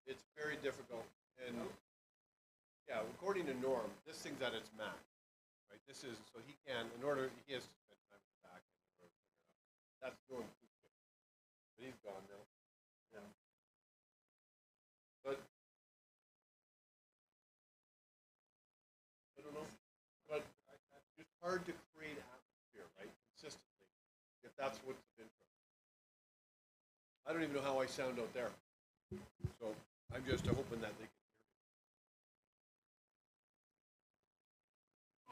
it's very difficult. And yeah, according to Norm, this thing's at its max. Right? This is so he can, in order, he has to spend time with the back end in order to figure it out. That's Norm. But he's gone now. Yeah. But I don't know. But it's hard to create atmosphere, right? Consistently, if that's what's of interest. I don't even know how I sound out there. So I'm just hoping that they can hear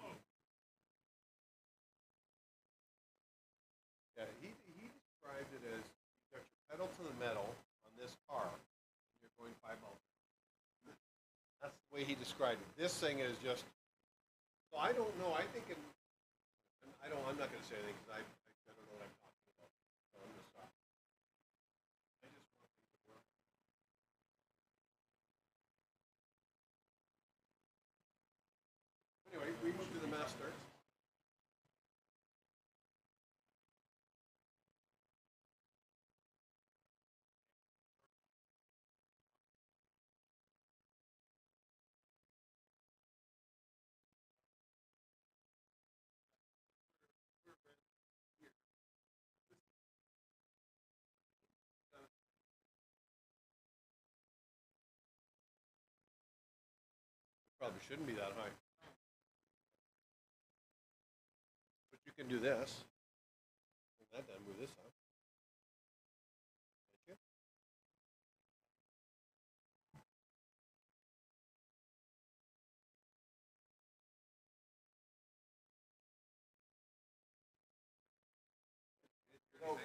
me. Yeah, he described it as you got your pedal to the metal on this car, and you're going 5 miles. That's the way he described it. This thing is just. So I don't know. I think I'm not going to say anything because I don't know what I'm talking about. So I'm going to stop. I just want things to work. Anyway, we move to the master. Probably shouldn't be that high. But you can do this. Bring that down, move this up. Thank you.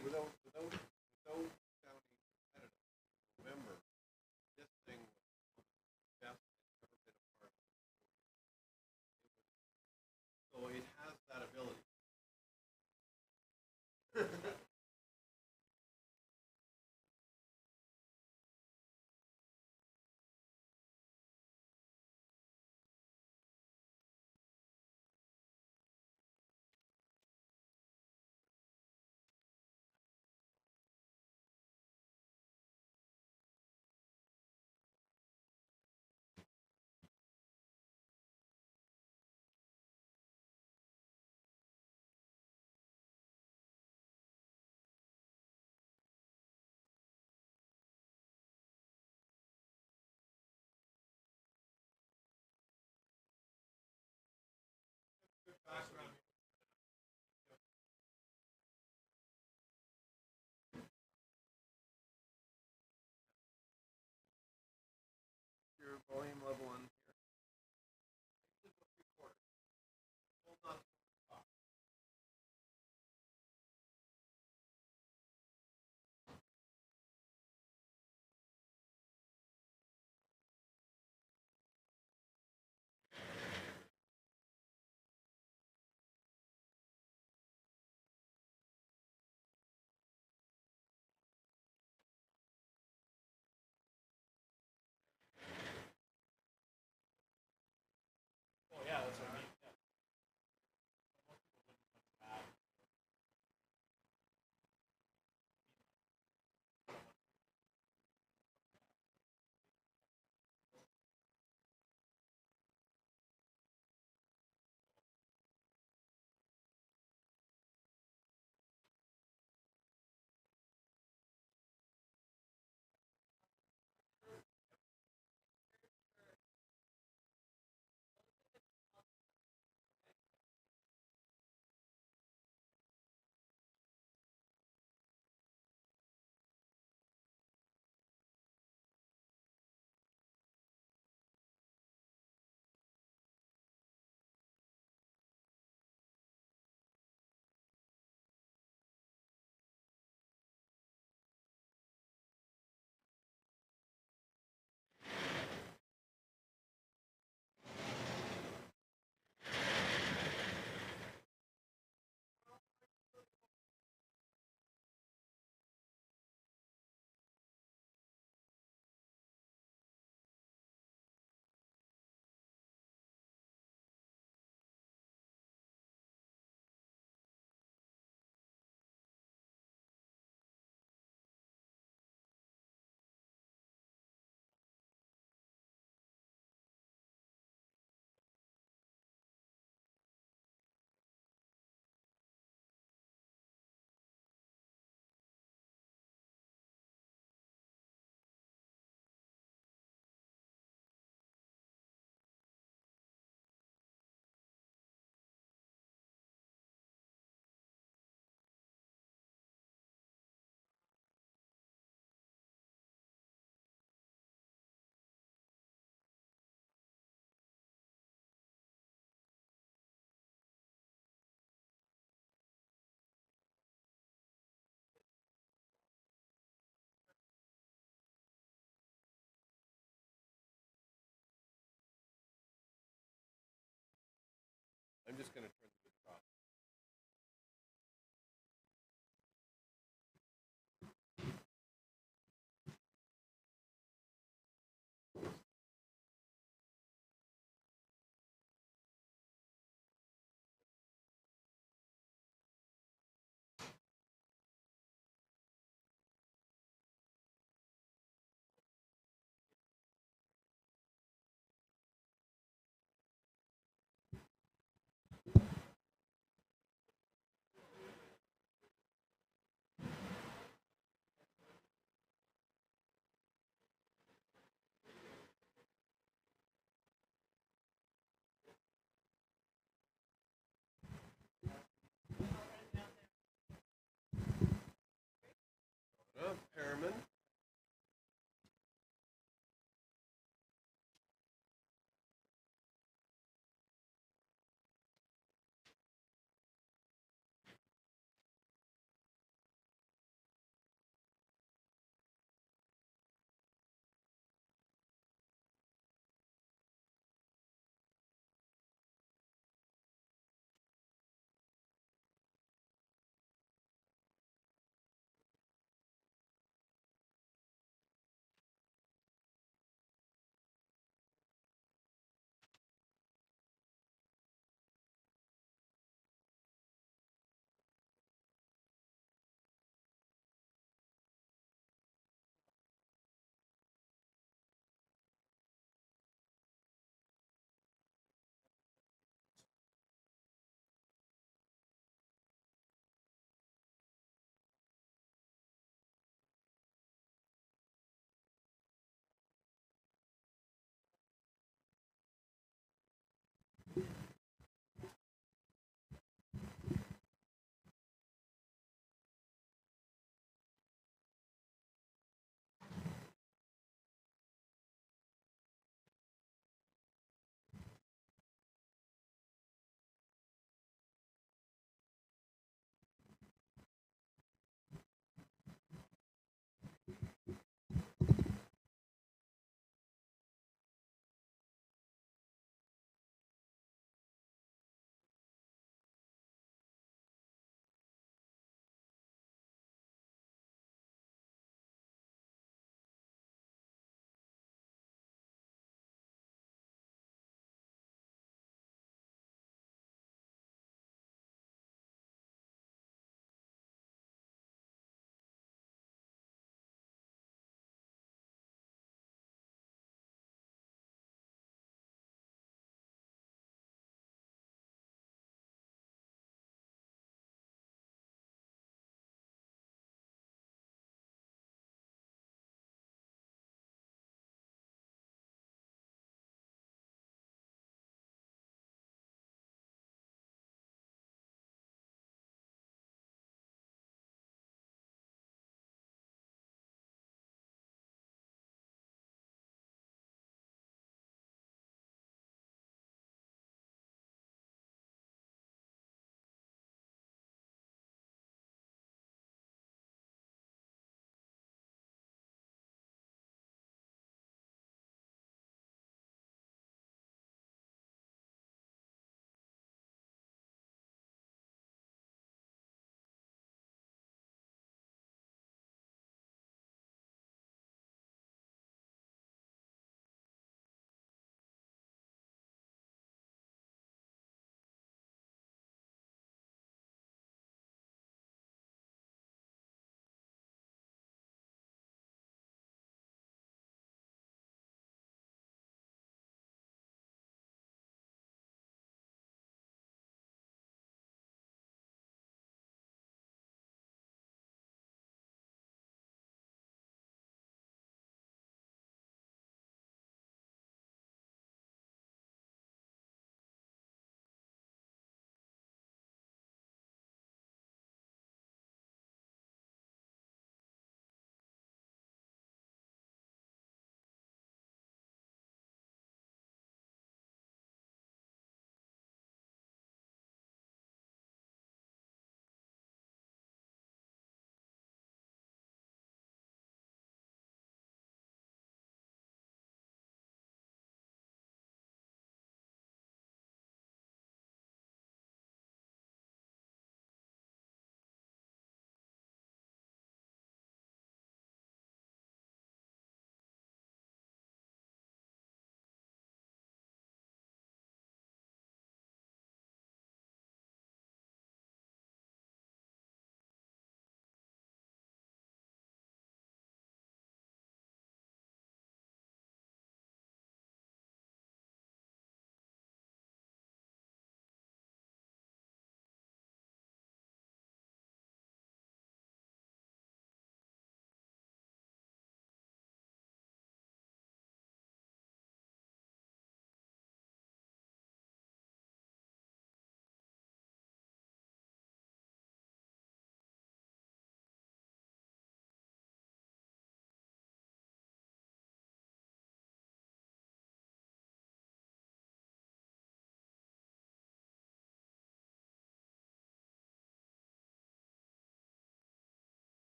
Without sounding competitive. Remember, this thing was the best it's ever been a part of. So it has that ability.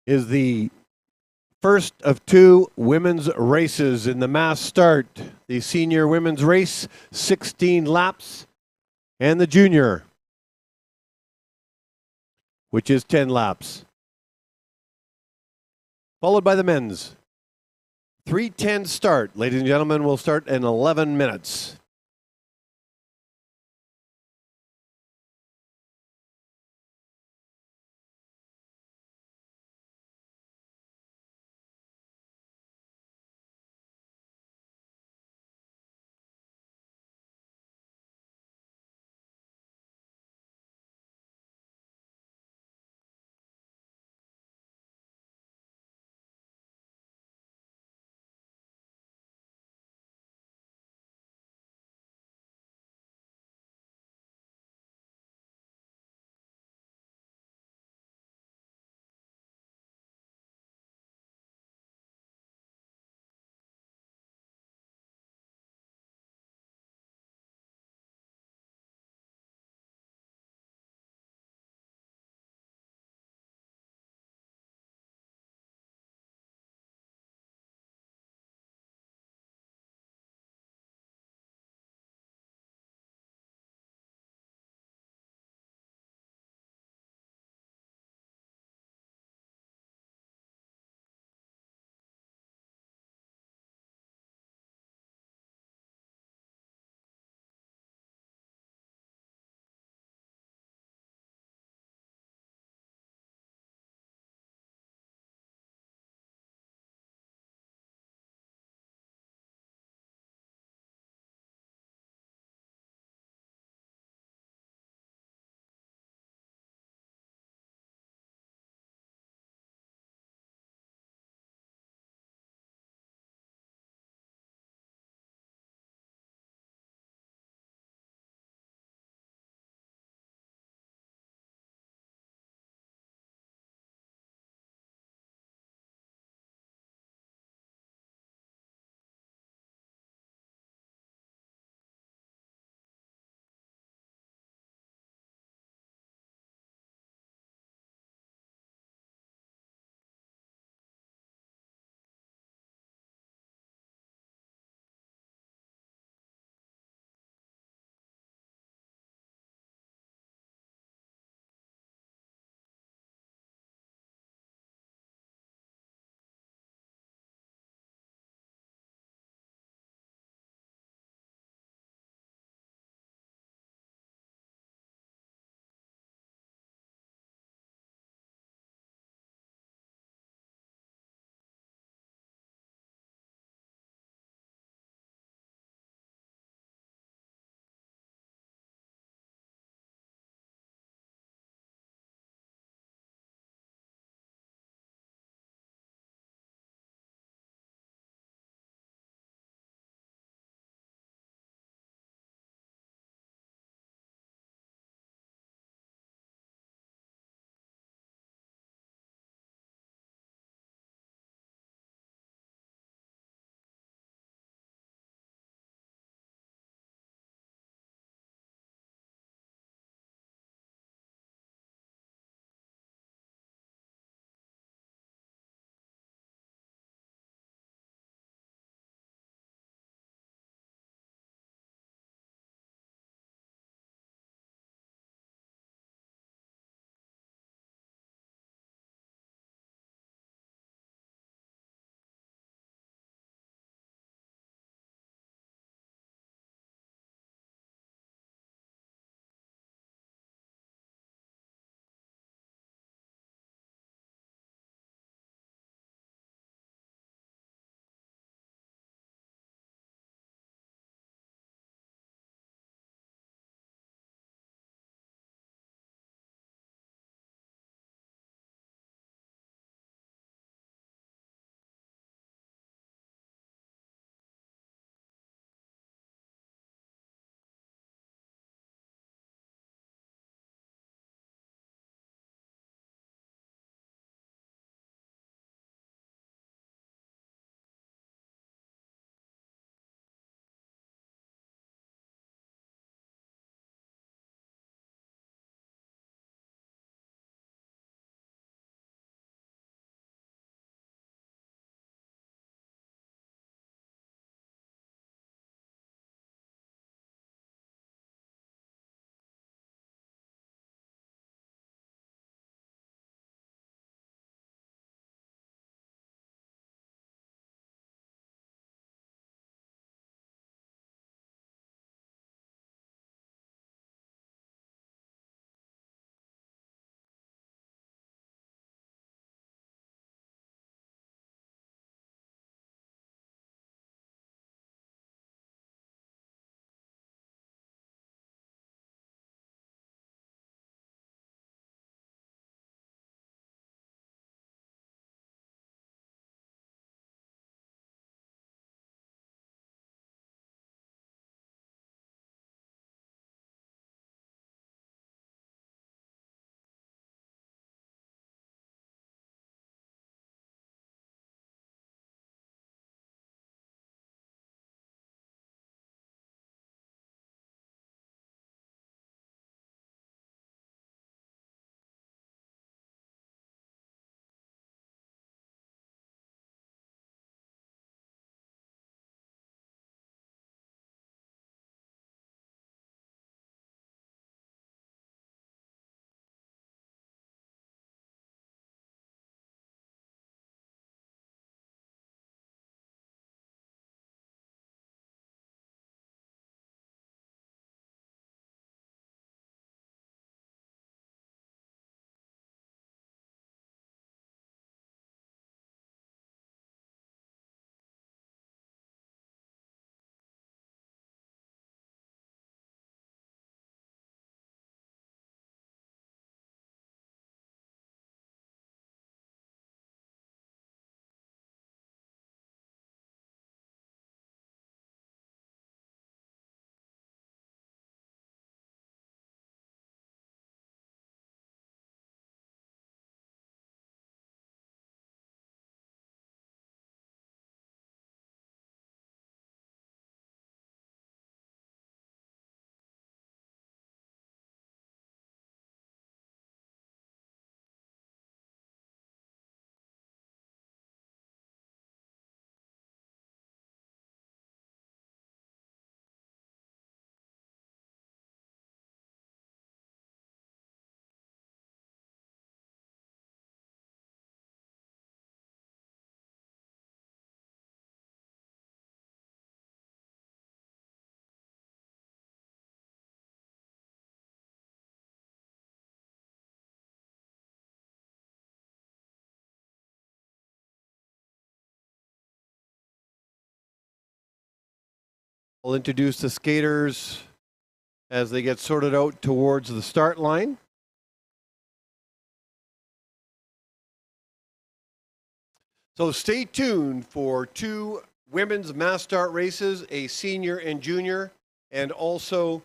is the first of two women's races in the mass start. The senior women's race, 16 laps, and the junior, which is 10 laps. Followed by the men's. 3:10 start. Ladies and gentlemen, we'll start in 11 minutes. I'll introduce the skaters as they get sorted out towards the start line. So stay tuned for 2 women's mass start races, a senior and junior, and also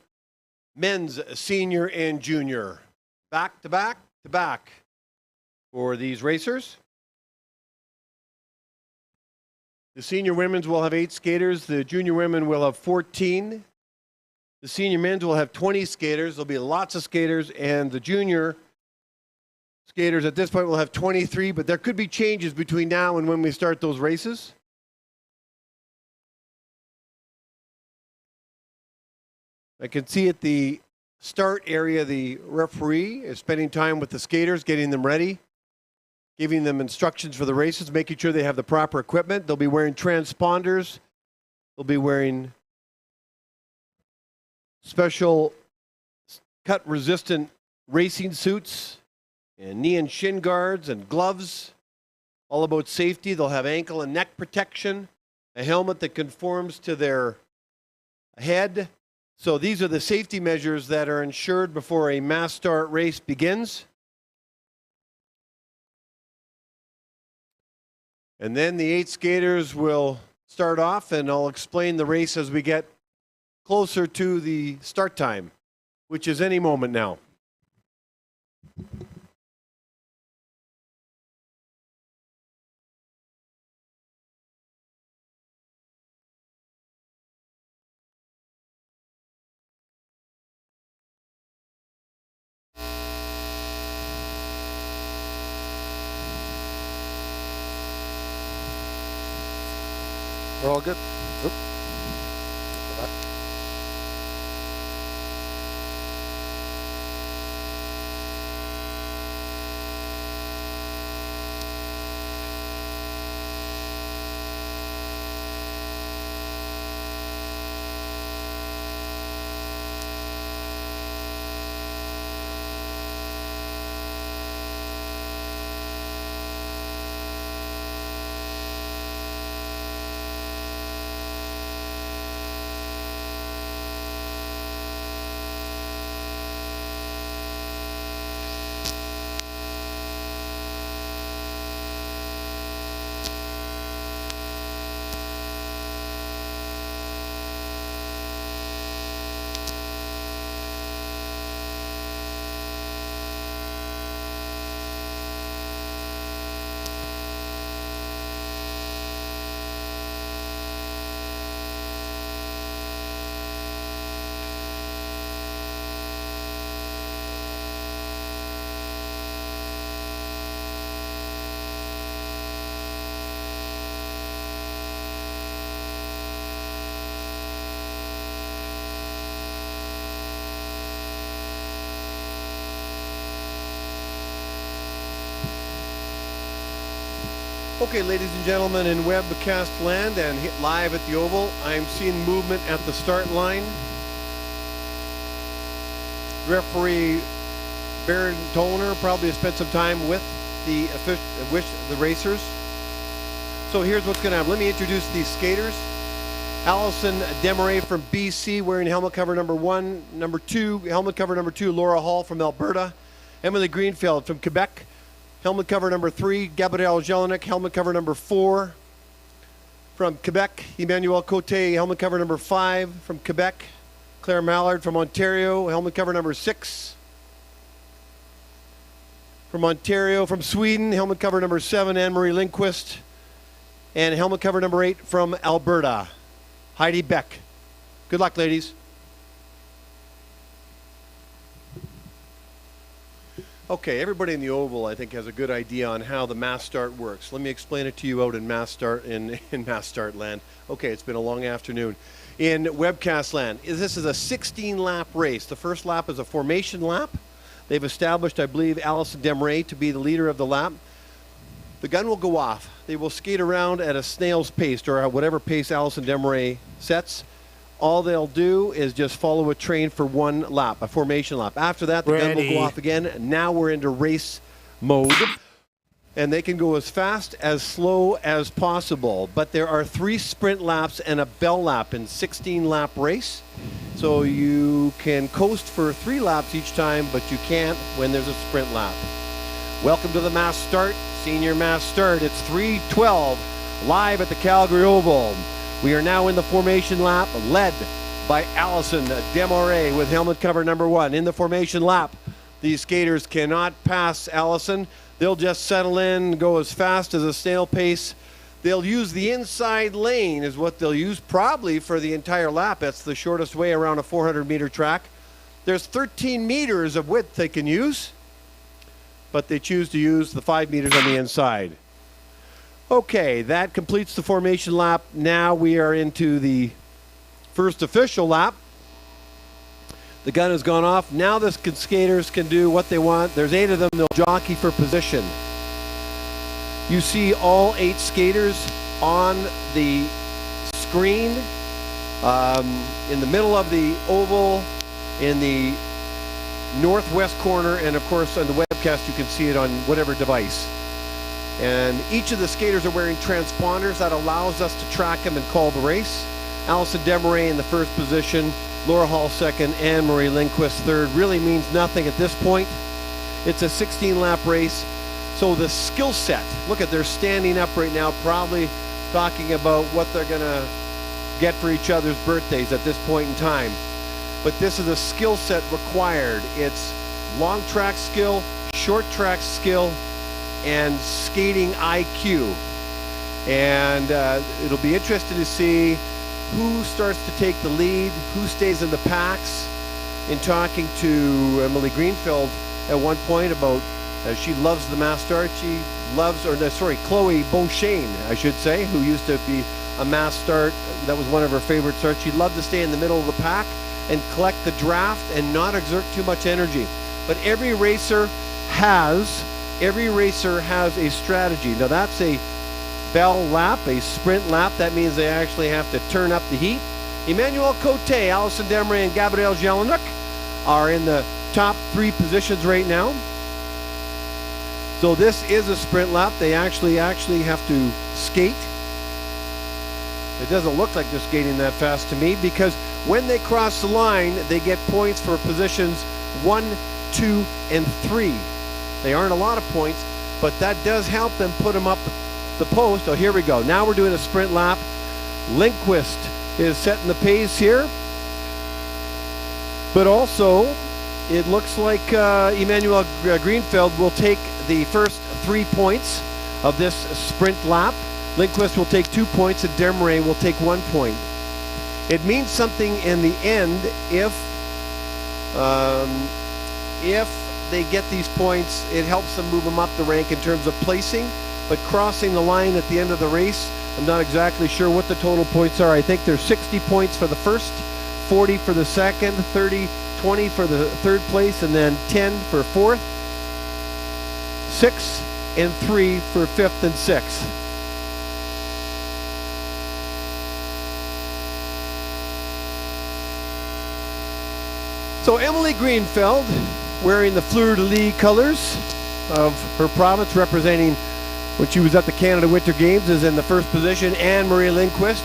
men's senior and junior. Back to back to back for these racers. The senior women's will have 8 skaters. The junior women will have 14. The senior men's will have 20 skaters. There'll be lots of skaters. And the junior skaters at this point will have 23, but there could be changes between now and when we start those races. I can see at the start area the referee is spending time with the skaters, getting them ready, giving them instructions for the races, making sure they have the proper equipment. They'll be wearing transponders. They'll be wearing special cut-resistant racing suits and knee and shin guards and gloves. All about safety. They'll have ankle and neck protection, a helmet that conforms to their head. So these are the safety measures that are ensured before a mass start race begins. And then the 8 skaters will start off, and I'll explain the race as we get closer to the start time, which is any moment now. We're all good. Oop. Okay, ladies and gentlemen, in webcast land and hit live at the Oval, I'm seeing movement at the start line. Referee Baron Toner probably has spent some time with the racers. So here's what's going to happen. Let me introduce these skaters. Allison Desmarais from BC wearing helmet cover number 1. Number 2, helmet cover number 2, Laura Hall from Alberta. Emily Greenfield from Quebec. Helmet cover number 3, Gabrielle Jelinek. Helmet cover number 4 from Quebec. Emmanuel Cote, helmet cover number 5 from Quebec. Claire Mallard from Ontario, helmet cover number 6. From Ontario, from Sweden, helmet cover number 7, Anne-Marie Lindquist. And helmet cover number 8 from Alberta, Heidi Beck. Good luck, ladies. Okay, everybody in the Oval, I think, has a good idea on how the mass start works. Let me explain it to you out in mass start land. Okay, it's been a long afternoon. In webcast land, this is a 16-lap race. The first lap is a formation lap. They've established, I believe, Allison Desmarais to be the leader of the lap. The gun will go off. They will skate around at a snail's pace, or at whatever pace Allison Desmarais sets. All they'll do is just follow a train for 1 lap, a formation lap. After that, the gun will go off again. Now we're into race mode. and they can go as fast as slow as possible. But there are 3 sprint laps and a bell lap in 16-lap race. So you can coast for 3 laps each time, but you can't when there's a sprint lap. Welcome to the mass start, senior mass start. It's 3:12 live at the Calgary Oval. We are now in the formation lap, led by Allison Desmarais with helmet cover number 1. In the formation lap, these skaters cannot pass Allison. They'll just settle in, go as fast as a snail pace. They'll use the inside lane is what they'll use probably for the entire lap. That's the shortest way around a 400-meter track. There's 13 meters of width they can use, but they choose to use the 5 meters on the inside. Okay, that completes the formation lap. Now we are into the first official lap. The gun has gone off. Now the skaters can do what they want. There's 8 of them. They'll jockey for position. You see all 8 skaters on the screen in the middle of the oval, in the northwest corner, and of course on the webcast you can see it on whatever device. And each of the skaters are wearing transponders that allows us to track them and call the race. Allison Desmarais in the first position, Laura Hall second, and Marie Lindquist third. Really means nothing at this point. It's a 16-lap race. So the skill set, look at, they're standing up right now, probably talking about what they're gonna get for each other's birthdays at this point in time. But this is a skill set required. It's long track skill, short track skill, and skating IQ. And it'll be interesting to see who starts to take the lead, who stays in the packs. In talking to Emily Greenfield at one point about she loves the mass start. She loves, Chloe Beauchesne, I should say, who used to be a mass start. That was one of her favorite starts. She loved to stay in the middle of the pack and collect the draft and not exert too much energy. But every racer has a strategy. Now that's a bell lap, a sprint lap. That means they actually have to turn up the heat. Emmanuel Cote, Allison Desmarais, and Gabrielle Jelinek are in the top 3 positions right now. So this is a sprint lap. They actually have to skate. It doesn't look like they're skating that fast to me, because when they cross the line, they get points for positions 1, 2, and 3. They aren't a lot of points, but that does help them put them up the post. Oh, here we go. Now we're doing a sprint lap. Lindquist is setting the pace here. But also, it looks like Emmanuel Greenfield will take the first 3 points of this sprint lap. Lindquist will take 2 points, and Desmarais will take 1 point. It means something in the end if they get these points. It helps them move them up the rank in terms of placing. But crossing the line at the end of the race, I'm not exactly sure what the total points are. I think there's 60 points for the first, 40 for the second, 30, 20 for the third place, and then 10 for fourth, 6 and 3 for fifth and sixth. So Emily Greenfield, wearing the fleur-de-lis colors of her province, representing when she was at the Canada Winter Games, is in the first position. And Marie Lindquist,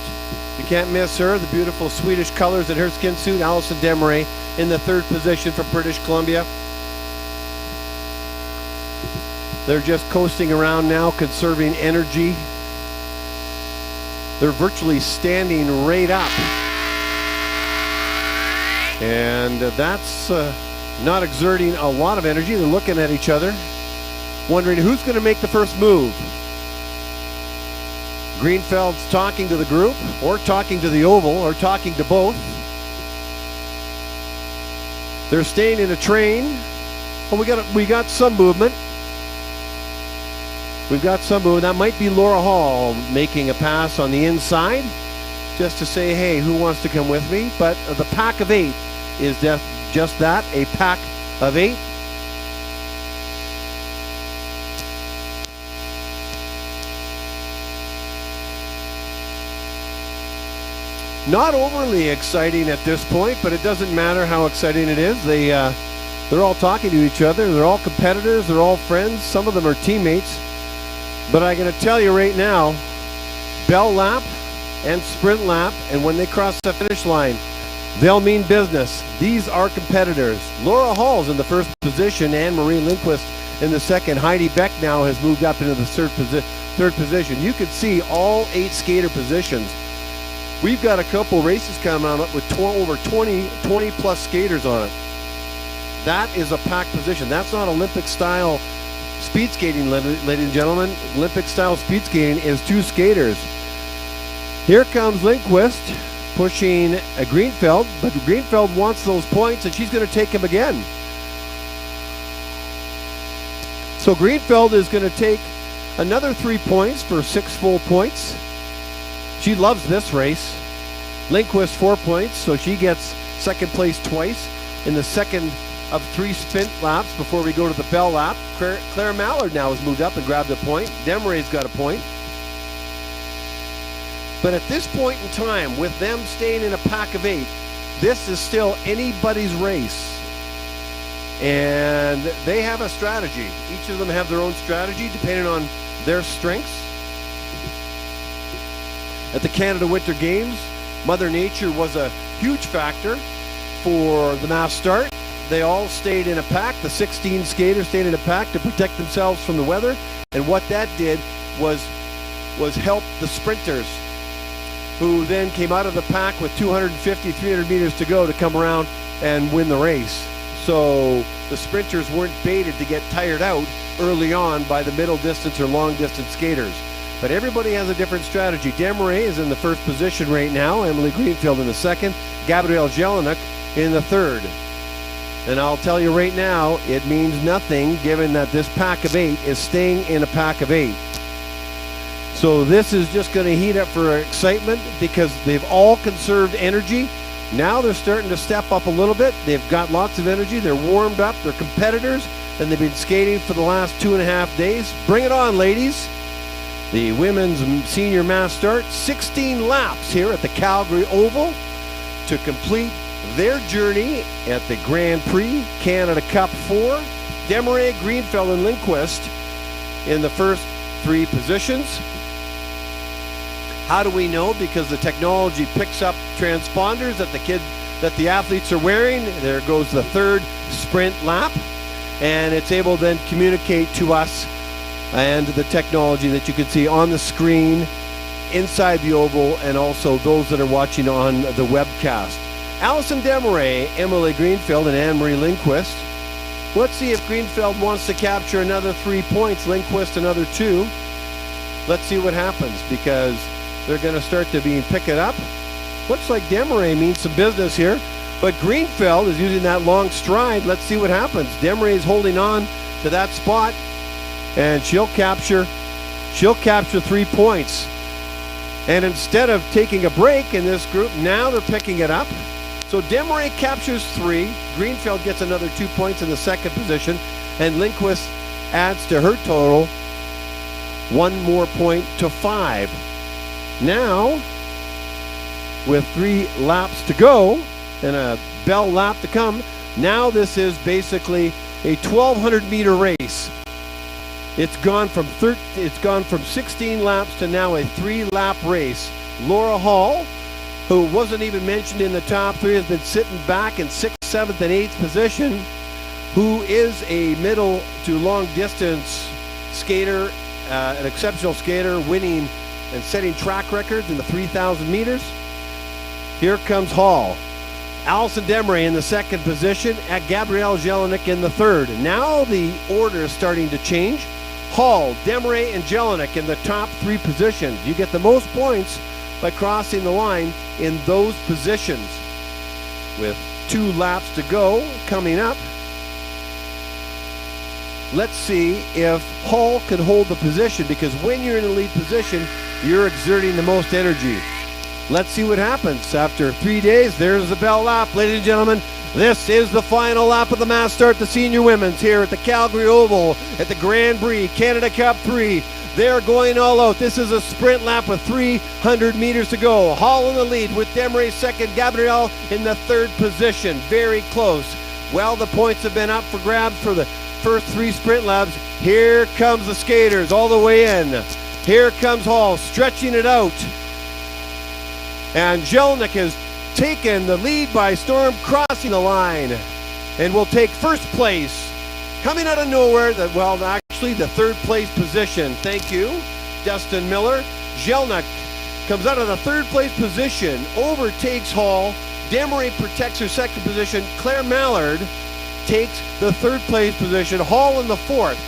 you can't miss her, the beautiful Swedish colors in her skin suit. Allison Desmarais in the third position for British Columbia. They're just coasting around now, conserving energy. They're virtually standing right up. And that's not exerting a lot of energy. They're looking at each other, wondering who's going to make the first move. Greenfield's talking to the group, or talking to the oval, or talking to both. They're staying in a train. Well, we got some movement. We've got some movement. That might be Laura Hall making a pass on the inside, just to say, hey, who wants to come with me? But the pack of 8 is just that, a pack of 8. Not overly exciting at this point, but it doesn't matter how exciting it is. They're all talking to each other. They're all competitors. They're all friends. Some of them are teammates. But I'm going to tell you right now, bell lap and sprint lap, and when they cross the finish line, they'll mean business. These are competitors. Laura Hall's in the first position, Anne-Marie Lindquist in the second. Heidi Beck now has moved up into the third position. You can see all 8 skater positions. We've got a couple races coming on up with over 20 plus skaters on it. That is a packed position. That's not Olympic style speed skating, ladies and gentlemen. Olympic style speed skating is 2 skaters. Here comes Lindquist pushing a Greenfeld, but Greenfeld wants those points and she's going to take him again. So Greenfeld is going to take another 3 points for 6 full points. She loves this race. Lindquist 4 points, so she gets second place twice in the second of 3 sprint laps before we go to the bell lap. Claire Mallard now has moved up and grabbed a point. Demaray's got a point. But at this point in time, with them staying in a pack of 8, this is still anybody's race. And they have a strategy. Each of them have their own strategy depending on their strengths. At the Canada Winter Games, Mother Nature was a huge factor for the mass start. They all stayed in a pack. The 16 skaters stayed in a pack to protect themselves from the weather. And what that did was help the sprinters, who then came out of the pack with 250, 300 meters to go to come around and win the race. So the sprinters weren't baited to get tired out early on by the middle distance or long distance skaters. But everybody has a different strategy. Demaray is in the first position right now. Emily Greenfield in the second. Gabrielle Jelinek in the third. And I'll tell you right now, it means nothing given that this pack of 8 is staying in a pack of 8. So this is just going to heat up for excitement because they've all conserved energy. Now they're starting to step up a little bit. They've got lots of energy. They're warmed up. They're competitors. And they've been skating for the last 2.5 days. Bring it on, ladies. The women's senior mass start, 16 laps here at the Calgary Oval to complete their journey at the Grand Prix Canada Cup 4. Demaray, Greenfeld, and Lindquist in the first 3 positions. How do we know? Because the technology picks up transponders that the athletes are wearing. There goes the third sprint lap, and it's able to then communicate to us and the technology that you can see on the screen inside the oval, and also those that are watching on the webcast. Allison Demaray, Emily Greenfield, and Anne-Marie Lindquist. Let's see if Greenfield wants to capture another 3 points, Lindquist another 2. Let's see what happens, because they're going to start to pick it up. Looks like Demaray means some business here, but Greenfield is using that long stride. Let's see what happens. Demaray is holding on to that spot, and she'll capture 3 points. And instead of taking a break in this group, now they're picking it up. So Demaray captures 3. Greenfield gets another 2 points in the second position, and Lindquist adds to her total 1 more point to 5. Now, with 3 laps to go and a bell lap to come, now this is basically a 1,200 meter race. It's gone from 16 laps to now a 3-lap race. Laura Hall, who wasn't even mentioned in the top 3, has been sitting back in 6th, 7th, and 8th position, who is a middle to long distance skater, an exceptional skater, winning and setting track records in the 3,000 meters. Here comes Hall. Allison Demaray in the second position, at Gabrielle Jelinek in the third. Now the order is starting to change. Hall, Demaray, and Jelinek in the top 3 positions. You get the most points by crossing the line in those positions. With 2 laps to go coming up, let's see if Hall can hold the position, because when you're in a lead position, you're exerting the most energy. Let's see what happens. After 3 days, there's the bell lap. Ladies and gentlemen, this is the final lap of the mass start, the senior women's here at the Calgary Oval at the Grand Prix Canada Cup 3. They're going all out. This is a sprint lap with 300 meters to go. Hall in the lead with Demaray second, Gabrielle in the third position. Very close. Well, the points have been up for grabs for the first 3 sprint laps. Here comes the skaters all the way in. Here comes Hall stretching it out. And Jelnik has taken the lead by storm, crossing the line, and will take first place. Coming out of nowhere, actually the third place position. Thank you, Dustin Miller. Jelnik comes out of the third place position, overtakes Hall. Demery protects her second position. Claire Mallard takes the third place position. Hall in the fourth.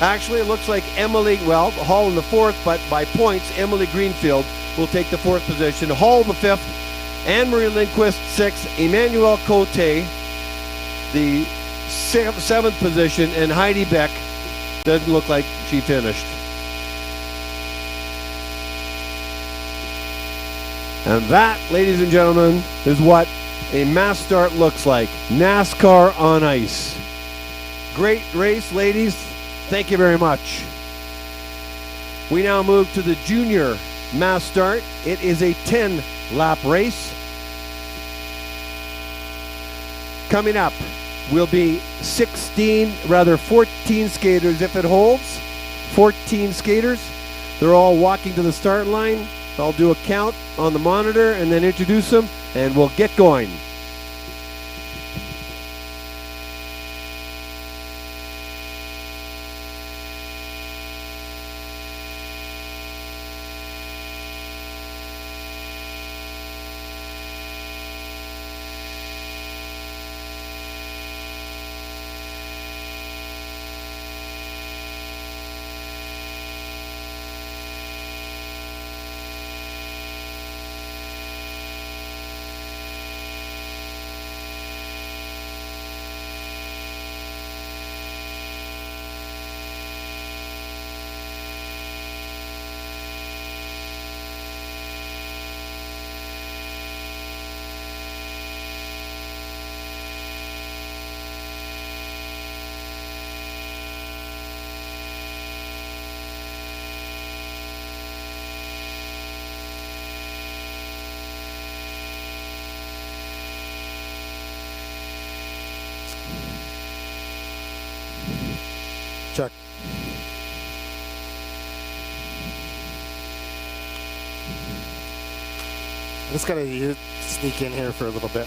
Actually, it looks like Hall in the fourth, but by points, Emily Greenfield will take the fourth position. Hall the fifth, Anne-Marie Lindquist sixth, Emmanuel Cote the seventh position, and Heidi Beck doesn't look like she finished. And that, ladies and gentlemen, is what a mass start looks like. NASCAR on ice. Great race, ladies. Thank you very much. We now move to the junior mass start. It is a 10-lap race. Coming up will be 14 skaters if it holds. 14 skaters. They're all walking to the start line. I'll do a count on the monitor and then introduce them, and we'll get going. Check. Just gotta sneak in here for a little bit.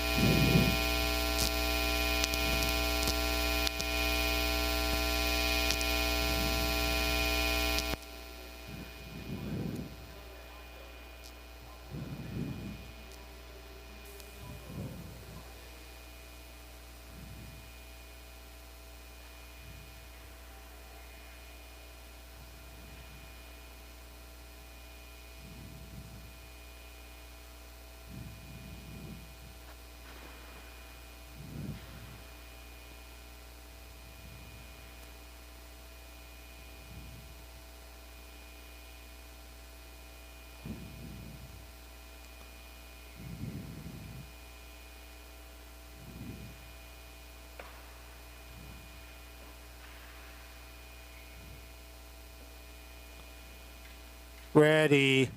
Ready.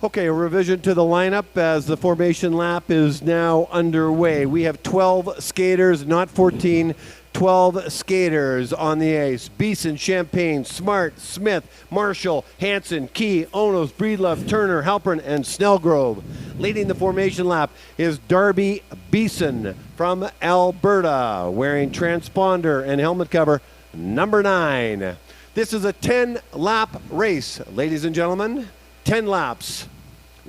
Okay, a revision to the lineup as the formation lap is now underway. We have 12 skaters, not 14, 12 skaters on the ice. Beeson, Champagne, Smart, Smith, Marshall, Hanson, Key, Onos, Breedlove, Turner, Halpern, and Snellgrove. Leading the formation lap is Darby Beeson from Alberta, wearing transponder and helmet cover number 9. This is a 10-lap race, ladies and gentlemen. 10 laps,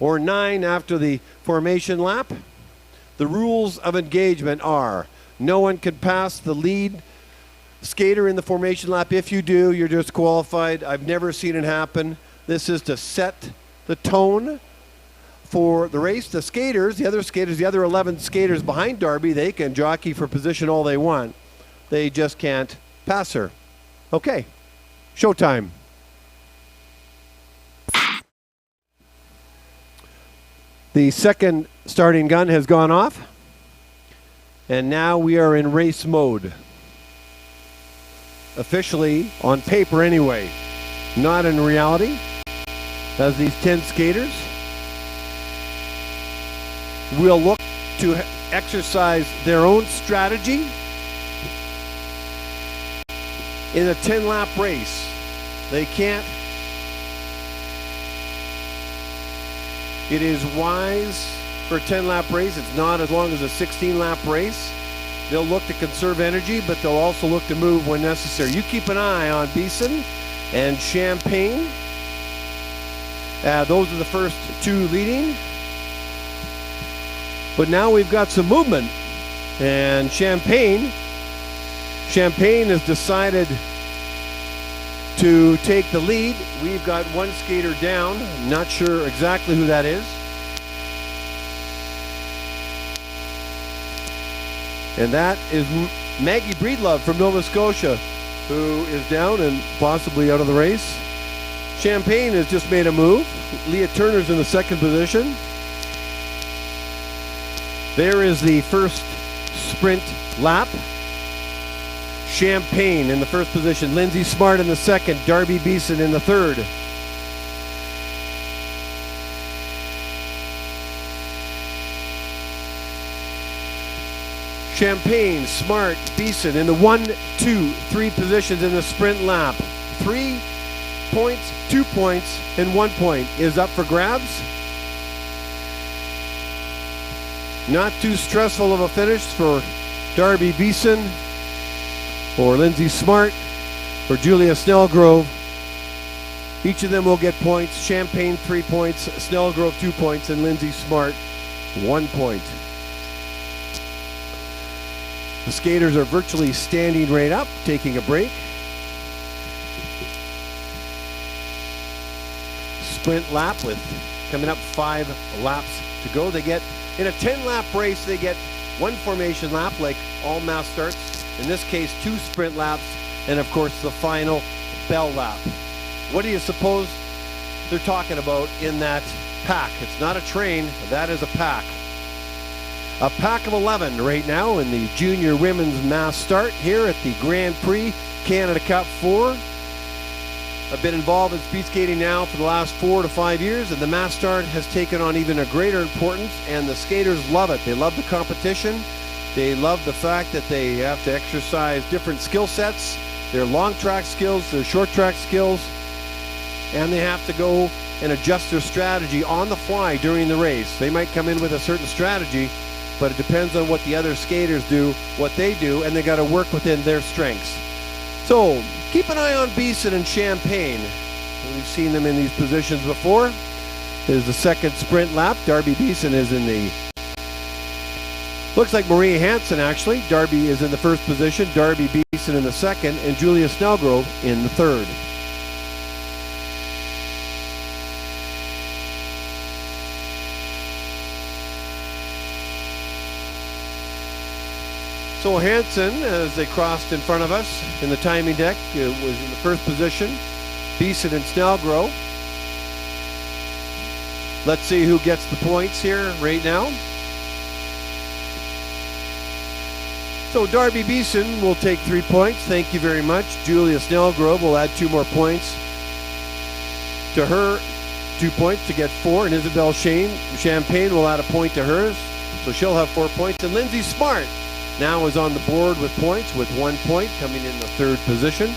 or 9 after the formation lap. The rules of engagement are: no one can pass the lead skater in the formation lap. If you do, you're disqualified. I've never seen it happen. This is to set the tone for the race. The skaters, the other 11 skaters behind Darby, they can jockey for position all they want. They just can't pass her. Okay, showtime. The second starting gun has gone off, and now we are in race mode. Officially, on paper anyway, not in reality, as these 10 skaters will look to exercise their own strategy in a 10-lap race. They can't. It is wise for a 10-lap race. It's not as long as a 16-lap race. They'll look to conserve energy, but they'll also look to move when necessary. You keep an eye on Beeson and Champagne. Those are the first two leading. But now we've got some movement. And Champagne has decided to take the lead. We've got one skater down. Not sure exactly who that is. And that is Maggie Breedlove from Nova Scotia, who is down and possibly out of the race. Champagne has just made a move. Leah Turner's in the second position. There is the first sprint lap. Champagne in the first position. Lindsay Smart in the second. Darby Beeson in the third. Champagne, Smart, Beeson in the 1, 2, 3 positions in the sprint lap. 3 points, 2 points, and 1 point is up for grabs. Not too stressful of a finish for Darby Beeson or Lindsay Smart or Julia Snellgrove. Each of them will get points. Champagne 3 points, Snellgrove 2 points, and Lindsay Smart 1 point. The skaters are virtually standing right up, taking a break. Sprint lap with coming up 5 laps to go. They get, in a 10-lap race, they get 1 formation lap like all mass starts. In this case, 2 sprint laps, and of course the final bell lap. What do you suppose they're talking about in that pack? It's not a train, that is a pack. A pack of 11 right now in the junior women's mass start here at the Grand Prix Canada Cup 4. I've been involved in speed skating now for the last 4 to 5 years, and the mass start has taken on even a greater importance, and the skaters love it. They love the competition. They love the fact that they have to exercise different skill sets, their long track skills, their short track skills, and they have to go and adjust their strategy on the fly during the race. They might come in with a certain strategy, but it depends on what the other skaters do, what they do, and they got to work within their strengths. So keep an eye on Beeson and Champagne. We've seen them in these positions before. There's the second sprint lap. Darby Beeson is in the, looks like Maria Hansen actually. Darby is in the first position, Darby Beeson in the second, and Julia Snellgrove in the third. So Hansen, as they crossed in front of us in the timing deck, was in the first position. Beeson and Snellgrove. Let's see who gets the points here right now. So Darby Beeson will take 3 points. Thank you very much. Julia Snellgrove will add 2 more points to her 2 points to get 4. And Isabel Champagne will add a point to hers. So she'll have 4 points. And Lindsay Smart now is on the board with points with 1 point, coming in the third position.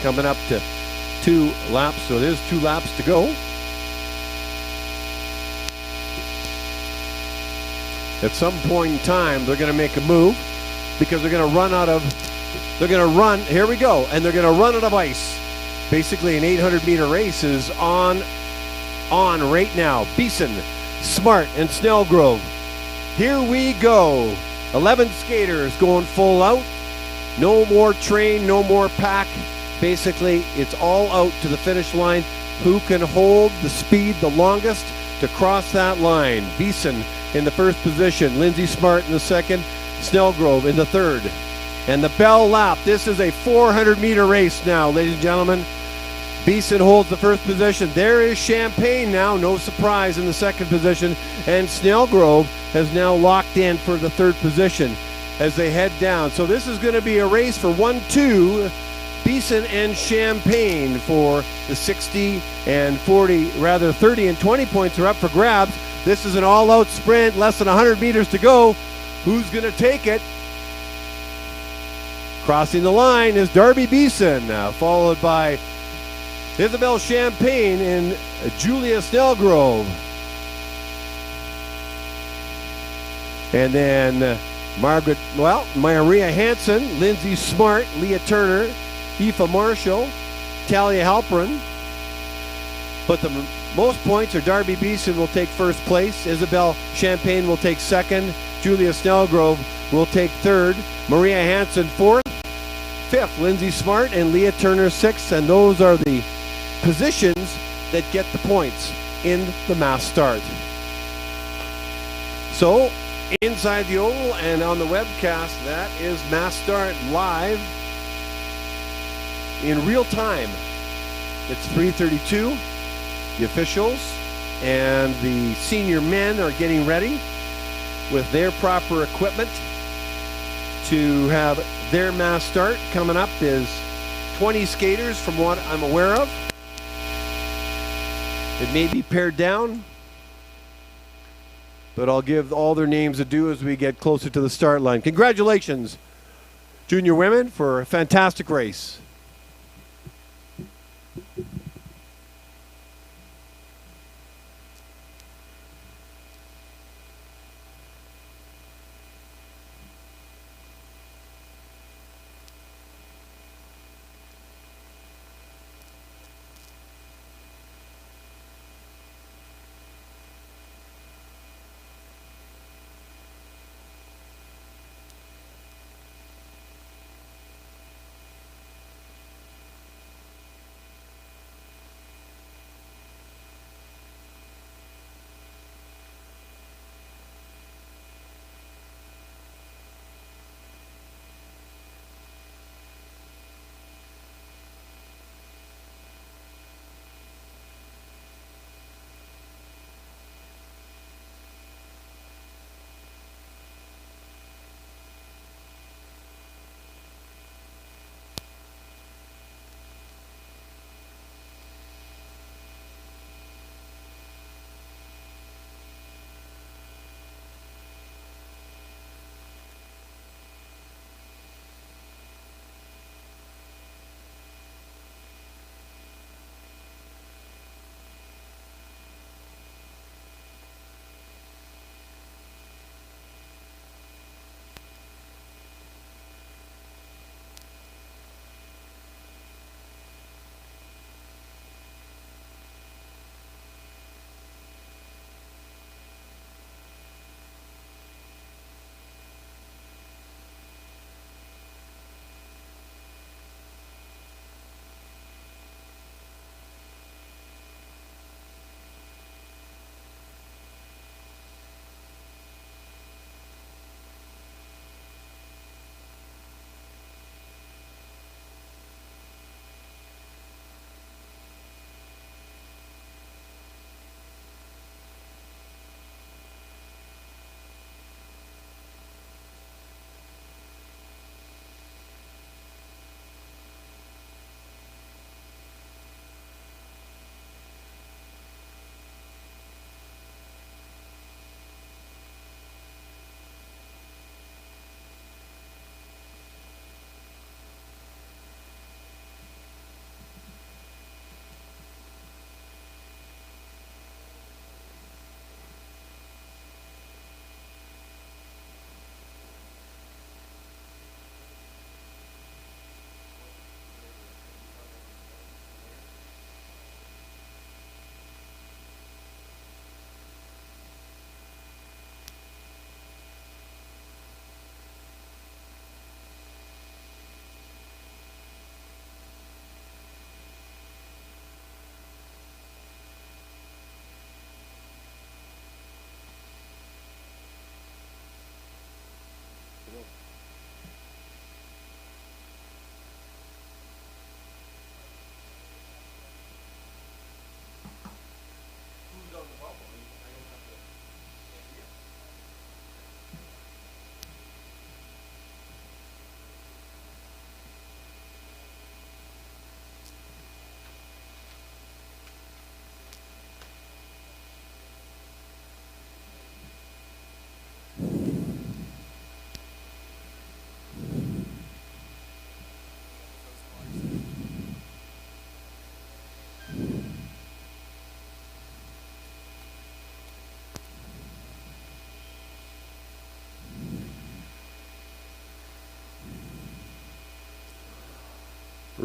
Coming up to 2 laps, so there's 2 laps to go. At some point in time, they're going to make a move because they're going to run out of, here we go, and they're going to run out of ice. Basically, an 800-meter race is on right now. Beeson, Smart, and Snellgrove. Here we go. 11 skaters going full out. No more train, no more pack. Basically, it's all out to the finish line. Who can hold the speed the longest to cross that line? Beeson in the first position. Lindsay Smart in the second. Snellgrove in the third. And the bell lap. This is a 400-meter race now, ladies and gentlemen. Beeson holds the first position. There is Champagne now, no surprise, in the second position. And Snellgrove has now locked in for the third position as they head down. So this is going to be a race for 1-2. Beeson and Champagne for the 60 and 40, rather 30 and 20 points are up for grabs. This is an all-out sprint, less than 100 meters to go. Who's going to take it? Crossing the line is Darby Beeson, followed by Isabel Champagne and Julia Snellgrove. And then Maria Hansen, Lindsay Smart, Leah Turner, Aoife Marshall, Talia Halperin. But the most points are Darby Beeson will take first place, Isabel Champagne will take second, Julia Snellgrove will take third, Maria Hansen fourth, fifth Lindsay Smart, and Leah Turner sixth. And those are the positions that get the points in the mass start. So inside the oval and on the webcast, that is mass start live in real time. It's 3:32. The officials and the senior men are getting ready with their proper equipment to have their mass start. Coming up is 20 skaters from what I'm aware of. It may be pared down, but I'll give all their names a due as we get closer to the start line. Congratulations, junior women, for a fantastic race.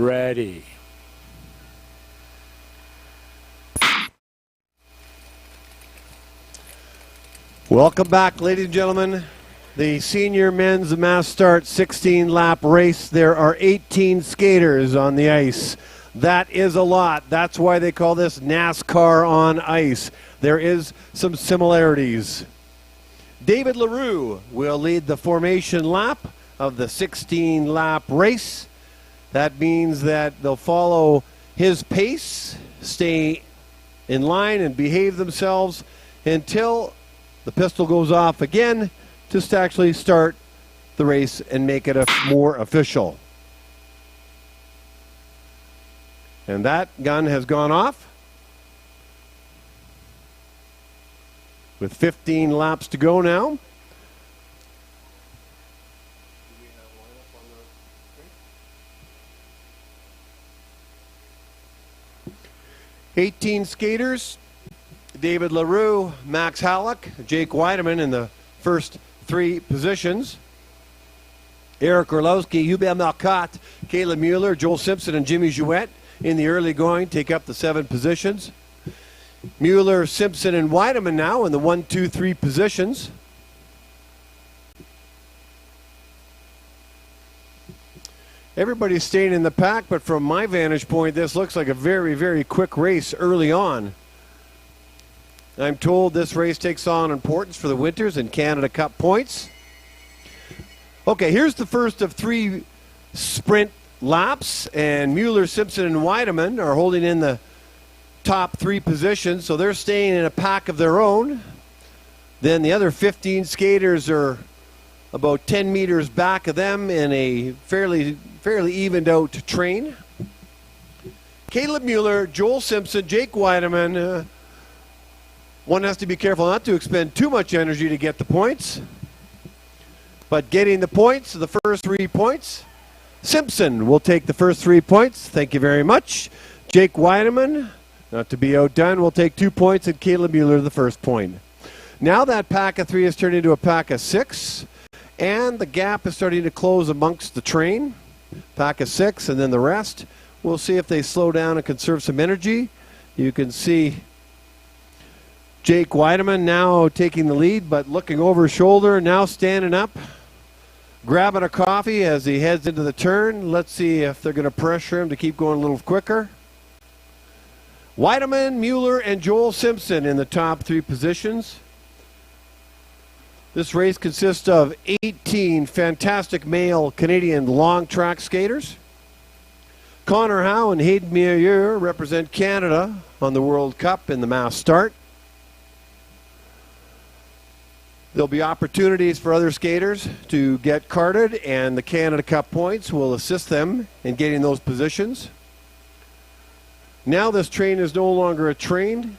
Ready. Welcome back, ladies and gentlemen. The senior men's mass start 16-lap race. There are 18 skaters on the ice. That is a lot. That's why they call this NASCAR on ice. There is some similarities. David LaRue will lead the formation lap of the 16-lap race. That means that they'll follow his pace, stay in line and behave themselves until the pistol goes off again, just to actually start the race and make it more official. And that gun has gone off with 15 laps to go now. "18 skaters, David LaRue, Max Halleck, Jake Weideman in the first 3 positions. Eric Orlowski, Hubert Marcotte, Caleb Mueller, Joel Simpson, and Jimmy Jouette in the early going take up the 7 positions. Mueller, Simpson, and Weideman now in the 1, 2, 3 positions. Everybody's staying in the pack, but from my vantage point, this looks like a very, very quick race early on. I'm told this race takes on importance for the Winters and Canada Cup points. Okay, here's the first of 3 sprint laps, and Mueller, Simpson, and Weideman are holding in the top 3 positions, so they're staying in a pack of their own. Then the other 15 skaters are about 10 meters back of them in a fairly evened out train. Caleb Mueller, Joel Simpson, Jake Weideman. One has to be careful not to expend too much energy to get the points. But getting the points, the first 3 points, Simpson will take the first 3 points. Thank you very much. Jake Weideman, not to be outdone, will take 2 points, and Caleb Mueller the first point. Now that pack of 3 has turned into a pack of 6, and the gap is starting to close amongst the train. Pack of 6, and then the rest. We'll see if they slow down and conserve some energy. You can see Jake Weideman now taking the lead, but looking over his shoulder, now standing up, grabbing a coffee as he heads into the turn. Let's see if they're going to pressure him to keep going a little quicker. Weideman, Mueller, and Joel Simpson in the top 3 positions. This race consists of 18 fantastic male Canadian long track skaters. Connor Howe and Hayden Meilleur represent Canada on the World Cup in the mass start. There'll be opportunities for other skaters to get carded, and the Canada Cup points will assist them in getting those positions. Now this train is no longer a train.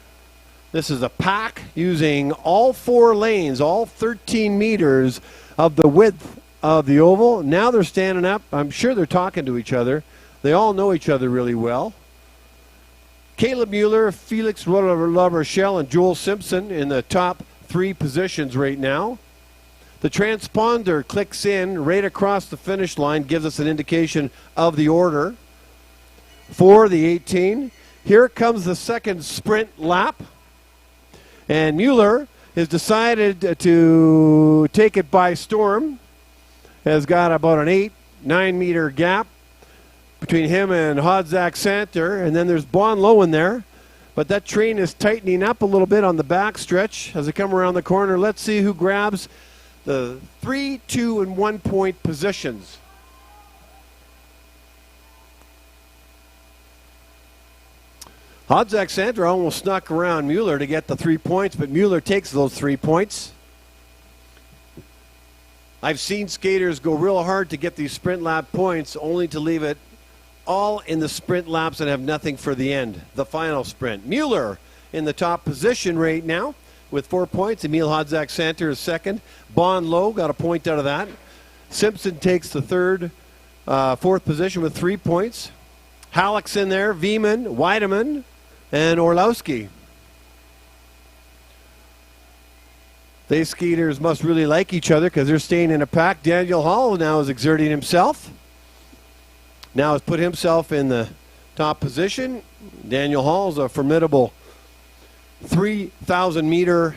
This is a pack using all 4 lanes, all 13 meters of the width of the oval. Now they're standing up. I'm sure they're talking to each other. They all know each other really well. Caleb Mueller, Felix Rochelle, and Joel Simpson in the top 3 positions right now. The transponder clicks in right across the finish line, gives us an indication of the order for the 18. Here comes the second sprint lap. And Mueller has decided to take it by storm. Has got about an 8-9 meter gap between him and Hodzak Santer. And then there's Bonlow in there. But that train is tightening up a little bit on the back stretch as they come around the corner. Let's see who grabs the 3, 2, and 1 point positions. Hodzak Santer almost snuck around Mueller to get the 3 points, but Mueller takes those 3 points. I've seen skaters go real hard to get these sprint lap points only to leave it all in the sprint laps and have nothing for the end, the final sprint. Mueller in the top position right now with 4 points. Emil Hodzak Santer is second. Bonlow got a point out of that. Simpson takes the fourth position with 3 points. Halleck's in there, Veman, Weideman, and Orlowski. These skaters must really like each other because they're staying in a pack. Daniel Hall now is exerting himself. now has put himself in the top position. Daniel Hall's a formidable 3,000 meter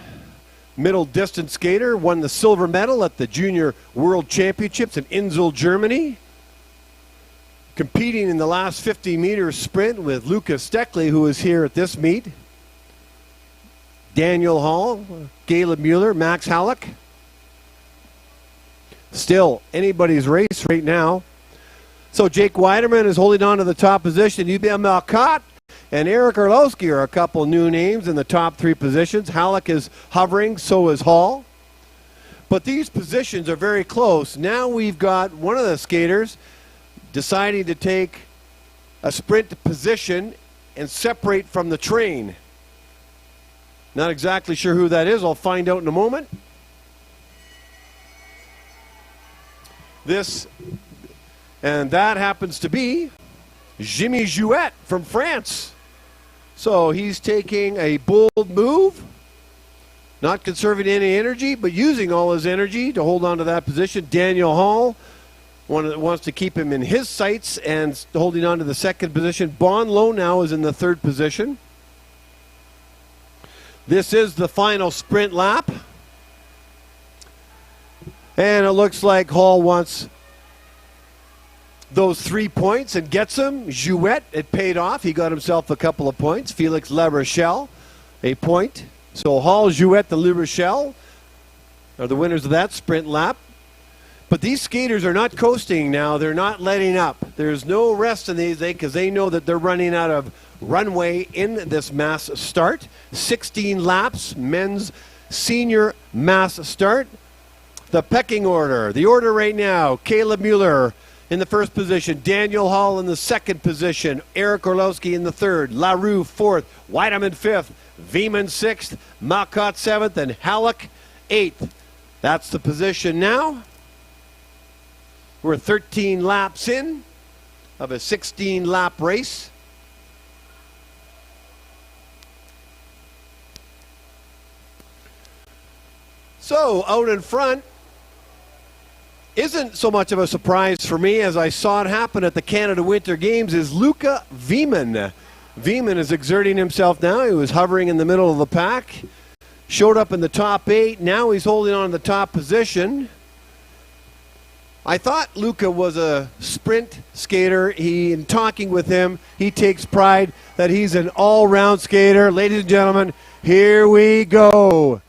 middle distance skater, won the silver medal at the Junior World Championships in Innsbruck, Germany. Competing in the last 50 meter sprint with Luca Steckley, who is here at this meet. Daniel Hall, Caleb Mueller, Max Halleck. Still anybody's race right now. So Jake Weiderman is holding on to the top position. UBM Malcott and Eric Orlowski are a couple new names in the top 3 positions. Halleck is hovering, so is Hall. But these positions are very close. Now we've got one of the skaters deciding to take a sprint position and separate from the train. Not exactly sure who that is. I'll find out in a moment. And that happens to be Jimmy Jouet from France. So he's taking a bold move, not conserving any energy, but using all his energy to hold on to that position. Daniel Hall wants to keep him in his sights and holding on to the second position. Bonlow now is in the 3rd position. This is the final sprint lap. And it looks like Hall wants those 3 points and gets them. Jouet, it paid off. He got himself a couple of points. Felix La Rochelle, a point. So Hall, Jouet, the La Rochelle are the winners of that sprint lap. But these skaters are not coasting now. They're not letting up. There's no rest in these because they know that they're running out of runway in this mass start. 16 laps, men's senior mass start. The pecking order. The order right now, Caleb Mueller in the 1st position, Daniel Hall in the 2nd position, Eric Orlowski in the 3rd, LaRue 4th, Weideman 5th, Veman 6th, Malcott 7th, and Halleck 8th. That's the position now. We're 13 laps in of a 16-lap race. So out in front isn't so much of a surprise for me as I saw it happen at the Canada Winter Games is Luca Veman. Veman is exerting himself now. He was hovering in the middle of the pack. Showed up in the top 8. Now he's holding on to the top position. I thought Luca was a sprint skater. In talking with him, he takes pride that he's an all-round skater. Ladies and gentlemen, here we go.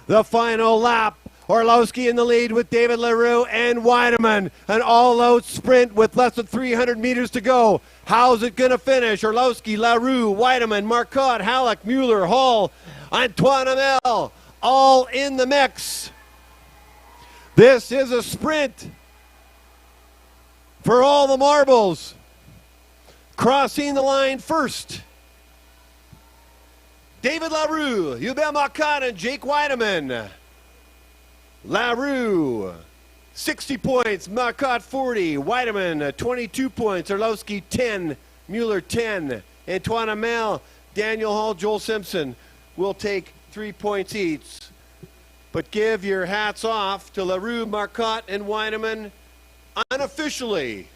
The final lap. Orlowski in the lead with David LaRue and Weideman. An all-out sprint with less than 300 meters to go. How's it going to finish? Orlowski, LaRue, Weideman, Marcotte, Halleck, Mueller, Hall, Antoine Hamel, all in the mix. This is a sprint for all the marbles. Crossing the line first, David LaRue, Hubert Marcotte, and Jake Weideman. LaRue, 60 points, Marcotte 40, Weideman 22 points, Orlowski 10, Mueller 10, Antoine Hamel, Daniel Hall, Joel Simpson will take 3 points each. But give your hats off to LaRue, Marcotte, and Weideman unofficially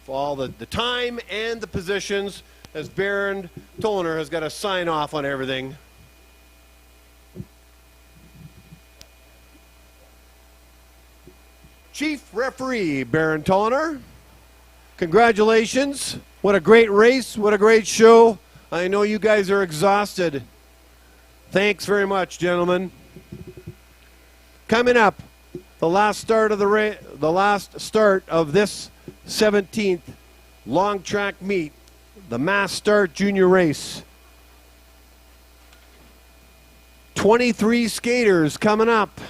for all the time and the positions, as Baron Tollner has got to sign off on everything. Chief Referee Baron Tollner, congratulations. What a great race. What a great show. I know you guys are exhausted. Thanks very much, gentlemen. Coming up, the last start of this 17th long track meet, the Mass Start Junior Race. 23 skaters coming up.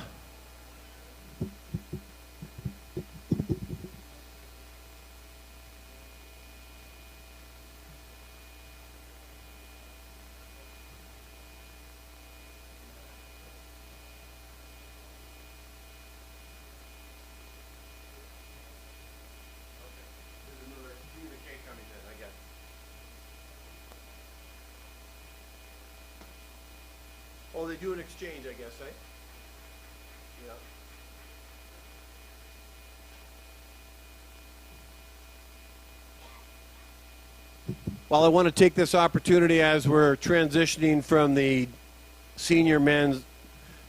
Oh, they do an exchange, I guess, eh? Yeah. Well, I want to take this opportunity as we're transitioning from the senior men's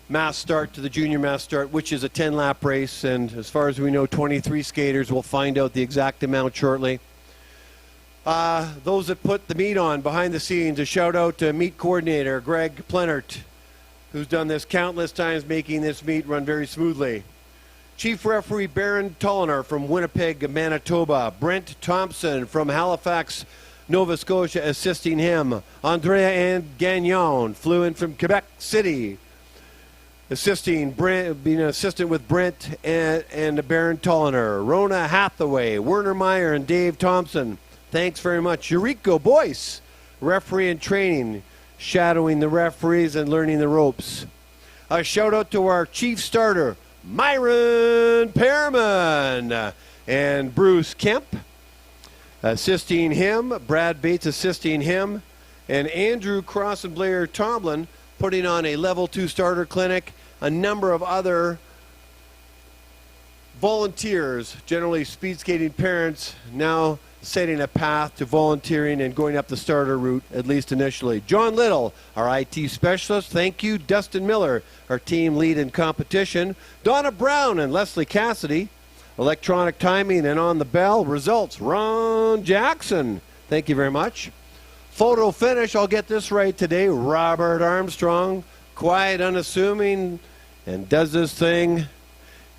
mass start to the junior mass start, which is a 10-lap race. And as far as we know, 23 skaters. We'll find out the exact amount shortly. Those that put the meet on behind the scenes, a shout out to meet coordinator Greg Plenert, who's done this countless times, making this meet run very smoothly. Chief referee Baron Tolliner from Winnipeg, Manitoba. Brent Thompson from Halifax, Nova Scotia, assisting him. Andrea Ann Gagnon flew in from Quebec City, assisting Brent, being an assistant with Brent and Baron Tolliner. Rona Hathaway, Werner Meyer, and Dave Thompson. Thanks very much. Yuriko Boyce, referee in training, shadowing the referees and learning the ropes. A shout out to our chief starter, Myron Pearman, and Bruce Kemp assisting him, Brad Bates assisting him, and Andrew Cross and Blair Tomlin putting on a level 2 starter clinic. A number of other volunteers, generally speed skating parents, now setting a path to volunteering and going up the starter route, at least initially. John Little, our IT specialist, thank you. Dustin Miller, our team lead in competition. Donna Brown and Leslie Cassidy, electronic timing and on the bell. Results, Ron Jackson, thank you very much. Photo finish, I'll get this right today, Robert Armstrong, quiet, unassuming, and does this thing.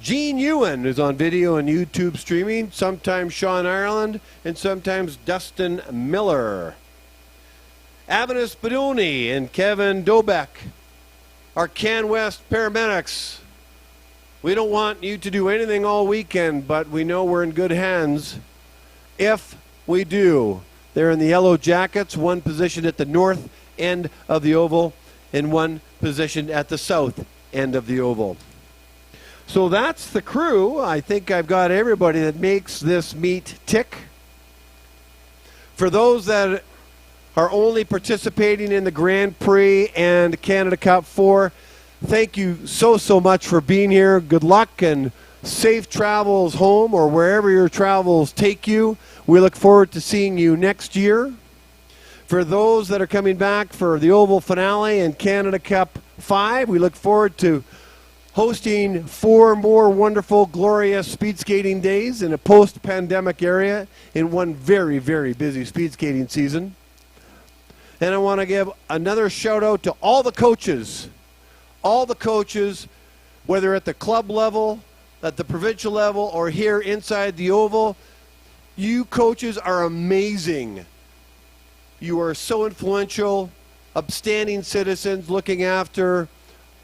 Gene Ewan is on video and YouTube streaming, sometimes Sean Ireland, and sometimes Dustin Miller. Avanis Bedoni and Kevin Dobeck, our Can West paramedics. We don't want you to do anything all weekend, but we know we're in good hands if we do. They're in the yellow jackets, one positioned at the north end of the oval and one positioned at the south end of the oval. So that's the crew. I think I've got everybody that makes this meet tick. For those that are only participating in the Grand Prix and Canada Cup 4, thank you so much for being here. Good luck and safe travels home or wherever your travels take you. We look forward to seeing you next year. For those that are coming back for the Oval finale and Canada Cup 5, we look forward to hosting 4 more wonderful, glorious speed skating days in a post-pandemic area in one very, very busy speed skating season. And I want to give another shout out to all the coaches, whether at the club level, at the provincial level, or here inside the Oval. You coaches are amazing. You are so influential, upstanding citizens looking after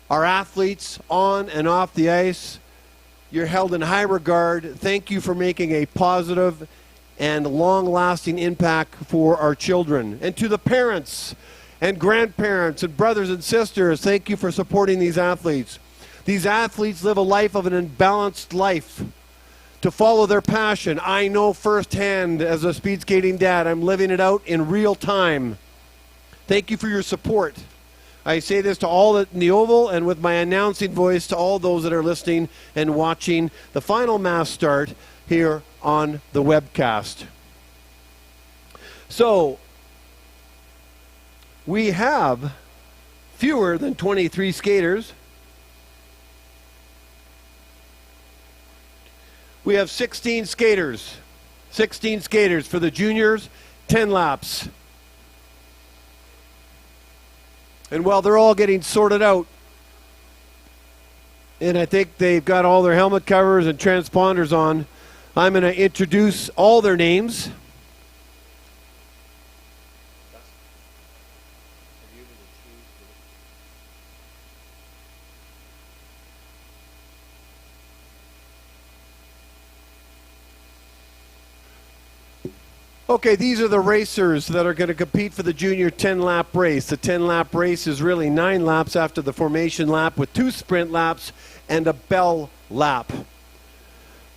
our athletes on and off the ice. You're held in high regard. Thank you for making a positive and long-lasting impact for our children. And to the parents and grandparents and brothers and sisters, thank you for supporting these athletes. These athletes live a life of an imbalanced life to follow their passion. I know firsthand as a speed skating dad, I'm living it out in real time. Thank you for your support. I say this to all in the Oval and with my announcing voice to all those that are listening and watching the final mass start here on the webcast. So, we have fewer than 23 skaters. We have 16 skaters. 16 skaters for the juniors, 10 laps. And while they're all getting sorted out, and I think they've got all their helmet covers and transponders on, I'm going to introduce all their names. Okay, these are the racers that are going to compete for the junior 10-lap race. The 10-lap race is really 9 laps after the formation lap with 2 sprint laps and a bell lap.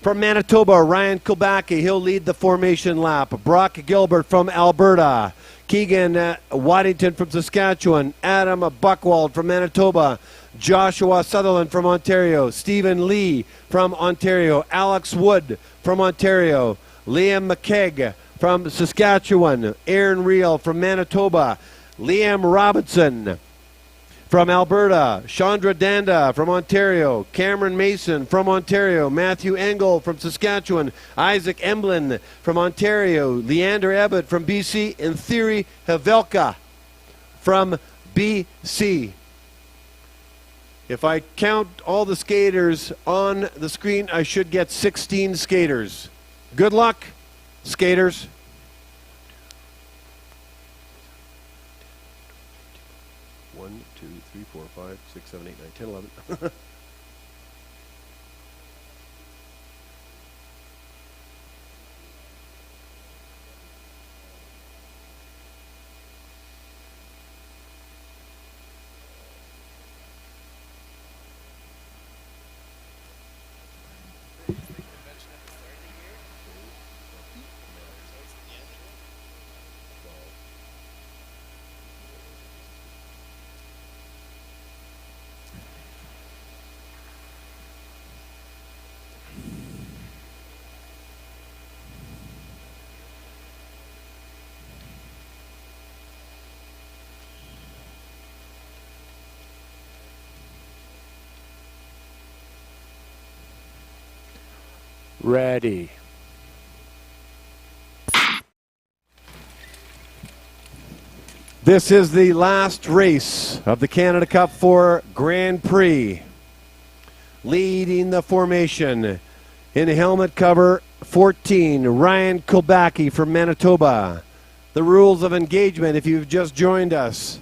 From Manitoba, Ryan Kilbacki, he'll lead the formation lap. Brock Gilbert from Alberta. Keegan Waddington from Saskatchewan. Adam Buckwald from Manitoba. Joshua Sutherland from Ontario. Stephen Lee from Ontario. Alex Wood from Ontario. Liam McKegg from Saskatchewan. Aaron Reel from Manitoba. Liam Robinson from Alberta. Chandra Danda from Ontario. Cameron Mason from Ontario. Matthew Engel from Saskatchewan. Isaac Emblin from Ontario. Leander Ebbett from BC. And Thierry Havelka from BC. If I count all the skaters on the screen, I should get 16 skaters. Good luck, skaters. One, two, three, 4, 5, 6, 7, 8, 9, 10, 11. Ready. This is the last race of the Canada Cup for Grand Prix. Leading the formation in helmet cover 14, Ryan Kulbacki from Manitoba. The rules of engagement, if you've just joined us,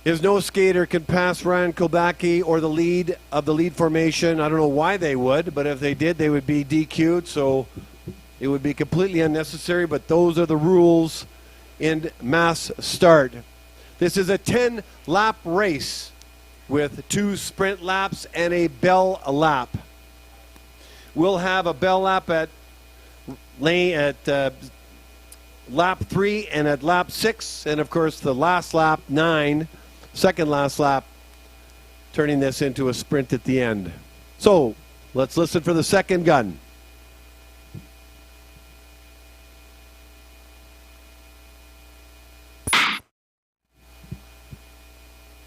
is no skater can pass Ryan Kulbacki or the lead of the lead formation. I don't know why they would, but if they did, they would be DQ'd, so it would be completely unnecessary, but those are the rules in mass start. This is a 10-lap race with 2 sprint laps and a bell lap. We'll have a bell lap at lap 3 and at lap 6, and of course the last lap 9, second last lap, turning this into a sprint at the end. So let's listen for the second gun.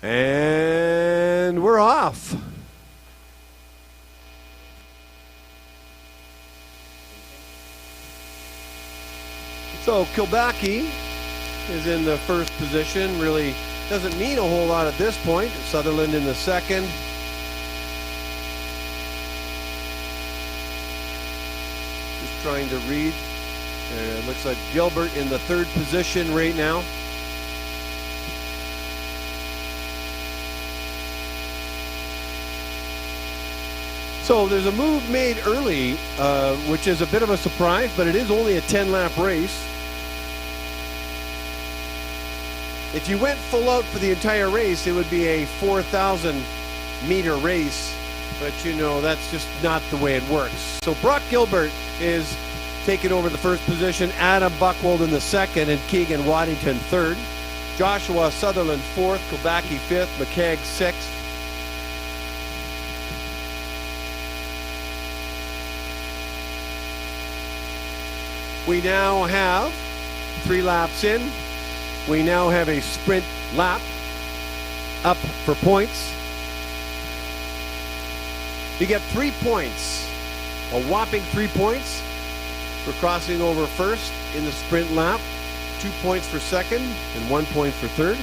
And we're off. So Kulbacki is in the first position. Really doesn't mean a whole lot at this point. Sutherland in the second. Just trying to read. It looks like Gilbert in the third position right now. So there's a move made early, which is a bit of a surprise, but it is only a 10-lap race. If you went full out for the entire race, it would be a 4,000-meter race, but you know, that's just not the way it works. So Brock Gilbert is taking over the first position, Adam Buchwald in the second, and Keegan Waddington third. Joshua Sutherland fourth, Kulbacki fifth, McKeag sixth. We now have 3 laps in. We now have a sprint lap up for points. You get 3 points, a whopping 3 points for crossing over first in the sprint lap, 2 points for second, and 1 point for third.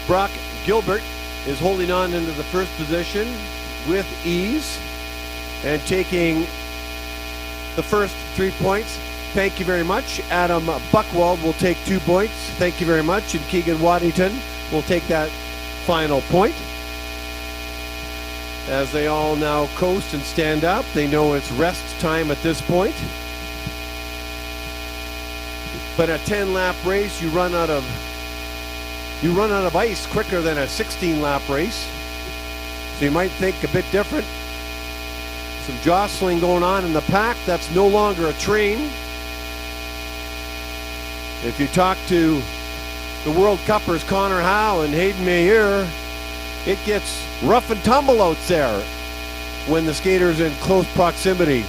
Brock Gilbert is holding on into the first position with ease and taking the first 3 points. Thank you very much. Adam Buchwald will take 2 points. Thank you very much. And Keegan Waddington will take that final point. As they all now coast and stand up, they know it's rest time at this point. But a 10-lap race, you run out of ice quicker than a 16-lap race. So you might think a bit different. Some jostling going on in the pack. That's no longer a train. If you talk to the World Cuppers, Connor Howe and Hayden Mayer, it gets rough and tumble out there. when the skater is in close proximity.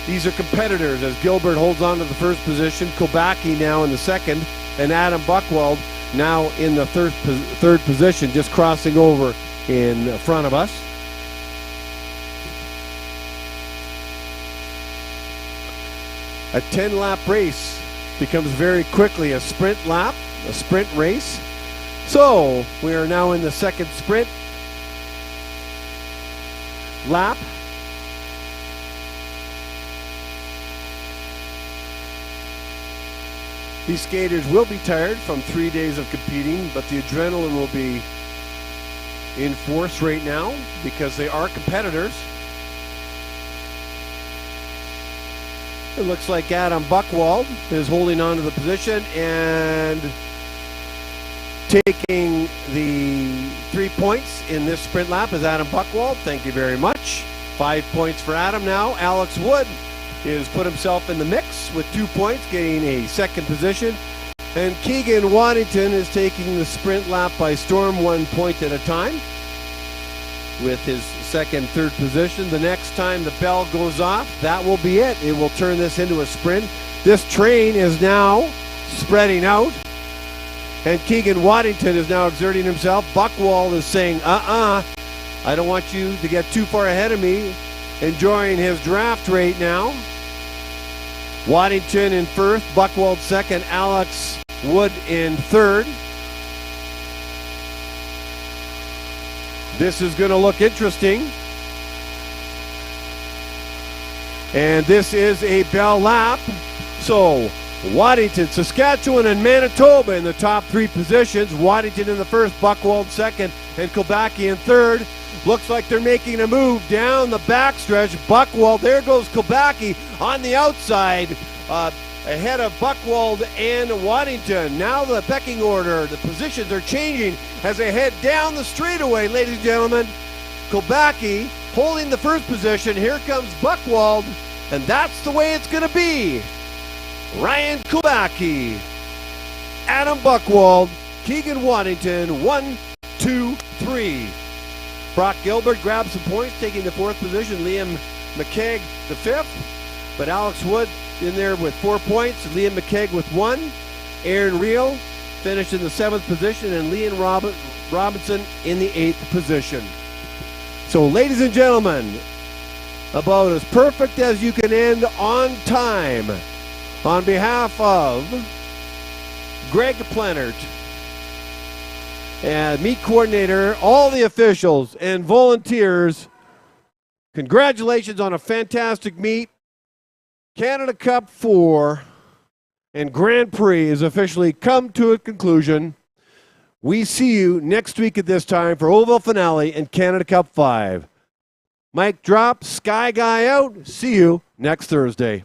These are competitors as Gilbert holds on to the first position, Kobaki now in the second, and Adam Buchwald now in the third position, just crossing over in front of us. A 10-lap race becomes very quickly a sprint lap, a sprint race. So we are now in the second sprint lap. These skaters will be tired from 3 days of competing, but the adrenaline will be in force right now because they are competitors. It looks like Adam Buchwald is holding on to the position and taking the 3 points in this sprint lap is Adam Buchwald. Thank you very much. 5 points for Adam now. Alex Wood has put himself in the mix with 2 points, getting a second position. And Keegan Waddington is taking the sprint lap by storm, 1 point at a time with his second, third position. The next time the bell goes off, that will be it. It will turn this into a sprint. This train is now spreading out. And Keegan Waddington is now exerting himself. Buchwald is saying, I don't want you to get too far ahead of me. Enjoying his draft right now. Waddington in first, Buchwald second, Alex Wood in third. This is going to look interesting. And this is a bell lap. So Waddington, Saskatchewan, and Manitoba in the top 3 positions. Waddington in the first, Buchwald second, and Kobaki in third. Looks like they're making a move down the backstretch. Buchwald, there goes Kobaki on the outside, ahead of Buchwald and Waddington. Now the pecking order, the positions are changing as they head down the straightaway, ladies and gentlemen. Kobaki holding the first position. Here comes Buchwald, and that's the way it's going to be. Ryan Kobaki, Adam Buchwald, Keegan Waddington, 1, 2, 3. Brock Gilbert grabs some points, taking the 4th position. Liam McKeag the 5th. But Alex Wood in there with 4 points. Liam McKeag with 1. Aaron Reel finished in the 7th position. And Liam Robinson in the 8th position. So, ladies and gentlemen, about as perfect as you can end on time. On behalf of Greg Plennert, and meet coordinator, all the officials and volunteers, congratulations on a fantastic meet. Canada Cup 4 and Grand Prix is officially come to a conclusion. We see you next week at this time for Oval Finale and Canada Cup 5. Mic drop, Sky Guy out. See you next Thursday.